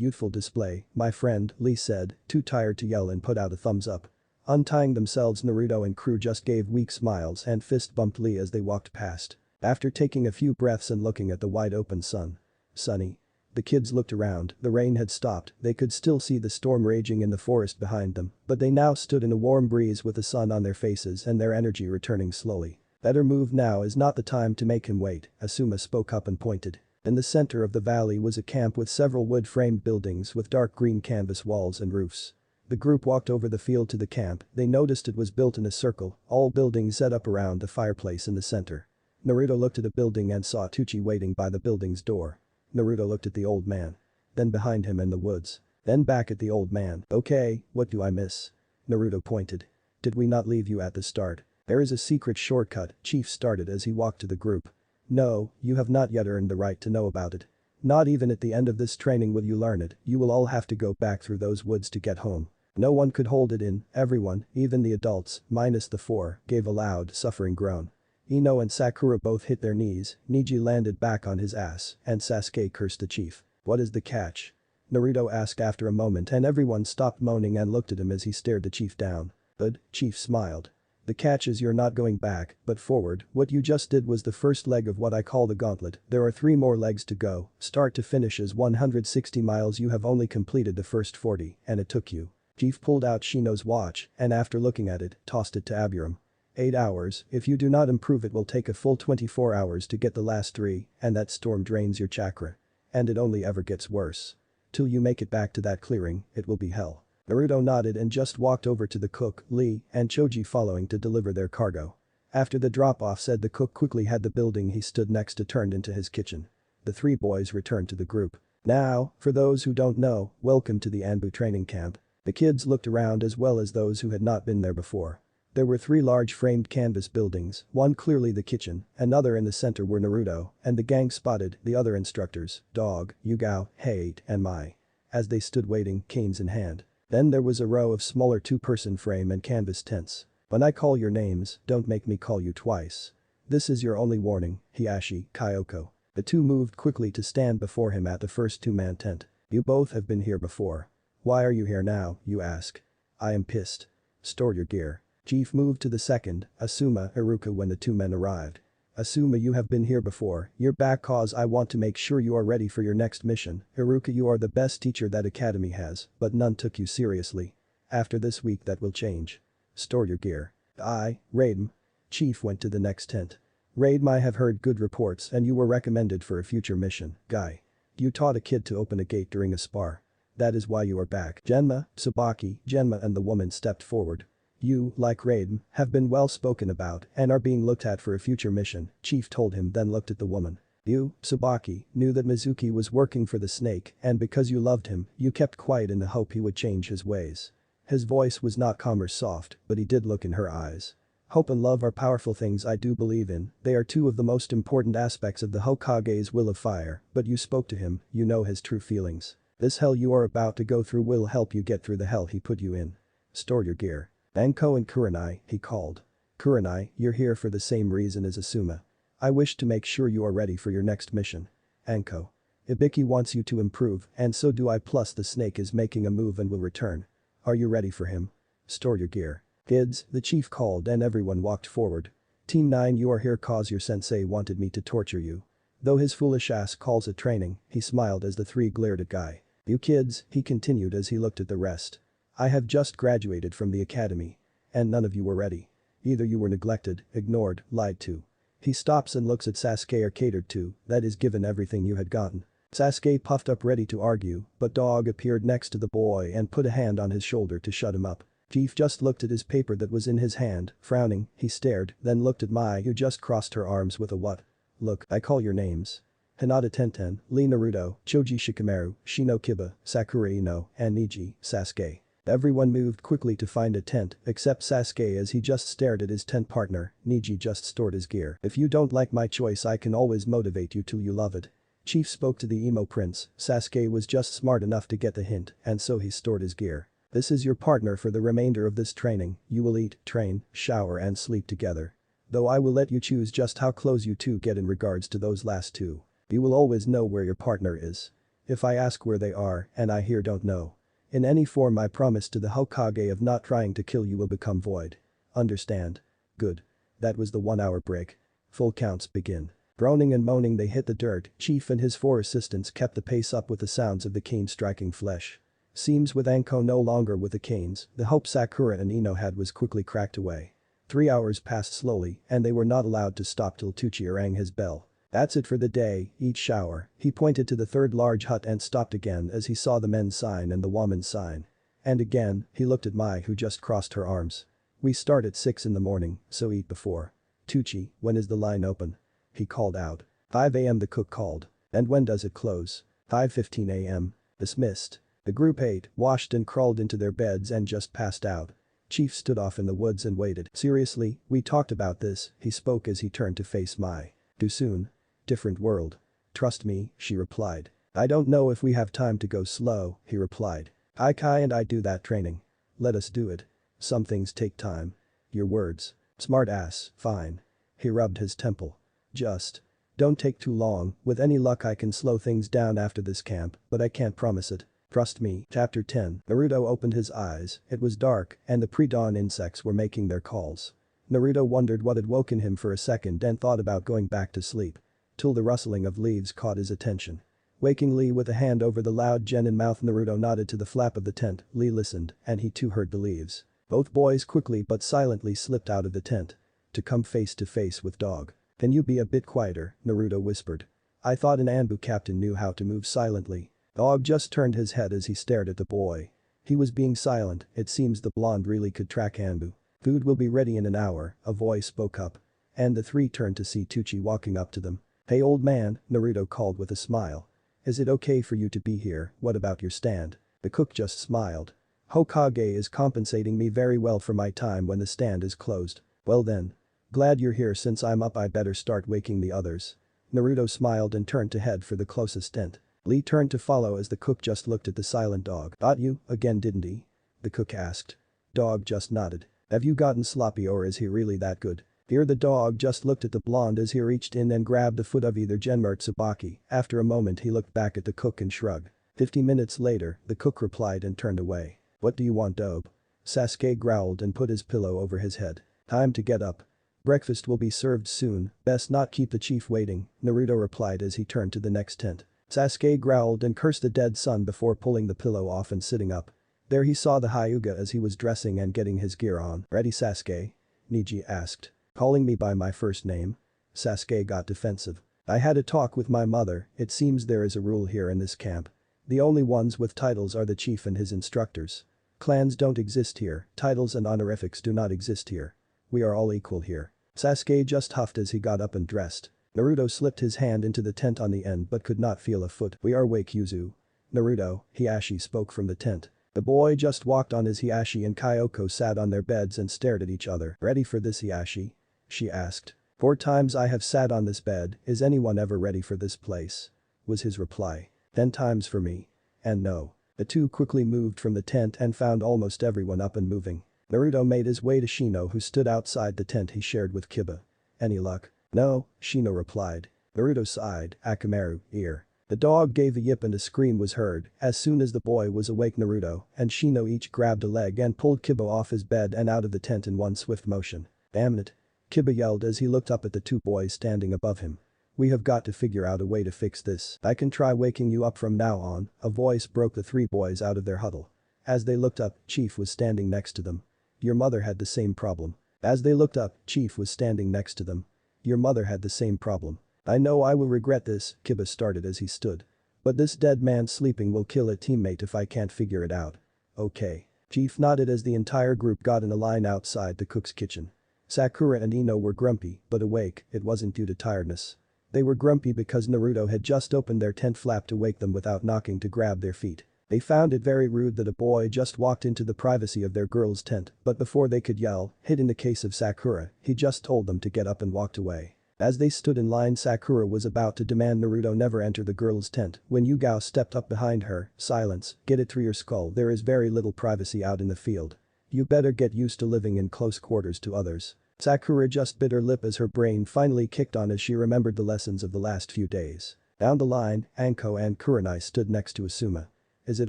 youthful display, my friend, Lee said, too tired to yell and put out a thumbs up. Untying themselves Naruto and crew just gave weak smiles and fist bumped Lee as they walked past. After taking a few breaths and looking at the wide open sun. Sunny. The kids looked around, the rain had stopped, they could still see the storm raging in the forest behind them, but they now stood in a warm breeze with the sun on their faces and their energy returning slowly. Better move now is not the time to make him wait, Asuma spoke up and pointed. In the center of the valley was a camp with several wood-framed buildings with dark green canvas walls and roofs. The group walked over the field to the camp, they noticed it was built in a circle, all buildings set up around the fireplace in the center. Naruto looked at a building and saw Itachi waiting by the building's door. Naruto looked at the old man. Then behind him in the woods. Then back at the old man. Okay, what do I miss? Naruto pointed. Did we not leave you at the start? There is a secret shortcut, Chief started as he walked to the group. No, you have not yet earned the right to know about it. Not even at the end of this training will you learn it, you will all have to go back through those woods to get home. No one could hold it in, everyone, even the adults, minus the four, gave a loud, suffering groan. Ino and Sakura both hit their knees, Neji landed back on his ass, and Sasuke cursed the chief. What is the catch? Naruto asked after a moment and everyone stopped moaning and looked at him as he stared the chief down. But, Chief smiled. The catch is you're not going back, but forward, what you just did was the first leg of what I call the gauntlet, there are 3 more legs to go, start to finish is 160 miles you have only completed the first 40, and it took you. Chief pulled out Shino's watch, and after looking at it, tossed it to Aburam. 8 hours, if you do not improve it will take a full 24 hours to get the last 3, and that storm drains your chakra. And it only ever gets worse. Till you make it back to that clearing, it will be hell. Naruto nodded and just walked over to the cook, Lee, and Choji following to deliver their cargo. After the drop-off said the cook quickly had the building he stood next to turned into his kitchen. The 3 boys returned to the group. Now, for those who don't know, welcome to the ANBU training camp. The kids looked around as well as those who had not been there before. There were 3 large framed canvas buildings, one clearly the kitchen, another in the center where Naruto and the gang spotted the other instructors, Dog, Yugao, Hate, and Mai. As they stood waiting, canes in hand. Then there was a row of smaller 2-person frame and canvas tents. When I call your names, don't make me call you twice. This is your only warning, Hiashi, Kyoko. The 2 moved quickly to stand before him at the first 2-man tent. You both have been here before. Why are you here now, you ask? I am pissed. Store your gear. Chief moved to the second, Asuma, Iruka when the 2 men arrived. Asuma you have been here before, you're back cause I want to make sure you are ready for your next mission. Iruka you are the best teacher that academy has, but none took you seriously. After this week that will change. Store your gear. Raiden. Chief went to the next tent. Raiden I have heard good reports and you were recommended for a future mission, Guy. You taught a kid to open a gate during a spar. That is why you are back. Genma, Tsubaki, Genma and the woman stepped forward. You, like Raiden, have been well spoken about and are being looked at for a future mission, Chief told him then looked at the woman. You, Tsubaki, knew that Mizuki was working for the snake and because you loved him, you kept quiet in the hope he would change his ways. His voice was not calm or soft, but he did look in her eyes. Hope and love are powerful things I do believe in, they are two of the most important aspects of the Hokage's will of fire, but you spoke to him, you know his true feelings. This hell you are about to go through will help you get through the hell he put you in. Store your gear. Anko and Kurenai, he called. Kurenai, you're here for the same reason as Asuma. I wish to make sure you are ready for your next mission. Anko. Ibiki wants you to improve, and so do I, plus the snake is making a move and will return. Are you ready for him? Store your gear. Kids, the chief called and everyone walked forward. Team 9, you are here cause your sensei wanted me to torture you. Though his foolish ass calls it training, he smiled as the three glared at Guy. You kids, he continued as he looked at the rest. I have just graduated from the academy. And none of you were ready. Either you were neglected, ignored, lied to. He stops and looks at Sasuke or catered to, that is given everything you had gotten. Sasuke puffed up ready to argue, but Dog appeared next to the boy and put a hand on his shoulder to shut him up. Chief just looked at his paper that was in his hand, frowning, he stared, then looked at Mai who just crossed her arms with a what? Look, I call your names. Hinata Tenten, Lee Naruto, Choji Shikamaru, Shino Kiba, Sakura Ino, and Niji, Sasuke. Everyone moved quickly to find a tent, except Sasuke as he just stared at his tent partner, Niji just stored his gear. If you don't like my choice I can always motivate you till you love it. Chief spoke to the emo prince, Sasuke was just smart enough to get the hint, and so he stored his gear. This is your partner for the remainder of this training, you will eat, train, shower and sleep together. Though I will let you choose just how close you two get in regards to those last two. You will always know where your partner is. If I ask where they are and I here don't know. In any form I promise to the Hokage of not trying to kill you will become void. Understand? Good. That was the 1 hour break. Full counts begin. Groaning and moaning they hit the dirt, Chief and his 4 assistants kept the pace up with the sounds of the cane striking flesh. Seems with Anko no longer with the canes, the hope Sakura and Ino had was quickly cracked away. 3 hours passed slowly and they were not allowed to stop till Uchiha rang his bell. That's it for the day, eat shower, he pointed to the third large hut and stopped again as he saw the men's sign and the woman's sign. And again, he looked at Mai who just crossed her arms. We start at 6 in the morning, so eat before. Tucci, when is the line open? He called out. 5 a.m. the cook called. And when does it close? 5:15 a.m. Dismissed. The group ate, washed and crawled into their beds and just passed out. Chief stood off in the woods and waited. Seriously, we talked about this, he spoke as he turned to face Mai. Too soon? Different world. Trust me, she replied. I don't know if we have time to go slow, he replied. Kai and I do that training. Let us do it. Some things take time. Your words. Smart ass, fine. He rubbed his temple. Just. Don't take too long, with any luck I can slow things down after this camp, but I can't promise it. Trust me. Chapter 10. Naruto opened his eyes, it was dark and the pre-dawn insects were making their calls. Naruto wondered what had woken him for a second and thought about going back to sleep. Till the rustling of leaves caught his attention. Waking Lee with a hand over the loud genin mouth, Naruto nodded to the flap of the tent, Lee listened, and he too heard the leaves. Both boys quickly but silently slipped out of the tent. To come face to face with Dog. Can you be a bit quieter, Naruto whispered. I thought an ANBU captain knew how to move silently. Dog just turned his head as he stared at the boy. He was being silent, it seems the blonde really could track ANBU. Food will be ready in an hour, a voice spoke up. And the three turned to see Tucci walking up to them. Hey old man, Naruto called with a smile. Is it okay for you to be here, what about your stand? The cook just smiled. Hokage is compensating me very well for my time when the stand is closed. Well then. Glad you're here since I'm up I better start waking the others. Naruto smiled and turned to head for the closest tent. Lee turned to follow as the cook just looked at the silent Dog. Got you, again didn't he? The cook asked. Dog just nodded. Have you gotten sloppy or is he really that good? Here the Dog just looked at the blonde as he reached in and grabbed the foot of either Genma or Tsubaki. After a moment he looked back at the cook and shrugged. 50 minutes later, the cook replied and turned away. What do you want, Dobe? Sasuke growled and put his pillow over his head. Time to get up. Breakfast will be served soon, best not keep the chief waiting, Naruto replied as he turned to the next tent. Sasuke growled and cursed the dead sun before pulling the pillow off and sitting up. There he saw the Hyuga as he was dressing and getting his gear on. Ready Sasuke? Niji asked. Calling me by my first name? Sasuke got defensive. I had a talk with my mother, it seems there is a rule here in this camp. The only ones with titles are the chief and his instructors. Clans don't exist here, titles and honorifics do not exist here. We are all equal here. Sasuke just huffed as he got up and dressed. Naruto slipped his hand into the tent on the end but could not feel a foot. We are awake, Yuzu. Naruto, Hiashi spoke from the tent. The boy just walked on as Hiashi and Kyoko sat on their beds and stared at each other. Ready for this, Hiashi? She asked. 4 times I have sat on this bed, is anyone ever ready for this place? Was his reply. 10 times for me. And no. The two quickly moved from the tent and found almost everyone up and moving. Naruto made his way to Shino who stood outside the tent he shared with Kiba. Any luck? No, Shino replied. Naruto sighed, Akamaru, ear. The dog gave a yip and a scream was heard. As soon as the boy was awake, Naruto and Shino each grabbed a leg and pulled Kiba off his bed and out of the tent in one swift motion. Damn it. Kiba yelled as he looked up at the 2 boys standing above him. We have got to figure out a way to fix this. I can try waking you up from now on, a voice broke the 3 boys out of their huddle. As they looked up, Chief was standing next to them. Your mother had the same problem. As they looked up, Chief was standing next to them. Your mother had the same problem. I know I will regret this, Kiba started as he stood. But this dead man sleeping will kill a teammate if I can't figure it out. Okay. Chief nodded as the entire group got in a line outside the cook's kitchen. Sakura and Ino were grumpy, but awake, it wasn't due to tiredness. They were grumpy because Naruto had just opened their tent flap to wake them without knocking to grab their feet. They found it very rude that a boy just walked into the privacy of their girl's tent, but before they could yell, hit in the case of Sakura, he just told them to get up and walked away. As they stood in line, Sakura was about to demand Naruto never enter the girl's tent when Yugao stepped up behind her. Silence, get it through your skull, there is very little privacy out in the field. You better get used to living in close quarters to others. Sakura just bit her lip as her brain finally kicked on as she remembered the lessons of the last few days. Down the line, Anko and Kurenai stood next to Asuma. Is it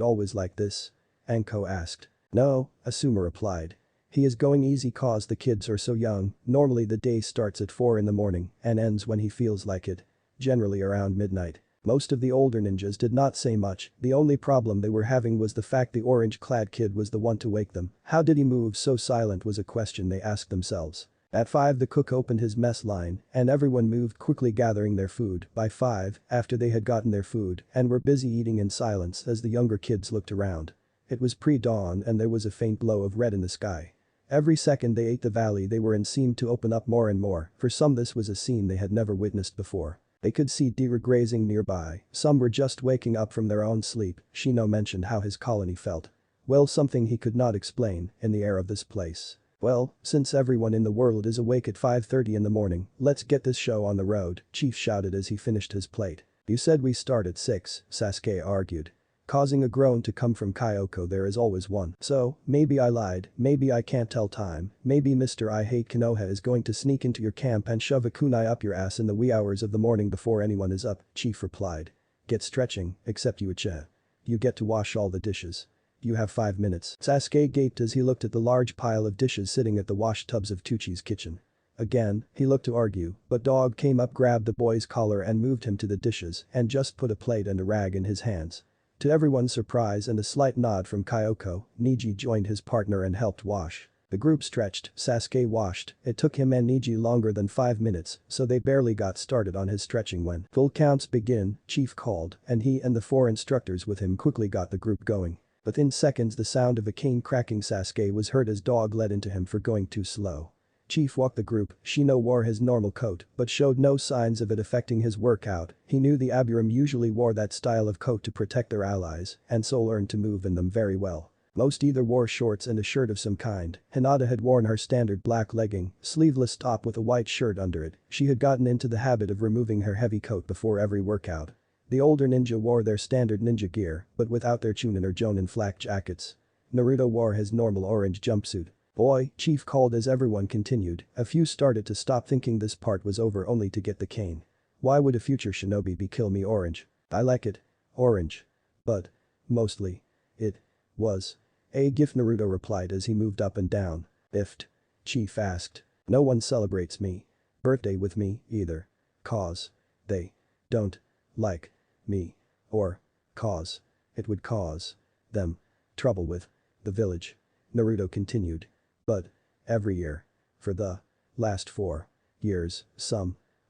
always like this? Anko asked. No, Asuma replied. He is going easy cause the kids are so young, normally the day starts at 4 in the morning and ends when he feels like it. Generally around midnight. Most of the older ninjas did not say much, the only problem they were having was the fact the orange-clad kid was the one to wake them. How did he move so silent was a question they asked themselves. At 5 the cook opened his mess line and everyone moved quickly gathering their food. By 5, after they had gotten their food and were busy eating in silence as the younger kids looked around. It was pre-dawn and there was a faint glow of red in the sky. Every second they ate the valley they were in seemed to open up more and more, for some this was a scene they had never witnessed before. They could see deer grazing nearby, some were just waking up from their own sleep. Shino mentioned how his colony felt. Well, something he could not explain, in the air of this place. Well, since everyone in the world is awake at 5:30 in the morning, let's get this show on the road, Chief shouted as he finished his plate. You said we start at 6, Sasuke argued. Causing a groan to come from Kyoko, there is always one. So, maybe I lied, maybe I can't tell time, maybe Mr. I Hate Konoha is going to sneak into your camp and shove a kunai up your ass in the wee hours of the morning before anyone is up, Chief replied. Get stretching, except you Uchiha. You get to wash all the dishes. You have 5 minutes. Sasuke gaped as he looked at the large pile of dishes sitting at the wash tubs of Tuchi's kitchen. Again, he looked to argue, but Dog came up, grabbed the boy's collar and moved him to the dishes and just put a plate and a rag in his hands. To everyone's surprise and a slight nod from Kyoko, Niji joined his partner and helped wash. The group stretched, Sasuke washed, it took him and Niji longer than 5 minutes, so they barely got started on his stretching when full counts begin, Chief called, and he and the 4 instructors with him quickly got the group going. Within seconds the sound of a cane cracking Sasuke was heard as Dog led into him for going too slow. Chief walked the group, Shino wore his normal coat but showed no signs of it affecting his workout. He knew the Aburim usually wore that style of coat to protect their allies and so learned to move in them very well. Most either wore shorts and a shirt of some kind. Hinata had worn her standard black legging, sleeveless top with a white shirt under it. She had gotten into the habit of removing her heavy coat before every workout. The older ninja wore their standard ninja gear but without their Chunin or Jonin flak jackets. Naruto wore his normal orange jumpsuit. Boy, Chief called as everyone continued. A few started to stop thinking this part was over only to get the cane. Why would a future shinobi be kill me orange? I like it. Orange. But. Mostly. It. Was. A gift, Naruto replied as he moved up and down. Ift. Chief asked. No one celebrates me. Birthday with me, either. Cause. They. Don't. Like. Me. Or. Cause. It would cause. Them. Trouble with. The village. Naruto continued. But. Every year. For the. Last 4. Years,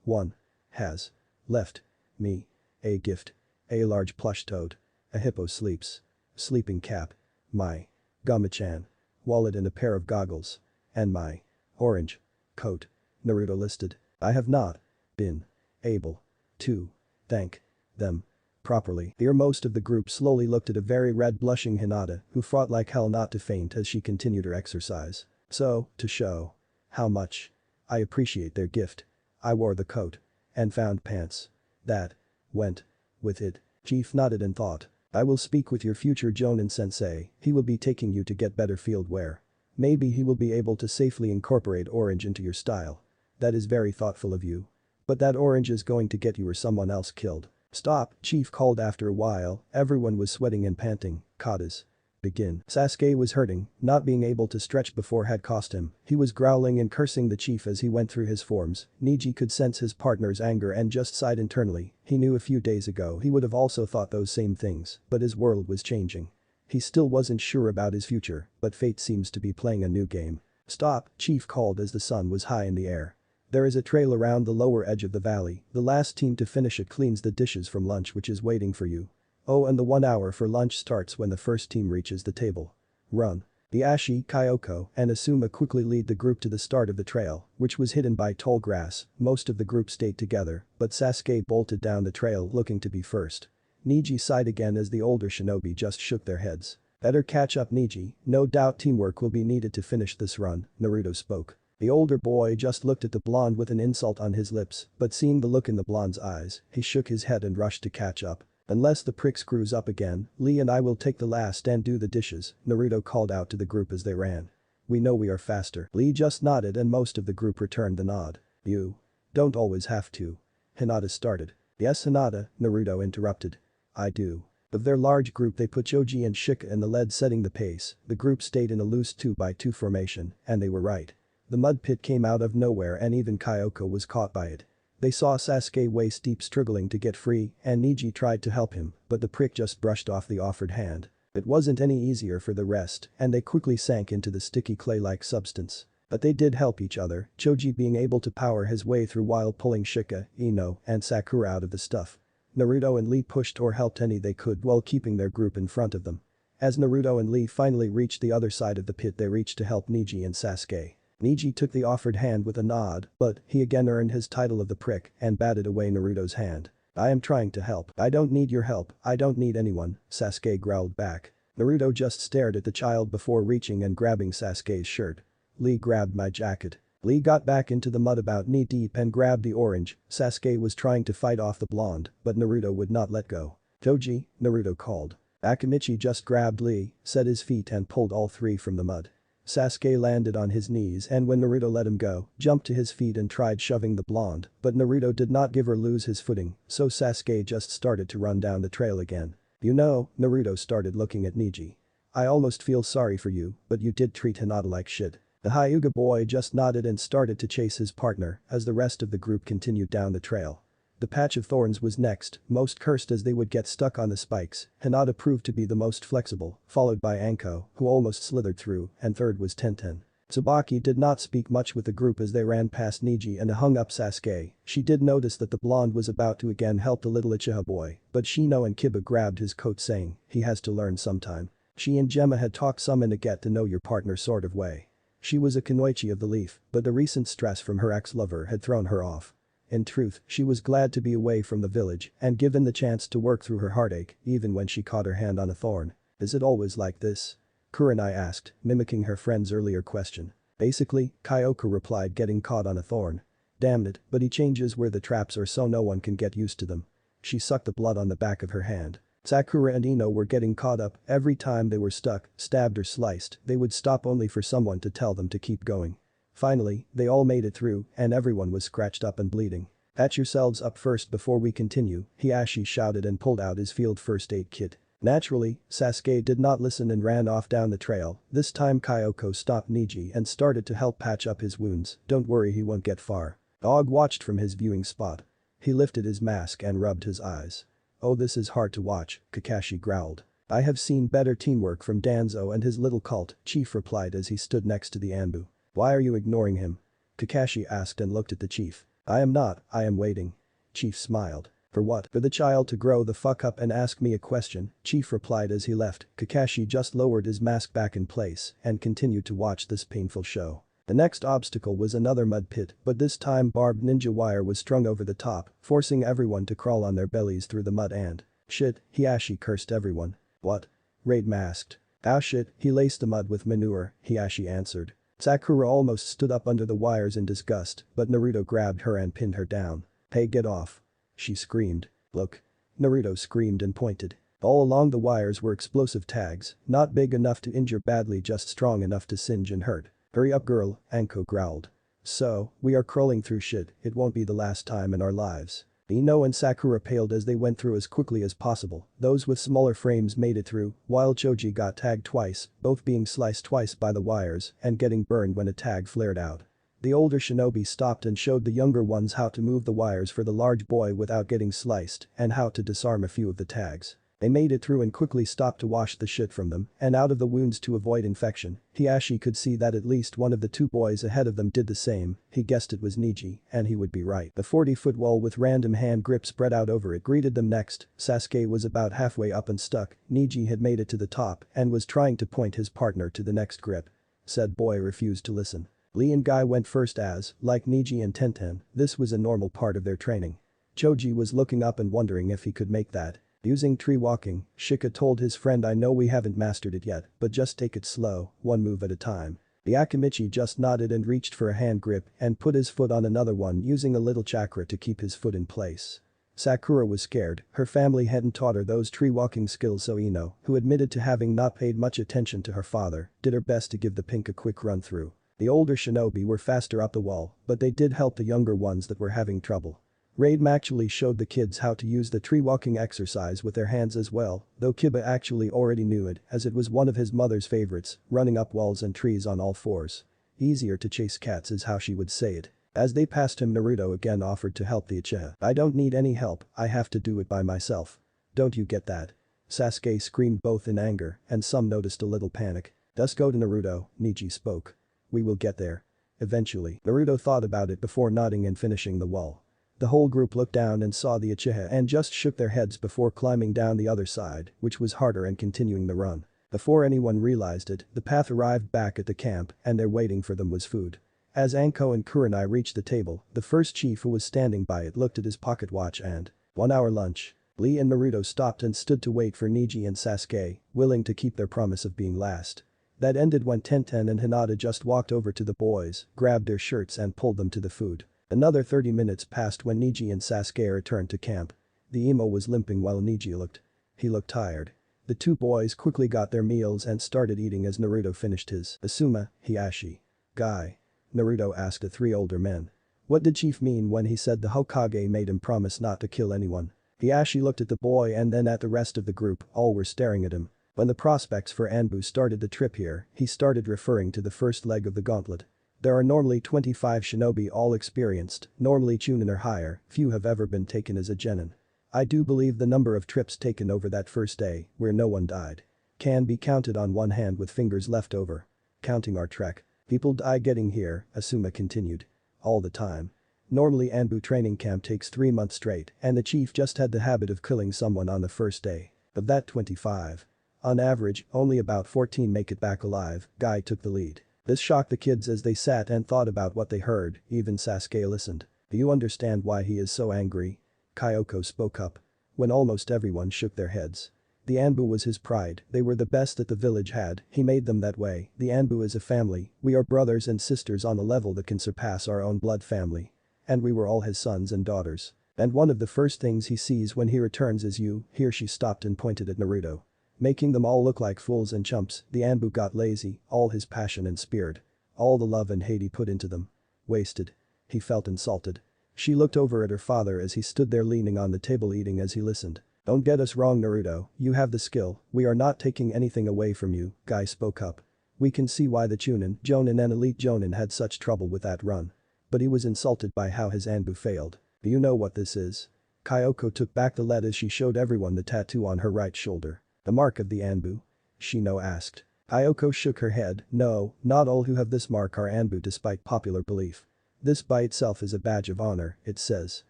one. Has. Left. Me. A gift. A large plush toad. A hippo sleeps. Sleeping cap. My. Gama-chan. Wallet and a pair of goggles. And my. Orange. Coat. Naruto listed. I have not. Been. able to thank them properly. The most of the group slowly looked at a very red blushing Hinata who fought like hell not to faint as she continued her exercise. So, to show how much I appreciate their gift, I wore the coat and found pants that went with it. Chief nodded and thought. I will speak with your future Jonin sensei, he will be taking you to get better field wear. Maybe he will be able to safely incorporate orange into your style. That is very thoughtful of you. But that orange is going to get you or someone else killed. Stop, Chief called after a while, everyone was sweating and panting. Katas. Begin. Sasuke was hurting, not being able to stretch before had cost him. He was growling and cursing the chief as he went through his forms. Neji could sense his partner's anger and just sighed internally. He knew a few days ago he would have also thought those same things, but his world was changing. He still wasn't sure about his future, but fate seems to be playing a new game. Stop, Chief called as the sun was high in the air. There is a trail around the lower edge of the valley. The last team to finish it cleans the dishes from lunch which is waiting for you. Oh, and the 1 hour for lunch starts when the first team reaches the table. Run. Itachi, Kyoko, and Asuma quickly lead the group to the start of the trail, which was hidden by tall grass. Most of the group stayed together, but Sasuke bolted down the trail looking to be first. Neji sighed again as the older shinobi just shook their heads. Better catch up, Neji, no doubt teamwork will be needed to finish this run, Naruto spoke. The older boy just looked at the blonde with an insult on his lips, but seeing the look in the blonde's eyes, he shook his head and rushed to catch up. Unless the prick screws up again, Lee and I will take the last and do the dishes, Naruto called out to the group as they ran. We know we are faster. Lee just nodded and most of the group returned the nod. You don't always have to. Hinata started. Yes, Hinata, Naruto interrupted. I do. Of their large group they put Choji and Shika in the lead setting the pace. The group stayed in a loose 2x2 formation, and they were right. The mud pit came out of nowhere and even Kyoko was caught by it. They saw Sasuke waist deep struggling to get free and Neji tried to help him, but the prick just brushed off the offered hand. It wasn't any easier for the rest and they quickly sank into the sticky clay-like substance. But they did help each other, Choji being able to power his way through while pulling Shika, Ino, and Sakura out of the stuff. Naruto and Lee pushed or helped any they could while keeping their group in front of them. As Naruto and Lee finally reached the other side of the pit they reached to help Neji and Sasuke. Neji took the offered hand with a nod, but he again earned his title of the prick and batted away Naruto's hand. I am trying to help. I don't need your help, I don't need anyone, Sasuke growled back. Naruto just stared at the child before reaching and grabbing Sasuke's shirt. Lee grabbed my jacket. Lee got back into the mud about knee deep and grabbed the orange. Sasuke was trying to fight off the blonde, but Naruto would not let go. Choji, Naruto called. Akimichi just grabbed Lee, set his feet and pulled all three from the mud. Sasuke landed on his knees and when Naruto let him go, jumped to his feet and tried shoving the blonde, but Naruto did not give or lose his footing, so Sasuke just started to run down the trail again. You know, Naruto started looking at Neji. I almost feel sorry for you, but you did treat Hinata like shit. The Hyuga boy just nodded and started to chase his partner as the rest of the group continued down the trail. The patch of thorns was next, most cursed as they would get stuck on the spikes. Hinata proved to be the most flexible, followed by Anko, who almost slithered through, and third was Tenten. Tsubaki did not speak much with the group as they ran past Neji and hung up Sasuke. She did notice that the blonde was about to again help the little Uchiha boy, but Shino and Kiba grabbed his coat saying, he has to learn sometime. She and Gemma had talked some in a get to know your partner sort of way. She was a Kunoichi of the Leaf, but the recent stress from her ex-lover had thrown her off. In truth, she was glad to be away from the village and given the chance to work through her heartache even when she caught her hand on a thorn. Is it always like this? Kurenai asked, mimicking her friend's earlier question. Basically, Kyoko replied getting caught on a thorn. Damn it, but he changes where the traps are so no one can get used to them. She sucked the blood on the back of her hand. Sakura and Ino were getting caught up, every time they were stuck, stabbed or sliced, they would stop only for someone to tell them to keep going. Finally, they all made it through and everyone was scratched up and bleeding. Patch yourselves up first before we continue, Hiashi shouted and pulled out his field first aid kit. Naturally, Sasuke did not listen and ran off down the trail. This time Kyoko stopped Neji and started to help patch up his wounds. Don't worry, he won't get far. Dog watched from his viewing spot. He lifted his mask and rubbed his eyes. Oh, this is hard to watch, Kakashi growled. I have seen better teamwork from Danzo and his little cult, Chief replied as he stood next to the ANBU. Why are you ignoring him? Kakashi asked and looked at the chief. I am not, I am waiting. Chief smiled. For what? For the child to grow the fuck up and ask me a question, Chief replied as he left. Kakashi just lowered his mask back in place and continued to watch this painful show. The next obstacle was another mud pit, but this time barbed ninja wire was strung over the top, forcing everyone to crawl on their bellies through the mud and… "Shit," Hiashi cursed everyone. "What?" Raid masked. "Ah shit, he laced the mud with manure," Hiashi answered. Sakura almost stood up under the wires in disgust, but Naruto grabbed her and pinned her down. "Hey, get off," she screamed. "Look." Naruto screamed and pointed. All along the wires were explosive tags, not big enough to injure badly, just strong enough to singe and hurt. "Hurry up, girl," Anko growled. "So, we are crawling through shit, it won't be the last time in our lives." Ino and Sakura paled as they went through as quickly as possible. Those with smaller frames made it through, while Choji got tagged twice, both being sliced twice by the wires and getting burned when a tag flared out. The older shinobi stopped and showed the younger ones how to move the wires for the large boy without getting sliced and how to disarm a few of the tags. They made it through and quickly stopped to wash the shit from them and out of the wounds to avoid infection. Hiashi could see that at least one of the two boys ahead of them did the same. He guessed it was Niji, and he would be right. The 40-foot wall with random hand grip spread out over it greeted them next. Sasuke was about halfway up and stuck. Niji had made it to the top and was trying to point his partner to the next grip. Said boy refused to listen. Lee and Guy went first as, like Niji and Tenten, this was a normal part of their training. Choji was looking up and wondering if he could make that. Using tree walking, Shika told his friend, "I know we haven't mastered it yet, but just take it slow, one move at a time." The Akamichi just nodded and reached for a hand grip and put his foot on another one using a little chakra to keep his foot in place. Sakura was scared, her family hadn't taught her those tree walking skills, so Ino, who admitted to having not paid much attention to her father, did her best to give the pink a quick run through. The older shinobi were faster up the wall, but they did help the younger ones that were having trouble. Raid actually showed the kids how to use the tree walking exercise with their hands as well, though Kiba actually already knew it as it was one of his mother's favorites, running up walls and trees on all fours. Easier to chase cats is how she would say it. As they passed him, Naruto again offered to help the Uchiha. "I don't need any help, I have to do it by myself. Don't you get that?" Sasuke screamed, both in anger and some noticed a little panic. "Just go to Naruto," Niji spoke. "We will get there. Eventually." Naruto thought about it before nodding and finishing the wall. The whole group looked down and saw the Uchiha and just shook their heads before climbing down the other side, which was harder, and continuing the run. Before anyone realized it, the path arrived back at the camp and there waiting for them was food. As Anko and Kurenai reached the table, the first chief who was standing by it looked at his pocket watch and… 1 hour lunch. Lee and Naruto stopped and stood to wait for Niji and Sasuke, willing to keep their promise of being last. That ended when Tenten and Hinata just walked over to the boys, grabbed their shirts and pulled them to the food. Another 30 minutes passed when Niji and Sasuke returned to camp. The emo was limping while Niji looked. He looked tired. The two boys quickly got their meals and started eating as Naruto finished his. "Asuma, Hiashi. Guy." Naruto asked the three older men. What did Chief mean when he said the Hokage made him promise not to kill anyone? Hiashi looked at the boy and then at the rest of the group, all were staring at him. When the prospects for ANBU started the trip here, he started referring to the first leg of the gauntlet. There are normally 25 shinobi, all experienced, normally Chunin or higher, few have ever been taken as a genin. I do believe the number of trips taken over that first day, where no one died, can be counted on one hand with fingers left over. Counting our trek. People die getting here, Asuma continued. All the time. Normally ANBU training camp takes 3 months straight and the chief just had the habit of killing someone on the first day. Of that 25. On average, only about 14 make it back alive. Guy took the lead. This shocked the kids as they sat and thought about what they heard, even Sasuke listened. "Do you understand why he is so angry?" Kyoko spoke up. When almost everyone shook their heads. The ANBU was his pride, they were the best that the village had, he made them that way. The ANBU is a family, we are brothers and sisters on a level that can surpass our own blood family. And we were all his sons and daughters. And one of the first things he sees when he returns is you." Here she stopped and pointed at Naruto. "Making them all look like fools and chumps, the ANBU got lazy, all his passion and spirit. All the love and hate he put into them. Wasted." He felt insulted. She looked over at her father as he stood there leaning on the table eating as he listened. "Don't get us wrong, Naruto, you have the skill, we are not taking anything away from you," Guy spoke up. "We can see why the Chunin, Jonin and Elite Jonin had such trouble with that run. But he was insulted by how his ANBU failed. Do you know what this is?" Kyoko took back the lead as she showed everyone the tattoo on her right shoulder. "The mark of the ANBU?" Shino asked. Kyoko shook her head. "No, not all who have this mark are ANBU despite popular belief. This by itself is a badge of honor, it says.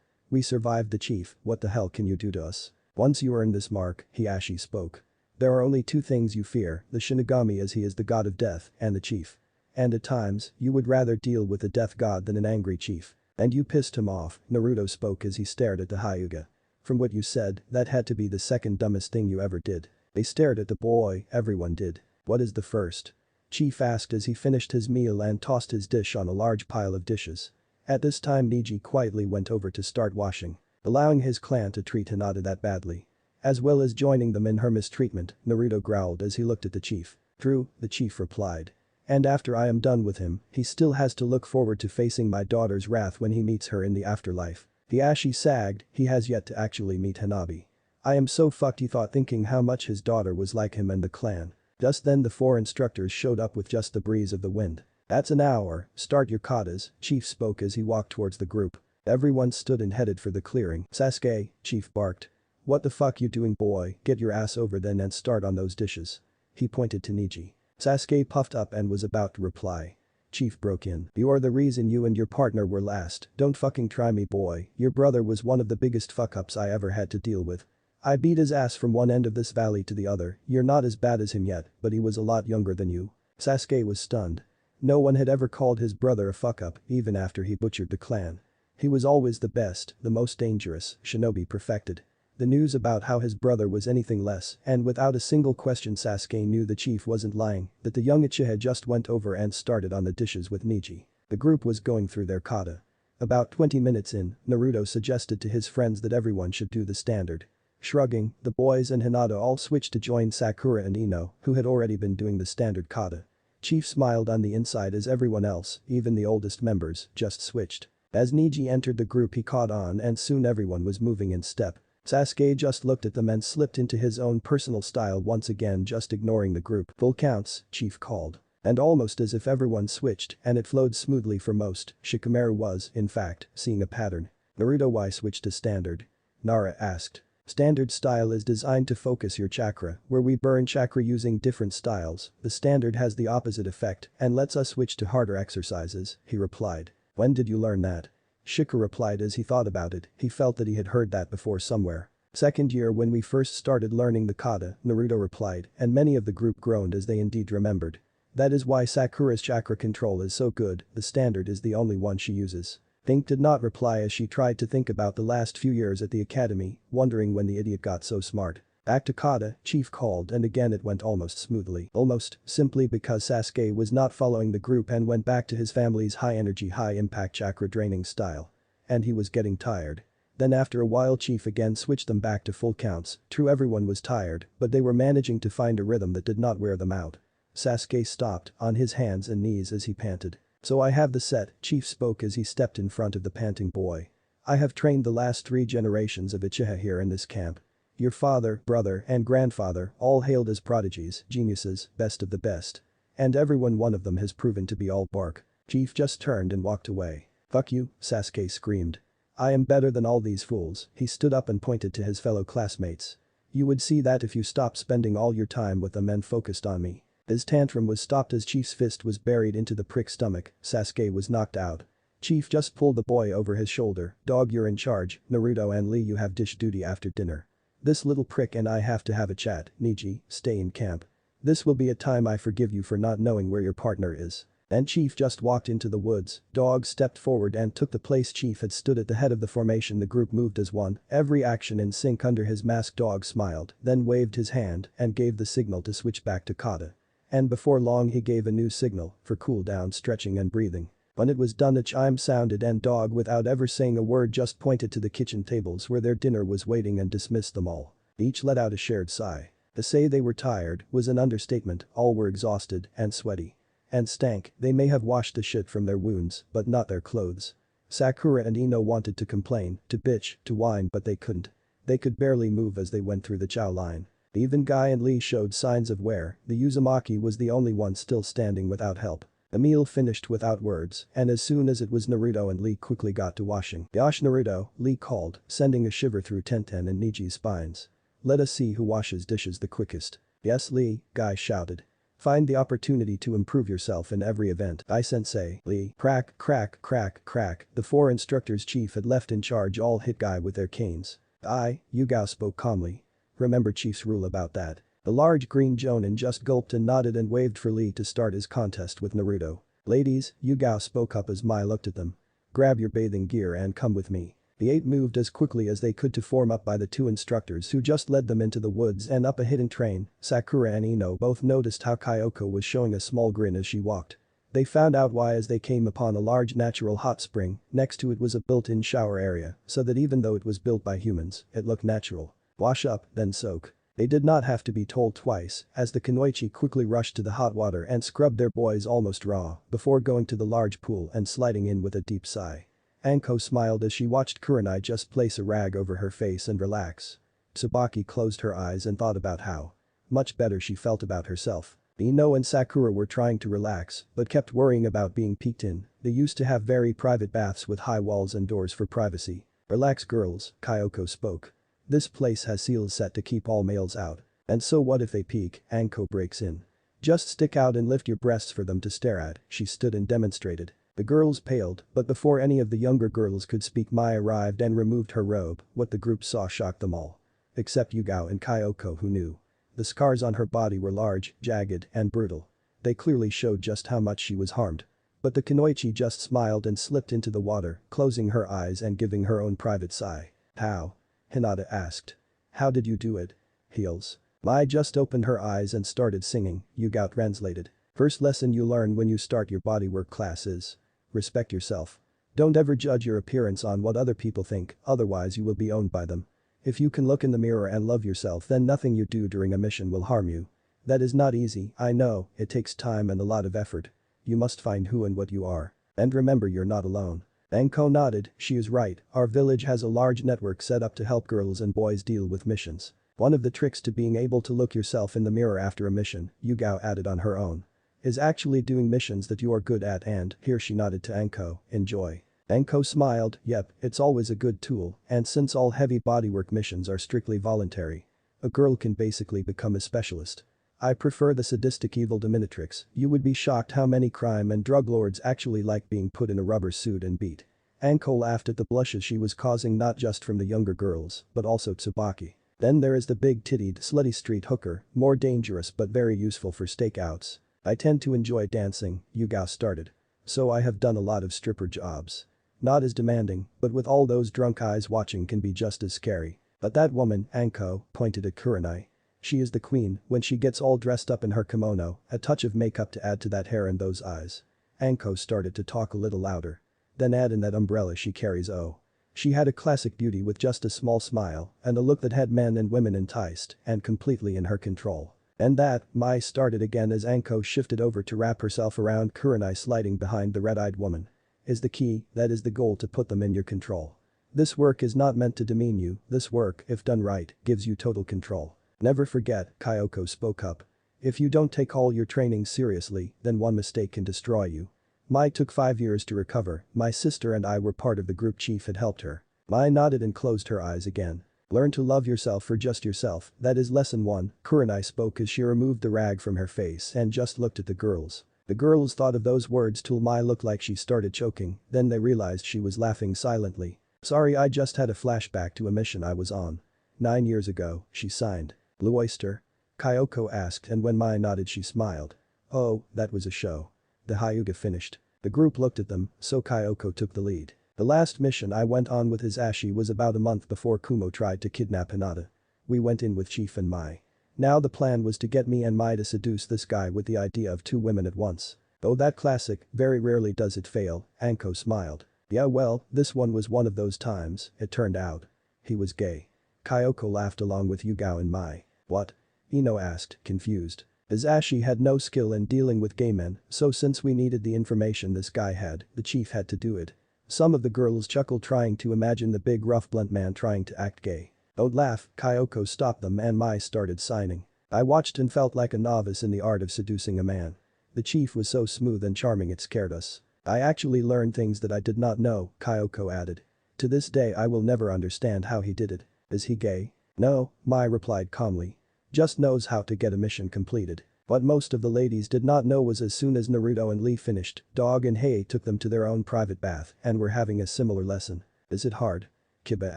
We survived the chief, what the hell can you do to us? Once you earn this mark," Hiashi spoke. "There are only two things you fear, the Shinigami as he is the god of death, and the chief. And at times, you would rather deal with a death god than an angry chief. And you pissed him off, Naruto spoke as he stared at the Hyuga. From what you said, that had to be the second dumbest thing you ever did. They stared at the boy, everyone did. What is the first? Chief asked as he finished his meal and tossed his dish on a large pile of dishes. At this time Neji quietly went over to start washing. Allowing his clan to treat Hinata that badly. As well as joining them in her mistreatment, Naruto growled as he looked at the chief. True, the chief replied. And after I am done with him, he still has to look forward to facing my daughter's wrath when he meets her in the afterlife. Hiashi sagged, he has yet to actually meet Hanabi. I am so fucked, he thought, thinking how much his daughter was like him and the clan. Just then the 4 instructors showed up with just the breeze of the wind. That's an hour, start your katas, Chief spoke as he walked towards the group. Everyone stood and headed for the clearing. Sasuke, Chief barked. What the fuck you doing, boy, get your ass over then and start on those dishes. He pointed to Neji. Sasuke puffed up and was about to reply. Chief broke in. You're the reason you and your partner were last, don't fucking try me, boy, your brother was one of the biggest fuck-ups I ever had to deal with. I beat his ass from one end of this valley to the other, you're not as bad as him yet, but he was a lot younger than you. Sasuke was stunned. No one had ever called his brother a fuck-up, even after he butchered the clan. He was always the best, the most dangerous, shinobi perfected. The news about how his brother was anything less, and without a single question Sasuke knew the chief wasn't lying, that the young Uchiha just went over and started on the dishes with Neji. The group was going through their kata. About 20 minutes in, Naruto suggested to his friends that everyone should do the standard. Shrugging, the boys and Hinata all switched to join Sakura and Ino, who had already been doing the standard kata. Chief smiled on the inside as everyone else, even the oldest members, just switched. As Neji entered the group he caught on and soon everyone was moving in step. Sasuke just looked at them and slipped into his own personal style once again, just ignoring the group. Full counts, Chief called. And almost as if everyone switched and it flowed smoothly for most, Shikamaru was, in fact, seeing a pattern. Naruto, why switch to standard? Nara asked. Standard style is designed to focus your chakra, where we burn chakra using different styles. The standard has the opposite effect and lets us switch to harder exercises, he replied. When did you learn that? Shika replied as he thought about it, he felt that he had heard that before somewhere. Second year when we first started learning the kata, Naruto replied, and many of the group groaned as they indeed remembered. That is why Sakura's chakra control is so good, the standard is the only one she uses. Think did not reply as she tried to think about the last few years at the academy, wondering when the idiot got so smart. Back to kata, Chief called and again it went almost smoothly. Almost, simply because Sasuke was not following the group and went back to his family's high-energy high-impact chakra-draining style. And he was getting tired. Then after a while Chief again switched them back to full counts. True, everyone was tired, but they were managing to find a rhythm that did not wear them out. Sasuke stopped, on his hands and knees as he panted. So I have the set, Chief spoke as he stepped in front of the panting boy. I have trained the last 3 generations of Uchiha here in this camp. Your father, brother, and grandfather all hailed as prodigies, geniuses, best of the best. And everyone one of them has proven to be all bark. Chief just turned and walked away. Fuck you, Sasuke screamed. I am better than all these fools, he stood up and pointed to his fellow classmates. You would see that if you stopped spending all your time with them and focused on me. His tantrum was stopped as Chief's fist was buried into the prick's stomach, Sasuke was knocked out. Chief just pulled the boy over his shoulder, dog, you're in charge, Naruto and Lee, you have dish duty after dinner. This little prick and I have to have a chat, Neji, stay in camp. This will be a time I forgive you for not knowing where your partner is. And Chief just walked into the woods, Dog stepped forward and took the place Chief had stood at the head of the formation. The group moved as one, every action in sync under his mask. Dog smiled, then waved his hand and gave the signal to switch back to kata. And before long he gave a new signal for cool down, stretching and breathing. When it was done a chime sounded and Dog, without ever saying a word, just pointed to the kitchen tables where their dinner was waiting and dismissed them all. Each let out a shared sigh. To say they were tired was an understatement, all were exhausted and sweaty. And stank, they may have washed the shit from their wounds, but not their clothes. Sakura and Ino wanted to complain, to bitch, to whine, but they couldn't. They could barely move as they went through the chow line. Even Guy and Lee showed signs of wear, the Uzumaki was the only one still standing without help. The meal finished without words, and as soon as it was, Naruto and Lee quickly got to washing. Yosh, Naruto, Lee called, sending a shiver through Tenten and Niji's spines. Let us see who washes dishes the quickest. Yes, Lee, Guy shouted. Find the opportunity to improve yourself in every event. Aye, sensei, Lee. Crack, crack, crack, crack. The 4 instructors Chief had left in charge all hit Guy with their canes. Aye, Yugao spoke calmly. Remember Chief's rule about that. The large green Jonin just gulped and nodded and waved for Lee to start his contest with Naruto. "Ladies," Yugao spoke up as Mai looked at them. "Grab your bathing gear and come with me." The 8 moved as quickly as they could to form up by the 2 instructors who just led them into the woods and up a hidden train. Sakura and Ino both noticed how Kyoko was showing a small grin as she walked. They found out why as they came upon a large natural hot spring. Next to it was a built-in shower area, so that even though it was built by humans, it looked natural. Wash up, then soak. They did not have to be told twice, as the Kunoichi quickly rushed to the hot water and scrubbed their boys almost raw before going to the large pool and sliding in with a deep sigh. Anko smiled as she watched Kurenai just place a rag over her face and relax. Tsubaki closed her eyes and thought about how much better she felt about herself. Ino and Sakura were trying to relax, but kept worrying about being peeked in. They used to have very private baths with high walls and doors for privacy. "Relax girls," Kyoko spoke. "This place has seals set to keep all males out. And so what if they peek?" Anko breaks in. "Just stick out and lift your breasts for them to stare at." She stood and demonstrated. The girls paled, but before any of the younger girls could speak, Mai arrived and removed her robe. What the group saw shocked them all. Except Yugao and Kyoko, who knew. The scars on her body were large, jagged, and brutal. They clearly showed just how much she was harmed. But the Kunoichi just smiled and slipped into the water, closing her eyes and giving her own private sigh. "How?" Hinata asked. "How did you do it?" "Heels." Mai just opened her eyes and started singing. Yugao translated. "First lesson you learn when you start your bodywork class is respect yourself. Don't ever judge your appearance on what other people think, otherwise you will be owned by them. If you can look in the mirror and love yourself, then nothing you do during a mission will harm you. That is not easy, I know, it takes time and a lot of effort. You must find who and what you are. And remember you're not alone." Anko nodded. She is right, our village has a large network set up to help girls and boys deal with missions. One of the tricks to being able to look yourself in the mirror after a mission, Yugao added on her own, is actually doing missions that you are good at and, here she nodded to Anko, enjoy. Anko smiled. Yep, it's always a good tool, and since all heavy bodywork missions are strictly voluntary, a girl can basically become a specialist. I prefer the sadistic evil dominatrix. You would be shocked how many crime and drug lords actually like being put in a rubber suit and beat. Anko laughed at the blushes she was causing, not just from the younger girls, but also Tsubaki. Then there is the big-tittied, slutty street hooker, more dangerous but very useful for stakeouts. I tend to enjoy dancing, Yugao started. So I have done a lot of stripper jobs. Not as demanding, but with all those drunk eyes watching can be just as scary. But that woman, Anko, pointed at Kurenai. She is the queen when she gets all dressed up in her kimono, a touch of makeup to add to that hair and those eyes. Anko started to talk a little louder. Then add in that umbrella she carries. Oh. She had a classic beauty with just a small smile and a look that had men and women enticed and completely in her control. And that, Mai started again as Anko shifted over to wrap herself around Kurenai, sliding behind the red-eyed woman. Is the key, that is the goal, to put them in your control. This work is not meant to demean you, this work, if done right, gives you total control. Never forget, Kyoko spoke up. If you don't take all your training seriously, then one mistake can destroy you. Mai took 5 years to recover, my sister and I were part of the group chief had helped her. Mai nodded and closed her eyes again. Learn to love yourself for just yourself, that is lesson 1, Kurenai spoke as she removed the rag from her face and just looked at the girls. The girls thought of those words till Mai looked like she started choking, then they realized she was laughing silently. Sorry, I just had a flashback to a mission I was on 9 years ago, she signed. Blue oyster? Kyoko asked, and when Mai nodded she smiled. Oh, that was a show. The Hyuga finished. The group looked at them, so Kyoko took the lead. The last mission I went on with Hisashi was about a month before Kumo tried to kidnap Hinata. We went in with Chief and Mai. Now the plan was to get me and Mai to seduce this guy with the idea of 2 women at once. Though that classic, very rarely does it fail, Anko smiled. Yeah, well, this one was one of those times, it turned out. He was gay. Kyoko laughed along with Yugao and Mai. What? Ino asked, confused. Hisashi had no skill in dealing with gay men, so since we needed the information this guy had, the chief had to do it. Some of the girls chuckled trying to imagine the big rough blunt man trying to act gay. Don't laugh, Kyoko stopped them and Mai started signing. I watched and felt like a novice in the art of seducing a man. The chief was so smooth and charming it scared us. I actually learned things that I did not know, Kyoko added. To this day I will never understand how he did it. Is he gay? No, Mai replied calmly. Just knows how to get a mission completed. What most of the ladies did not know was as soon as Naruto and Lee finished, Dog and Hei took them to their own private bath and were having a similar lesson. Is it hard? Kiba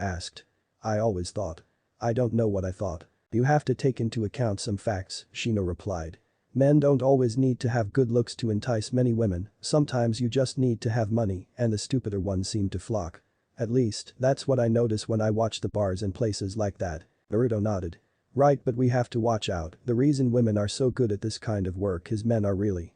asked. I always thought. I don't know what I thought. You have to take into account some facts, Shino replied. Men don't always need to have good looks to entice many women, sometimes you just need to have money, and the stupider ones seem to flock. At least, that's what I notice when I watch the bars and places like that. Naruto nodded. Right, but we have to watch out, the reason women are so good at this kind of work is men are really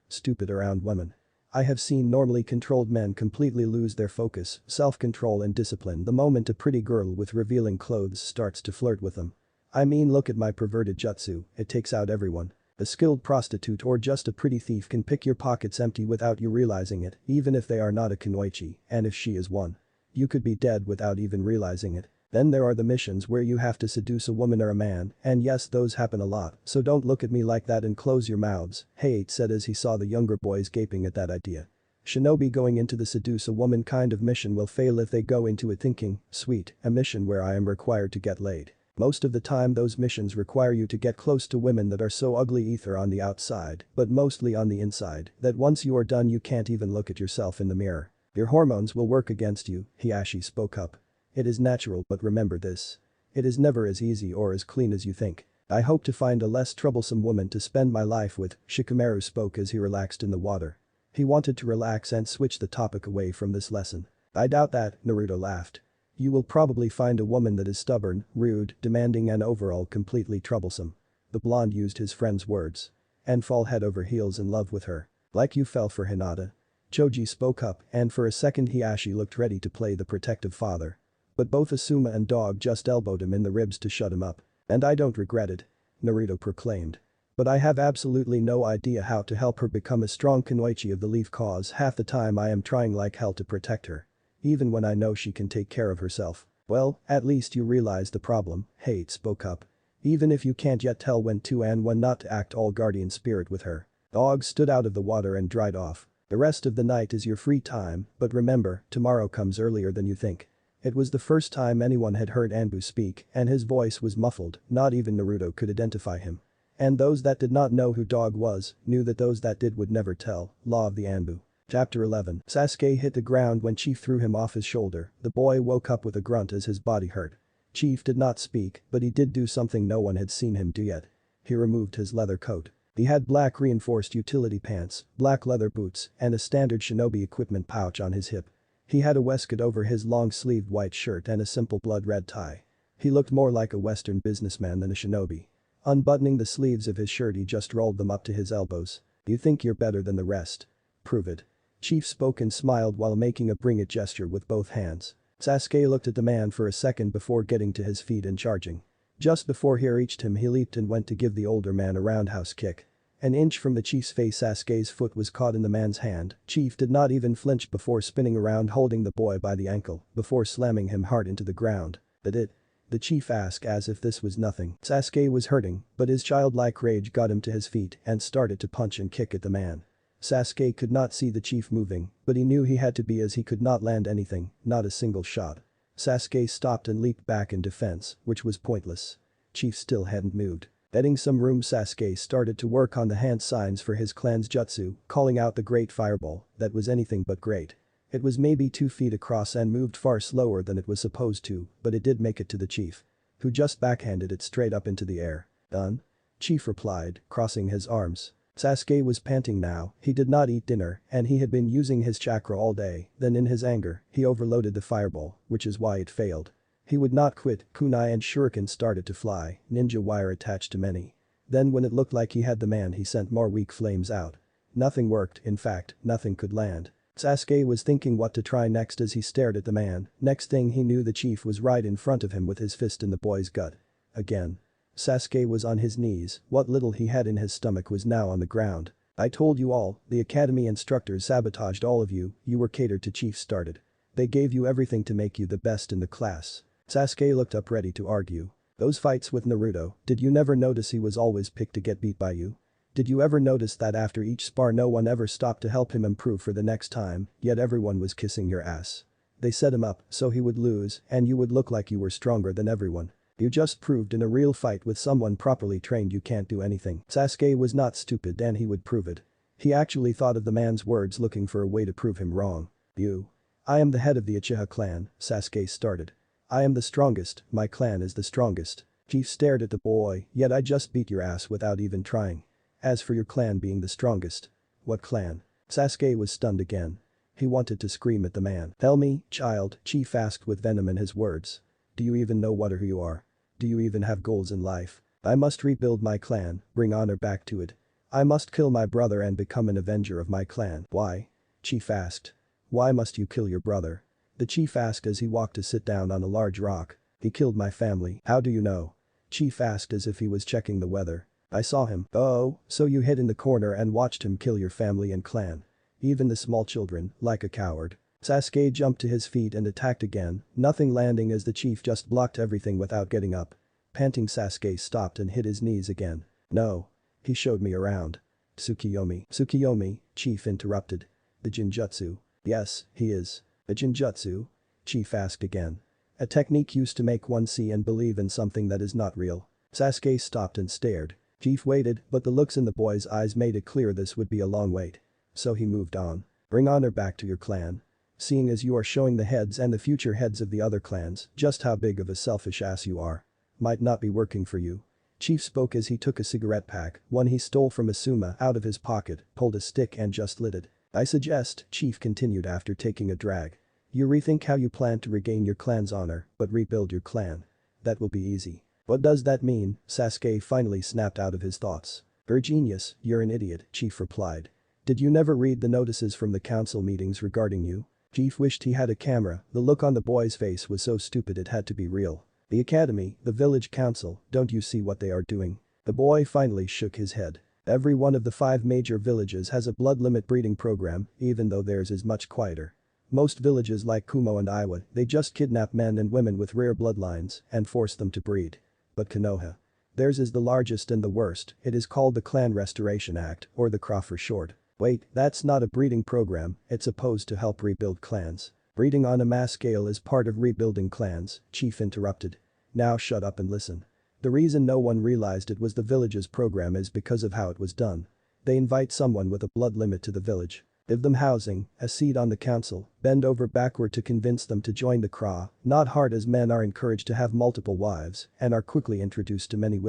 stupid around women. I have seen normally controlled men completely lose their focus, self-control and discipline the moment a pretty girl with revealing clothes starts to flirt with them. I mean, look at my perverted jutsu, it takes out everyone. A skilled prostitute or just a pretty thief can pick your pockets empty without you realizing it, even if they are not a kunoichi, and if she is one. You could be dead without even realizing it. Then there are the missions where you have to seduce a woman or a man, and yes, those happen a lot, so don't look at me like that and close your mouths, Hayate said as he saw the younger boys gaping at that idea. Shinobi going into the seduce a woman kind of mission will fail if they go into it thinking, sweet, a mission where I am required to get laid. Most of the time those missions require you to get close to women that are so ugly either on the outside, but mostly on the inside, that once you are done you can't even look at yourself in the mirror. Your hormones will work against you, Hiashi spoke up. It is natural, but remember this. It is never as easy or as clean as you think. I hope to find a less troublesome woman to spend my life with, Shikamaru spoke as he relaxed in the water. He wanted to relax and switch the topic away from this lesson. I doubt that, Naruto laughed. You will probably find a woman that is stubborn, rude, demanding and overall completely troublesome. The blonde used his friend's words. And fall head over heels in love with her. Like you fell for Hinata. Choji spoke up and for a second Hiashi looked ready to play the protective father. But both Asuma and Dog just elbowed him in the ribs to shut him up. And I don't regret it. Naruto proclaimed. But I have absolutely no idea how to help her become a strong kunoichi of the leaf cause half the time I am trying like hell to protect her. Even when I know she can take care of herself. Well, at least you realize the problem, Hayate spoke up. Even if you can't yet tell when to and when not to act all guardian spirit with her. Dog stood out of the water and dried off. The rest of the night is your free time, but remember, tomorrow comes earlier than you think. It was the first time anyone had heard ANBU speak and his voice was muffled, not even Naruto could identify him. And those that did not know who Dog was knew that those that did would never tell, law of the ANBU. Chapter 11 Sasuke hit the ground when Chief threw him off his shoulder, the boy woke up with a grunt as his body hurt. Chief did not speak, but he did do something no one had seen him do yet. He removed his leather coat. He had black reinforced utility pants, black leather boots, and a standard shinobi equipment pouch on his hip. He had a waistcoat over his long-sleeved white shirt and a simple blood-red tie. He looked more like a Western businessman than a shinobi. Unbuttoning the sleeves of his shirt he just rolled them up to his elbows. You think you're better than the rest? Prove it. Chief spoke and smiled while making a bring it gesture with both hands. Sasuke looked at the man for a second before getting to his feet and charging. Just before he reached him he leaped and went to give the older man a roundhouse kick. An inch from the chief's face Sasuke's foot was caught in the man's hand, Chief did not even flinch before spinning around holding the boy by the ankle before slamming him hard into the ground. That it? The chief asked as if this was nothing. Sasuke was hurting, but his childlike rage got him to his feet and started to punch and kick at the man. Sasuke could not see the chief moving, but he knew he had to be as he could not land anything, not a single shot. Sasuke stopped and leaped back in defense, which was pointless. Chief still hadn't moved. Getting some room Sasuke started to work on the hand signs for his clan's jutsu, calling out the great fireball, that was anything but great. It was maybe 2 feet across and moved far slower than it was supposed to, but it did make it to the chief. Who just backhanded it straight up into the air. Done? Chief replied, crossing his arms. Sasuke was panting now, he did not eat dinner, and he had been using his chakra all day, then in his anger, he overloaded the fireball, which is why it failed. He would not quit, kunai and shuriken started to fly, ninja wire attached to many. Then when it looked like he had the man he sent more weak flames out. Nothing worked, in fact, nothing could land. Sasuke was thinking what to try next as he stared at the man, next thing he knew the chief was right in front of him with his fist in the boy's gut. Again. Sasuke was on his knees, what little he had in his stomach was now on the ground. I told you all, the academy instructors sabotaged all of you, you were catered to Chief started. They gave you everything to make you the best in the class. Sasuke looked up ready to argue. Those fights with Naruto, did you never notice he was always picked to get beat by you? Did you ever notice that after each spar no one ever stopped to help him improve for the next time, yet everyone was kissing your ass? They set him up so he would lose and you would look like you were stronger than everyone. You just proved in a real fight with someone properly trained you can't do anything. Sasuke was not stupid and he would prove it. He actually thought of the man's words looking for a way to prove him wrong. You. I am the head of the Uchiha clan, Sasuke started. I am the strongest, my clan is the strongest. Chief stared at the boy, yet I just beat your ass without even trying. As for your clan being the strongest. What clan? Sasuke was stunned again. He wanted to scream at the man. Tell me, child, Chief asked with venom in his words. Do you even know what or who you are? Do you even have goals in life? I must rebuild my clan, bring honor back to it. I must kill my brother and become an avenger of my clan. Why? Chief asked. Why must you kill your brother? The chief asked as he walked to sit down on a large rock. He killed my family. How do you know? Chief asked as if he was checking the weather. I saw him. Oh, so you hid in the corner and watched him kill your family and clan. Even the small children, like a coward. Sasuke jumped to his feet and attacked again, nothing landing as the chief just blocked everything without getting up. Panting Sasuke stopped and hit his knees again. No. He showed me around. Tsukiyomi. Tsukiyomi, Chief interrupted. The Jinjutsu. Yes, he is. A Jinjutsu? Chief asked again. A technique used to make one see and believe in something that is not real. Sasuke stopped and stared. Chief waited, but the looks in the boy's eyes made it clear this would be a long wait. So he moved on. Bring honor back to your clan. Seeing as you are showing the heads and the future heads of the other clans just how big of a selfish ass you are. Might not be working for you. Chief spoke as he took a cigarette pack, one he stole from Asuma, out of his pocket, pulled a stick and just lit it. I suggest, Chief continued after taking a drag. You rethink how you plan to regain your clan's honor, but rebuild your clan. That will be easy. What does that mean? Sasuke finally snapped out of his thoughts. You're a genius, you're an idiot, Chief replied. Did you never read the notices from the council meetings regarding you? Chief wished he had a camera, the look on the boy's face was so stupid it had to be real. The academy, the village council, don't you see what they are doing? The boy finally shook his head. Every one of the 5 major villages has a blood limit breeding program, even though theirs is much quieter. Most villages like Kumo and Iwa, they just kidnap men and women with rare bloodlines and force them to breed. But Konoha. Theirs is the largest and the worst, it is called the Clan Restoration Act, or the CRA for short. Wait, that's not a breeding program, it's supposed to help rebuild clans. Breeding on a mass scale is part of rebuilding clans, Chief interrupted. Now shut up and listen. The reason no one realized it was the village's program is because of how it was done. They invite someone with a blood limit to the village. Give them housing, a seat on the council, bend over backward to convince them to join the CRA, not hard as men are encouraged to have multiple wives and are quickly introduced to many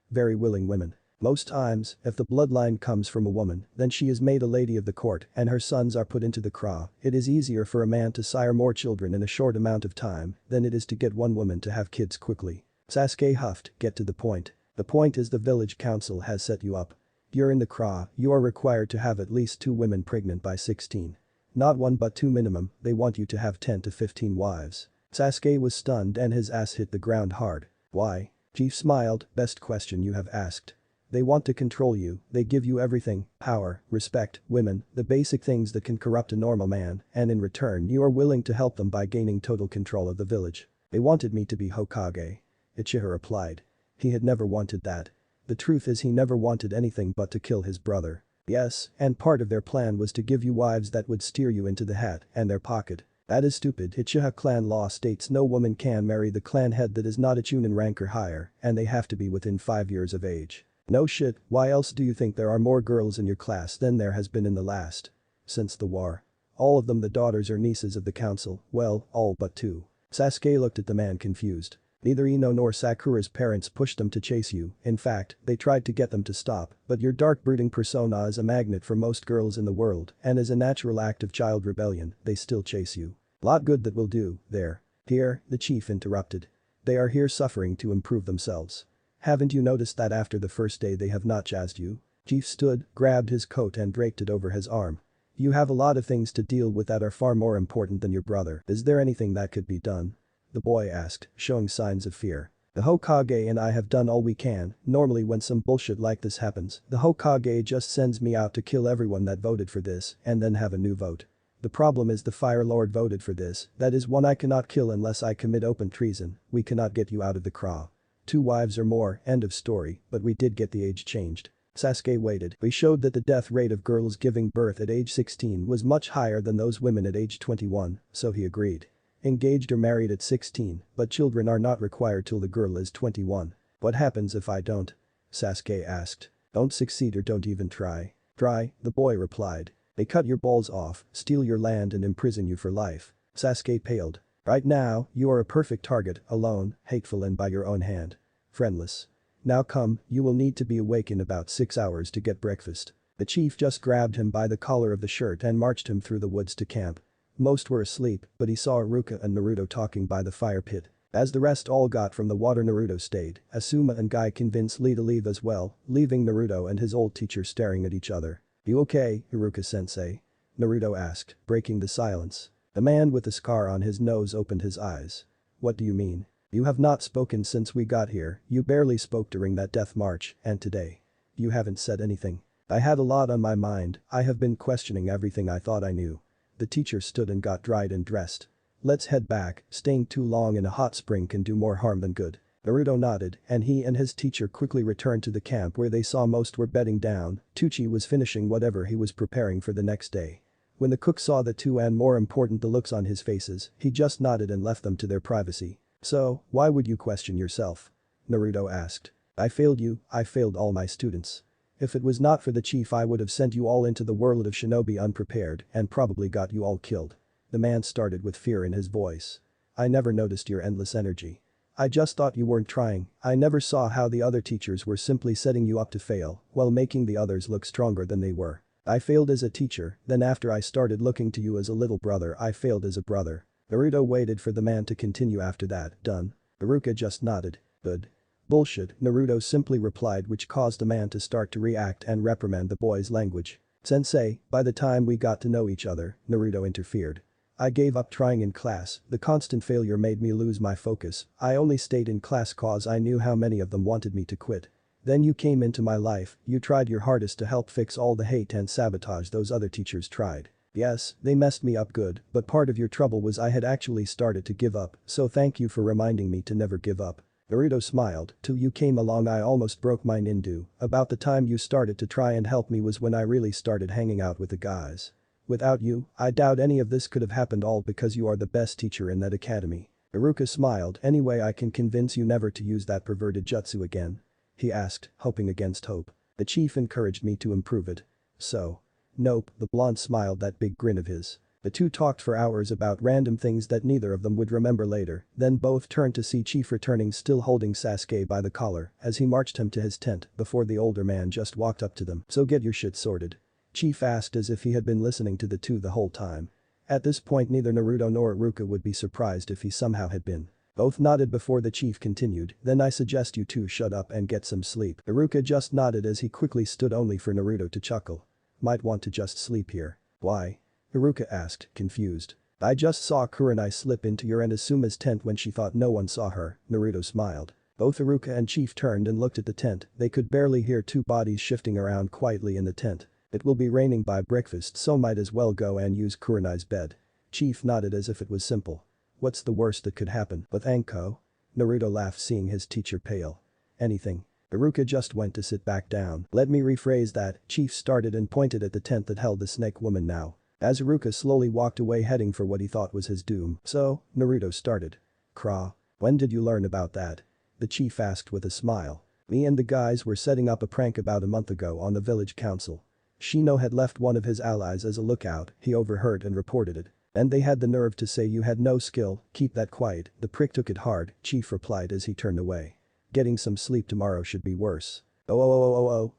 very willing women. Most times, if the bloodline comes from a woman, then she is made a lady of the court and her sons are put into the CRA. It is easier for a man to sire more children in a short amount of time than it is to get one woman to have kids quickly. Sasuke huffed, get to the point. The point is the village council has set you up. You're in the CRA, you are required to have at least 2 women pregnant by 16. Not 1 but 2 minimum, they want you to have 10 to 15 wives. Sasuke was stunned and his ass hit the ground hard. Why? Chief smiled, best question you have asked. They want to control you, they give you everything, power, respect, women, the basic things that can corrupt a normal man, and in return you are willing to help them by gaining total control of the village. They wanted me to be Hokage. Uchiha replied. He had never wanted that. The truth is he never wanted anything but to kill his brother. Yes, and part of their plan was to give you wives that would steer you into the hat and their pocket. That is stupid. Uchiha clan law states no woman can marry the clan head that is not a Chunin rank or higher, and they have to be within 5 years of age. No shit, why else do you think there are more girls in your class than there has been in the last? Since the war. All of them the daughters or nieces of the council, well, all but 2. Sasuke looked at the man confused. Neither Ino nor Sakura's parents pushed them to chase you, in fact, they tried to get them to stop, but your dark brooding persona is a magnet for most girls in the world, and as a natural act of child rebellion, they still chase you. Lot good that will do, there. Here, the chief interrupted. They are here suffering to improve themselves. Haven't you noticed that after the first day they have not jazzed you? Chief stood, grabbed his coat and draped it over his arm. You have a lot of things to deal with that are far more important than your brother. Is there anything that could be done? The boy asked, showing signs of fear. The Hokage and I have done all we can, normally when some bullshit like this happens, the Hokage just sends me out to kill everyone that voted for this and then have a new vote. The problem is the Fire Lord voted for this, that is one I cannot kill unless I commit open treason, we cannot get you out of the CRA. 2 wives or more, end of story, but we did get the age changed. Sasuke waited. We showed that the death rate of girls giving birth at age 16 was much higher than those women at age 21, so he agreed. Engaged or married at 16, but children are not required till the girl is 21. What happens if I don't? Sasuke asked. Don't succeed or don't even try. Try, the boy replied. They cut your balls off, steal your land and imprison you for life. Sasuke paled. Right now, you are a perfect target, alone, hateful and by your own hand. Friendless. Now come, you will need to be awake in about 6 hours to get breakfast. The chief just grabbed him by the collar of the shirt and marched him through the woods to camp. Most were asleep, but he saw Iruka and Naruto talking by the fire pit. As the rest all got from the water, Naruto stayed. Asuma and Guy convinced Lee to leave as well, leaving Naruto and his old teacher staring at each other. "You okay, Iruka-sensei?" Naruto asked, breaking the silence. The man with the scar on his nose opened his eyes. "What do you mean? You have not spoken since we got here, you barely spoke during that death march, and today. You haven't said anything." "I had a lot on my mind, I have been questioning everything I thought I knew." The teacher stood and got dried and dressed. "Let's head back, staying too long in a hot spring can do more harm than good." Naruto nodded, and he and his teacher quickly returned to the camp where they saw most were bedding down. Tucci was finishing whatever he was preparing for the next day. When the cook saw the two and more important the looks on his faces, he just nodded and left them to their privacy. "So, why would you question yourself?" Naruto asked. "I failed you, I failed all my students. If it was not for the chief I would have sent you all into the world of shinobi unprepared and probably got you all killed." The man started with fear in his voice. "I never noticed your endless energy. I just thought you weren't trying, I never saw how the other teachers were simply setting you up to fail while making the others look stronger than they were. I failed as a teacher, then after I started looking to you as a little brother I failed as a brother." Naruto waited for the man to continue after that. "Done?" Iruka just nodded. "Good." "Bullshit," Naruto simply replied, which caused the man to start to react and reprimand the boy's language. "Sensei, by the time we got to know each other," Naruto interfered. "I gave up trying in class, the constant failure made me lose my focus, I only stayed in class cause I knew how many of them wanted me to quit. Then you came into my life, you tried your hardest to help fix all the hate and sabotage those other teachers tried. Yes, they messed me up good, but part of your trouble was I had actually started to give up, so thank you for reminding me to never give up." Naruto smiled. "Till you came along I almost broke my nindu, about the time you started to try and help me was when I really started hanging out with the guys. Without you, I doubt any of this could have happened, all because you are the best teacher in that academy." Iruka smiled. "Anyway, I can convince you never to use that perverted jutsu again?" he asked, hoping against hope. "The chief encouraged me to improve it." "So?" "Nope," the blonde smiled, that big grin of his. The two talked for hours about random things that neither of them would remember later, then both turned to see Chief returning, still holding Sasuke by the collar as he marched him to his tent before the older man just walked up to them. "So get your shit sorted?" Chief asked as if he had been listening to the two the whole time. At this point neither Naruto nor Iruka would be surprised if he somehow had been. Both nodded before the chief continued, "Then I suggest you two shut up and get some sleep." Iruka just nodded as he quickly stood, only for Naruto to chuckle. "Might want to just sleep here." "Why?" Iruka asked, confused. "I just saw Kurenai slip into your and Asuma's tent when she thought no one saw her." Naruto smiled. Both Iruka and Chief turned and looked at the tent, they could barely hear two bodies shifting around quietly in the tent. "It will be raining by breakfast, so might as well go and use Kurenai's bed." Chief nodded as if it was simple. "What's the worst that could happen?" "But Anko?" Naruto laughed, seeing his teacher pale. "Anything." Iruka just went to sit back down. "Let me rephrase that," Chief started and pointed at the tent that held the snake woman now. As Iruka slowly walked away, heading for what he thought was his doom. "So," Naruto started. "Craw. When did you learn about that?" the chief asked with a smile. "Me and the guys were setting up a prank about a month ago on the village council. Shino had left one of his allies as a lookout, he overheard and reported it. And they had the nerve to say you had no skill, keep that quiet." The prick took it hard, Chief replied as he turned away. "Getting some sleep tomorrow should be worse." Oh.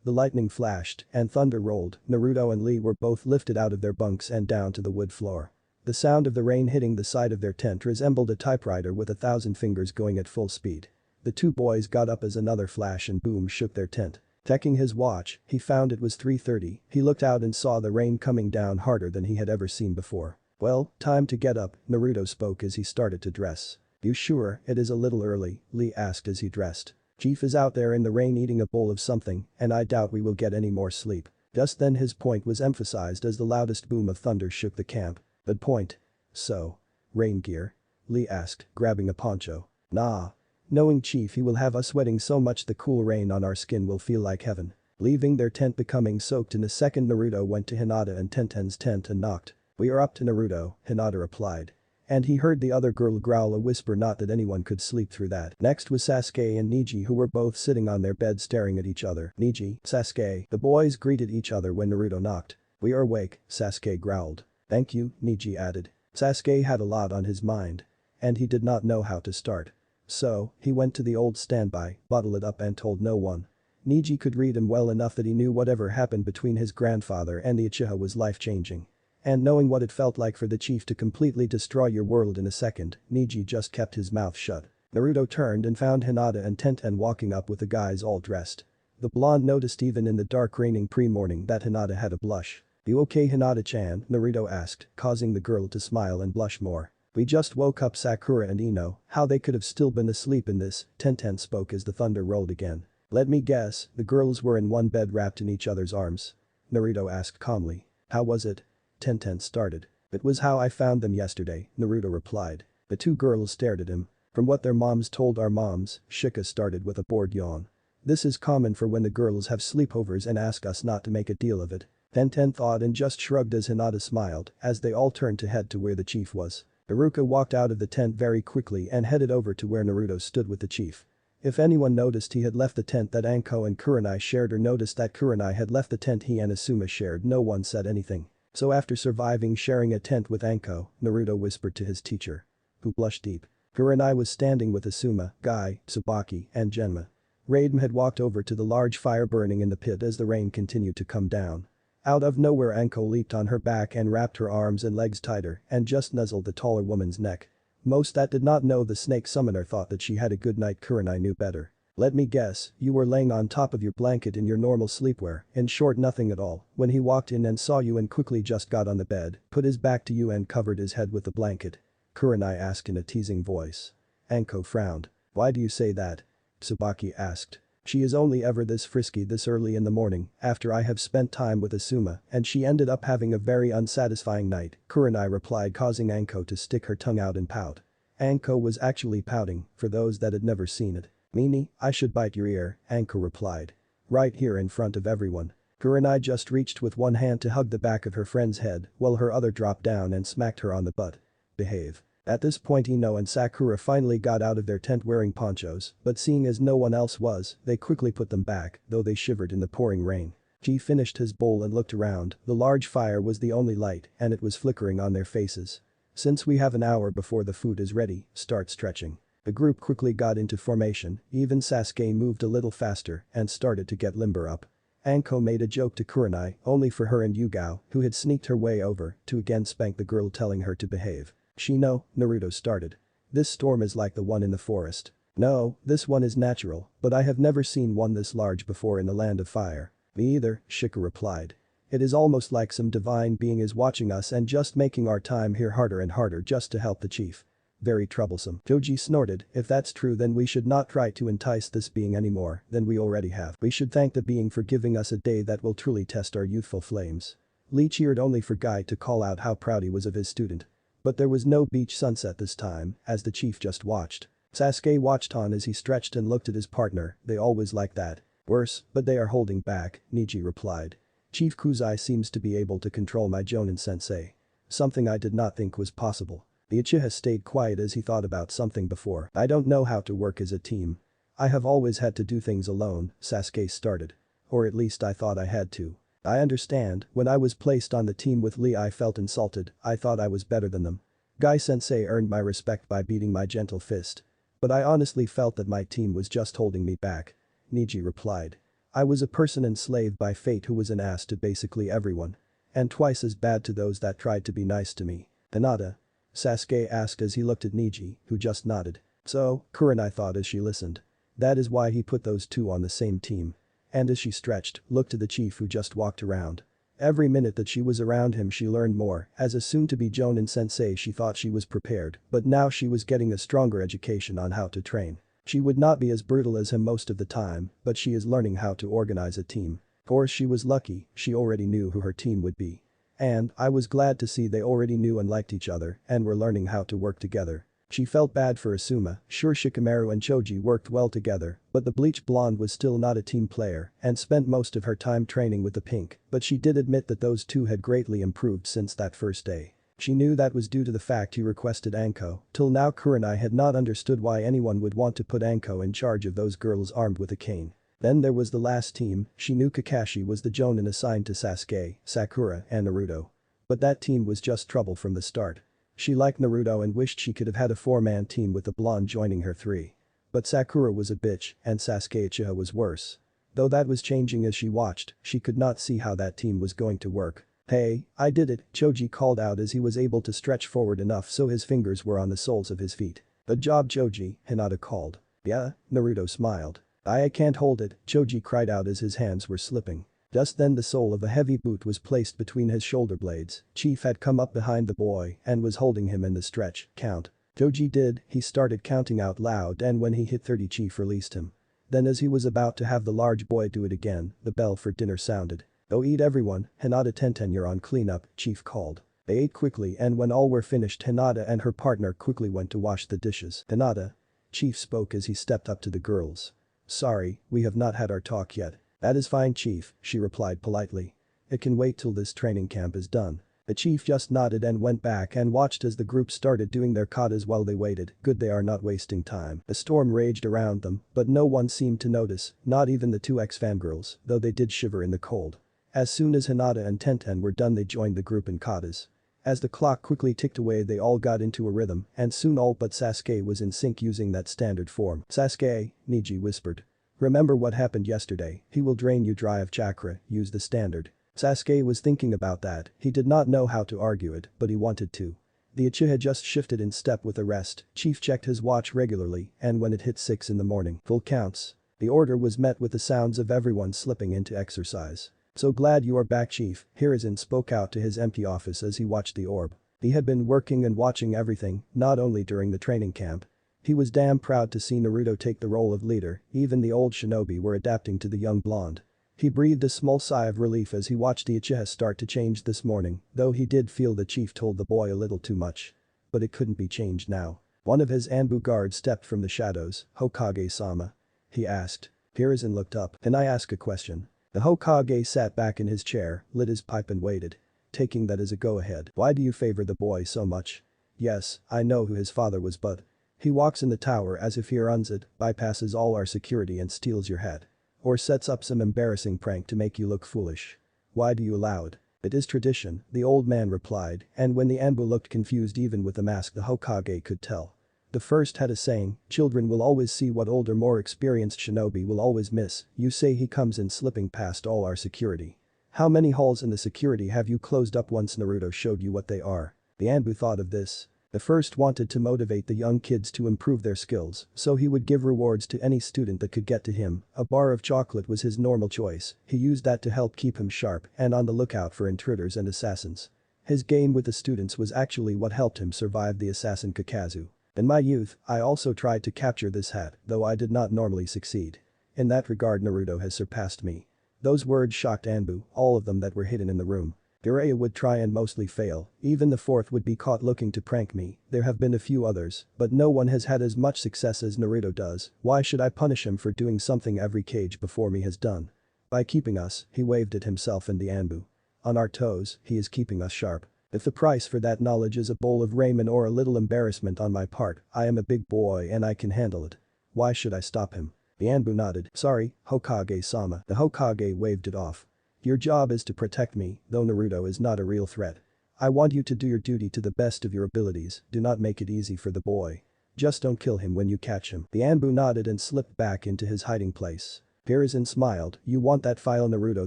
The lightning flashed and thunder rolled. Naruto and Lee were both lifted out of their bunks and down to the wood floor. The sound of the rain hitting the side of their tent resembled a typewriter with 1,000 fingers going at full speed. The two boys got up as another flash and boom shook their tent. Checking his watch, he found it was 3:30. He looked out and saw the rain coming down harder than he had ever seen before. "Well, time to get up," Naruto spoke as he started to dress. "You sure it is a little early?" Lee asked as he dressed. "Chief is out there in the rain eating a bowl of something, and I doubt we will get any more sleep." Just then his point was emphasized as the loudest boom of thunder shook the camp. "Good point." "So? Rain gear?" Lee asked, grabbing a poncho. "Nah. Knowing Chief, he will have us sweating so much the cool rain on our skin will feel like heaven." Leaving their tent becoming soaked in a second, Naruto went to Hinata and Tenten's tent and knocked. "We are up to Naruto," Hinata replied. And he heard the other girl growl a whisper, not that anyone could sleep through that. Next was Sasuke and Neji, who were both sitting on their bed staring at each other. "Neji, Sasuke." The boys greeted each other when Naruto knocked. "We are awake," Sasuke growled. "Thank you," Neji added. Sasuke had a lot on his mind. And he did not know how to start. So, he went to the old standby, bottled it up and told no one. Neji could read him well enough that he knew whatever happened between his grandfather and the Uchiha was life-changing. And knowing what it felt like for the chief to completely destroy your world in a second, Neji just kept his mouth shut. Naruto turned and found Hinata and Tenten walking up with the guys all dressed. The blonde noticed even in the dark raining pre-morning that Hinata had a blush. "You okay, Hinata-chan?" Naruto asked, causing the girl to smile and blush more. "We just woke up Sakura and Ino, how they could have still been asleep in this," Tenten spoke as the thunder rolled again. "Let me guess, the girls were in one bed wrapped in each other's arms?" Naruto asked calmly. "How was it?" Tenten started. "It was how I found them yesterday," Naruto replied. The two girls stared at him. "From what their moms told our moms," Shika started with a bored yawn. "This is common for when the girls have sleepovers and ask us not to make a deal of it." Tenten thought and just shrugged as Hinata smiled as they all turned to head to where the chief was. Iruka walked out of the tent very quickly and headed over to where Naruto stood with the chief. If anyone noticed he had left the tent that Anko and Kurenai shared or noticed that Kurenai had left the tent he and Asuma shared, no one said anything. So after surviving sharing a tent with Anko, Naruto whispered to his teacher. Who blushed deep. Kurenai was standing with Asuma, Guy, Tsubaki, and Genma. Raiden had walked over to the large fire burning in the pit as the rain continued to come down. Out of nowhere Anko leaped on her back and wrapped her arms and legs tighter and just nuzzled the taller woman's neck. Most that did not know the snake summoner thought that she had a good night. Kurenai knew better. "Let me guess, you were laying on top of your blanket in your normal sleepwear, in short nothing at all, when he walked in and saw you and quickly just got on the bed, put his back to you and covered his head with the blanket?" Kurenai asked in a teasing voice. Anko frowned. "Why do you say that?" Tsubaki asked. "She is only ever this frisky this early in the morning after I have spent time with Asuma and she ended up having a very unsatisfying night," Kurenai replied, causing Anko to stick her tongue out and pout. Anko was actually pouting, for those that had never seen it. "Meanie, I should bite your ear," Anko replied. "Right here in front of everyone." Kurenai just reached with one hand to hug the back of her friend's head while her other dropped down and smacked her on the butt. "Behave." At this point Ino and Sakura finally got out of their tent wearing ponchos, but seeing as no one else was, they quickly put them back, though they shivered in the pouring rain. G finished his bowl and looked around, the large fire was the only light and it was flickering on their faces. "Since we have an hour before the food is ready, start stretching." The group quickly got into formation, even Sasuke moved a little faster and started to get limber up. Anko made a joke to Kurenai, only for her and Yugao, who had sneaked her way over, to again spank the girl telling her to behave. "Shino," Naruto started. "This storm is like the one in the forest." "No, this one is natural, but I have never seen one this large before in the land of fire." "Me either," Shika replied. "It is almost like some divine being is watching us and just making our time here harder and harder just to help the chief. Very troublesome." Joji snorted, "If that's true then we should not try to entice this being anymore than we already have. We should thank the being for giving us a day that will truly test our youthful flames." Lee cheered only for Guy to call out how proud he was of his student. But there was no beach sunset this time, as the chief just watched. Sasuke watched on as he stretched and looked at his partner, "They always like that." "Worse, but they are holding back," Neji replied. "Chief Kuzai seems to be able to control my Jonin-sensei. Something I did not think was possible." The Uchiha stayed quiet as he thought about something before. "I don't know how to work as a team. I have always had to do things alone," Sasuke started. "Or at least I thought I had to. I understand, when I was placed on the team with Lee I felt insulted, I thought I was better than them. Guy-sensei earned my respect by beating my gentle fist. But I honestly felt that my team was just holding me back." Neji replied. "I was a person enslaved by fate who was an ass to basically everyone. And twice as bad to those that tried to be nice to me." "Hinata?" Sasuke asked as he looked at Neji, who just nodded. "So," Kurenai thought as she listened. "That is why he put those two on the same team." And as she stretched, looked to the chief who just walked around. Every minute that she was around him she learned more, as a soon-to-be Jonin sensei she thought she was prepared, but now she was getting a stronger education on how to train. She would not be as brutal as him most of the time, but she is learning how to organize a team. Of course she was lucky, she already knew who her team would be. And I was glad to see they already knew and liked each other and were learning how to work together. She felt bad for Asuma, sure Shikamaru and Choji worked well together, but the bleach blonde was still not a team player and spent most of her time training with the pink, but she did admit that those two had greatly improved since that first day. She knew that was due to the fact he requested Anko, till now Kurenai had not understood why anyone would want to put Anko in charge of those girls armed with a cane. Then there was the last team, she knew Kakashi was the Jonin assigned to Sasuke, Sakura and Naruto. But that team was just trouble from the start. She liked Naruto and wished she could have had a 4-man team with the blonde joining her 3. But Sakura was a bitch and Sasuke Uchiha was worse. Though that was changing as she watched, she could not see how that team was going to work. "Hey, I did it," Choji called out as he was able to stretch forward enough so his fingers were on the soles of his feet. "Good job Choji," Hinata called. "Yeah?" Naruto smiled. I can't hold it," Choji cried out as his hands were slipping. Just then the sole of a heavy boot was placed between his shoulder blades. Chief had come up behind the boy and was holding him in the stretch. "Count." Choji did, he started counting out loud and when he hit 30 Chief released him. Then as he was about to have the large boy do it again, the bell for dinner sounded. "Go eat everyone, Hinata Tenten you're on cleanup," Chief called. They ate quickly and when all were finished Hinata and her partner quickly went to wash the dishes. "Hinata." Chief spoke as he stepped up to the girls. "Sorry, we have not had our talk yet." "That is fine Chief," she replied politely. "It can wait till this training camp is done." The chief just nodded and went back and watched as the group started doing their katas while they waited. Good they are not wasting time. A storm raged around them, but no one seemed to notice, not even the 2X fangirls, though they did shiver in the cold. As soon as Hinata and Tenten were done they joined the group in katas. As the clock quickly ticked away they all got into a rhythm and soon all but Sasuke was in sync using that standard form. "Sasuke," Neji whispered. "Remember what happened yesterday, he will drain you dry of chakra, use the standard." Sasuke was thinking about that, he did not know how to argue it, but he wanted to. The Uchiha just shifted in step with the rest, Chief checked his watch regularly and when it hit 6 in the morning, full counts. The order was met with the sounds of everyone slipping into exercise. "So glad you are back Chief," Hiruzen spoke out to his empty office as he watched the orb. He had been working and watching everything, not only during the training camp. He was damn proud to see Naruto take the role of leader, even the old shinobi were adapting to the young blonde. He breathed a small sigh of relief as he watched the Uchiha start to change this morning, though he did feel the chief told the boy a little too much. But it couldn't be changed now. One of his ANBU guards stepped from the shadows. "Hokage-sama?" he asked. Hiruzen looked up. "Can I ask a question?" The Hokage sat back in his chair, lit his pipe and waited. Taking that as a go-ahead. "Why do you favor the boy so much?" "Yes, I know who his father was but he walks in the tower as if he runs it, bypasses all our security and steals your hat. Or sets up some embarrassing prank to make you look foolish. Why do you allow it?" "It is tradition," the old man replied, and when the ANBU looked confused even with the mask the Hokage could tell. The first had a saying, "Children will always see what older more experienced shinobi will always miss. You say he comes in slipping past all our security. How many holes in the security have you closed up once Naruto showed you what they are?" The ANBU thought of this. The first wanted to motivate the young kids to improve their skills, so he would give rewards to any student that could get to him. A bar of chocolate was his normal choice, he used that to help keep him sharp and on the lookout for intruders and assassins. His game with the students was actually what helped him survive the assassin Kakashi. "In my youth, I also tried to capture this hat, though I did not normally succeed. In that regard Naruto has surpassed me." Those words shocked ANBU, all of them that were hidden in the room. "Jiraiya would try and mostly fail, even the fourth would be caught looking to prank me, there have been a few others, but no one has had as much success as Naruto does, why should I punish him for doing something every cage before me has done? By keeping us," he waved at himself and the ANBU. "On our toes, he is keeping us sharp. If the price for that knowledge is a bowl of ramen or a little embarrassment on my part, I am a big boy and I can handle it. Why should I stop him?" The ANBU nodded. "Sorry, Hokage-sama." The Hokage waved it off. "Your job is to protect me, though Naruto is not a real threat. I want you to do your duty to the best of your abilities, do not make it easy for the boy. Just don't kill him when you catch him." The ANBU nodded and slipped back into his hiding place. Hiruzen smiled, "You want that file Naruto,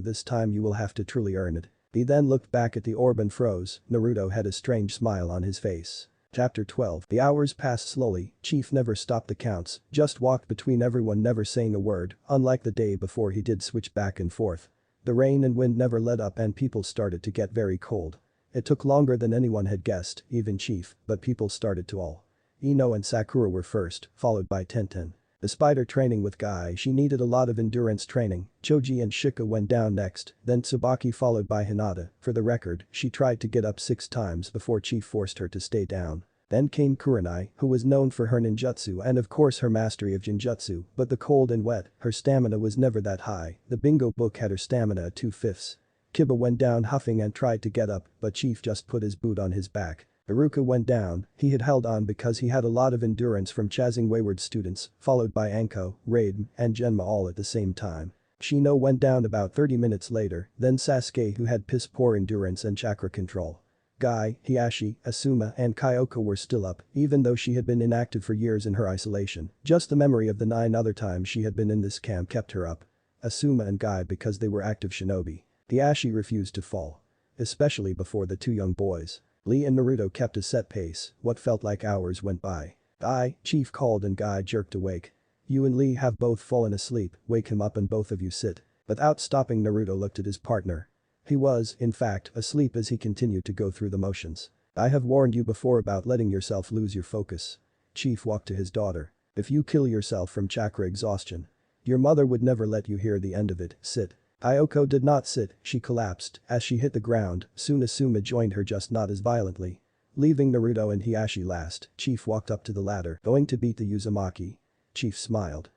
this time you will have to truly earn it." He then looked back at the orb and froze, Naruto had a strange smile on his face. Chapter 12. The hours passed slowly, Chief never stopped the counts, just walked between everyone never saying a word, unlike the day before he did switch back and forth. The rain and wind never let up and people started to get very cold. It took longer than anyone had guessed, even Chief, but people started to all. Ino and Sakura were first, followed by Tenten. Despite her training with Guy she needed a lot of endurance training, Choji and Shika went down next, then Tsubaki followed by Hinata, for the record, she tried to get up 6 times before Chief forced her to stay down. Then came Kurenai, who was known for her ninjutsu and of course her mastery of genjutsu, but the cold and wet, her stamina was never that high, the bingo book had her stamina at 2/5. Kiba went down huffing and tried to get up, but Chief just put his boot on his back. Iruka went down, he had held on because he had a lot of endurance from chasing wayward students, followed by Anko, Raiden, and Genma all at the same time. Shino went down about 30 minutes later, then Sasuke who had piss poor endurance and chakra control. Guy, Hiashi, Asuma and Kyoko were still up, even though she had been inactive for years in her isolation. Just the memory of the 9 other times she had been in this camp kept her up. Asuma and Guy because they were active shinobi. Hiashi refused to fall. Especially before the 2 young boys. Lee and Naruto kept a set pace, what felt like hours went by. Guy, Chief called and Guy jerked awake. You and Lee have both fallen asleep, wake him up and both of you sit. Without stopping Naruto looked at his partner. He was, in fact, asleep as he continued to go through the motions. I have warned you before about letting yourself lose your focus. Chief walked to his daughter. If you kill yourself from chakra exhaustion. Your mother would never let you hear the end of it, sit. Kyoko did not sit, she collapsed, as she hit the ground, soon Asuma joined her just not as violently. Leaving Naruto and Hiashi last, Chief walked up to the ladder, going to beat the Uzumaki. Chief smiled.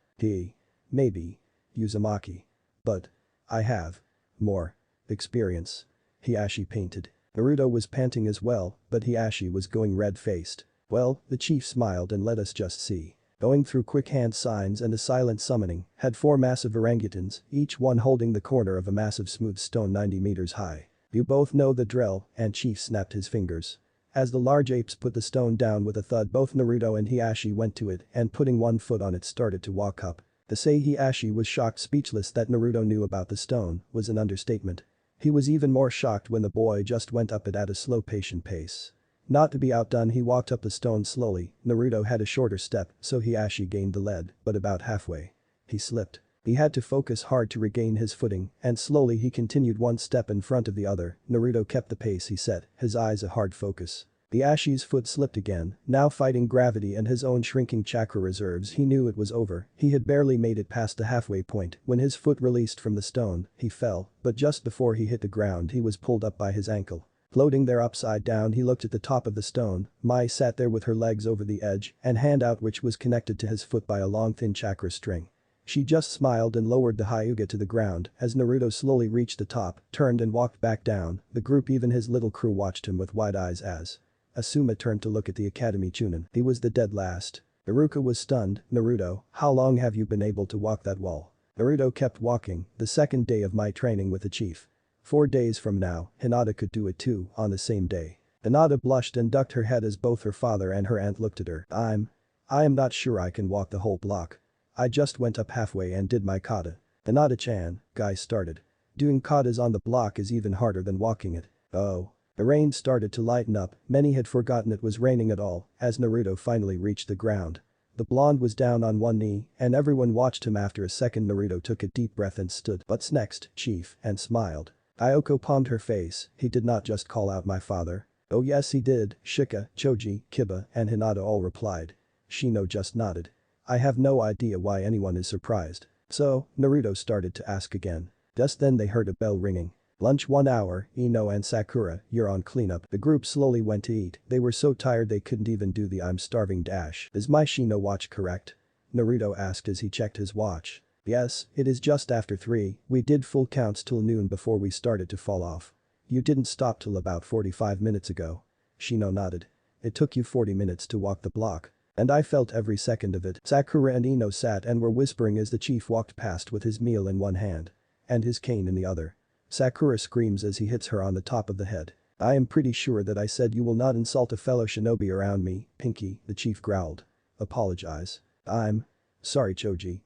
Maybe. Uzumaki. But. I have. More. Experience. Hiashi painted. Naruto was panting as well, but Hiashi was going red-faced. Well, the chief smiled and let us just see. Going through quick hand signs and a silent summoning, had 4 massive orangutans, each one holding the corner of a massive smooth stone 90 meters high. You both know the drill, and Chief snapped his fingers. As the large apes put the stone down with a thud, both Naruto and Hiashi went to it and putting one foot on it started to walk up. To say Hiashi was shocked speechless that Naruto knew about the stone was an understatement. He was even more shocked when the boy just went up it at a slow patient pace. Not to be outdone he walked up the stone slowly, Naruto had a shorter step so Hiashi gained the lead, but about halfway. He slipped. He had to focus hard to regain his footing and slowly he continued one step in front of the other, Naruto kept the pace he set, his eyes a hard focus. Hiyashi's foot slipped again, now fighting gravity and his own shrinking chakra reserves he knew it was over, he had barely made it past the halfway point when his foot released from the stone, he fell, but just before he hit the ground he was pulled up by his ankle. Floating there upside down he looked at the top of the stone, Mai sat there with her legs over the edge and hand out which was connected to his foot by a long thin chakra string. She just smiled and lowered the Hyuga to the ground as Naruto slowly reached the top, turned and walked back down, the group even his little crew watched him with wide eyes as Asuma turned to look at the academy Chunin. He was the dead last. Iruka was stunned, Naruto, how long have you been able to walk that wall? Naruto kept walking, the second day of my training with the chief. 4 days from now, Hinata could do it too, on the same day. Hinata blushed and ducked her head as both her father and her aunt looked at her. I am not sure I can walk the whole block. I just went up halfway and did my kata. Hinata-chan, Guy started. Doing katas on the block is even harder than walking it. Oh. The rain started to lighten up, many had forgotten it was raining at all, as Naruto finally reached the ground. The blonde was down on one knee, and everyone watched him. After a second Naruto took a deep breath and stood. What's next, chief, and smiled. Kyoko palmed her face, he did not just call out my father. Oh yes he did, Shika, Choji, Kiba, and Hinata all replied. Shino just nodded. I have no idea why anyone is surprised. So, Naruto started to ask again. Just then they heard a bell ringing. Lunch 1 hour, Ino and Sakura, you're on cleanup. The group slowly went to eat, they were so tired they couldn't even do the I'm starving dash. Is my Shino watch correct? Naruto asked as he checked his watch. Yes, it is just after 3, we did full counts till noon before we started to fall off. You didn't stop till about 45 minutes ago. Shino nodded. It took you 40 minutes to walk the block. And I felt every second of it. Sakura and Ino sat and were whispering as the chief walked past with his meal in one hand. And his cane in the other. Sakura screams as he hits her on the top of the head. I am pretty sure that I said you will not insult a fellow shinobi around me, Pinky, the chief growled. Apologize. I'm sorry Choji,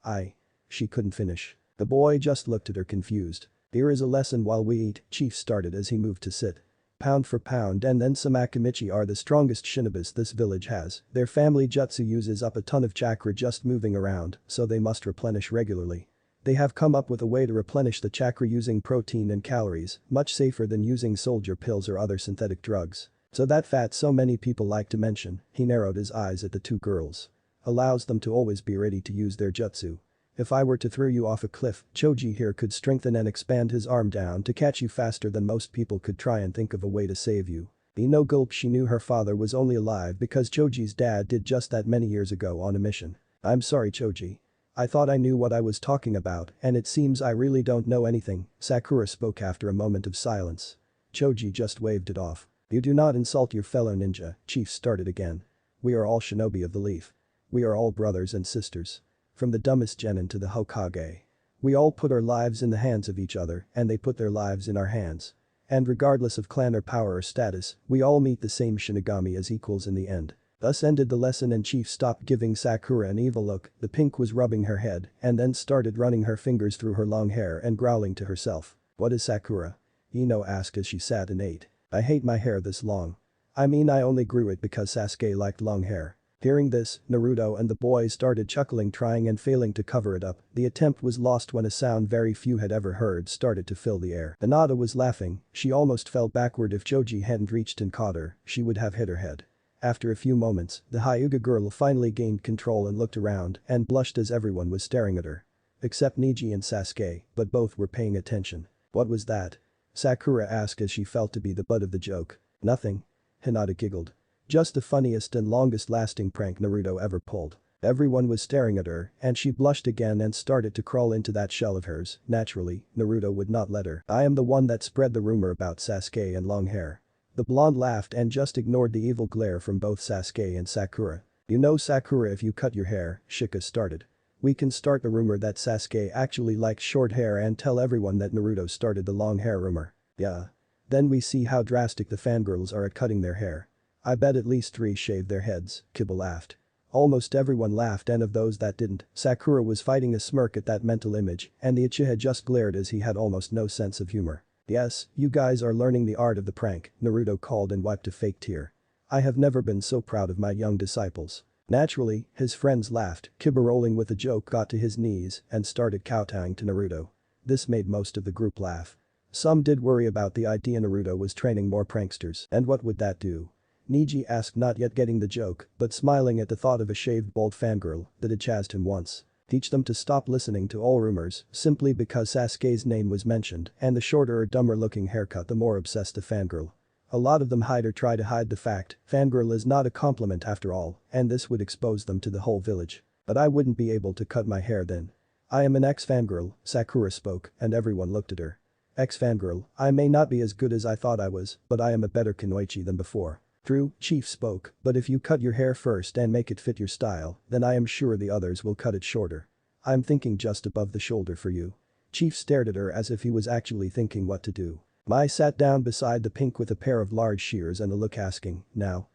She couldn't finish. The boy just looked at her confused. Here is a lesson while we eat, Chief started as he moved to sit. Pound for pound and then some Akimichi are the strongest shinobis this village has, their family jutsu uses up a ton of chakra just moving around, so they must replenish regularly. They have come up with a way to replenish the chakra using protein and calories, much safer than using soldier pills or other synthetic drugs. So that fat so many people like to mention, he narrowed his eyes at the 2 girls. Allows them to always be ready to use their jutsu. If I were to throw you off a cliff, Choji here could strengthen and expand his arm down to catch you faster than most people could try and think of a way to save you. Ino gulped. She knew her father was only alive because Choji's dad did just that many years ago on a mission. I'm sorry Choji. I thought I knew what I was talking about and it seems I really don't know anything, Sakura spoke after a moment of silence. Choji just waved it off. You do not insult your fellow ninja, Chief started again. We are all shinobi of the leaf. We are all brothers and sisters. From the dumbest genin to the Hokage. We all put our lives in the hands of each other and they put their lives in our hands. And regardless of clan or power or status, we all meet the same Shinigami as equals in the end. Thus ended the lesson and Chief stopped giving Sakura an evil look, the pink was rubbing her head and then started running her fingers through her long hair and growling to herself. What is Sakura? Ino asked as she sat and ate. I hate my hair this long. I mean I only grew it because Sasuke liked long hair. Hearing this, Naruto and the boys started chuckling trying and failing to cover it up, the attempt was lost when a sound very few had ever heard started to fill the air. Hinata was laughing, she almost fell backward if Choji hadn't reached and caught her, she would have hit her head. After a few moments, the Hyuga girl finally gained control and looked around and blushed as everyone was staring at her. Except Neji and Sasuke, but both were paying attention. What was that? Sakura asked as she felt to be the butt of the joke. Nothing. Hinata giggled. Just the funniest and longest lasting prank Naruto ever pulled. Everyone was staring at her and she blushed again and started to crawl into that shell of hers. Naturally, Naruto would not let her. I am the one that spread the rumor about Sasuke and long hair. The blonde laughed and just ignored the evil glare from both Sasuke and Sakura. You know Sakura, if you cut your hair, Shika started. We can start the rumor that Sasuke actually likes short hair and tell everyone that Naruto started the long hair rumor. Yeah. Then we see how drastic the fangirls are at cutting their hair. I bet at least 3 shaved their heads, Kibble laughed. Almost everyone laughed and of those that didn't, Sakura was fighting a smirk at that mental image and the Uchiha just glared as he had almost no sense of humor. Yes, you guys are learning the art of the prank, Naruto called and wiped a fake tear. I have never been so proud of my young disciples. Naturally, his friends laughed, Kibba rolling with the joke got to his knees and started kowtowing to Naruto. This made most of the group laugh. Some did worry about the idea Naruto was training more pranksters, and what would that do? Neji asked, not yet getting the joke, but smiling at the thought of a shaved bald fangirl that had chased him once. Teach them to stop listening to all rumors simply because Sasuke's name was mentioned and the shorter or dumber looking haircut the more obsessed the fangirl. A lot of them hide or try to hide the fact fangirl is not a compliment after all and this would expose them to the whole village. But I wouldn't be able to cut my hair then. I am an ex-fangirl, Sakura spoke and everyone looked at her. Ex-fangirl, I may not be as good as I thought I was, but I am a better kunoichi than before. True, Chief spoke, but if you cut your hair first and make it fit your style, then I am sure the others will cut it shorter. I'm thinking just above the shoulder for you. Chief stared at her as if he was actually thinking what to do. Mai sat down beside the pink with a pair of large shears and a look asking, now?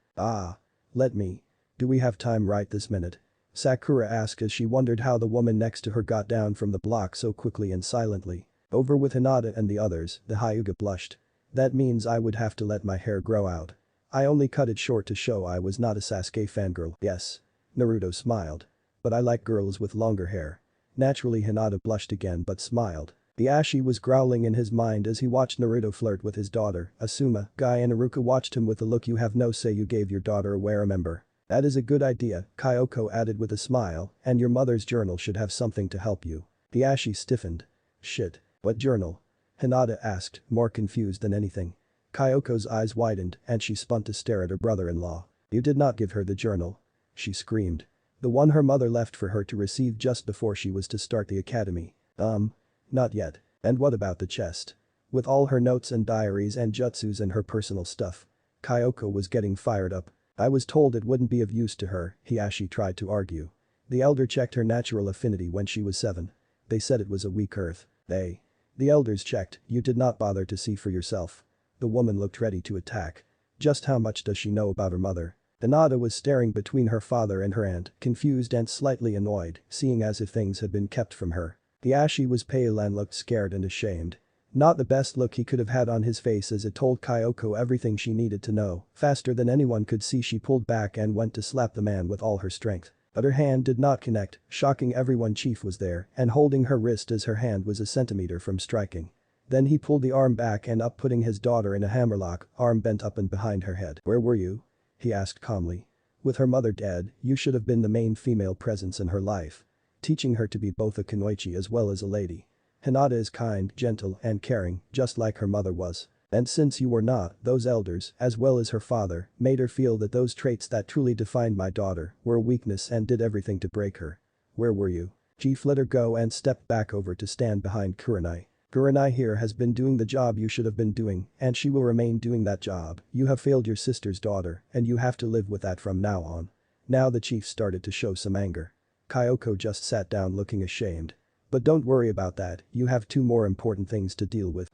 Let me. Do we have time right this minute? Sakura asked as she wondered how the woman next to her got down from the block so quickly and silently. Over with Hinata and the others, the Hyuga blushed. That means I would have to let my hair grow out. I only cut it short to show I was not a Sasuke fangirl. Yes. Naruto smiled. But I like girls with longer hair. Naturally Hinata blushed again but smiled. The Ashi was growling in his mind as he watched Naruto flirt with his daughter, Asuma. Guy and Iruka watched him with a look you have no say you gave your daughter away remember. That is a good idea, Kyoko added with a smile, and your mother's journal should have something to help you. The Ashi stiffened. Shit. What journal? Hinata asked, more confused than anything. Kyoko's eyes widened and she spun to stare at her brother-in-law. You did not give her the journal. She screamed. The one her mother left for her to receive just before she was to start the academy. Not yet. And what about the chest? With all her notes and diaries and jutsus and her personal stuff. Kyoko was getting fired up. I was told it wouldn't be of use to her, Hiashi tried to argue. The elder checked her natural affinity when she was 7. They said it was a weak earth. The elders checked, you did not bother to see for yourself. The woman looked ready to attack. Just how much does she know about her mother? Hinata was staring between her father and her aunt, confused and slightly annoyed, seeing as if things had been kept from her. The Ashi was pale and looked scared and ashamed. Not the best look he could have had on his face as it told Kyoko everything she needed to know. Faster than anyone could see she pulled back and went to slap the man with all her strength. But her hand did not connect, shocking everyone. Chief was there and holding her wrist as her hand was a centimeter from striking. Then he pulled the arm back and up putting his daughter in a hammerlock, arm bent up and behind her head. Where were you? He asked calmly. With her mother dead, you should have been the main female presence in her life. Teaching her to be both a kunoichi as well as a lady. Hinata is kind, gentle and caring, just like her mother was. And since you were not, those elders, as well as her father, made her feel that those traits that truly defined my daughter were a weakness and did everything to break her. Where were you? Chief let her go and stepped back over to stand behind Kurenai. Kurenai here has been doing the job you should have been doing, and she will remain doing that job. You have failed your sister's daughter, and you have to live with that from now on. Now the chief started to show some anger. Kyoko just sat down looking ashamed. But don't worry about that, you have 2 more important things to deal with.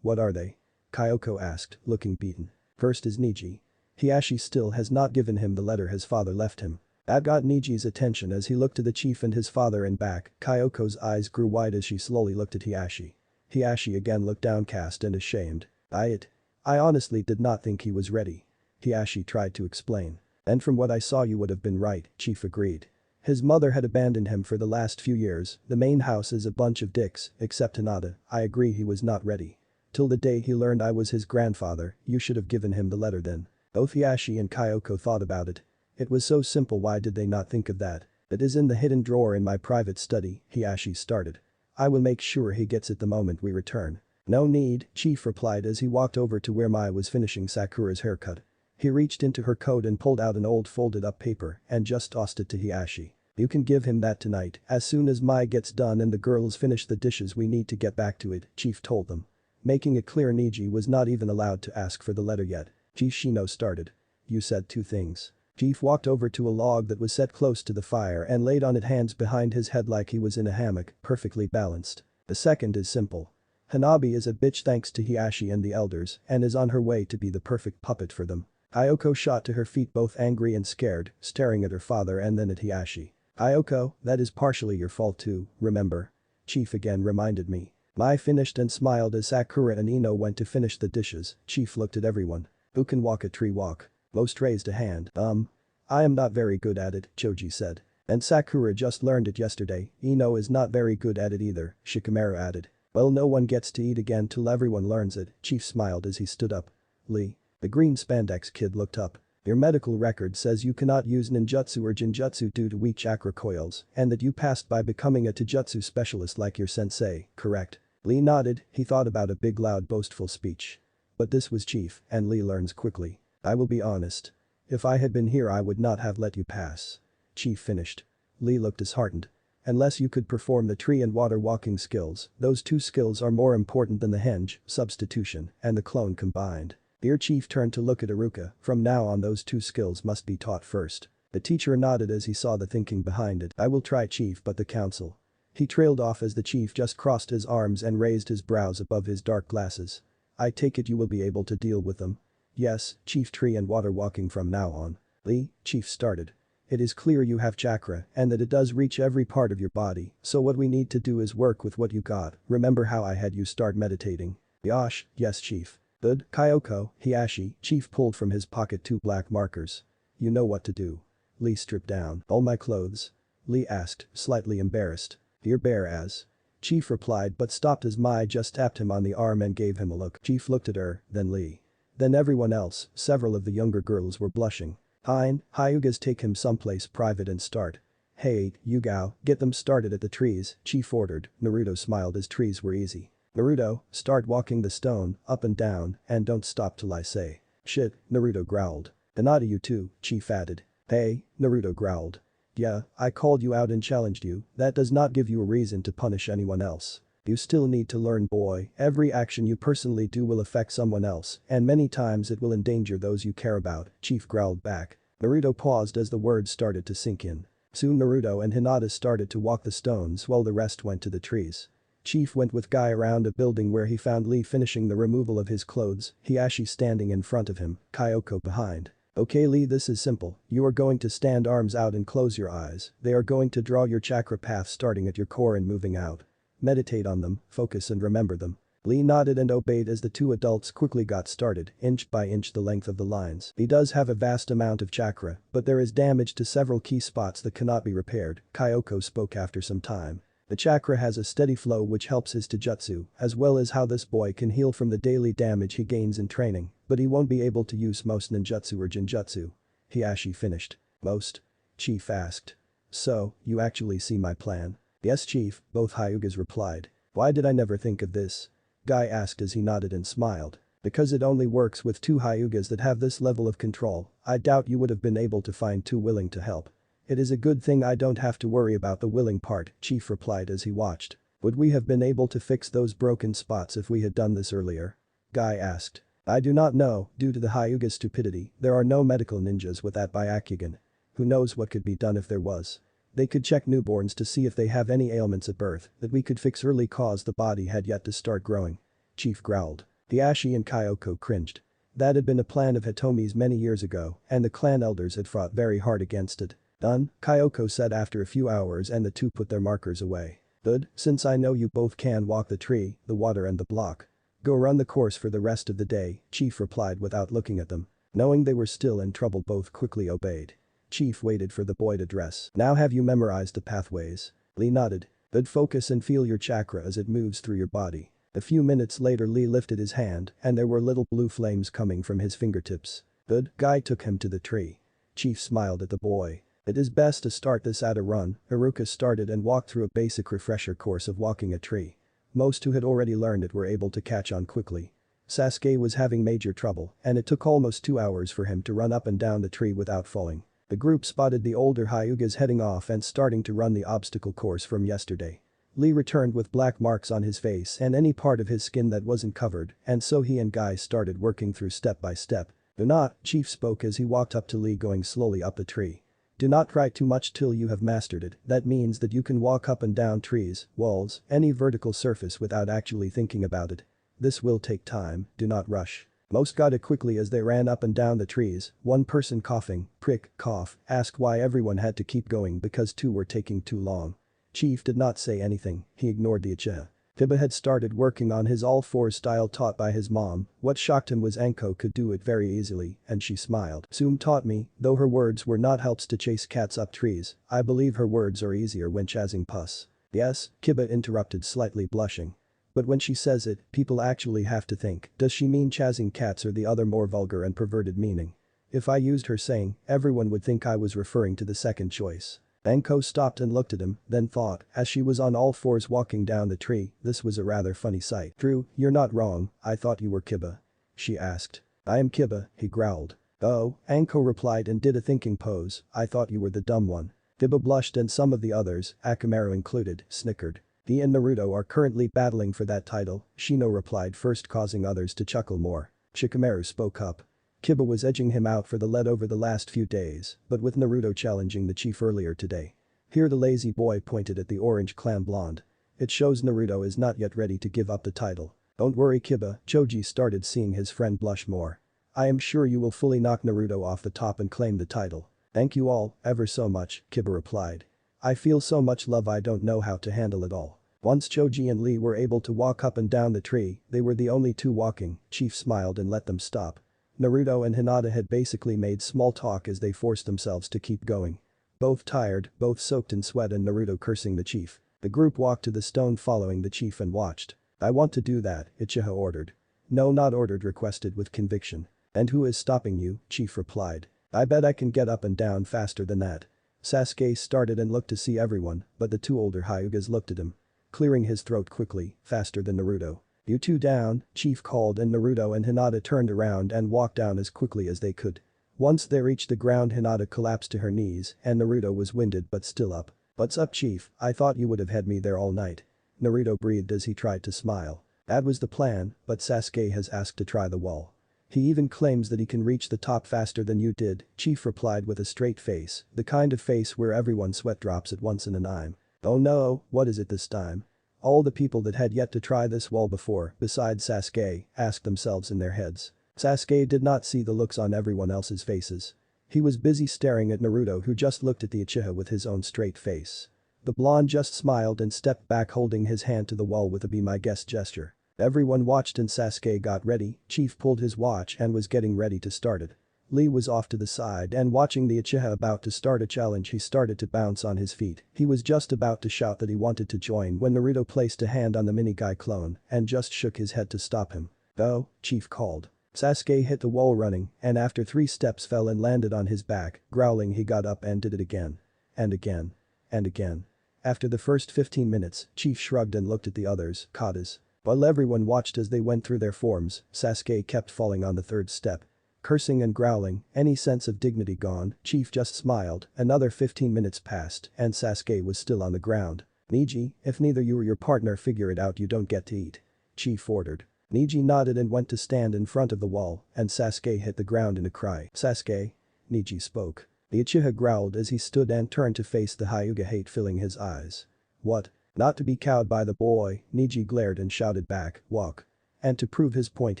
What are they? Kyoko asked, looking beaten. First is Niji. Hiashi still has not given him the letter his father left him. That got Niji's attention as he looked to the chief and his father and back. Kyoko's eyes grew wide as she slowly looked at Hiashi. Hiashi again looked downcast and ashamed. I honestly did not think he was ready. Hiashi tried to explain. And from what I saw you would have been right, Chief agreed. His mother had abandoned him for the last few years, the main house is a bunch of dicks, except Hinata, I agree he was not ready. Till the day he learned I was his grandfather, you should have given him the letter then. Both Hiashi and Kyoko thought about it. It was so simple, why did they not think of that? It is in the hidden drawer in my private study, Hiashi started. I will make sure he gets it the moment we return. No need, Chief replied as he walked over to where Mai was finishing Sakura's haircut. He reached into her coat and pulled out an old folded up paper and just tossed it to Hiashi. You can give him that tonight, as soon as Mai gets done and the girls finish the dishes we need to get back to it, Chief told them. Making it clear Niji was not even allowed to ask for the letter yet. Chief Shino started. You said two things. Chief walked over to a log that was set close to the fire and laid on it, hands behind his head like he was in a hammock, perfectly balanced. The second is simple. Hanabi is a bitch thanks to Hiashi and the elders and is on her way to be the perfect puppet for them. Ayoko shot to her feet, both angry and scared, staring at her father and then at Hiashi. Ayoko, that is partially your fault too, remember? Chief again reminded me. Mai finished and smiled as Sakura and Ino went to finish the dishes. Chief looked at everyone. Who can walk a tree walk? Most raised a hand. I am not very good at it, Choji said. And Sakura just learned it yesterday. Ino is not very good at it either, Shikamaru added. Well, no one gets to eat again till everyone learns it, Chief smiled as he stood up. Lee. The green spandex kid looked up. Your medical record says you cannot use ninjutsu or jinjutsu due to weak chakra coils and that you passed by becoming a taijutsu specialist like your sensei, correct? Lee nodded, he thought about a big loud boastful speech. But this was Chief and Lee learns quickly. I will be honest. If I had been here I would not have let you pass. Chief finished. Lee looked disheartened. Unless you could perform the tree and water walking skills, those two skills are more important than the henge, substitution, and the clone combined. Dear Chief turned to look at Iruka, from now on those two skills must be taught first. The teacher nodded as he saw the thinking behind it. I will try, Chief, but the council. He trailed off as the chief just crossed his arms and raised his brows above his dark glasses. I take it you will be able to deal with them. Yes, Chief, tree and water walking from now on. Lee, Chief started. It is clear you have chakra and that it does reach every part of your body, so what we need to do is work with what you got. Remember how I had you start meditating? Yosh, yes, Chief. Good, Kyoko, Hiashi, Chief pulled from his pocket two black markers. You know what to do. Lee stripped down. All my clothes? Lee asked, slightly embarrassed. You're bare as. Chief replied but stopped as Mai just tapped him on the arm and gave him a look. Chief looked at her, then Lee. Then everyone else, several of the younger girls were blushing. Hyugas, take him someplace private and start. Hey, Yugao, get them started at the trees, Chief ordered. Naruto smiled as trees were easy. Naruto, start walking the stone, up and down, and don't stop till I say. Shit, Naruto growled. Hinata, you too, Chief added. Hey, Naruto growled. Yeah, I called you out and challenged you, that does not give you a reason to punish anyone else. You still need to learn, boy, every action you personally do will affect someone else, and many times it will endanger those you care about, Chief growled back. Naruto paused as the words started to sink in. Soon Naruto and Hinata started to walk the stones while the rest went to the trees. Chief went with Guy around a building where he found Lee finishing the removal of his clothes, Hiashi standing in front of him, Kyoko behind. Okay Lee, this is simple, you are going to stand arms out and close your eyes, they are going to draw your chakra path starting at your core and moving out. Meditate on them, focus and remember them. Lee nodded and obeyed as the two adults quickly got started, inch by inch the length of the lines. He does have a vast amount of chakra, but there is damage to several key spots that cannot be repaired, Kyoko spoke after some time. The chakra has a steady flow which helps his taijutsu, as well as how this boy can heal from the daily damage he gains in training, but he won't be able to use most ninjutsu or jinjutsu. Hiashi finished. Most? Chief asked. So, you actually see my plan? Yes, Chief, both Hyugas replied. Why did I never think of this? Guy asked as he nodded and smiled. Because it only works with two Hyugas that have this level of control, I doubt you would have been able to find two willing to help. It is a good thing I don't have to worry about the willing part, Chief replied as he watched. Would we have been able to fix those broken spots if we had done this earlier? Guy asked. I do not know, due to the Hyuga's stupidity, there are no medical ninjas with that Byakugan. Who knows what could be done if there was? They could check newborns to see if they have any ailments at birth that we could fix early cause the body had yet to start growing. Chief growled. The Ashi and Kyoko cringed. That had been a plan of Hitomi's many years ago, and the clan elders had fought very hard against it. Done, Kyoko said after a few hours, and the two put their markers away. Good, since I know you both can walk the tree, the water and the block. Go run the course for the rest of the day, Chief replied without looking at them. Knowing they were still in trouble, both quickly obeyed. Chief waited for the boy to dress. Now have you memorized the pathways? Lee nodded. Good, focus and feel your chakra as it moves through your body. A few minutes later Lee lifted his hand and there were little blue flames coming from his fingertips. Good, Guy took him to the tree. Chief smiled at the boy. It is best to start this at a run. Haruka started and walked through a basic refresher course of walking a tree. Most who had already learned it were able to catch on quickly. Sasuke was having major trouble and it took almost 2 hours for him to run up and down the tree without falling. The group spotted the older Hyugas heading off and starting to run the obstacle course from yesterday. Lee returned with black marks on his face and any part of his skin that wasn't covered, and so he and Guy started working through step by step. Do not, Chief spoke as he walked up to Lee going slowly up the tree. Do not try too much till you have mastered it. That means that you can walk up and down trees, walls, any vertical surface without actually thinking about it. This will take time, do not rush. Most got it quickly as they ran up and down the trees. One person coughing, prick, cough, asked why everyone had to keep going because two were taking too long. Chief did not say anything, he ignored the Uchiha. Kiba had started working on his all-fours style taught by his mom. What shocked him was Anko could do it very easily, and she smiled. Sum taught me, though her words were not helps to chase cats up trees. I believe her words are easier when chasing pus. Yes, Kiba interrupted slightly blushing. But when she says it, people actually have to think, does she mean chasing cats or the other more vulgar and perverted meaning? If I used her saying, everyone would think I was referring to the second choice. Anko stopped and looked at him, then thought, as she was on all fours walking down the tree, this was a rather funny sight. True, you're not wrong, I thought you were Kiba. She asked. I am Kiba, he growled. Oh, Anko replied and did a thinking pose, I thought you were the dumb one. Kiba blushed and some of the others, Akamaru included, snickered. He and Naruto are currently battling for that title, Shino replied, first causing others to chuckle more. Shikamaru spoke up. Kiba was edging him out for the lead over the last few days, but with Naruto challenging the chief earlier today. Here the lazy boy pointed at the orange clan blonde. It shows Naruto is not yet ready to give up the title. Don't worry Kiba, Choji started seeing his friend blush more. I am sure you will fully knock Naruto off the top and claim the title. Thank you all, ever so much, Kiba replied. I feel so much love I don't know how to handle it all. Once Choji and Lee were able to walk up and down the tree, they were the only two walking, Chief smiled and let them stop. Naruto and Hinata had basically made small talk as they forced themselves to keep going. Both tired, both soaked in sweat and Naruto cursing the chief. The group walked to the stone following the chief and watched. I want to do that, Uchiha ordered. No, not ordered, requested with conviction. And who is stopping you, Chief replied. I bet I can get up and down faster than that. Sasuke started and looked to see everyone, but the two older Hyugas looked at him. Clearing his throat quickly, faster than Naruto. You two down, Chief called and Naruto and Hinata turned around and walked down as quickly as they could. Once they reached the ground Hinata collapsed to her knees and Naruto was winded but still up. What's up Chief, I thought you would have had me there all night. Naruto breathed as he tried to smile. That was the plan, but Sasuke has asked to try the wall. He even claims that he can reach the top faster than you did, Chief replied with a straight face, the kind of face where everyone's sweat drops at once in a dime. Oh no, what is it this time? All the people that had yet to try this wall before, besides Sasuke, asked themselves in their heads. Sasuke did not see the looks on everyone else's faces. He was busy staring at Naruto who just looked at the Uchiha with his own straight face. The blonde just smiled and stepped back holding his hand to the wall with a be my guest gesture. Everyone watched and Sasuke got ready, Chief pulled his watch and was getting ready to start it. Lee was off to the side and watching the Uchiha about to start a challenge he started to bounce on his feet. He was just about to shout that he wanted to join when Naruto placed a hand on the mini guy clone and just shook his head to stop him. Go, Chief called. Sasuke hit the wall running and after 3 steps fell and landed on his back, growling he got up and did it again. And again. And again. After the first 15 minutes, Chief shrugged and looked at the others, katas. While everyone watched as they went through their forms, Sasuke kept falling on the 3rd step. Cursing and growling, any sense of dignity gone, Chief just smiled, another 15 minutes passed and Sasuke was still on the ground. Neji, if neither you or your partner figure it out you don't get to eat. Chief ordered. Neji nodded and went to stand in front of the wall and Sasuke hit the ground in a cry. Sasuke? Neji spoke. The Uchiha growled as he stood and turned to face the Hyuga, hate filling his eyes. What? Not to be cowed by the boy, Neji glared and shouted back, walk. And to prove his point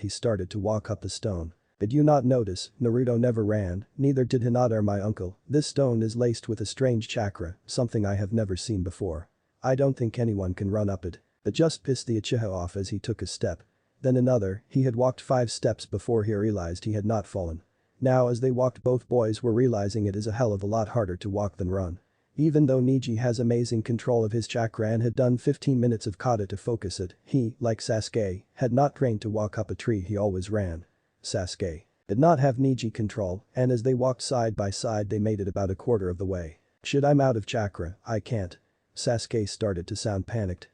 he started to walk up the stone. Did you not notice, Naruto never ran, neither did Hinata or my uncle. This stone is laced with a strange chakra, something I have never seen before. I don't think anyone can run up it. It just pissed the Uchiha off as he took a step. Then another, he had walked 5 steps before he realized he had not fallen. Now as they walked both boys were realizing it is a hell of a lot harder to walk than run. Even though Neji has amazing control of his chakra and had done 15 minutes of kata to focus it, he, like Sasuke, had not trained to walk up a tree he always ran. Sasuke did not have Neji control, and as they walked side by side they made it about a quarter of the way. Shit, I'm out of chakra, I can't. Sasuke started to sound panicked.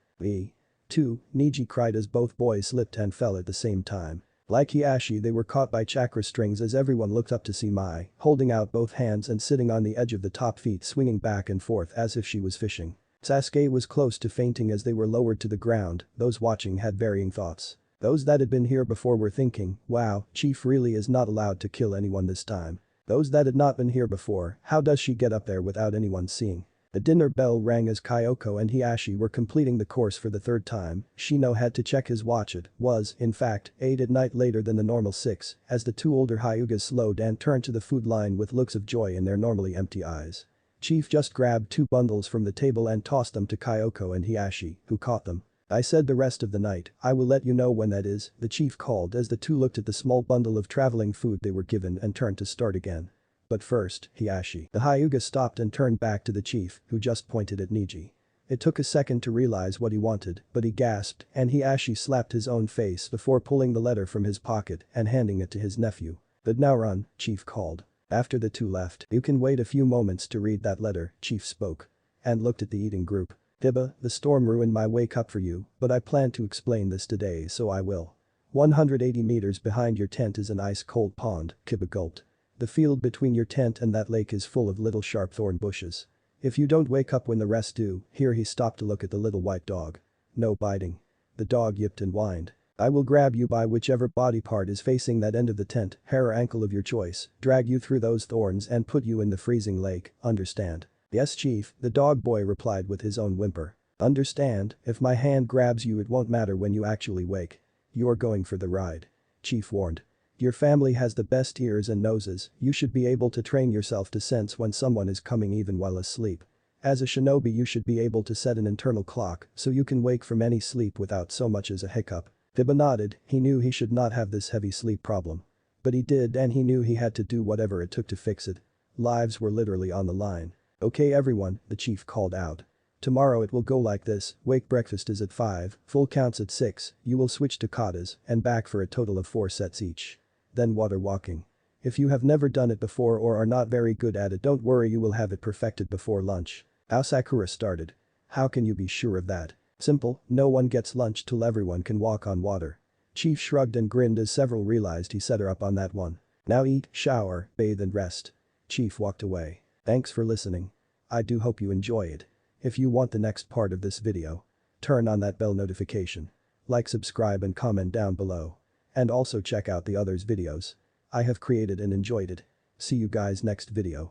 Two, Neji cried as both boys slipped and fell at the same time. Like Hiashi, they were caught by chakra strings as everyone looked up to see Mai, holding out both hands and sitting on the edge of the top feet swinging back and forth as if she was fishing. Sasuke was close to fainting as they were lowered to the ground. Those watching had varying thoughts. Those that had been here before were thinking, wow, Chief really is not allowed to kill anyone this time. Those that had not been here before, how does she get up there without anyone seeing? The dinner bell rang as Kyoko and Hiashi were completing the course for the 3rd time. Shino had to check his watch. It was, in fact, 8 at night later than the normal 6, as the 2 older Hyugas slowed and turned to the food line with looks of joy in their normally empty eyes. Chief just grabbed 2 bundles from the table and tossed them to Kyoko and Hiashi, who caught them. I said the rest of the night, I will let you know when that is, the chief called as the 2 looked at the small bundle of traveling food they were given and turned to start again. But first, Hiashi. The Hyuga stopped and turned back to the chief, who just pointed at Neji. It took a second to realize what he wanted, but he gasped, and Hiashi slapped his own face before pulling the letter from his pocket and handing it to his nephew. But now run, Chief called. After the 2 left, you can wait a few moments to read that letter, Chief spoke. And looked at the eating group. Dibba, the storm ruined my wake up for you, but I plan to explain this today so I will. 180 meters behind your tent is an ice-cold pond, Kiba gulped. The field between your tent and that lake is full of little sharp thorn bushes. If you don't wake up when the rest do, here he stopped to look at the little white dog. No biting. The dog yipped and whined. I will grab you by whichever body part is facing that end of the tent, hair or ankle of your choice, drag you through those thorns and put you in the freezing lake, understand? Yes, Chief, the dog boy replied with his own whimper. Understand, if my hand grabs you it won't matter when you actually wake. You're going for the ride. Chief warned. Your family has the best ears and noses, you should be able to train yourself to sense when someone is coming even while asleep. As a shinobi you should be able to set an internal clock so you can wake from any sleep without so much as a hiccup. Dibba nodded, he knew he should not have this heavy sleep problem. But he did and he knew he had to do whatever it took to fix it. Lives were literally on the line. Okay everyone, the chief called out. Tomorrow it will go like this, wake breakfast is at 5, full counts at 6, you will switch to katas and back for a total of 4 sets each. Then water walking. If you have never done it before or are not very good at it don't worry you will have it perfected before lunch. Sakura started. How can you be sure of that? Simple, no one gets lunch till everyone can walk on water. Chief shrugged and grinned as several realized he set her up on that one. Now eat, shower, bathe and rest. Chief walked away. Thanks for listening. I do hope you enjoy it. If you want the next part of this video, turn on that bell notification. Like, subscribe and comment down below. And also check out the others videos I have created and enjoyed it. See you guys next video.